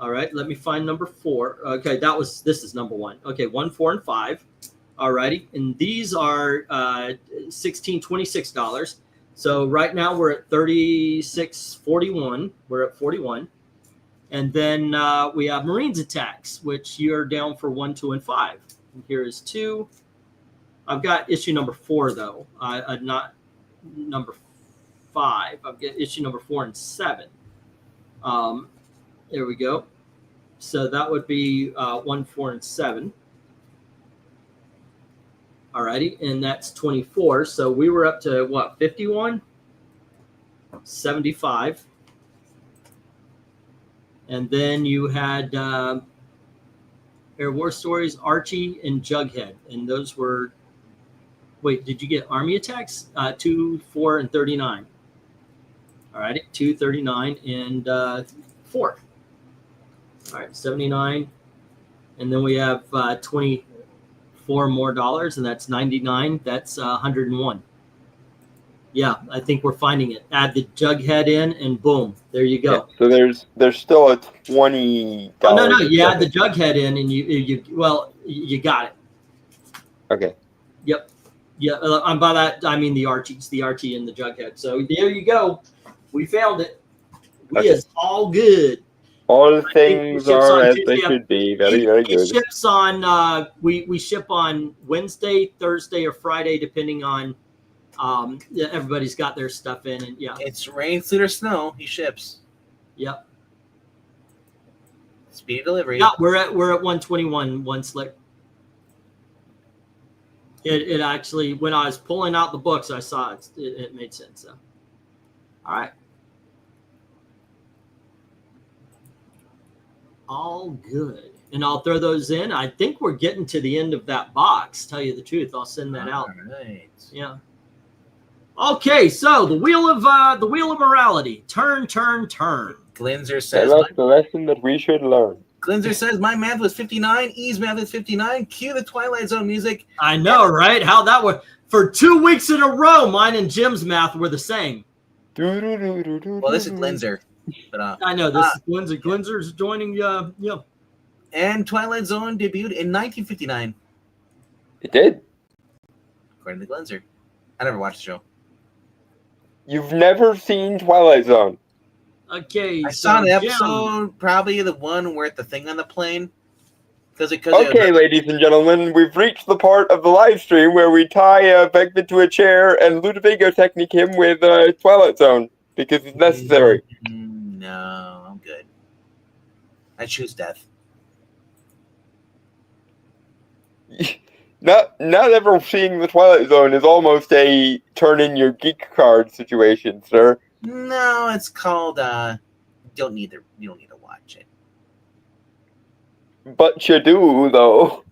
All right, let me find number 4. Okay, this is number 1. Okay, 1, 4, and 5. All righty, and these are $26. So right now we're at $36.41. We're at 41. And then we have Marines Attacks, which you're down for 1, 2, and 5. And here is 2. I've got issue number 4 though, not number 5. I've got issue number 4 and 7. There we go. So that would be 1, 4, and 7. Alrighty, and that's 24. So we were up to what, 51? 75. And then you had Air War Stories, Archie, and Jughead. And those were, wait, did you get Army Attacks? 2, 4, and 39. All right, 2, 39, and 4. All right, 79. And then we have 24 more dollars, and that's 99. That's 101. Yeah, I think we're finding it. Add the Jughead in, and boom, there you go. Yeah, so there's still a $20. Oh, no, you add the Jughead in, and you got it. Okay. Yep. Yeah, and by that I mean the Archie and the Jughead. So there you go. We found it. Is all good. All things are as they should be. Very, very good. It ships on. We ship on Wednesday, Thursday, or Friday, depending on. Everybody's got their stuff in, and yeah, it's rain, sleet, or snow. He ships. Yep. Speedy delivery. Yeah, we're at 121. One slick. It actually, when I was pulling out the books, I saw it made sense. So, all right. All good. And I'll throw those in. I think we're getting to the end of that box. Tell you the truth, I'll send that out. Right. Yeah. Okay, so the wheel of morality. Turn. Glinzer says that's the lesson that we should learn. Glinzer says my math was 59. E's math is 59. Cue the Twilight Zone music. I know, right? How that was for 2 weeks in a row. Mine and Jim's math were the same. Well, this is Glinzer. But, I know this is Glinzer. Glinzer's joining. Yeah. And Twilight Zone debuted in 1959. It did. According to Glinzer. I never watched the show. You've never seen Twilight Zone? Okay. I saw the episode, probably the one where the thing on the plane. Okay, ladies and gentlemen, we've reached the part of the live stream where we tie Beckman to a chair and Ludovico technique him with Twilight Zone because it's necessary. No, I'm good. I choose death. Not ever seeing the Twilight Zone is almost a turn in your geek card situation, sir. No, it's called you don't need to watch it. But you do, though.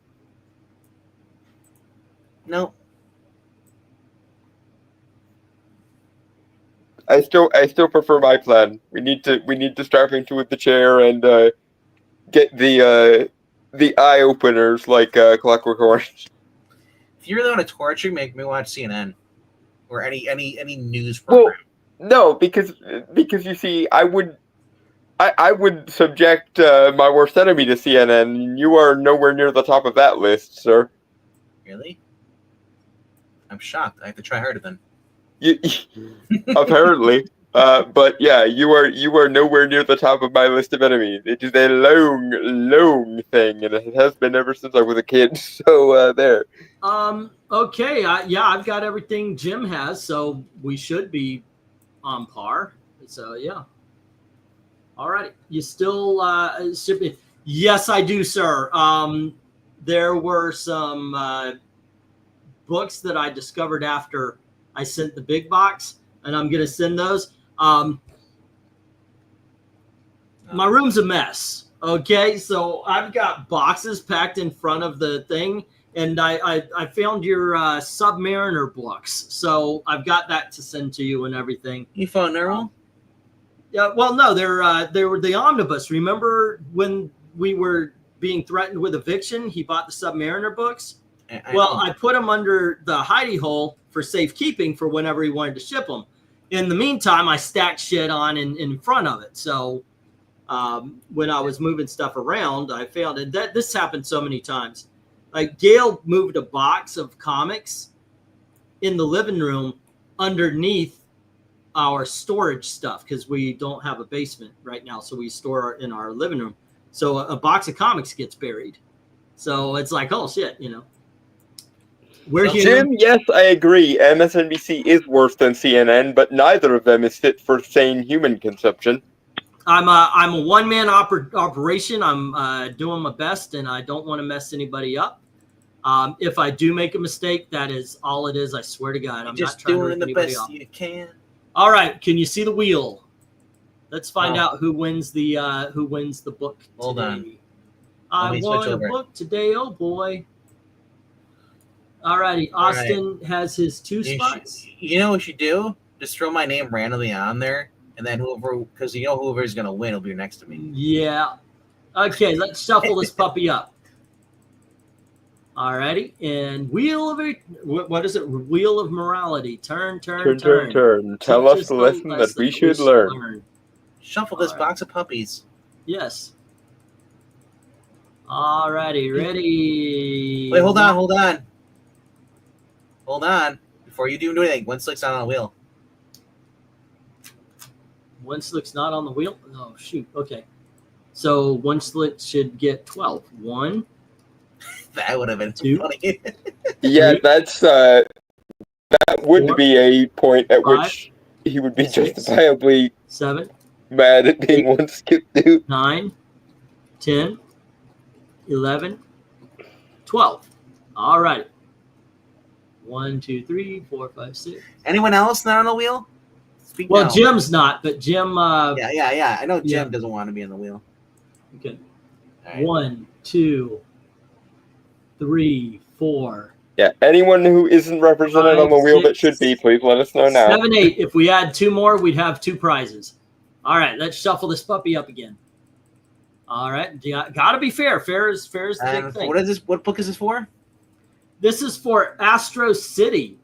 No. I still prefer my plan. We need to strap him to the chair and get the eye openers like Clockwork Orange. If you really want to torture, make me watch CNN or any news program. Well, no, because you see, I would subject my worst enemy to CNN, and you are nowhere near the top of that list, sir. Really? I'm shocked. I have to try harder then. Apparently. But yeah, you are nowhere near the top of my list of enemies. It is a long thing, and it has been ever since I was a kid. So there. Okay. Yeah, I've got everything Jim has, so we should be on par. So yeah. All right. You still should be. Yes, I do, sir. There were some books that I discovered after I sent the big box, and I'm gonna send those. My room's a mess. Okay, so I've got boxes packed in front of the thing, and I found your Submariner books, so I've got that to send to you and everything. You found Neural? Yeah, well, no, they were the omnibus. Remember when we were being threatened with eviction? He bought the Submariner books. I put them under the hidey hole for safekeeping for whenever he wanted to ship them. In the meantime, I stacked shit on in front of it. So when I was moving stuff around, I found it. This happened so many times. Like Gail moved a box of comics in the living room underneath our storage stuff because we don't have a basement right now. So we store in our living room. So a box of comics gets buried. So it's like, oh, shit, you know. We're Jim, yes, I agree. MSNBC is worse than CNN, but neither of them is fit for sane human consumption. I'm a one-man operation. I'm doing my best, and I don't want to mess anybody up. If I do make a mistake, that is all it is. I swear to God, I'm just not trying to doing rip the anybody best off. you can. All right, can you see the wheel? Let's find out who wins the book today. Hold on. I won a book today. Oh boy. All righty, Austin has his two spots. You know what you do? Just throw my name randomly on there, and then because whoever's gonna win will be next to me. Yeah. Okay, let's shuffle this puppy up. All righty, and what is it? Wheel of morality. Turn. Turn. Tell us the lesson that we should learn. Shuffle this box of puppies. Yes. All righty, ready. Wait, hold on. Before you do anything, one slick's not on the wheel. One slick's not on the wheel? Oh, shoot. Okay. So one slick should get 12. 1. That would have been two, funny. Yeah, that would 4, be a point at 5, which he would be 6, justifiably 7, mad at being one skip dude. 9, 10, 11, 12. All right. 1, 2, 3, 4, 5, 6. Anyone else not on the wheel? Speak now. Jim's not, but Jim. Yeah. I know Jim yeah. doesn't want to be on the wheel. Okay. Right. 1, 2, 3, 4. Yeah, anyone who isn't represented 5, on the wheel 6, that should be, please let us know now. 7, 8. If we add 2 more, we'd have 2 prizes. All right, let's shuffle this puppy up again. All right, gotta be fair. Fair is the big thing. What is this? What book is this for? This is for Astro City.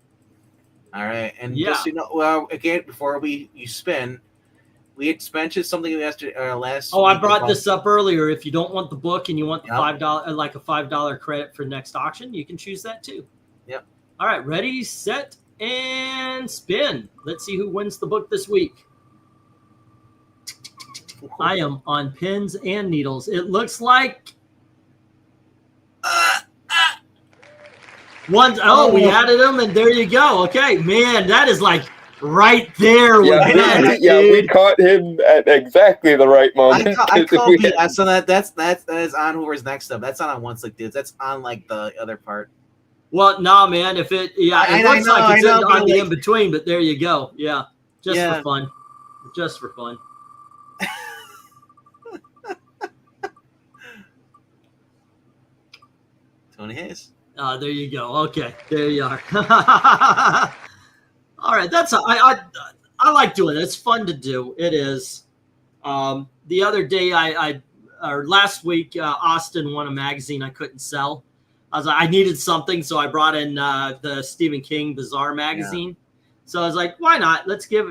All right, and Yeah. just well, again, before you spin, we had mentioned something yesterday last. Oh, I week brought about- this up earlier. If you don't want the book and you want the Yep. $5, like a $5 credit for next auction, you can choose that too. Yep. All right, ready, set, and spin. Let's see who wins the book this week. I am on pins and needles. It looks like one. Oh, we added them, and there you go. Okay, man, that is like right there. We caught him at exactly the right moment. I called BS on that. That is on whoever's next up. That's not on One Slick Dudes. That's on like the other part. Well, no, man. If it, it looks like it's on the in between, but there you go. Yeah, for fun. Just for fun. Tony Hayes. There you go. Okay, there you are. All right, I like doing it. It's fun to do. It is. The other day, or last week, Austin won a magazine I couldn't sell. I needed something, so I brought in the Stephen King Bizarre magazine. Yeah. So I was like, why not? Let's give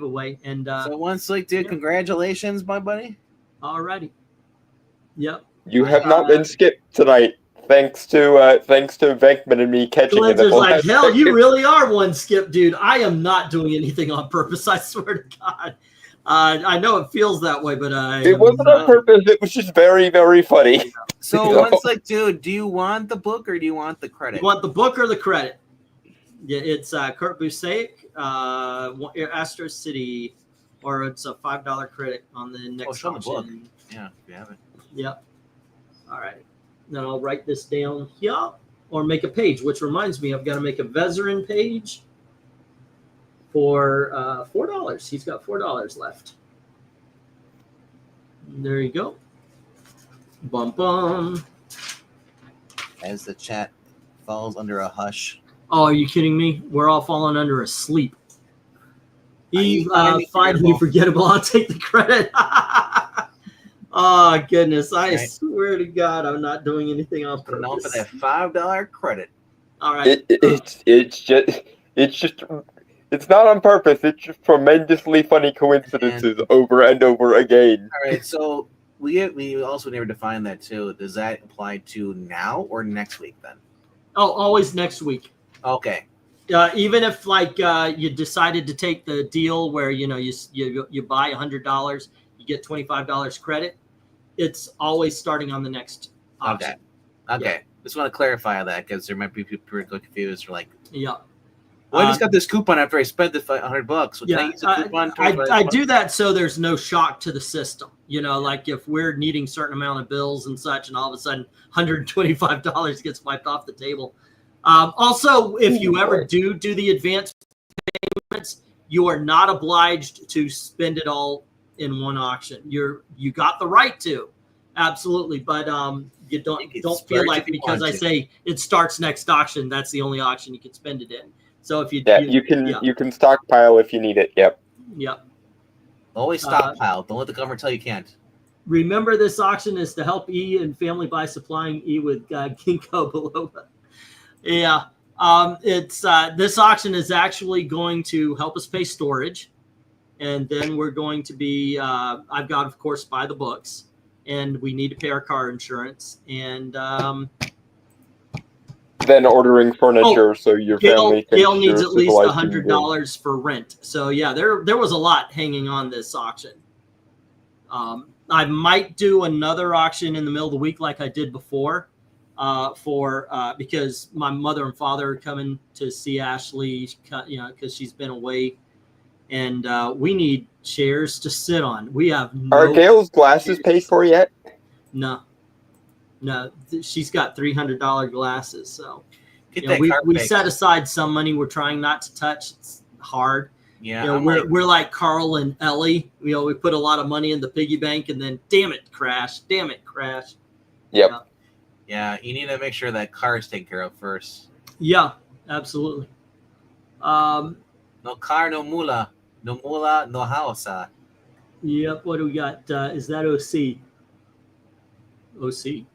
away. And so One Slick Dude, congratulations, my buddy. All righty. Yep. You have not been skipped tonight. thanks to Venkman and me catching it. Glender's like, hell, you really are one skip, dude. I am not doing anything on purpose. I swear to God. I know it feels that way, but It wasn't on purpose. It was just very, very funny. So once like, dude, do you want the book or do you want the credit? You want the book or the credit? Yeah, it's Kurt Busiek, Astro City, or it's a $5 credit on the next show the book. auction. Yeah, if you have it. Yep. All right. Then I'll write this down here or make a page, which reminds me I've got to make a Vezerin page for $4. He's got $4 left. There you go. Bum bum. As the chat falls under a hush. Oh, are you kidding me? We're all falling under a sleep. Eve, find me forgettable. I'll take the credit. Oh goodness! I swear to God, I'm not doing anything on purpose. Known for that $5 credit. All right. It's not on purpose. It's just tremendously funny coincidences over and over again. All right, so we also never defined that too. Does that apply to now or next week then? Oh, always next week. Okay. Even if like you decided to take the deal where you buy $100, you get $25 credit. It's always starting on the next option. Okay. Yeah. Just want to clarify that because there might be people who are confused. Or like, yeah. Well, I just got this coupon after I spent the $100. So yeah, can I use the coupon? I do that so there's no shock to the system. You know, like if we're needing a certain amount of bills and such, and all of a sudden $125 gets wiped off the table. Also, if you ever do the advance payments, you are not obliged to spend it all in one auction. You got the right to, absolutely, but you don't feel like because I say it starts next auction, that's the only auction you can spend it in. So if you you can stockpile if you need it. Yep. Always stockpile. Don't let the government tell you can't. Remember, this auction is to help E and family by supplying E with ginkgo biloba. Yeah. It's this auction is actually going to help us pay storage, and then we're going to be. I've got, of course, buy the books, and we need to pay our car insurance, and then ordering furniture so your family can. Gail needs at least $100 for rent. So yeah, there was a lot hanging on this auction. I might do another auction in the middle of the week like I did before, because my mother and father are coming to see Ashley, because she's been away, and we need chairs to sit on. We have Are Gail's glasses paid for yet? No, she's got $300 glasses. So we set aside some money. We're trying not to touch. It's hard. Yeah, we're like Carl and Ellie. We put a lot of money in the piggy bank, and then damn it, crash. Yep. Yeah, you need to make sure that car is taken care of first. Yeah, absolutely. No car, no mula, no house. Yep. What do we got? Is that OC? OC.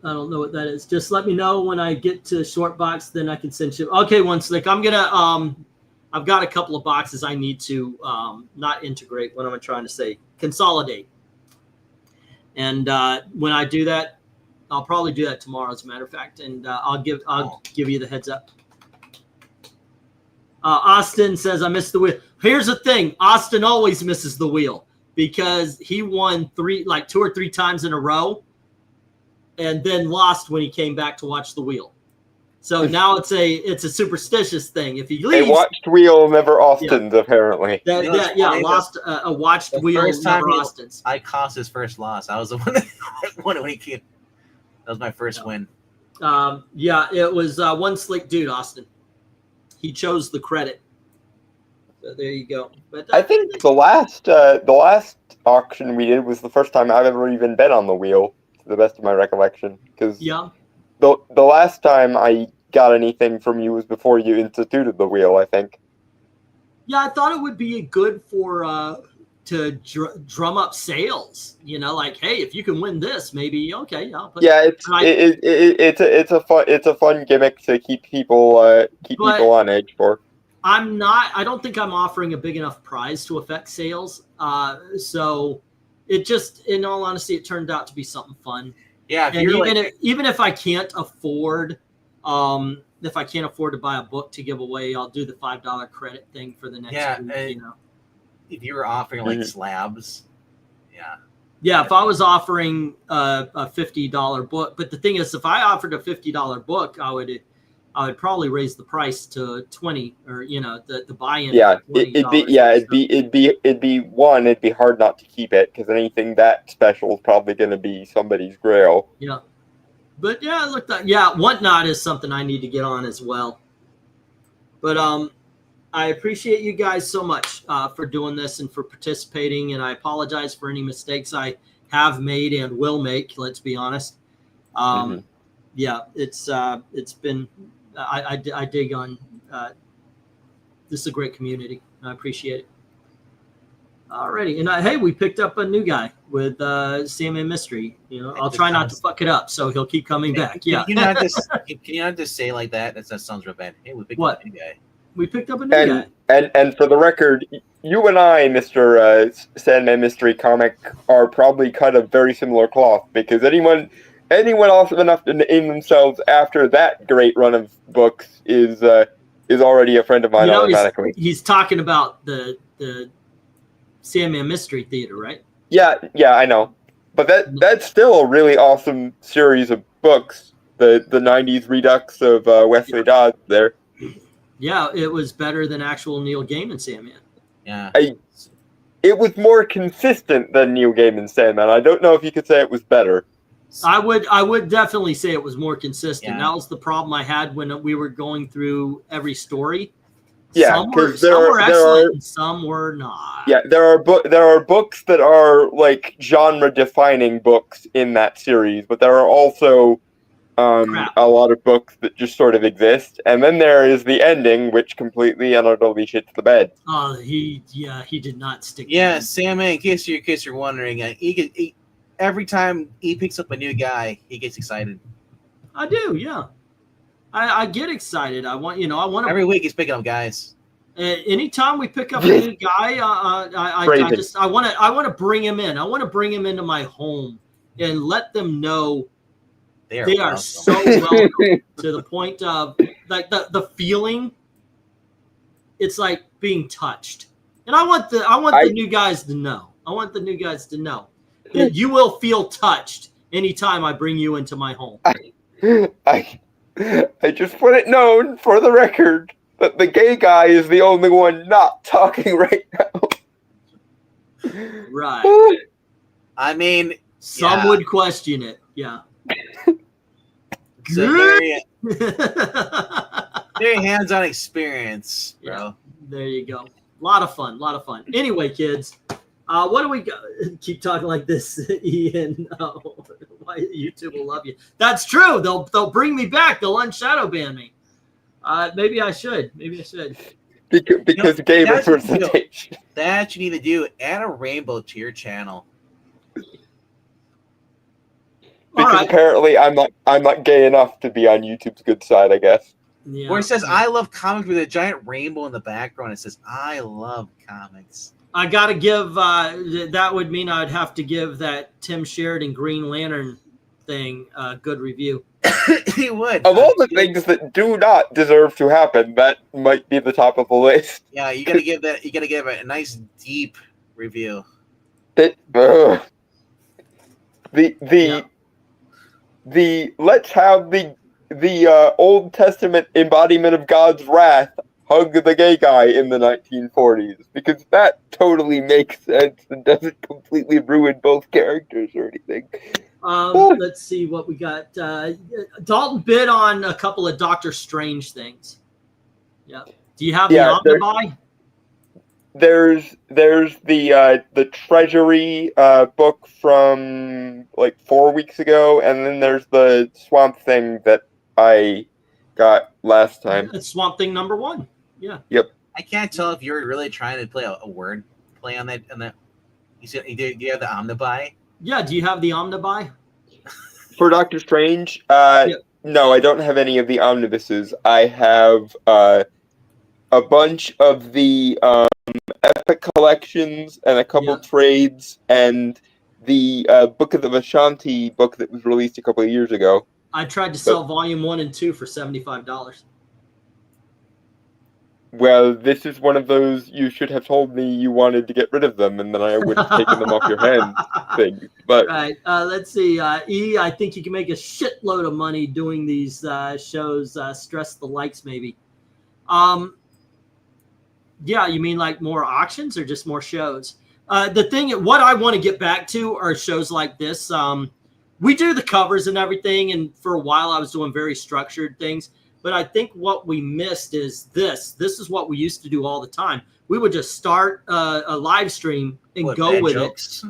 I don't know what that is. Just let me know when I get to short box, then I can send ship. Okay, One Slick. I'm gonna I've got a couple of boxes I need to not integrate. What am I trying to say? Consolidate. And when I do that, I'll probably do that tomorrow, as a matter of fact. And I'll give you the heads up. Austin says I missed the wheel. Here's the thing: Austin always misses the wheel because he won 2 or 3 times in a row, and then lost when he came back to watch the wheel. So now it's a superstitious thing. If he leaves, a watched wheel never Austin's, apparently. Lost a watched wheel never Austin's. I caused his first loss. I was the one that won it when he came. That was my first win. It was one slick dude, Austin. He chose the credit. So there you go. But I think the last auction we did was the first time I've ever even been on the wheel, to the best of my recollection. Because the last time I got anything from you was before you instituted the wheel, I think. Yeah, I thought it would be good for to drum up sales. Like, hey, if you can win this, maybe I'll put. Yeah, it's a fun gimmick to keep people on edge for. I don't think I'm offering a big enough prize to affect sales. So it just, in all honesty, it turned out to be something fun. Yeah, if And you're even if I can't afford, to buy a book to give away, I'll do the $5 credit thing for the next week. If you were offering like slabs, yeah. If I was offering a $50 book, but the thing is, if I offered a $50 book, I would probably raise the price to 20, or the buy-in. Yeah, $20 it'd be hard not to keep it because anything that special is probably going to be somebody's grail. Yeah, but yeah, look, Whatnot is something I need to get on as well. But I appreciate you guys so much for doing this and for participating, and I apologize for any mistakes I have made and will make. Let's be honest. Yeah, it's been. I dig on. This is a great community. I appreciate it. Alrighty, and hey, we picked up a new guy with Sandman Mystery. I'll try not to fuck it up, so he'll keep coming back. Yeah. Can you not just say like that? That sounds real bad. Hey, we picked up a new guy. We picked up a new guy. And for the record, you and I, Mr. Sandman Mystery Comic, are probably cut of very similar cloth, because anyone awesome enough to name themselves after that great run of books is already a friend of mine automatically. He's talking about the Sandman Mystery Theater, right? Yeah, I know. But that's still a really awesome series of books. The 90s redux of Wesley Dodds there. Yeah, it was better than actual Neil Gaiman Sandman. Yeah. It was more consistent than Neil Gaiman's Sandman. I don't know if you could say it was better. I would definitely say it was more consistent. Yeah. That was the problem I had when we were going through every story. Yeah, some were excellent and some were not. Yeah, there are books that are like genre-defining books in that series, but there are also a lot of books that just sort of exist. And then there is the ending, which completely and utterly shits the bed. Oh, he did not stick. Yeah, Sandman. In case you're wondering, every time he picks up a new guy, he gets excited. I do, yeah. I get excited. I want to. Every week he's picking up guys. Anytime we pick up a new guy, I want to bring him in. I want to bring him into my home and let them know they are so welcome, to the point of like the feeling. It's like being touched, and I want the new guys to know. I want the new guys to know that you will feel touched anytime I bring you into my home. I just want it known for the record that the gay guy is the only one not talking right now. Right. I mean, some would question it. Yeah. So very hands-on experience, bro. Yeah, there you go. A lot of fun. Anyway, kids, what do we go? Keep talking like this, Ian. Why YouTube will love you. That's true. They'll bring me back. They'll unshadow ban me. Maybe I should. Because gay representation. That you need to do. Add a rainbow to your channel. Because apparently I'm not gay enough to be on YouTube's good side, I guess. Yeah. Where it says "I love comics" with a giant rainbow in the background. It says "I love comics." I gotta give. That would mean I'd have to give that Tim Sheridan Green Lantern thing a good review. He would. Of all the things that do not deserve to happen, that might be the top of the list. Yeah, you gotta give that. You gotta give it a nice deep review. Let's have the Old Testament embodiment of God's wrath hug the gay guy in the 1940s, because that totally makes sense and doesn't completely ruin both characters or anything. Let's see what we got. Dalton bid on a couple of Doctor Strange things. Yeah. Do you have the Omnibuy? There's the Treasury book from like 4 weeks ago, and then there's the Swamp Thing that I got last time. It's Swamp Thing #1. Yeah. Yep. I can't tell if you're really trying to play a word play on that. You said you have the Omnibuy. Yeah. Do you have the Omnibuy? For Doctor Strange, no, I don't have any of the omnibuses. I have a bunch of the Epic collections and a couple trades and the Book of the Vishanti book that was released a couple of years ago. I tried to sell volume 1 and 2 for $75. Well, this is one of those you should have told me you wanted to get rid of them, and then I would have taken them off your hands things. But Right. Let's see. E, I think you can make a shitload of money doing these shows. Stress the likes, maybe. Yeah, you mean like more auctions or just more shows? The thing, what I want to get back to are shows like this. We do the covers and everything, and for a while I was doing very structured things. But I think what we missed is this. This is what we used to do all the time. We would just start a live stream and go with it.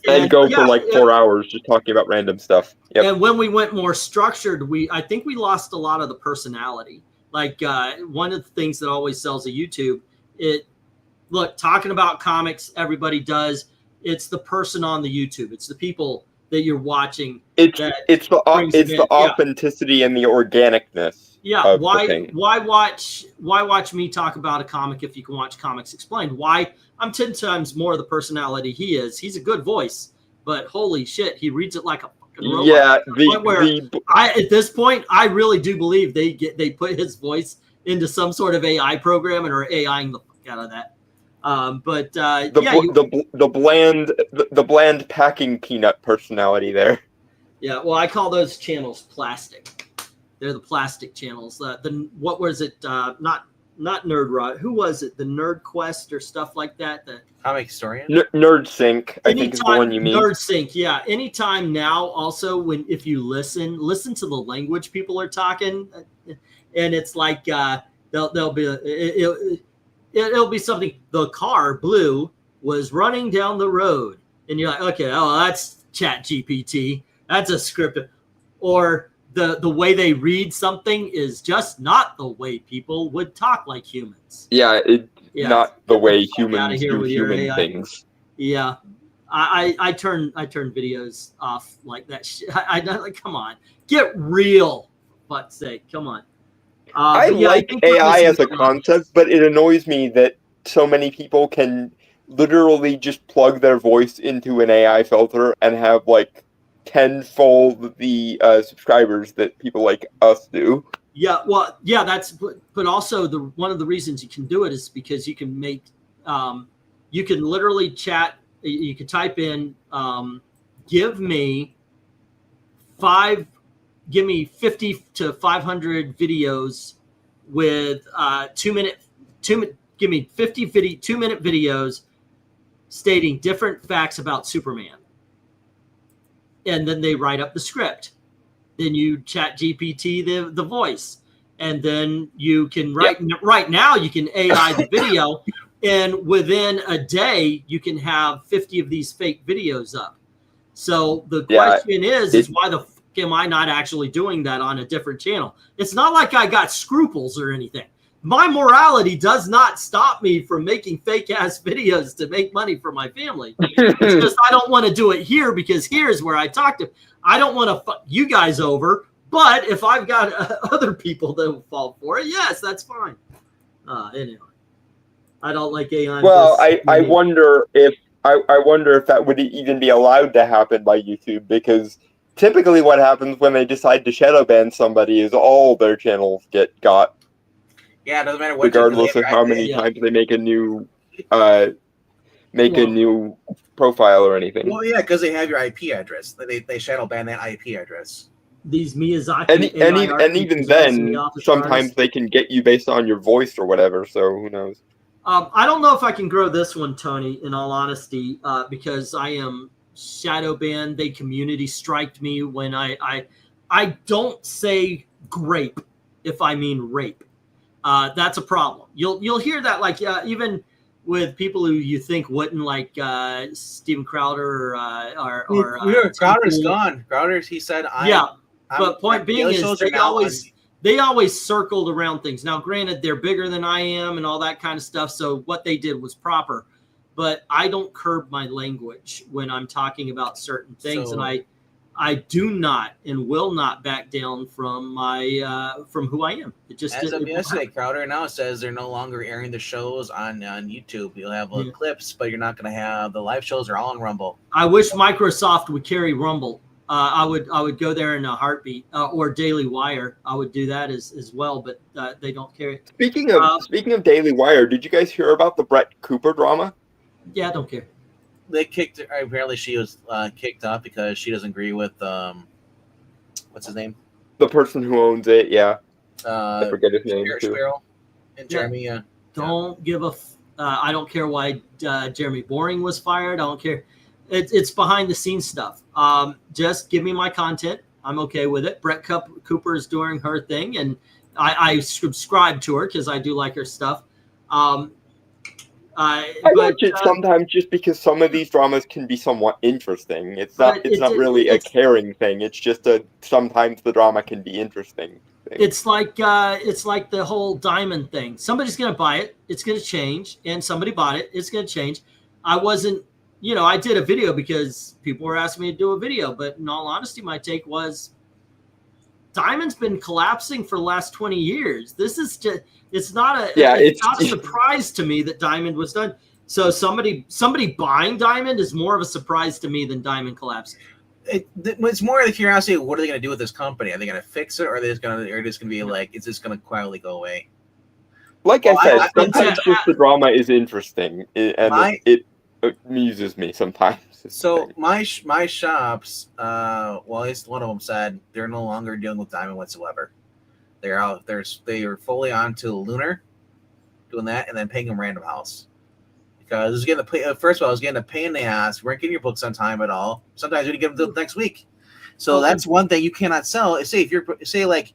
And go for like 4 hours just talking about random stuff. Yep. And when we went more structured, I think we lost a lot of the personality. Like one of the things that always sells a YouTube, talking about comics, everybody does. It's the person on the YouTube. It's the people that you're watching. It's the authenticity and the organicness. Yeah, why watch me talk about a comic if you can watch Comics Explained? Why? I'm 10 times more the personality he is. He's a good voice, but holy shit, he reads it like a fucking robot. Yeah, at this point, I really do believe they put his voice into some sort of AI program and are AIing the fuck out of that. The bland packing peanut personality there. Yeah, well, I call those channels plastic. They're the plastic channels. What was it? Not Nerd Rot. Who was it? The Nerd Quest or stuff like that. The Comic Historian. Nerd Sync. I think is the one you mean. Nerd Sync. Yeah. Anytime now. Also, if you listen to the language people are talking, and it's like they'll be it'll be something. The car blue was running down the road, and you're like, okay, that's Chat GPT. That's a script, or the way they read something is just not the way people would talk like humans. Yeah, not the way humans do human things. Yeah, I turn videos off like that. I like, come on, get real, for fuck's sake, come on. I like AI as a concept, but it annoys me that so many people can literally just plug their voice into an AI filter and have like tenfold the subscribers that people like us do. Yeah, well, yeah, but also one of the reasons you can do it is because you can make you can literally chat. You can type in give me 50 to 500 videos with 2 minute give me 50 2-minute videos stating different facts about Superman. And then they write up the script. Then you Chat GPT the voice, and then you can right now you can AI the video, and within a day you can have 50 of these fake videos up. So the question is why the fuck am I not actually doing that on a different channel? It's not like I got scruples or anything. My morality does not stop me from making fake ass videos to make money for my family. It's just I don't want to do it here because here's where I talk to. I don't want to fuck you guys over, but if I've got other people that will fall for it, yes, that's fine. Anyway, I don't like AI. Well, I wonder if that would even be allowed to happen by YouTube, because typically what happens when they decide to shadow ban somebody is all their channels get got. Yeah, it doesn't matter what. Regardless of how many times they make a new new profile or anything. Well, yeah, because they have your IP address. They shadow ban that IP address. These Miyazaki and even then, sometimes they can get you based on your voice or whatever. So who knows? I don't know if I can grow this one, Tony. In all honesty, because I am shadow banned. They community striked me when I don't say grape if I mean rape. That's a problem. You'll hear that like even with people who you think wouldn't, like Steven Crowder or Crowder's gone. Crowder's he said but point being is they always circled around things. Now, granted, they're bigger than I am and all that kind of stuff, so what they did was proper. But I don't curb my language when I'm talking about certain things, and I do not and will not back down from my from who I am. It just As of it yesterday, Crowder now says they're no longer airing the shows on YouTube. You'll have clips, but you're not going to have the live shows are all on Rumble. I wish Microsoft would carry Rumble. I would go there in a heartbeat, or Daily Wire. I would do that as well, but they don't carry it. Speaking of Daily Wire, did you guys hear about the Brett Cooper drama? Yeah, I don't care. They kicked her. Apparently, she was kicked off because she doesn't agree with what's his name? The person who owns it, yeah. I forget his name too. Sparrow and Jeremy. Don't give a. I don't care why Jeremy Boring was fired. I don't care. It's behind the scenes stuff. Just give me my content. I'm okay with it. Brett Cooper is doing her thing, and I subscribe to her because I do like her stuff. I watch it sometimes just because some of these dramas can be somewhat interesting. It's not really a caring thing. It's just sometimes the drama can be interesting thing. It's like the whole Diamond thing. Somebody's gonna buy it. It's gonna change, and somebody bought it. It's gonna change. I wasn't, I did a video because people were asking me to do a video, but in all honesty, my take was Diamond's been collapsing for the last 20 years. This is just, it's not a surprise to me that Diamond was done. So somebody buying Diamond is more of a surprise to me than Diamond collapsing. It's more of the curiosity of what are they going to do with this company? Are they going to fix it, or are they just going to be like, is this going to quietly go away? Like I said, sometimes just the drama is interesting, and it amuses me sometimes. So my shops, well, at least one of them said they're no longer dealing with Diamond whatsoever. They're out. They are fully onto Lunar, doing that, and then paying them Random House. Because I was getting first of all, I was getting a pain in the ass. We weren't getting your books on time at all. Sometimes we didn't get them the next week. So that's one thing you cannot sell. Say like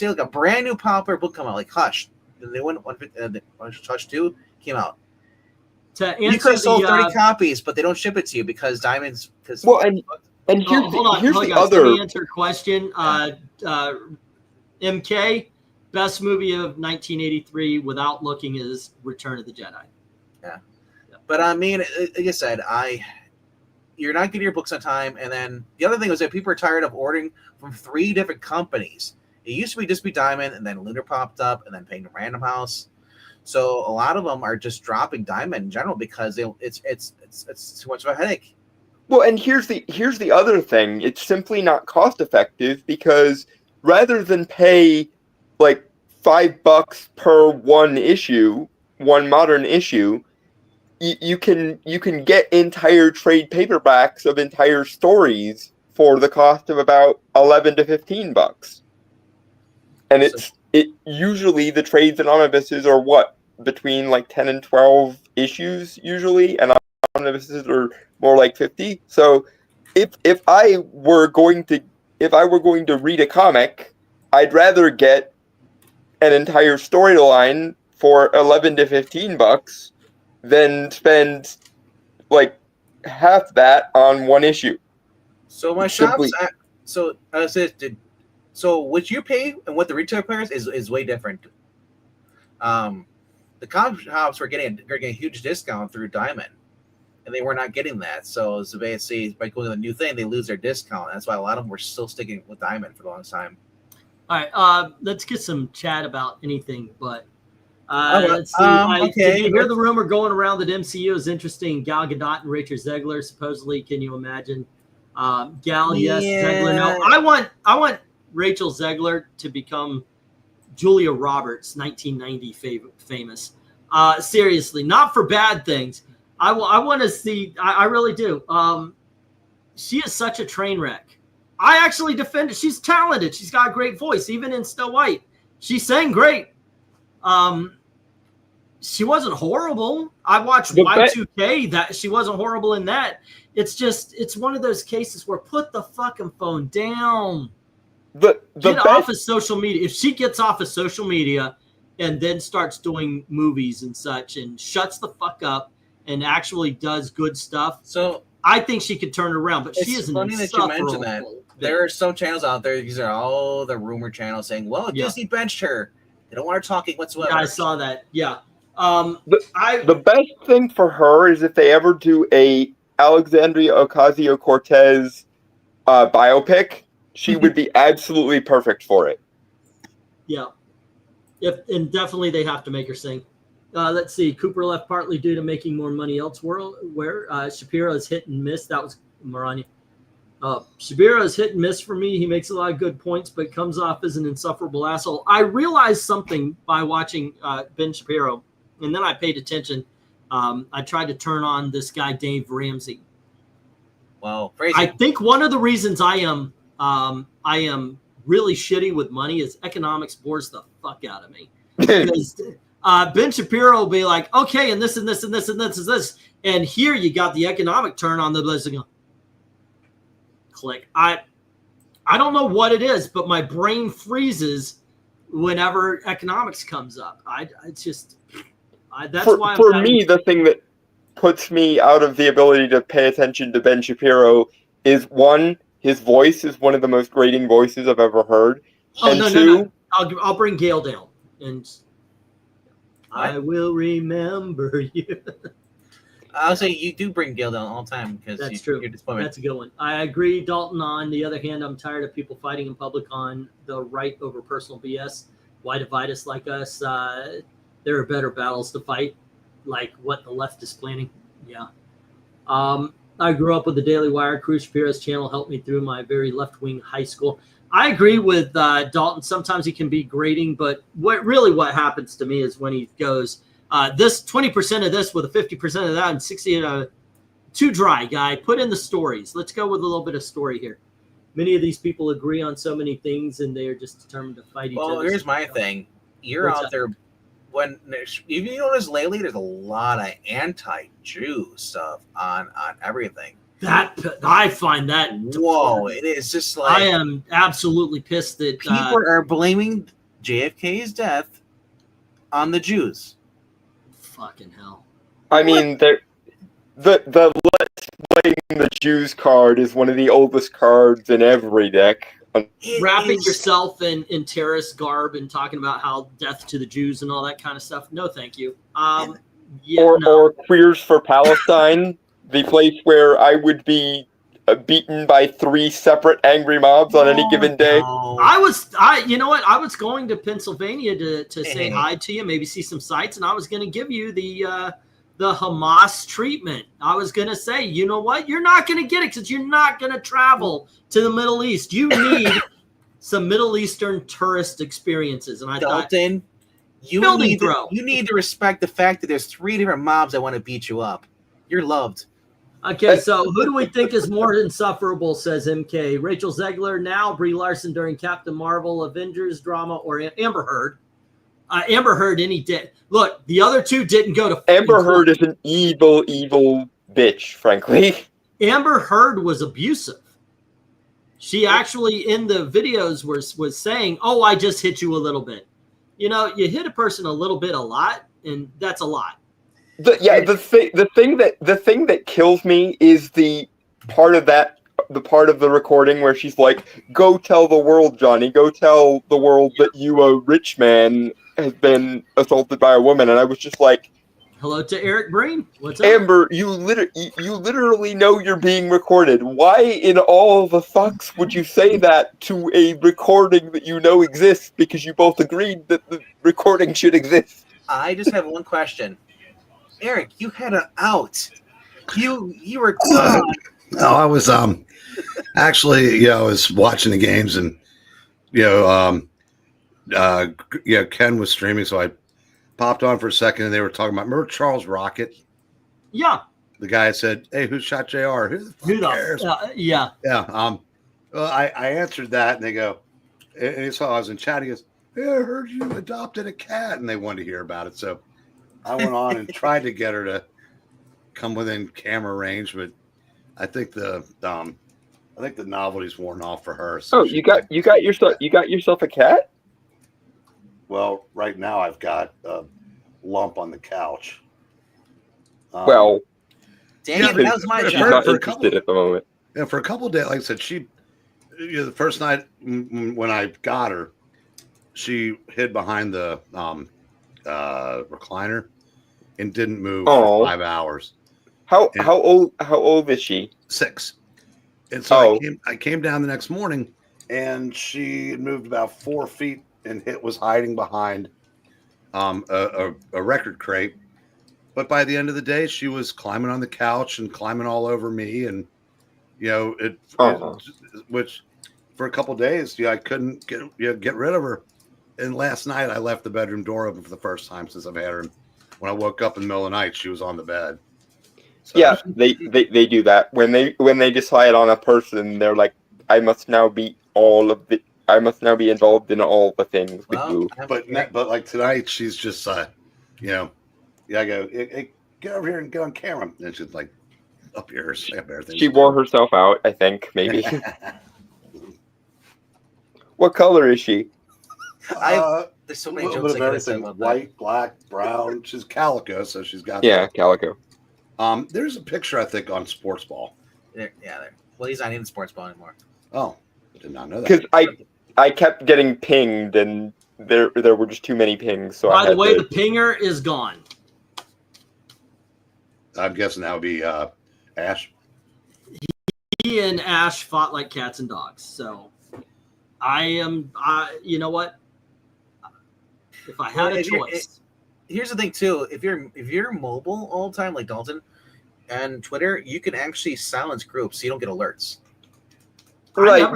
a brand new popular book come out, like Hush. They went Hush 2 came out. You could have sold 30 copies, but they don't ship it to you because Diamonds. Well, and here's the other. Let me answer a question. MK, best movie of 1983 without looking is Return of the Jedi. Yeah. But I mean, like I said, you're not getting your books on time. And then the other thing was that people are tired of ordering from 3 different companies. It used to be Diamond, and then Lunar popped up, and then paying the Random House. So a lot of them are just dropping Diamond in general because it's too much of a headache. Well, and here's the other thing. It's simply not cost effective because rather than pay like $5 per one modern issue, you can get entire trade paperbacks of entire stories for the cost of about $11 to $15. And it usually the trades and omnibuses are between like 10 and 12 issues usually, and omnibuses are more like 50. So if I were going to read a comic, I'd rather get an entire storyline for $11 to $15 than spend like half that on one issue. So my shops, so what you pay and what the retail players is way different. The comic shops were getting a huge discount through Diamond, and they were not getting that. So basically, by going to the new thing, they lose their discount. That's why a lot of them were still sticking with Diamond for a long time. All right, let's get some chat about anything, but let's see. Okay. Did you hear the rumor going around that MCU is interesting? Gal Gadot and Rachel Zegler, supposedly. Can you imagine? Gal, yes. Zegler, no. I want Rachel Zegler to become Julia Roberts, 1990 famous. Seriously, not for bad things. I want to see. I really do. She is such a train wreck. I actually defend her. She's talented. She's got a great voice, even in Snow White. She sang great. She wasn't horrible. I watched Y2K. That she wasn't horrible in that. It's one of those cases where put the fucking phone down. Get off of social media. If she gets off of social media and then starts doing movies and such and shuts the fuck up and actually does good stuff, so I think she could turn it around. But she is funny that you mentioned that. There are some channels out there. These are all the rumor channels saying, "Well, Disney benched her. They don't want her talking whatsoever." Yeah, I saw that. Yeah. The best thing for her is if they ever do a Alexandria Ocasio-Cortez biopic, she would be absolutely perfect for it. Yeah. And definitely they have to make her sing. Let's see. Cooper left partly due to making more money elsewhere. Where Shapiro's hit and miss. That was Marani. Shapiro's hit and miss for me. He makes a lot of good points, but comes off as an insufferable asshole. I realized something by watching Ben Shapiro, and then I paid attention. I tried to turn on this guy Dave Ramsey. Well, crazy. I think one of the reasons I am really shitty with money is economics bores the fuck out of me. Because Ben Shapiro will be like, okay, and this and this and this and this and this, and here you got the economic turn on the list. Click. I don't know what it is, but my brain freezes whenever economics comes up. That's why for me, the thing that puts me out of the ability to pay attention to Ben Shapiro is, one, his voice is one of the most grating voices I've ever heard. Oh, and no. two, I'll bring Gail down, and I will remember you. I'll say you do bring Gail down all the time because That's true. You're disappointed. That's a good one. I agree, Dalton. On the other hand, I'm tired of people fighting in public on the right over personal BS. Why divide us like us? There are better battles to fight, like what the left is planning. Yeah. I grew up with the Daily Wire. Cruz Shapiro's channel helped me through my very left-wing high school. I agree with Dalton. Sometimes he can be grating, but what happens to me is when he goes, this 20% of this with a 50% of that and 60 too dry, guy. Put in the stories. Let's go with a little bit of story here. Many of these people agree on so many things, and they are just determined to fight each other. Well, here's my thing. You're What's out there. If you notice lately, there's a lot of anti-Jew stuff on everything. That I find that whoa, it is just like I am absolutely pissed that people are blaming JFK's death on the Jews. Fucking hell! I mean, the let's blame the Jews card is one of the oldest cards in every deck. Wrapping yourself in terrorist garb and talking about how death to the Jews and all that kind of stuff. No, thank you. Or Queers for Palestine, the place where I would be beaten by 3 separate angry mobs on any given day. No. I you know what? I was going to Pennsylvania to say hi to you, maybe see some sights, and I was going to give you the Hamas treatment. I was going to say, you know what? You're not going to get it because you're not going to travel to the Middle East. You need some Middle Eastern tourist experiences. And I Dalton, you need to respect the fact that there's 3 different mobs that want to beat you up. You're loved. Okay, so who do we think is more insufferable, says MK? Rachel Zegler now, Brie Larson during Captain Marvel, Avengers drama, or Amber Heard? Amber Heard any day. Look, the other 2 didn't go to. Amber Heard is an evil, evil bitch, frankly. Amber Heard was abusive. She actually in the videos was saying, "Oh, I just hit you a little bit." You know, you hit a person a little bit a lot, and that's a lot. The thing that kills me is the part of the recording where she's like, "Go tell the world, Johnny. Go tell the world that you, a rich man, has been assaulted by a woman." And I was just like, "Hello to Eric Breen. What's up, Amber? You literally know you're being recorded. Why in all the fucks would you say that to a recording that you know exists? Because you both agreed that the recording should exist." I just have one question. Eric, you had an out. You were no, I was actually, I was watching the games, and Ken was streaming, so I popped on for a second, and they were talking about, remember Charles Rocket? Yeah. The guy said, "Hey, who shot JR? Who the fuck cares?" Yeah. Yeah. Well, I answered that, and they go, and he saw I was in chat. He goes, "Hey, I heard you adopted a cat," and they wanted to hear about it. So I went on and tried to get her to come within camera range, but I think the novelty's worn off for her. So you got yourself a cat? Well, right now I've got a lump on the couch. Well, Danny, that was my she's job. not interested at the moment. Yeah, for a couple of days, like I said, the first night when I got her, she hid behind the recliner and didn't move for 5 hours. How old is she? 6. And so Oh. I came down the next morning, and she had moved about 4 feet and was hiding behind a record crate. But by the end of the day, she was climbing on the couch and climbing all over me, and Oh. which for a couple of days, I couldn't get rid of her. And last night, I left the bedroom door open for the first time since I've had her. And when I woke up in the middle of the night, she was on the bed. So, Yeah, they do that when they decide on a person. They're like, I must now be involved in all the things with you. but like tonight, she's just I go, hey, get over here and get on camera, and she's like, up here. She wore herself out, I think, maybe. What color is she? There's so many a little jokes bit I of could have said everything: about white, black, brown. She's calico, so she's got calico. There's a picture I think on Sports Ball. There. Well, he's not in sports ball anymore. Oh, I did not know that. Because I kept getting pinged, and there were just too many pings. So by the way, the pinger is gone. I'm guessing that would be Ash. He and Ash fought like cats and dogs. So you know what? If I had a choice. Here's the thing too. If you're mobile all the time, like Dalton, and Twitter, you can actually silence groups so you don't get alerts. Right,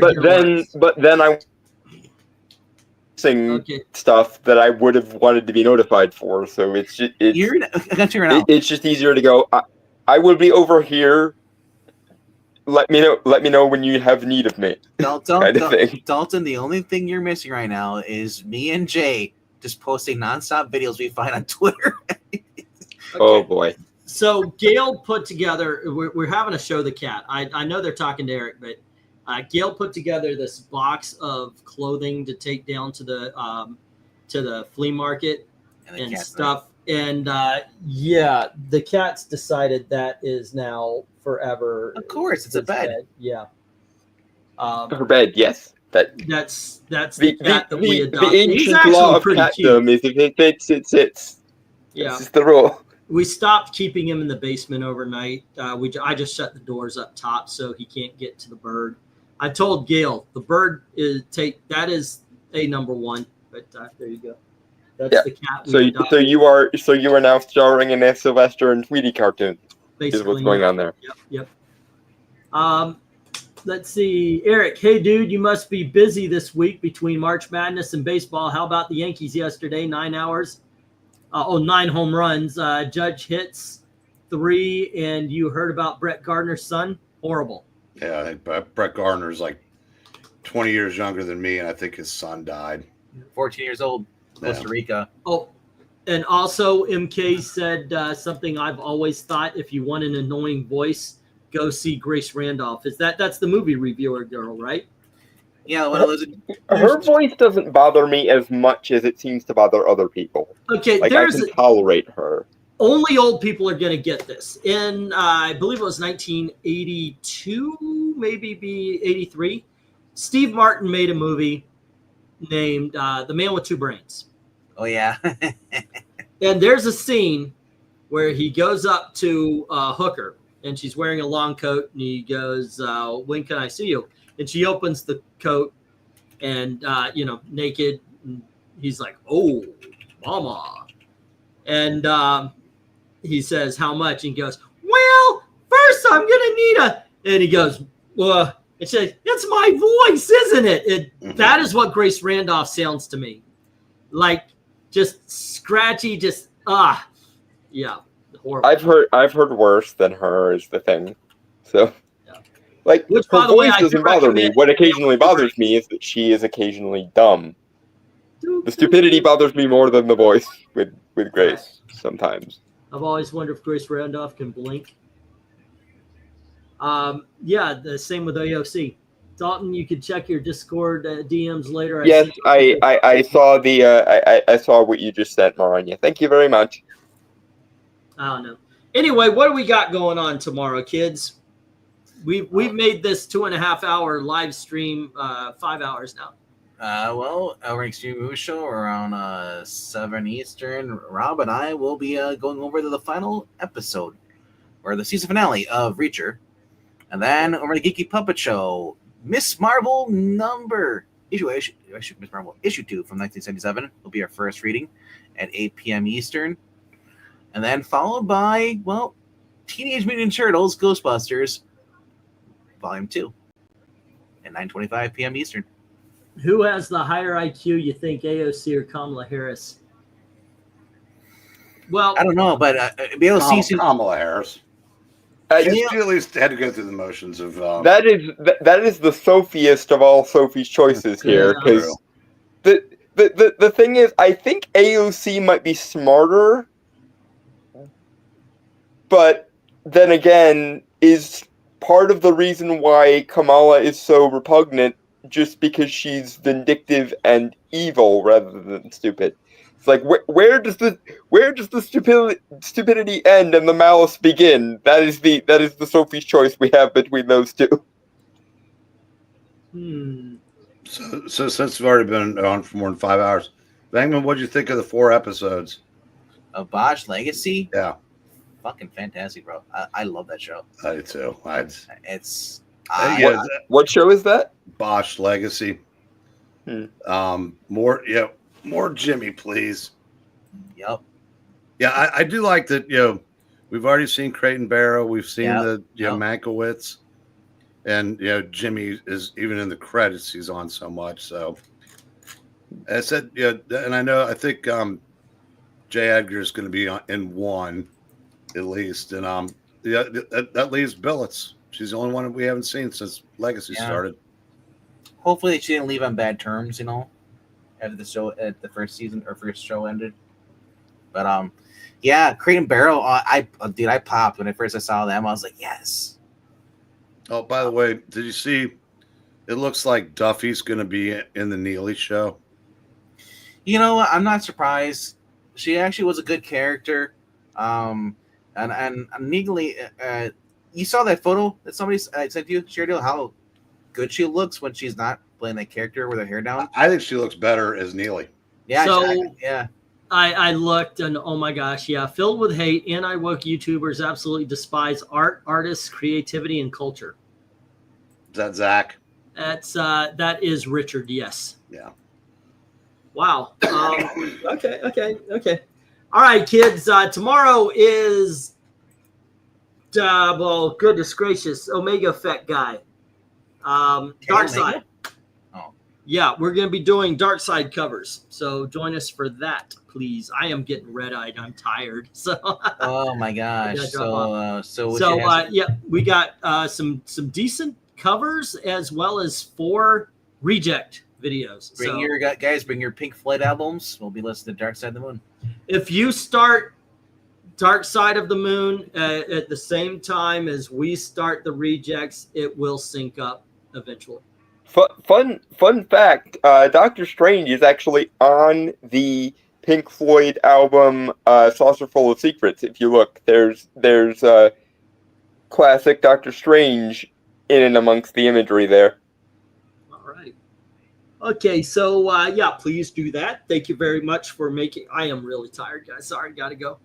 but then I'm saying stuff that I would have wanted to be notified for. So it's just easier to go. I will be over here. Let me know when you have need of me. Dalton, kind of thing. Dalton, the only thing you're missing right now is me and Jay just posting nonstop videos we find on Twitter. Oh boy. So Gail put together. We're having a show the cat. I know they're talking to Eric, but Gail put together this box of clothing to take down to the flea market and stuff. And the cat's decided that is now forever. Of course, it's a bed. Yeah. Her bed, yes. That's the cat that we adopted. The ancient law of catdom is if it fits, it sits. Yeah. This is the rule. We stopped keeping him in the basement overnight. I just shut the doors up top so he can't get to the bird. I told Gail the bird that is a number one. But there you go. That's the cat. So you are now starring in a Sylvester and Tweety cartoon. Basically, is what's going on there. Yep. Let's see, Eric. Hey, dude, you must be busy this week between March Madness and baseball. How about the Yankees yesterday? 9 hours. 9 home runs. Judge hits 3, and you heard about Brett Gardner's son? Horrible. Yeah, I think Brett Gardner's like 20 years younger than me, and I think his son died. 14 years old, Costa Rica. Oh, and also MK said something I've always thought: if you want an annoying voice, go see Grace Randolph. That's the movie reviewer girl, right? Yeah, one of those. Her voice doesn't bother me as much as it seems to bother other people. Okay, I can tolerate her. Only old people are going to get this. In I believe it was 1982, maybe 83. Steve Martin made a movie named The Man with Two Brains. Oh yeah. And there's a scene where he goes up to a hooker, and she's wearing a long coat, and he goes, "When can I see you?" And she opens the coat, and naked. And he's like, "Oh, mama," and he says, "How much?" And he goes, "Well, first I'm gonna need a." And he goes, "Well," and she says, "It's my voice, isn't it?" That is what Grace Randolph sounds to me, like just scratchy, just yeah. Horrible. I've heard worse than her is the thing. So, like, which, her by the way, voice doesn't bother me. What occasionally bothers me is that she is occasionally dumb. The stupidity bothers me more than the voice with Grace sometimes. I've always wondered if Grace Randolph can blink. The same with AOC. Dalton, you could check your Discord DMs later. Yes, I saw I saw what you just sent, Maranya. Thank you very much. I don't know. Anyway, what do we got going on tomorrow, kids? We've made this 2.5 hour live stream 5 hours now. Well, our Extreme Movie Show around 7 Eastern. Rob and I will be going over to the final episode or the season finale of Reacher. And then over the Geeky Puppet Show, Miss Marvel issue 2 from 1977 will be our first reading at 8 p.m. Eastern. And then followed by, well, Teenage Mutant Ninja Turtles Ghostbusters Volume 2 at 9:25 p.m. Eastern. Who has the higher IQ, you think, AOC or Kamala Harris? Well, I don't know, but AOC Kamala Harris. She at least had to go through the motions of. That is the Sophiest of all Sophie's choices here, because the thing is, I think AOC might be smarter, but then again, is part of the reason why Kamala is so repugnant just because she's vindictive and evil rather than stupid. It's like where does the stupidity end and the malice begin? That is the Sophie's choice we have between those two. So since we've already been on for more than 5 hours, Bangman, what did you think of the 4 episodes of Bosch Legacy? Yeah, fucking fantastic, bro. I love that show. I do too. It's what show is that? Bosch Legacy. More Jimmy, please. Yep. Yeah, I do like that. We've already seen Creighton Barrow. We've seen Mankiewicz, and Jimmy is even in the credits. He's on so much. So I said, and I think J. Edgar is going to be in 1 at least, and that leaves Billets. She's the only one we haven't seen since Legacy started. Hopefully, she didn't leave on bad terms. After the show, at the first show ended. But Creighton Barrow, I popped when I saw them. I was like, yes. Oh, by the way, did you see? It looks like Duffy's going to be in the Neely show. You know what? I'm not surprised. She actually was a good character. And legally, you saw that photo that somebody sent you, Sheryl, how good she looks when she's not playing that character with her hair down. I think she looks better as Neely. Yeah. So, exactly. Yeah. I looked and oh my gosh, filled with hate. Anti-woke YouTubers absolutely despise art, artists, creativity, and culture. Is that Zach? That is Richard. Yes. Yeah. Wow. Okay. All right, kids. Tomorrow is, well, goodness gracious, Omega Effect guy. Dark Side. Oh. Yeah, we're going to be doing Dark Side covers. So join us for that, please. I am getting red-eyed. I'm tired. So. Oh my gosh. We got some decent covers as well as 4 reject videos. Bring your Pink Floyd albums. We'll be listening to Dark Side of the Moon. If you start Dark Side of the Moon at the same time as we start the rejects, it will sync up eventually. Fun fact, Doctor Strange is actually on the Pink Floyd album Saucer Full of Secrets. If you look, there's classic Doctor Strange in and amongst the imagery there. All right. Okay, so please do that. Thank you very much for making. I am really tired, guys. Sorry, gotta go.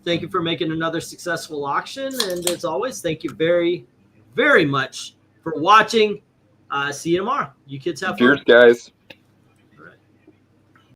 Thank you for making another successful auction, and as always, thank you very, very much for watching. See you tomorrow. You kids have fun. Cheers, guys.